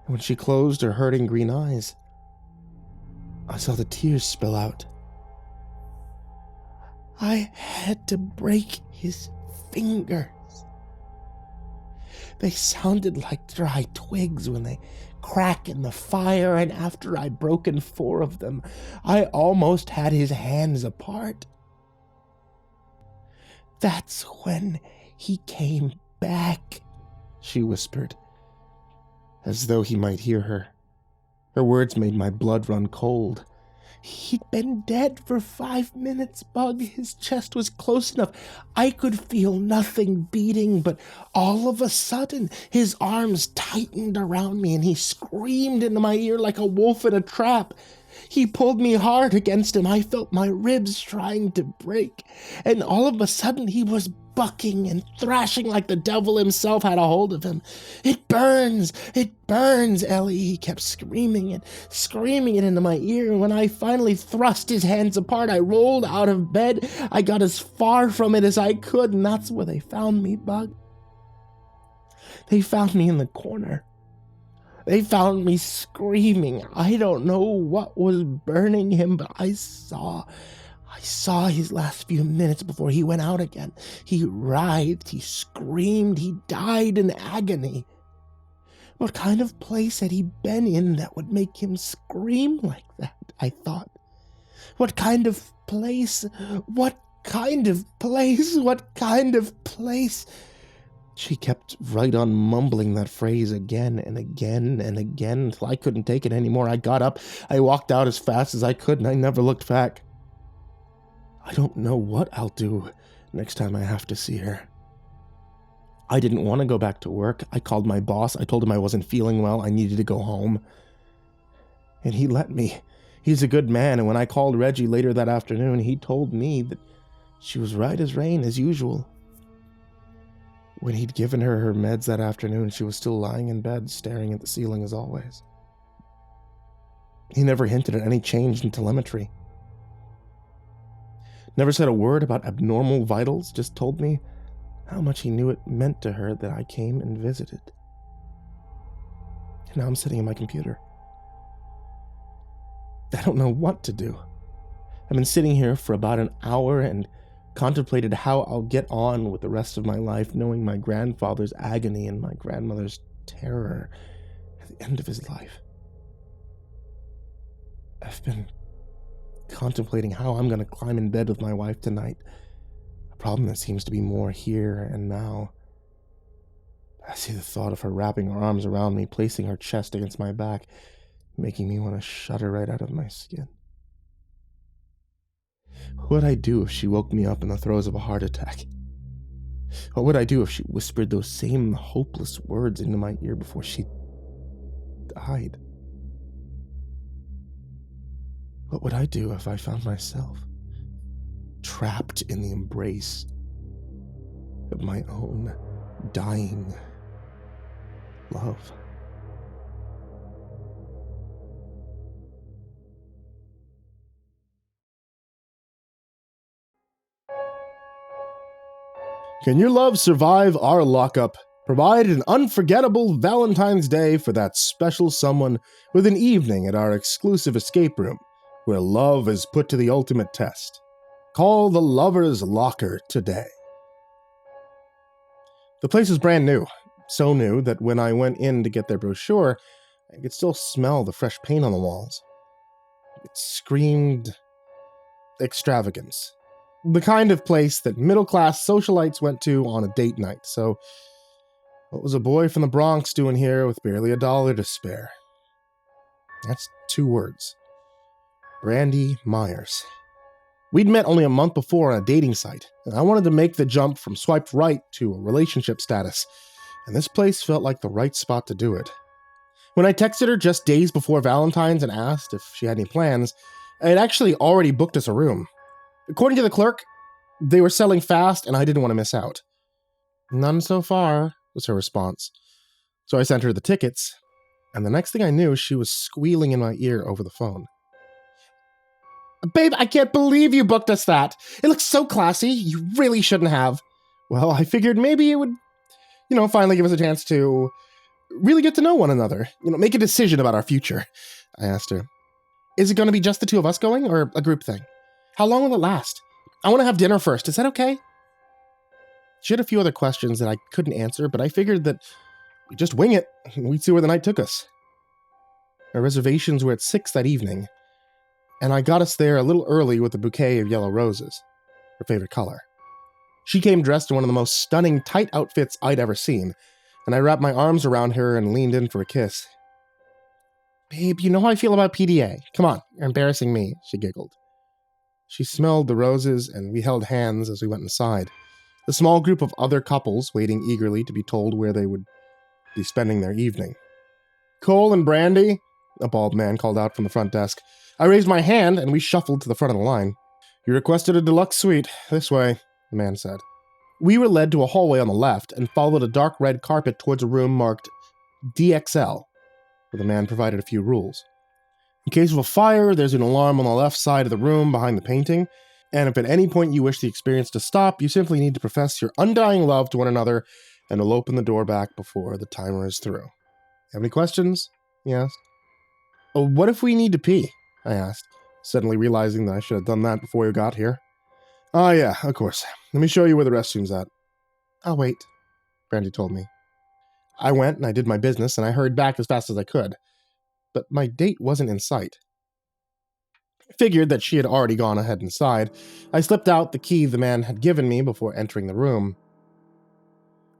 and when she closed her hurting green eyes, I saw the tears spill out. I had to break his fingers. They sounded like dry twigs when they crack in the fire, and after I'd broken 4 of them, I almost had his hands apart. That's when he came back, she whispered, as though he might hear her. Her words made my blood run cold. He'd been dead for 5 minutes, Bug. His chest was close enough. I could feel nothing beating, but all of a sudden, his arms tightened around me, and he screamed into my ear like a wolf in a trap. He pulled me hard against him. I felt my ribs trying to break, and all of a sudden, he was bucking and thrashing like the devil himself had a hold of him. It burns, Ellie, he kept screaming it into my ear. When I finally thrust his hands apart, I rolled out of bed. I got as far from it as I could, and that's where they found me, Bug. They found me in the corner. They found me screaming. I don't know what was burning him, but I saw his last few minutes before he went out again. He writhed, he screamed, he died in agony. What kind of place had he been in that would make him scream like that, I thought. What kind of place? What kind of place? What kind of place? She kept right on mumbling that phrase again and again and again until I couldn't take it anymore. I got up, I walked out as fast as I could, and I never looked back. I don't know what I'll do next time I have to see her. I didn't want to go back to work. I called my boss. I told him I wasn't feeling well. I needed to go home. And he let me. He's a good man, and when I called Reggie later that afternoon, he told me that she was right as rain, as usual. When he'd given her her meds that afternoon, she was still lying in bed, staring at the ceiling as always. He never hinted at any change in telemetry. Never said a word about abnormal vitals, just told me how much he knew it meant to her that I came and visited. And now I'm sitting in my computer. I don't know what to do. I've been sitting here for about an hour and contemplated how I'll get on with the rest of my life, knowing my grandfather's agony and my grandmother's terror at the end of his life. I've been contemplating how I'm going to climb in bed with my wife tonight, a problem that seems to be more here and now. I see the thought of her wrapping her arms around me, placing her chest against my back, making me want to shudder right out of my skin. What would I do if she woke me up in the throes of a heart attack? What would I do if she whispered those same hopeless words into my ear before she died? What would I do if I found myself trapped in the embrace of my own dying love? Can your love survive our lockup? Provide an unforgettable Valentine's Day for that special someone with an evening at our exclusive escape room, where love is put to the ultimate test. Call the Lover's Locker today. The place is brand new, so new that when I went in to get their brochure, I could still smell the fresh paint on the walls. It screamed extravagance. The kind of place that middle-class socialites went to on a date night, so what was a boy from the Bronx doing here with barely $1 to spare? That's 2 words. Brandy Myers. We'd met only a month before on a dating site, and I wanted to make the jump from swiped right to a relationship status, and this place felt like the right spot to do it. When I texted her just days before Valentine's and asked if she had any plans, I had actually already booked us a room. According to the clerk, they were selling fast and I didn't want to miss out. None so far, was her response. So I sent her the tickets, and the next thing I knew, she was squealing in my ear over the phone. Babe, I can't believe you booked us that. It looks so classy. You really shouldn't have. Well, I figured maybe it would, finally give us a chance to really get to know one another. Make a decision about our future. I asked her. Is it going to be just the 2 of us going, or a group thing? How long will it last? I want to have dinner first. Is that okay? She had a few other questions that I couldn't answer, but I figured that we'd just wing it and we'd see where the night took us. Our reservations were at 6 that evening, and I got us there a little early with a bouquet of yellow roses, her favorite color. She came dressed in one of the most stunning tight outfits I'd ever seen, and I wrapped my arms around her and leaned in for a kiss. Babe, you know how I feel about PDA. Come on, you're embarrassing me, she giggled. She smelled the roses, and we held hands as we went inside, the small group of other couples waiting eagerly to be told where they would be spending their evening. Cole and Brandy, a bald man called out from the front desk. I raised my hand, and we shuffled to the front of the line. You requested a deluxe suite. This way, the man said. We were led to a hallway on the left and followed a dark red carpet towards a room marked DXL, where the man provided a few rules. In case of a fire, there's an alarm on the left side of the room behind the painting, and if at any point you wish the experience to stop, you simply need to profess your undying love to one another, and will open the door back before the timer is through. Have any questions? He asked. Oh, what if we need to pee? I asked, suddenly realizing that I should have done that before we got here. Oh yeah, of course. Let me show you where the restroom's at. I'll wait, Brandy told me. I went and I did my business, and I hurried back as fast as I could. But my date wasn't in sight. I figured that she had already gone ahead inside. I slipped out the key the man had given me before entering the room.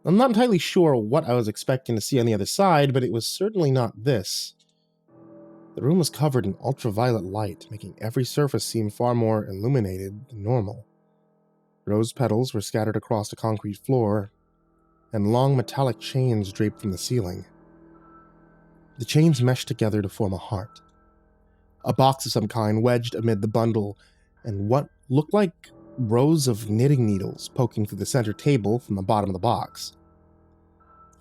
I'm not entirely sure what I was expecting to see on the other side, but it was certainly not this. The room was covered in ultraviolet light, making every surface seem far more illuminated than normal. Rose petals were scattered across the concrete floor, and long metallic chains draped from the ceiling. The chains meshed together to form a heart. A box of some kind wedged amid the bundle, and what looked like rows of knitting needles poking through the center table from the bottom of the box.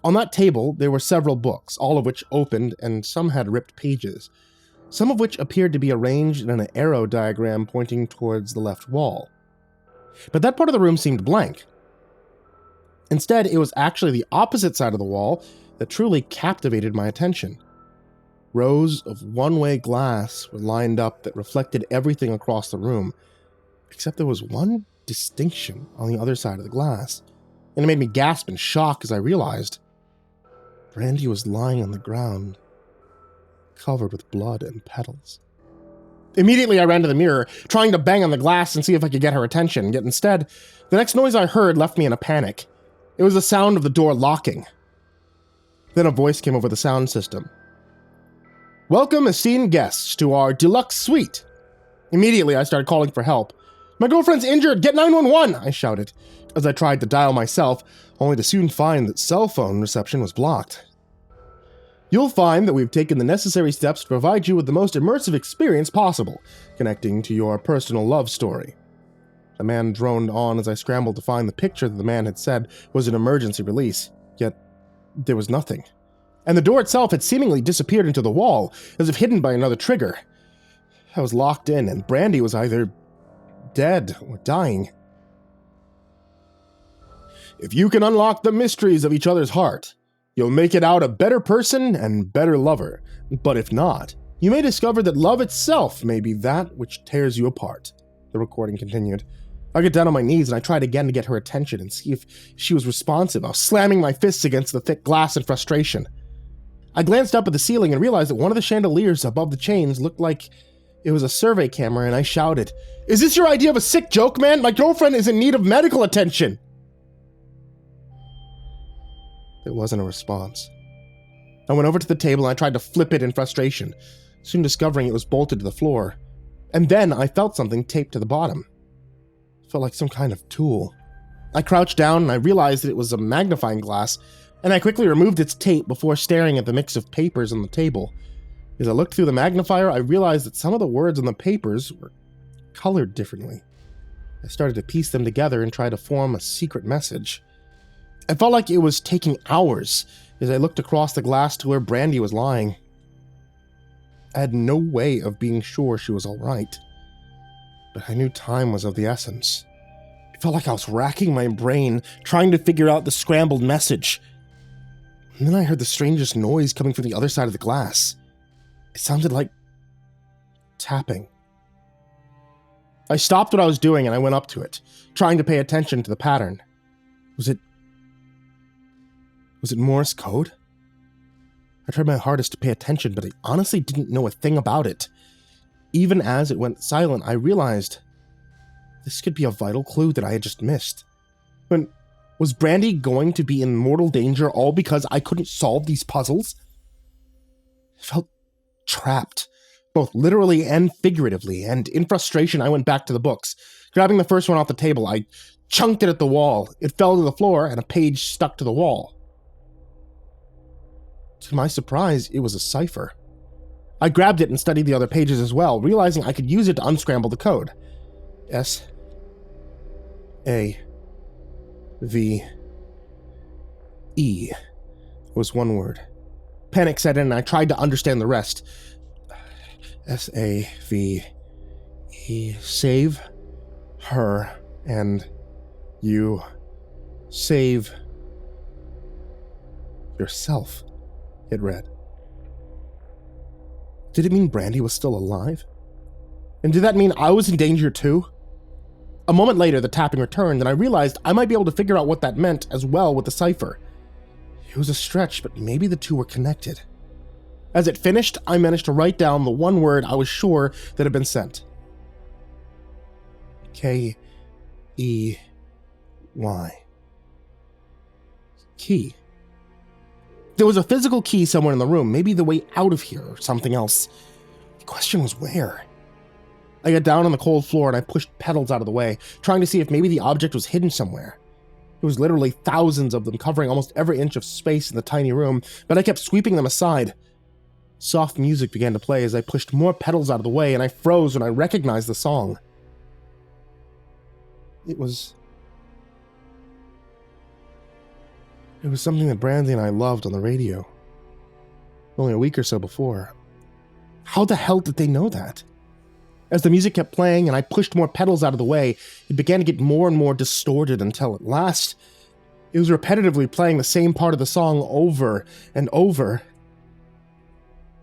On that table, there were several books, all of which opened, and some had ripped pages, some of which appeared to be arranged in an arrow diagram pointing towards the left wall. But that part of the room seemed blank. Instead, it was actually the opposite side of the wall that truly captivated my attention. Rows of one-way glass were lined up that reflected everything across the room, except there was one distinction on the other side of the glass, and it made me gasp in shock as I realized Brandy was lying on the ground, covered with blood and petals. Immediately, I ran to the mirror, trying to bang on the glass and see if I could get her attention, yet instead, the next noise I heard left me in a panic. It was the sound of the door locking. Then a voice came over the sound system. "Welcome, esteemed guests, to our deluxe suite." Immediately, I started calling for help. "My girlfriend's injured! Get 911!" I shouted, as I tried to dial myself, only to soon find that cell phone reception was blocked. "You'll find that we've taken the necessary steps to provide you with the most immersive experience possible, connecting to your personal love story." The man droned on as I scrambled to find the picture that the man had said was an emergency release, yet there was nothing. And the door itself had seemingly disappeared into the wall, as if hidden by another trigger. I was locked in, and Brandy was either dead or dying. "If you can unlock the mysteries of each other's heart, you'll make it out a better person and better lover. But if not, you may discover that love itself may be that which tears you apart," the recording continued. I got down on my knees and I tried again to get her attention and see if she was responsive. I was slamming my fists against the thick glass in frustration. I glanced up at the ceiling and realized that one of the chandeliers above the chains looked like it was a survey camera, and I shouted, "Is this your idea of a sick joke, man? My girlfriend is in need of medical attention!" There wasn't a response. I went over to the table and I tried to flip it in frustration, soon discovering it was bolted to the floor. And then I felt something taped to the bottom. It felt like some kind of tool. I crouched down and I realized that it was a magnifying glass, and I quickly removed its tape before staring at the mix of papers on the table. As I looked through the magnifier, I realized that some of the words on the papers were colored differently. I started to piece them together and try to form a secret message. It felt like it was taking hours as I looked across the glass to where Brandy was lying. I had no way of being sure she was all right, but I knew time was of the essence. It felt like I was racking my brain, trying to figure out the scrambled message. And then I heard the strangest noise coming from the other side of the glass. It sounded like tapping. I stopped what I was doing and I went up to it, trying to pay attention to the pattern. Was it Morse code? I tried my hardest to pay attention, but I honestly didn't know a thing about it. Even as it went silent, I realized this could be a vital clue that I had just missed. Was Brandy going to be in mortal danger all because I couldn't solve these puzzles? I felt trapped, both literally and figuratively, and in frustration, I went back to the books. Grabbing the first one off the table, I chunked it at the wall. It fell to the floor, and a page stuck to the wall. To my surprise, it was a cipher. I grabbed it and studied the other pages as well, realizing I could use it to unscramble the code. S-A-V-E was one word. Panic set in and I tried to understand the rest. S-A-V-E. Save her and you save yourself, it read. Did it mean Brandy was still alive? And did that mean I was in danger too? A moment later, the tapping returned, and I realized I might be able to figure out what that meant as well with the cipher. It was a stretch, but maybe the two were connected. As it finished, I managed to write down the one word I was sure that had been sent. K-E-Y. Key. There was a physical key somewhere in the room, maybe the way out of here or something else. The question was where? I got down on the cold floor and I pushed pedals out of the way, trying to see if maybe the object was hidden somewhere. There was literally thousands of them covering almost every inch of space in the tiny room, but I kept sweeping them aside. Soft music began to play as I pushed more pedals out of the way, and I froze when I recognized the song. It was something that Brandy and I loved on the radio. Only a week or so before. How the hell did they know that? As the music kept playing and I pushed more pedals out of the way, it began to get more and more distorted until at last, it was repetitively playing the same part of the song over and over.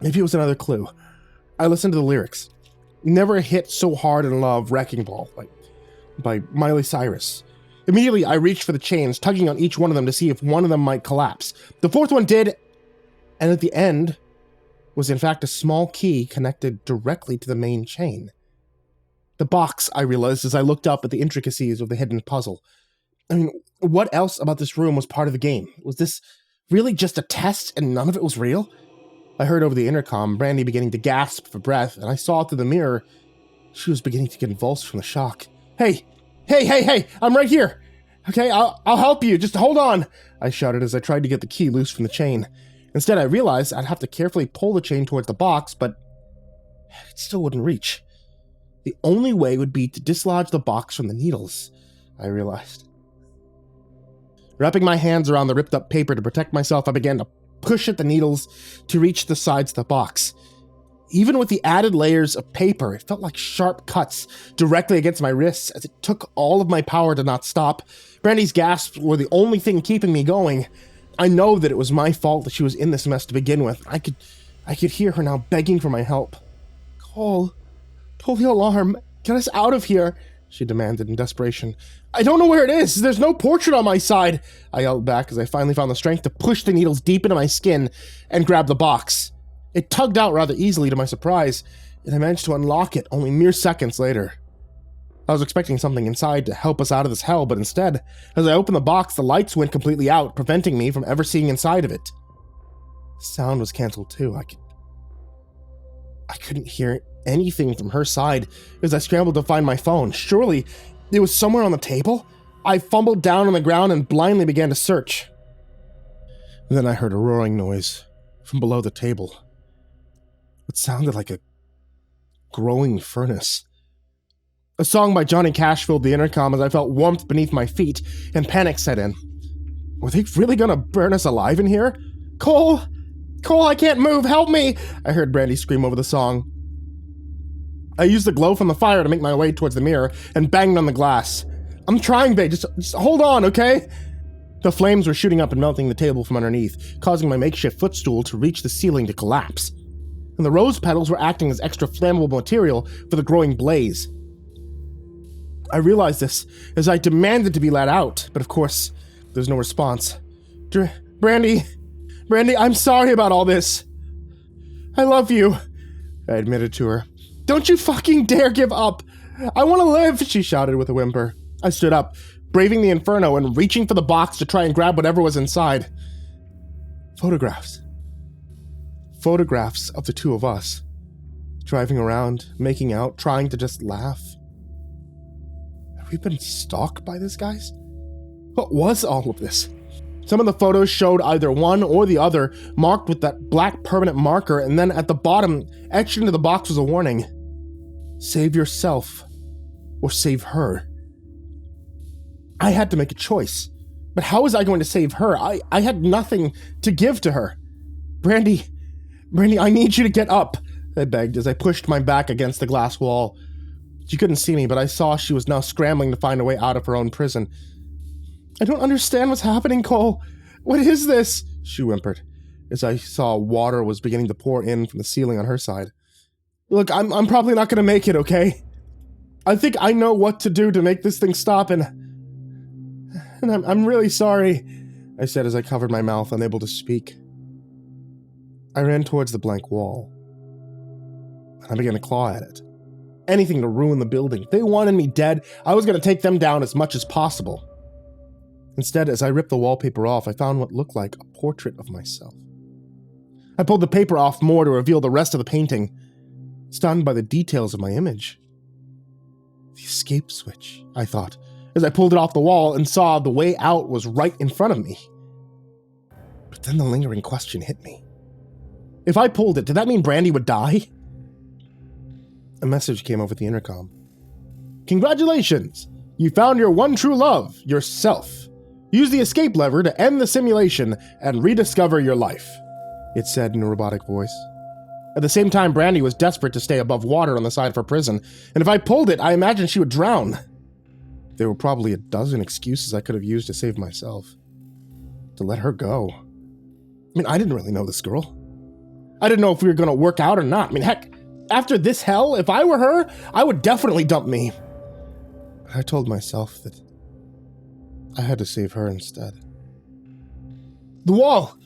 Maybe it was another clue. I listened to the lyrics. Never hit so hard in love, Wrecking Ball, by Miley Cyrus. Immediately, I reached for the chains, tugging on each one of them to see if one of them might collapse. The fourth one did, and at the end was in fact a small key connected directly to the main chain. The box, I realized as I looked up at the intricacies of the hidden puzzle. I mean, what else about this room was part of the game? Was this really just a test and none of it was real? I heard over the intercom Brandy beginning to gasp for breath, and I saw through the mirror she was beginning to convulse from the shock. Hey, I'm right here. Okay, I'll help you. Just hold on, I shouted as I tried to get the key loose from the chain. Instead, I realized I'd have to carefully pull the chain towards the box, but it still wouldn't reach. The only way would be to dislodge the box from the needles, I realized. Wrapping my hands around the ripped up paper to protect myself, I began to push at the needles to reach the sides of the box. Even with the added layers of paper, it felt like sharp cuts directly against my wrists as it took all of my power to not stop. Brandy's gasps were the only thing keeping me going. I know that it was my fault that she was in this mess to begin with. I could hear her now begging for my help. Cole, pull the alarm. Get us out of here, she demanded in desperation. I don't know where it is. There's no portrait on my side, I yelled back as I finally found the strength to push the needles deep into my skin and grab the box. It tugged out rather easily to my surprise, and I managed to unlock it only mere seconds later. I was expecting something inside to help us out of this hell, but instead, as I opened the box, the lights went completely out, preventing me from ever seeing inside of it. The sound was canceled too. I couldn't hear anything from her side as I scrambled to find my phone. Surely it was somewhere on the table? I fumbled down on the ground and blindly began to search. And then I heard a roaring noise from below the table. It sounded like a growing furnace. A song by Johnny Cash filled the intercom as I felt warmth beneath my feet and panic set in. Were they really gonna burn us alive in here? Cole, I can't move, help me! I heard Brandy scream over the song. I used the glow from the fire to make my way towards the mirror and banged on the glass. I'm trying, babe, just hold on, okay? The flames were shooting up and melting the table from underneath, causing my makeshift footstool to reach the ceiling to collapse. And the rose petals were acting as extra flammable material for the growing blaze. I realized this as I demanded to be let out, but of course, there's no response. Brandy, I'm sorry about all this. I love you, I admitted to her. Don't you fucking dare give up. I want to live, she shouted with a whimper. I stood up, braving the inferno and reaching for the box to try and grab whatever was inside. Photographs of the two of us, driving around, making out, trying to just laugh. Have we been stalked by these guys? What was all of this? Some of the photos showed either one or the other, marked with that black permanent marker, and then at the bottom, etched into the box was a warning. Save yourself, or save her. I had to make a choice, but how was I going to save her? I had nothing to give to her. Brandy, I need you to get up, I begged as I pushed my back against the glass wall. She couldn't see me, but I saw she was now scrambling to find a way out of her own prison. I don't understand what's happening, Cole. What is this? She whimpered, as I saw water was beginning to pour in from the ceiling on her side. Look, I'm probably not going to make it, okay? I think I know what to do to make this thing stop, and I'm really sorry, I said as I covered my mouth, unable to speak. I ran towards the blank wall. I began to claw at it. Anything to ruin the building. If they wanted me dead, I was going to take them down as much as possible. Instead, as I ripped the wallpaper off, I found what looked like a portrait of myself. I pulled the paper off more to reveal the rest of the painting, stunned by the details of my image. The escape switch, I thought, as I pulled it off the wall and saw the way out was right in front of me. But then the lingering question hit me. If I pulled it, did that mean Brandy would die? A message came over the intercom. Congratulations! You found your one true love, yourself. Use the escape lever to end the simulation and rediscover your life, it said in a robotic voice. At the same time, Brandy was desperate to stay above water on the side of her prison, and if I pulled it, I imagined she would drown. There were probably a dozen excuses I could have used to save myself. To let her go. I mean, I didn't really know this girl. I didn't know if we were going to work out or not. I mean, heck, after this hell, if I were her, I would definitely dump me. But I told myself that I had to save her instead. The wall!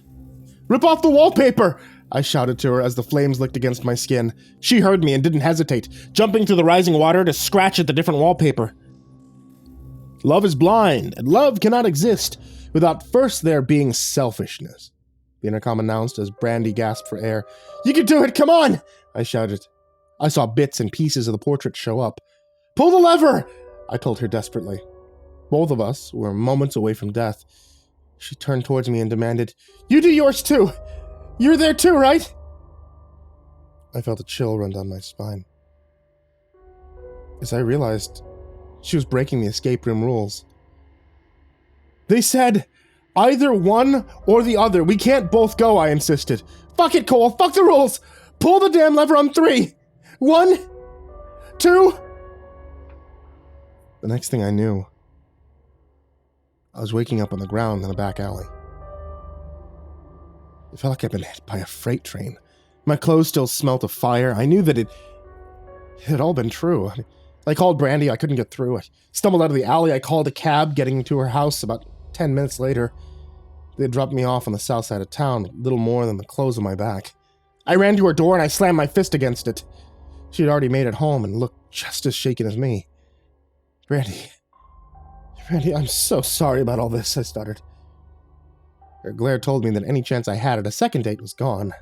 Rip off the wallpaper! I shouted to her as the flames licked against my skin. She heard me and didn't hesitate, jumping through the rising water to scratch at the different wallpaper. Love is blind, and love cannot exist without first there being selfishness, the intercom announced as Brandy gasped for air. You can do it, come on! I shouted. I saw bits and pieces of the portrait show up. Pull the lever! I told her desperately. Both of us were moments away from death. She turned towards me and demanded, You do yours too! You're there too, right? I felt a chill run down my spine. As I realized, she was breaking the escape room rules. They said, either one or the other. We can't both go, I insisted. Fuck it, Cole. Fuck the rules. Pull the damn lever on 3. 1, 2. The next thing I knew, I was waking up on the ground in a back alley. It felt like I'd been hit by a freight train. My clothes still smelt of fire. I knew that it had all been true. I called Brandy. I couldn't get through. I stumbled out of the alley. I called a cab, getting to her house about 10 minutes later. They had dropped me off on the south side of town, little more than the clothes on my back. I ran to her door and I slammed my fist against it. She had already made it home and looked just as shaken as me. Brandy, I'm so sorry about all this, I stuttered. Her glare told me that any chance I had at a second date was gone.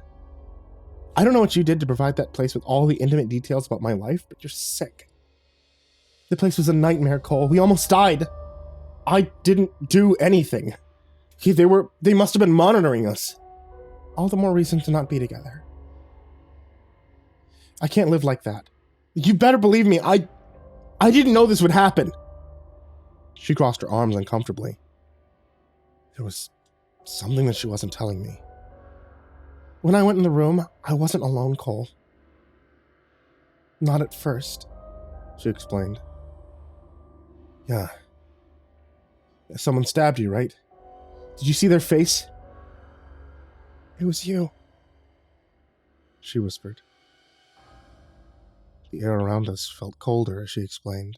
I don't know what you did to provide that place with all the intimate details about my life, but you're sick. The place was a nightmare, Cole. We almost died. I didn't do anything. They must have been monitoring us. All the more reason to not be together. I can't live like that. You better believe me, I didn't know this would happen. She crossed her arms uncomfortably. There was something that she wasn't telling me. When I went in the room, I wasn't alone, Cole. Not at first, she explained. Yeah. Someone stabbed you, right? Did you see their face? It was you, she whispered. The air around us felt colder as she explained.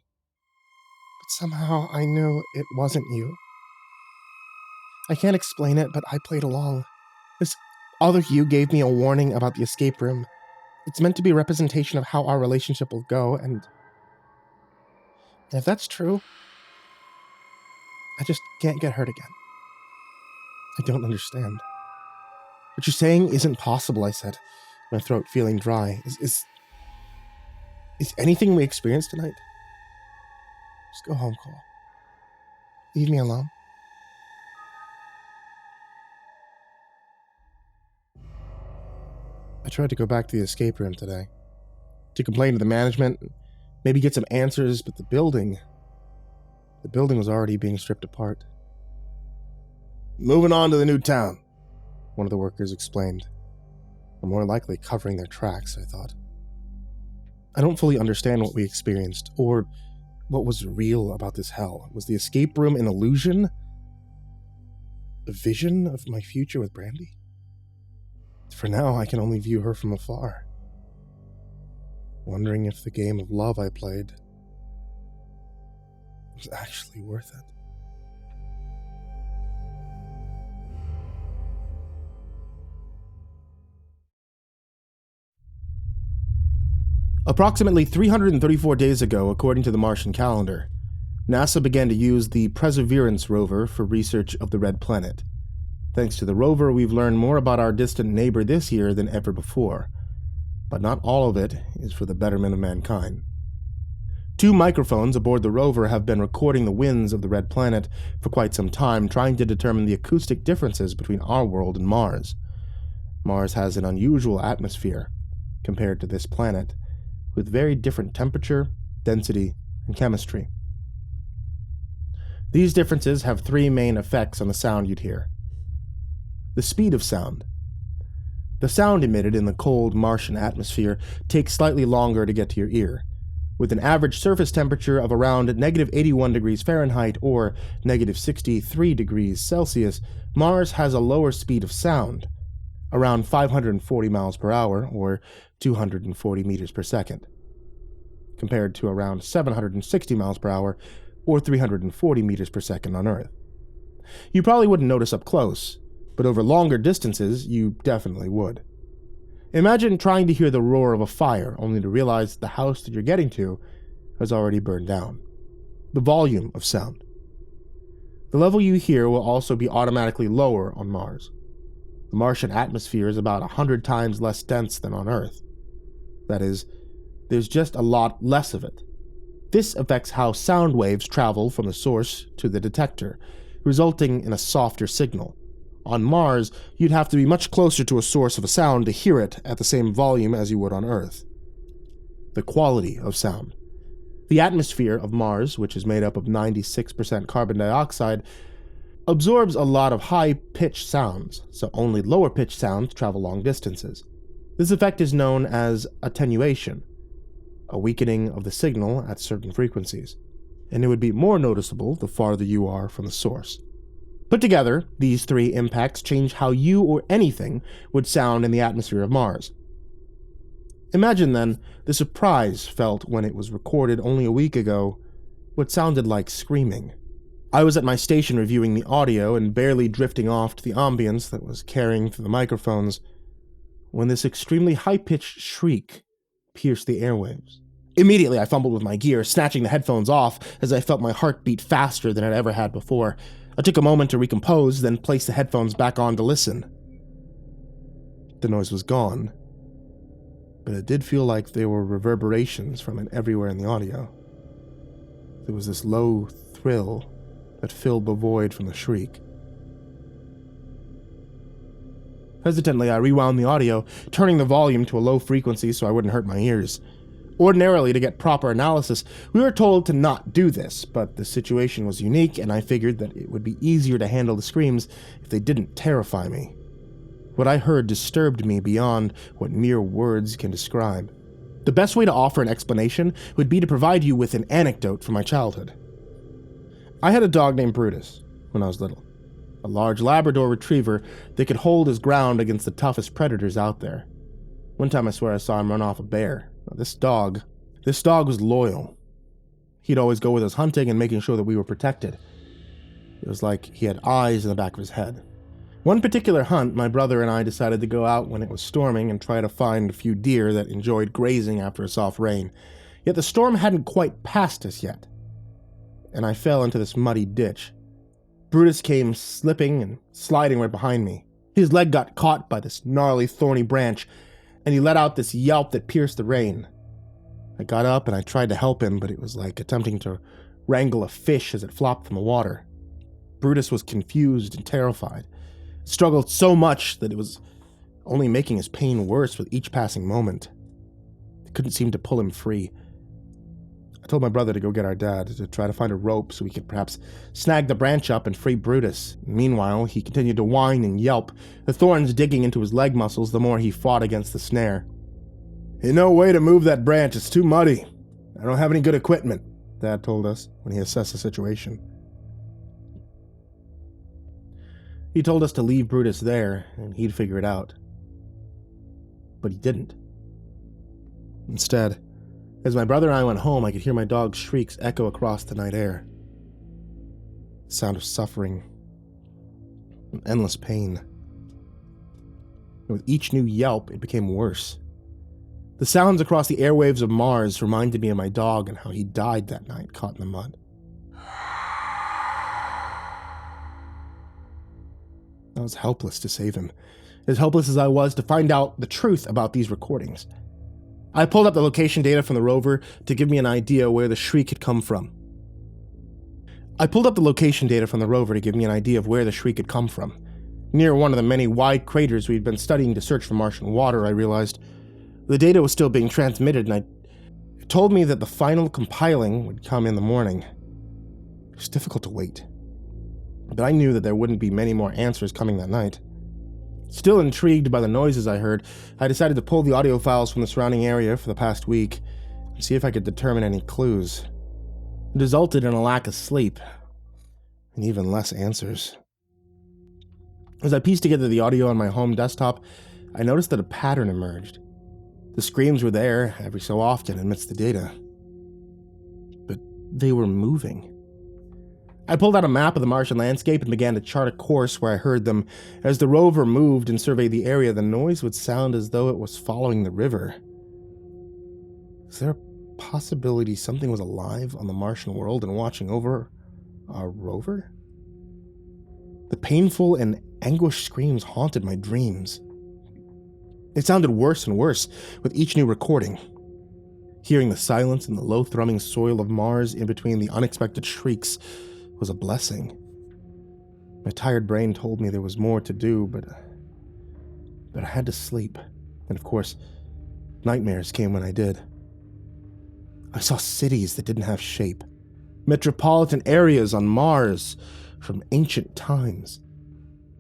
But somehow I knew it wasn't you. I can't explain it, but I played along. This other you gave me a warning about the escape room. It's meant to be a representation of how our relationship will go, and if that's true, I just can't get hurt again. I don't understand. What you're saying isn't possible, I said, my throat feeling dry. Is anything we experienced tonight? Just go home, Cole. Leave me alone. I tried to go back to the escape room today, to complain to the management, maybe get some answers, but the building was already being stripped apart. Moving on to the new town, one of the workers explained. Or more likely covering their tracks, I thought. I don't fully understand what we experienced, or what was real about this hell. Was the escape room an illusion? A vision of my future with Brandy? For now, I can only view her from afar, wondering if the game of love I played was actually worth it. Approximately 334 days ago, according to the Martian calendar, NASA began to use the Perseverance rover for research of the Red Planet. Thanks to the rover, we've learned more about our distant neighbor this year than ever before. But not all of it is for the betterment of mankind. 2 microphones aboard the rover have been recording the winds of the Red Planet for quite some time, trying to determine the acoustic differences between our world and Mars. Mars has an unusual atmosphere, compared to this planet, with very different temperature, density, and chemistry. These differences have 3 main effects on the sound you'd hear. The speed of sound. The sound emitted in the cold Martian atmosphere takes slightly longer to get to your ear. With an average surface temperature of around -81 degrees Fahrenheit or -63 degrees Celsius, Mars has a lower speed of sound, around 540 miles per hour or 240 meters per second, compared to around 760 miles per hour or 340 meters per second on Earth. You probably wouldn't notice up close, but over longer distances, you definitely would. Imagine trying to hear the roar of a fire, only to realize the house that you're getting to has already burned down. The volume of sound. The level you hear will also be automatically lower on Mars. The Martian atmosphere is about 100 times less dense than on Earth. That is, there's just a lot less of it. This affects how sound waves travel from the source to the detector, resulting in a softer signal. On Mars, you'd have to be much closer to a source of a sound to hear it at the same volume as you would on Earth. The quality of sound. The atmosphere of Mars, which is made up of 96% carbon dioxide, absorbs a lot of high-pitched sounds, so only lower-pitched sounds travel long distances. This effect is known as attenuation, a weakening of the signal at certain frequencies, and it would be more noticeable the farther you are from the source. Put together, these three impacts change how you or anything would sound in the atmosphere of Mars. Imagine, then, the surprise felt when it was recorded only a week ago what sounded like screaming. I was at my station reviewing the audio and barely drifting off to the ambience that was carrying through the microphones when this extremely high-pitched shriek pierced the airwaves. Immediately, I fumbled with my gear, snatching the headphones off as I felt my heart beat faster than it ever had before. I took a moment to recompose, then placed the headphones back on to listen. The noise was gone, but it did feel like there were reverberations from it everywhere in the audio. There was this low thrill that filled the void from the shriek. Hesitantly, I rewound the audio, turning the volume to a low frequency so I wouldn't hurt my ears. Ordinarily, to get proper analysis, we were told to not do this, but the situation was unique, and I figured that it would be easier to handle the screams if they didn't terrify me. What I heard disturbed me beyond what mere words can describe. The best way to offer an explanation would be to provide you with an anecdote from my childhood. I had a dog named Brutus when I was little, a large Labrador retriever that could hold his ground against the toughest predators out there. One time I swear I saw him run off a bear. This dog was loyal. He'd always go with us hunting and making sure that we were protected. It was like he had eyes in the back of his head. One particular hunt, my brother and I decided to go out when it was storming and try to find a few deer that enjoyed grazing after a soft rain. Yet the storm hadn't quite passed us yet, and I fell into this muddy ditch. Brutus came slipping and sliding right behind me. His leg got caught by this gnarly, thorny branch, and he let out this yelp that pierced the rain. I got up and I tried to help him, but it was like attempting to wrangle a fish as it flopped from the water. Brutus was confused and terrified. Struggled so much that it was only making his pain worse with each passing moment. I couldn't seem to pull him free. I told my brother to go get our dad to try to find a rope so we could perhaps snag the branch up and free Brutus. Meanwhile, he continued to whine and yelp, the thorns digging into his leg muscles the more he fought against the snare. "Ain't no way to move that branch, it's too muddy. I don't have any good equipment," Dad told us when he assessed the situation. He told us to leave Brutus there and he'd figure it out. But he didn't. Instead, as my brother and I went home, I could hear my dog's shrieks echo across the night air. The sound of suffering and endless pain. And with each new yelp, it became worse. The sounds across the airwaves of Mars reminded me of my dog and how he died that night, caught in the mud. I was helpless to save him, as helpless as I was to find out the truth about these recordings. I pulled up the location data from the rover to give me an idea where the shriek had come from. Near one of the many wide craters we'd been studying to search for Martian water, I realized the data was still being transmitted, and it told me that the final compiling would come in the morning. It was difficult to wait, but I knew that there wouldn't be many more answers coming that night. Still intrigued by the noises I heard, I decided to pull the audio files from the surrounding area for the past week and see if I could determine any clues. It resulted in a lack of sleep and even less answers. As I pieced together the audio on my home desktop, I noticed that a pattern emerged. The screams were there every so often amidst the data, but they were moving. I pulled out a map of the Martian landscape and began to chart a course where I heard them. As the rover moved and surveyed the area, the noise would sound as though it was following the river. Is there a possibility something was alive on the Martian world and watching over our rover? The painful and anguished screams haunted my dreams. It sounded worse and worse with each new recording. Hearing the silence and the low thrumming soil of Mars in between the unexpected shrieks was a blessing. My tired brain told me there was more to do, but I had to sleep. And of course, nightmares came when I did. I saw cities that didn't have shape. Metropolitan areas on Mars from ancient times.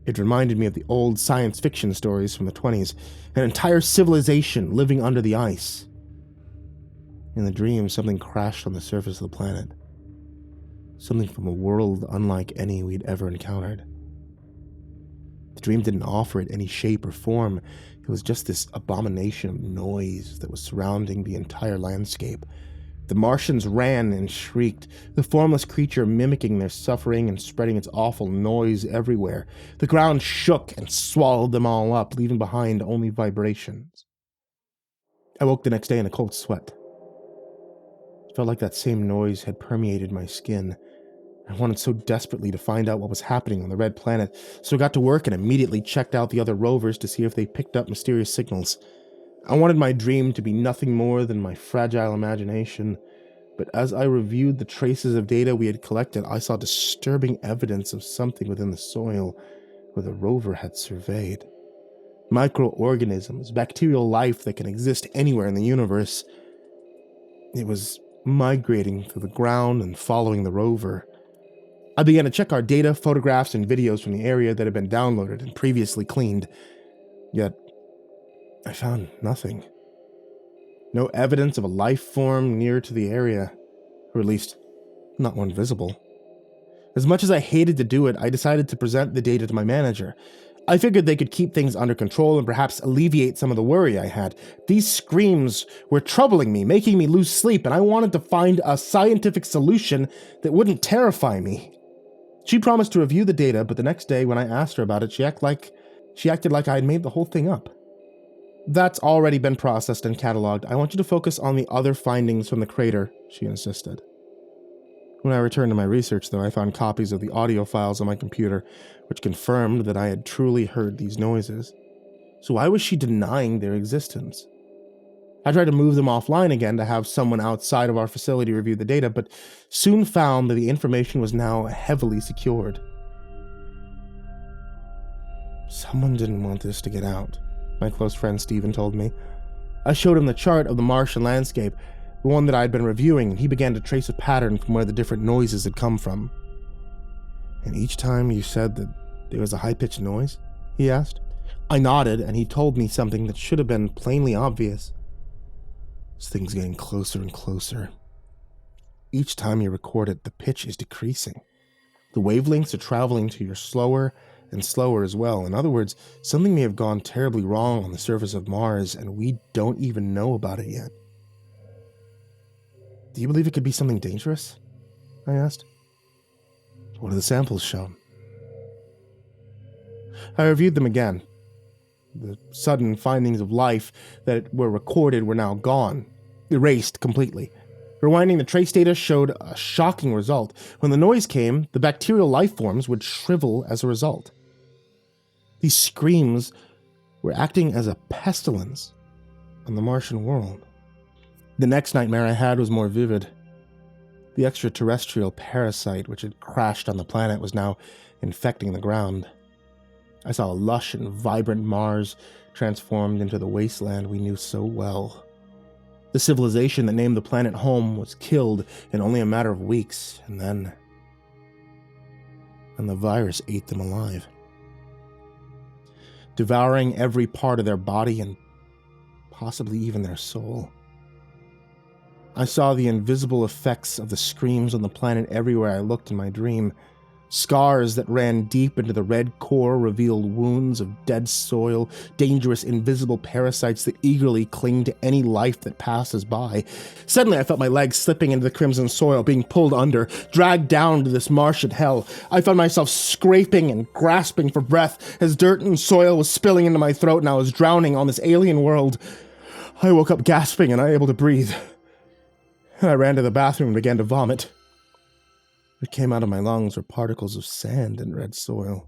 It reminded me of the old science fiction stories from the 20s, an entire civilization living under the ice. In the dream, something crashed on the surface of the planet. Something from a world unlike any we'd ever encountered. The dream didn't offer it any shape or form. It was just this abomination of noise that was surrounding the entire landscape. The Martians ran and shrieked, the formless creature mimicking their suffering and spreading its awful noise everywhere. The ground shook and swallowed them all up, leaving behind only vibrations. I woke the next day in a cold sweat. It felt like that same noise had permeated my skin. I wanted so desperately to find out what was happening on the red planet, so I got to work and immediately checked out the other rovers to see if they picked up mysterious signals. I wanted my dream to be nothing more than my fragile imagination, but as I reviewed the traces of data we had collected, I saw disturbing evidence of something within the soil where the rover had surveyed. Microorganisms, bacterial life that can exist anywhere in the universe. It was migrating through the ground and following the rover. I began to check our data, photographs, and videos from the area that had been downloaded and previously cleaned. Yet, I found nothing. No evidence of a life form near to the area, or at least, not one visible. As much as I hated to do it, I decided to present the data to my manager. I figured they could keep things under control and perhaps alleviate some of the worry I had. These screams were troubling me, making me lose sleep, and I wanted to find a scientific solution that wouldn't terrify me. She promised to review the data, but the next day when I asked her about it, she acted like I had made the whole thing up. That's already been processed and cataloged. I want you to focus on the other findings from the crater, she insisted. When I returned to my research, though, I found copies of the audio files on my computer, which confirmed that I had truly heard these noises. So why was she denying their existence? I tried to move them offline again to have someone outside of our facility review the data, but soon found that the information was now heavily secured. Someone didn't want this to get out, my close friend Steven told me. I showed him the chart of the Martian landscape, the one that I had been reviewing, and he began to trace a pattern from where the different noises had come from. And each time you said that there was a high-pitched noise? He asked. I nodded, and he told me something that should have been plainly obvious. This thing's getting closer and closer. Each time you record it, the pitch is decreasing. The wavelengths are traveling to your slower and slower as well. In other words, something may have gone terribly wrong on the surface of Mars, and we don't even know about it yet. Do you believe it could be something dangerous? I asked. What do the samples show? I reviewed them again. The sudden findings of life that were recorded were now gone, erased completely. Rewinding the trace data showed a shocking result. When the noise came, the bacterial life forms would shrivel as a result. These screams were acting as a pestilence on the Martian world. The next nightmare I had was more vivid. The extraterrestrial parasite which had crashed on the planet was now infecting the ground. I saw a lush and vibrant Mars transformed into the wasteland we knew so well. The civilization that named the planet home was killed in only a matter of weeks, and then the virus ate them alive. devouring every part of their body and possibly even their soul. I saw the invisible effects of the screams on the planet everywhere I looked in my dream. Scars that ran deep into the red core revealed wounds of dead soil, dangerous invisible parasites that eagerly cling to any life that passes by. Suddenly I felt my legs slipping into the crimson soil, being pulled under, dragged down to this Martian hell. I found myself scraping and grasping for breath as dirt and soil was spilling into my throat and I was drowning on this alien world. I woke up gasping and unable to breathe. I ran to the bathroom and began to vomit. What came out of my lungs were particles of sand and red soil.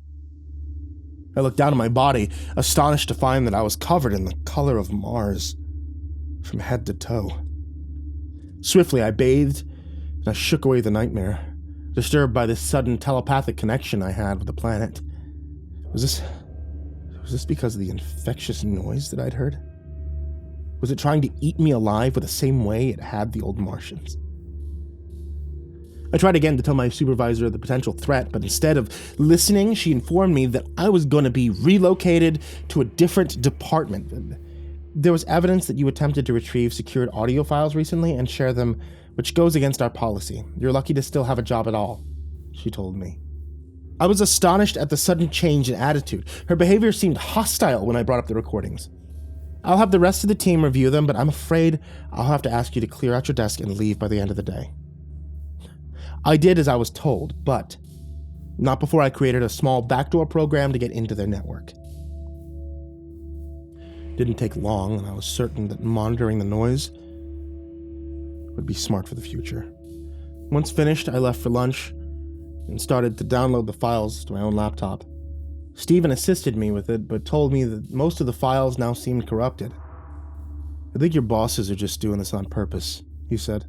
I looked down at my body, astonished to find that I was covered in the color of Mars, from head to toe. Swiftly I bathed, and I shook away the nightmare, disturbed by this sudden telepathic connection I had with the planet. Was this because of the infectious noise that I'd heard? Was it trying to eat me alive with the same way it had the old Martians? I tried again to tell my supervisor of the potential threat, but instead of listening, she informed me that I was going to be relocated to a different department. There was evidence that you attempted to retrieve secured audio files recently and share them, which goes against our policy. You're lucky to still have a job at all, she told me. I was astonished at the sudden change in attitude. Her behavior seemed hostile when I brought up the recordings. I'll have the rest of the team review them, but I'm afraid I'll have to ask you to clear out your desk and leave by the end of the day. I did as I was told, but not before I created a small backdoor program to get into their network. Didn't take long, and I was certain that monitoring the noise would be smart for the future. Once finished, I left for lunch and started to download the files to my own laptop. Steven assisted me with it, but told me that most of the files now seemed corrupted. I think your bosses are just doing this on purpose, he said.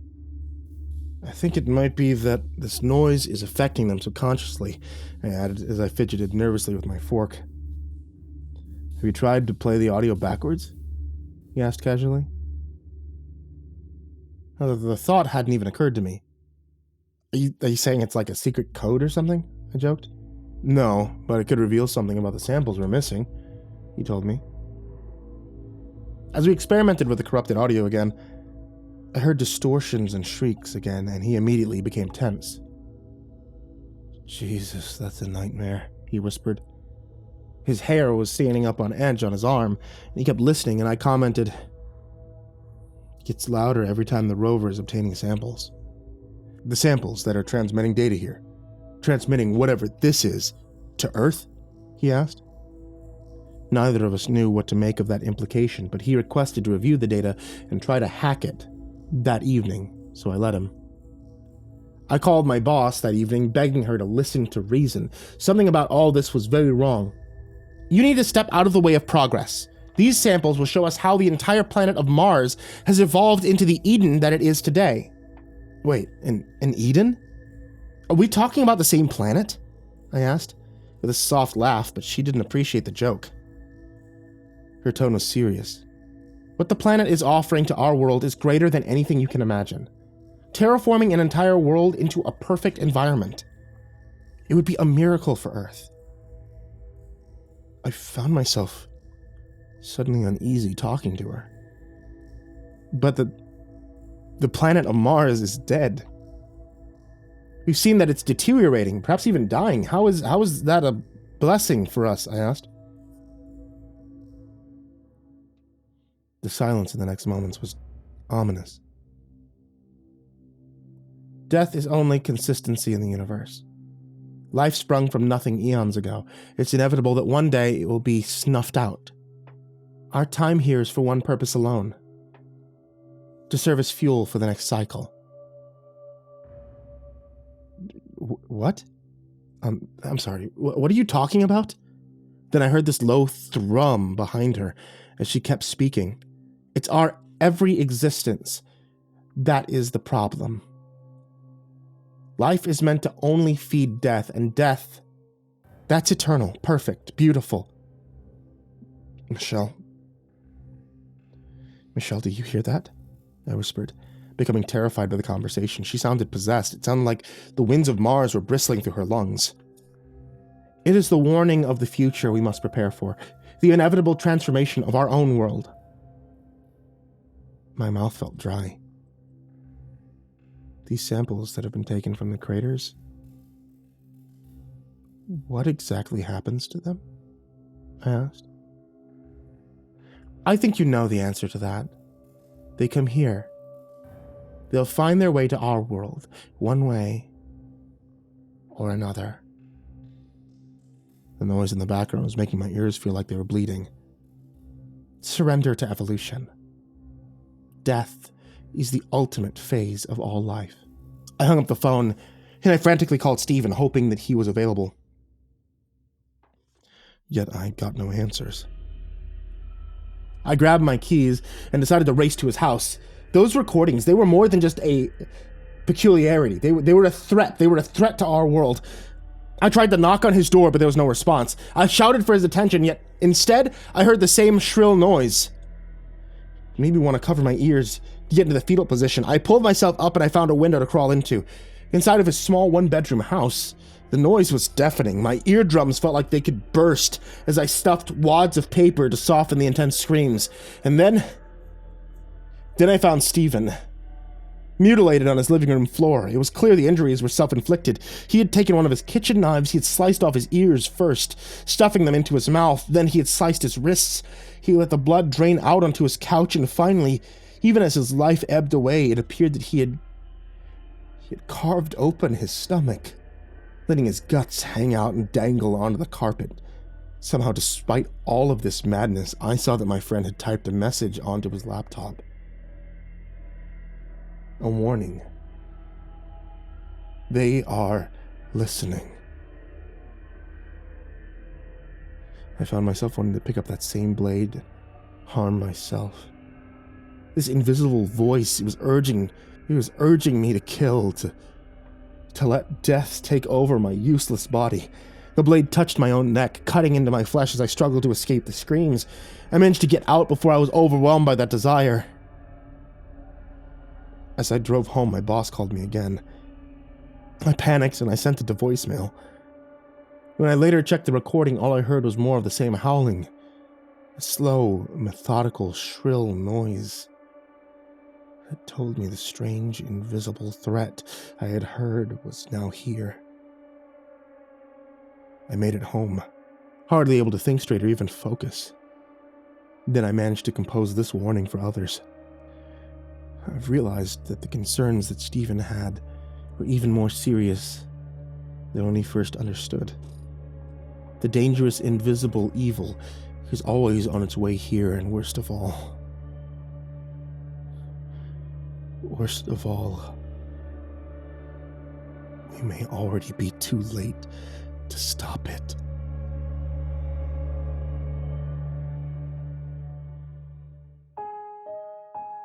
I think it might be that this noise is affecting them subconsciously, I added as I fidgeted nervously with my fork. Have you tried to play the audio backwards? He asked casually. The thought hadn't even occurred to me. Are you saying it's like a secret code or something? I joked. No, but it could reveal something about the samples we're missing, he told me. As we experimented with the corrupted audio again, I heard distortions and shrieks again, and he immediately became tense. Jesus, that's a nightmare, he whispered. His hair was standing up on edge on his arm, and he kept listening, and I commented, It gets louder every time the rover is obtaining samples. The samples that are transmitting data here. Transmitting whatever this is to Earth? He asked. Neither of us knew what to make of that implication, but he requested to review the data and try to hack it that evening, so I let him. I called my boss that evening, begging her to listen to reason. Something about all this was very wrong. You need to step out of the way of progress. These samples will show us how the entire planet of Mars has evolved into the Eden that it is today. Wait, an Eden? Are we talking about the same planet? I asked, with a soft laugh, but she didn't appreciate the joke. Her tone was serious. What the planet is offering to our world is greater than anything you can imagine. Terraforming an entire world into a perfect environment. It would be a miracle for Earth. I found myself suddenly uneasy talking to her. But the planet of Mars is dead. We've seen that it's deteriorating, perhaps even dying. How is that a blessing for us? I asked. The silence in the next moments was ominous. Death is only consistency in the universe. Life sprung from nothing eons ago. It's inevitable that one day it will be snuffed out. Our time here is for one purpose alone: to serve as fuel for the next cycle. What? I'm sorry. What are you talking about? Then I heard this low thrum behind her as she kept speaking. It's our every existence that is the problem. Life is meant to only feed death, and death, that's eternal, perfect, beautiful. Michelle, do you hear that? I whispered, becoming terrified by the conversation. She sounded possessed. It sounded like the winds of Mars were bristling through her lungs. It is the warning of the future we must prepare for. the inevitable transformation of our own world. My mouth felt dry. These samples that have been taken from the craters, what exactly happens to them? I asked. I think you know the answer to that. They come here. They'll find their way to our world, one way or another. The noise in the background was making my ears feel like they were bleeding. Surrender to evolution. Death is the ultimate phase of all life. I hung up the phone, and I frantically called Stephen, hoping that he was available. Yet I got no answers. I grabbed my keys and decided to race to his house. Those recordings, they were more than just a peculiarity. They were a threat. They were a threat to our world. I tried to knock on his door, but there was no response. I shouted for his attention, yet instead, I heard the same shrill noise. It made me want to cover my ears to get into the fetal position. I pulled myself up and I found a window to crawl into. Inside of his small one-bedroom house, the noise was deafening. My eardrums felt like they could burst as I stuffed wads of paper to soften the intense screams. And then I found Stephen, mutilated on his living room floor. It was clear the injuries were self-inflicted. He had taken one of his kitchen knives, he had sliced off his ears first, stuffing them into his mouth. Then he had sliced his wrists. He let the blood drain out onto his couch, and finally, even as his life ebbed away, it appeared that he had carved open his stomach, letting his guts hang out and dangle onto the carpet. Somehow, despite all of this madness, I saw that my friend had typed a message onto his laptop. A warning. They are listening. I found myself wanting to pick up that same blade, harm myself. This invisible voice, it was urging me to kill, to let death take over my useless body. The blade touched my own neck, cutting into my flesh as I struggled to escape the screams. I managed to get out before I was overwhelmed by that desire. As I drove home, my boss called me again. I panicked and I sent it to voicemail. When I later checked the recording, all I heard was more of the same howling. A slow, methodical, shrill noise. It told me the strange, invisible threat I had heard was now here. I made it home, hardly able to think straight or even focus. Then I managed to compose this warning for others. I've realized that the concerns that Stephen had were even more serious than when he first understood. The dangerous, invisible evil is always on its way here, and worst of all, we may already be too late to stop it.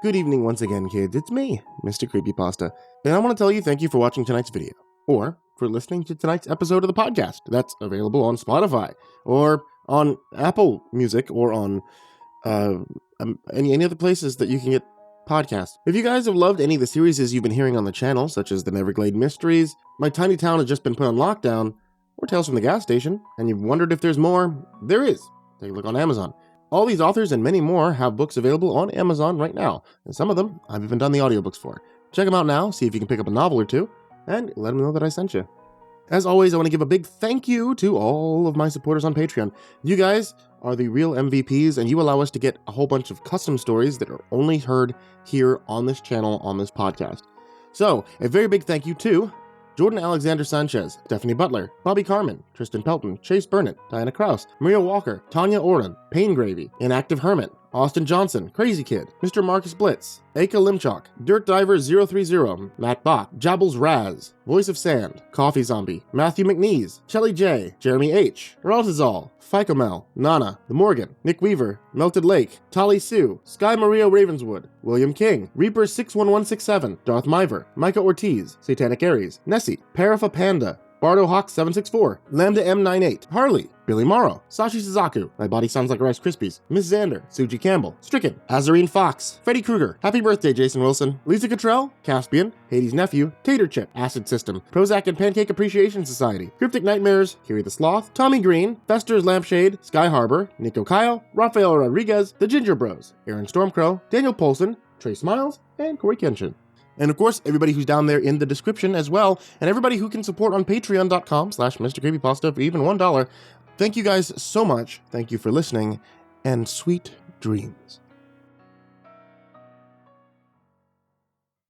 Good evening once again, kids. It's me, MrCreepyPasta, and I want to tell you thank you for watching tonight's video, or for listening to tonight's episode of the podcast. That's available on Spotify, or on Apple Music, or on any other places that you can get podcasts. If you guys have loved any of the series you've been hearing on the channel, such as the Neverglade Mysteries, My Tiny Town Has Just Been Put on Lockdown, or Tales from the Gas Station, and you've wondered if there's more, there is. Take a look on Amazon. All these authors and many more have books available on Amazon right now, and some of them I've even done the audiobooks for. Check them out now, see if you can pick up a novel or two, and let them know that I sent you. As always, I want to give a big thank you to all of my supporters on Patreon. You guys are the real MVPs, and you allow us to get a whole bunch of custom stories that are only heard here on this channel, on this podcast. So, a very big thank you to Jordan Alexander Sanchez, Stephanie Butler, Bobby Carmen, Tristan Pelton, Chase Burnett, Diana Krause, Maria Walker, Tanya Oren, Pain Gravy, Inactive Hermit, Austin Johnson, Crazy Kid, Mr. Marcus Blitz, Aka Limchok, Dirt Diver 030, Matt Bach, Jabbles Raz, Voice of Sand, Coffee Zombie, Matthew McNeese, Shelly J, Jeremy H, Raltazal, Ficomel, Nana, The Morgan, Nick Weaver, Melted Lake, Tali Sue, Sky Maria Ravenswood, William King, Reaper 61167, Darth Miver, Micah Ortiz, Satanic Aries, Nessie, Parafa Panda, Bardo Hawk 764, Lambda M98, Harley, Billy Morrow, Sashi Suzaku, My Body Sounds Like Rice Krispies, Miss Xander, Suji Campbell, Stricken, Azarine Fox, Freddy Krueger, Happy Birthday Jason Wilson, Lisa Cottrell, Caspian, Hades' Nephew, Tater Chip, Acid System, Prozac and Pancake Appreciation Society, Cryptic Nightmares, Kiri the Sloth, Tommy Green, Fester's Lampshade, Sky Harbor, Nico Kyle, Rafael Rodriguez, The Ginger Bros, Aaron Stormcrow, Daniel Polson, Trey Smiles, and Corey Kenshin. And of course, everybody who's down there in the description as well, and everybody who can support on patreon.com/MrCreepyPasta for even $1. Thank you guys so much. Thank you for listening, and sweet dreams.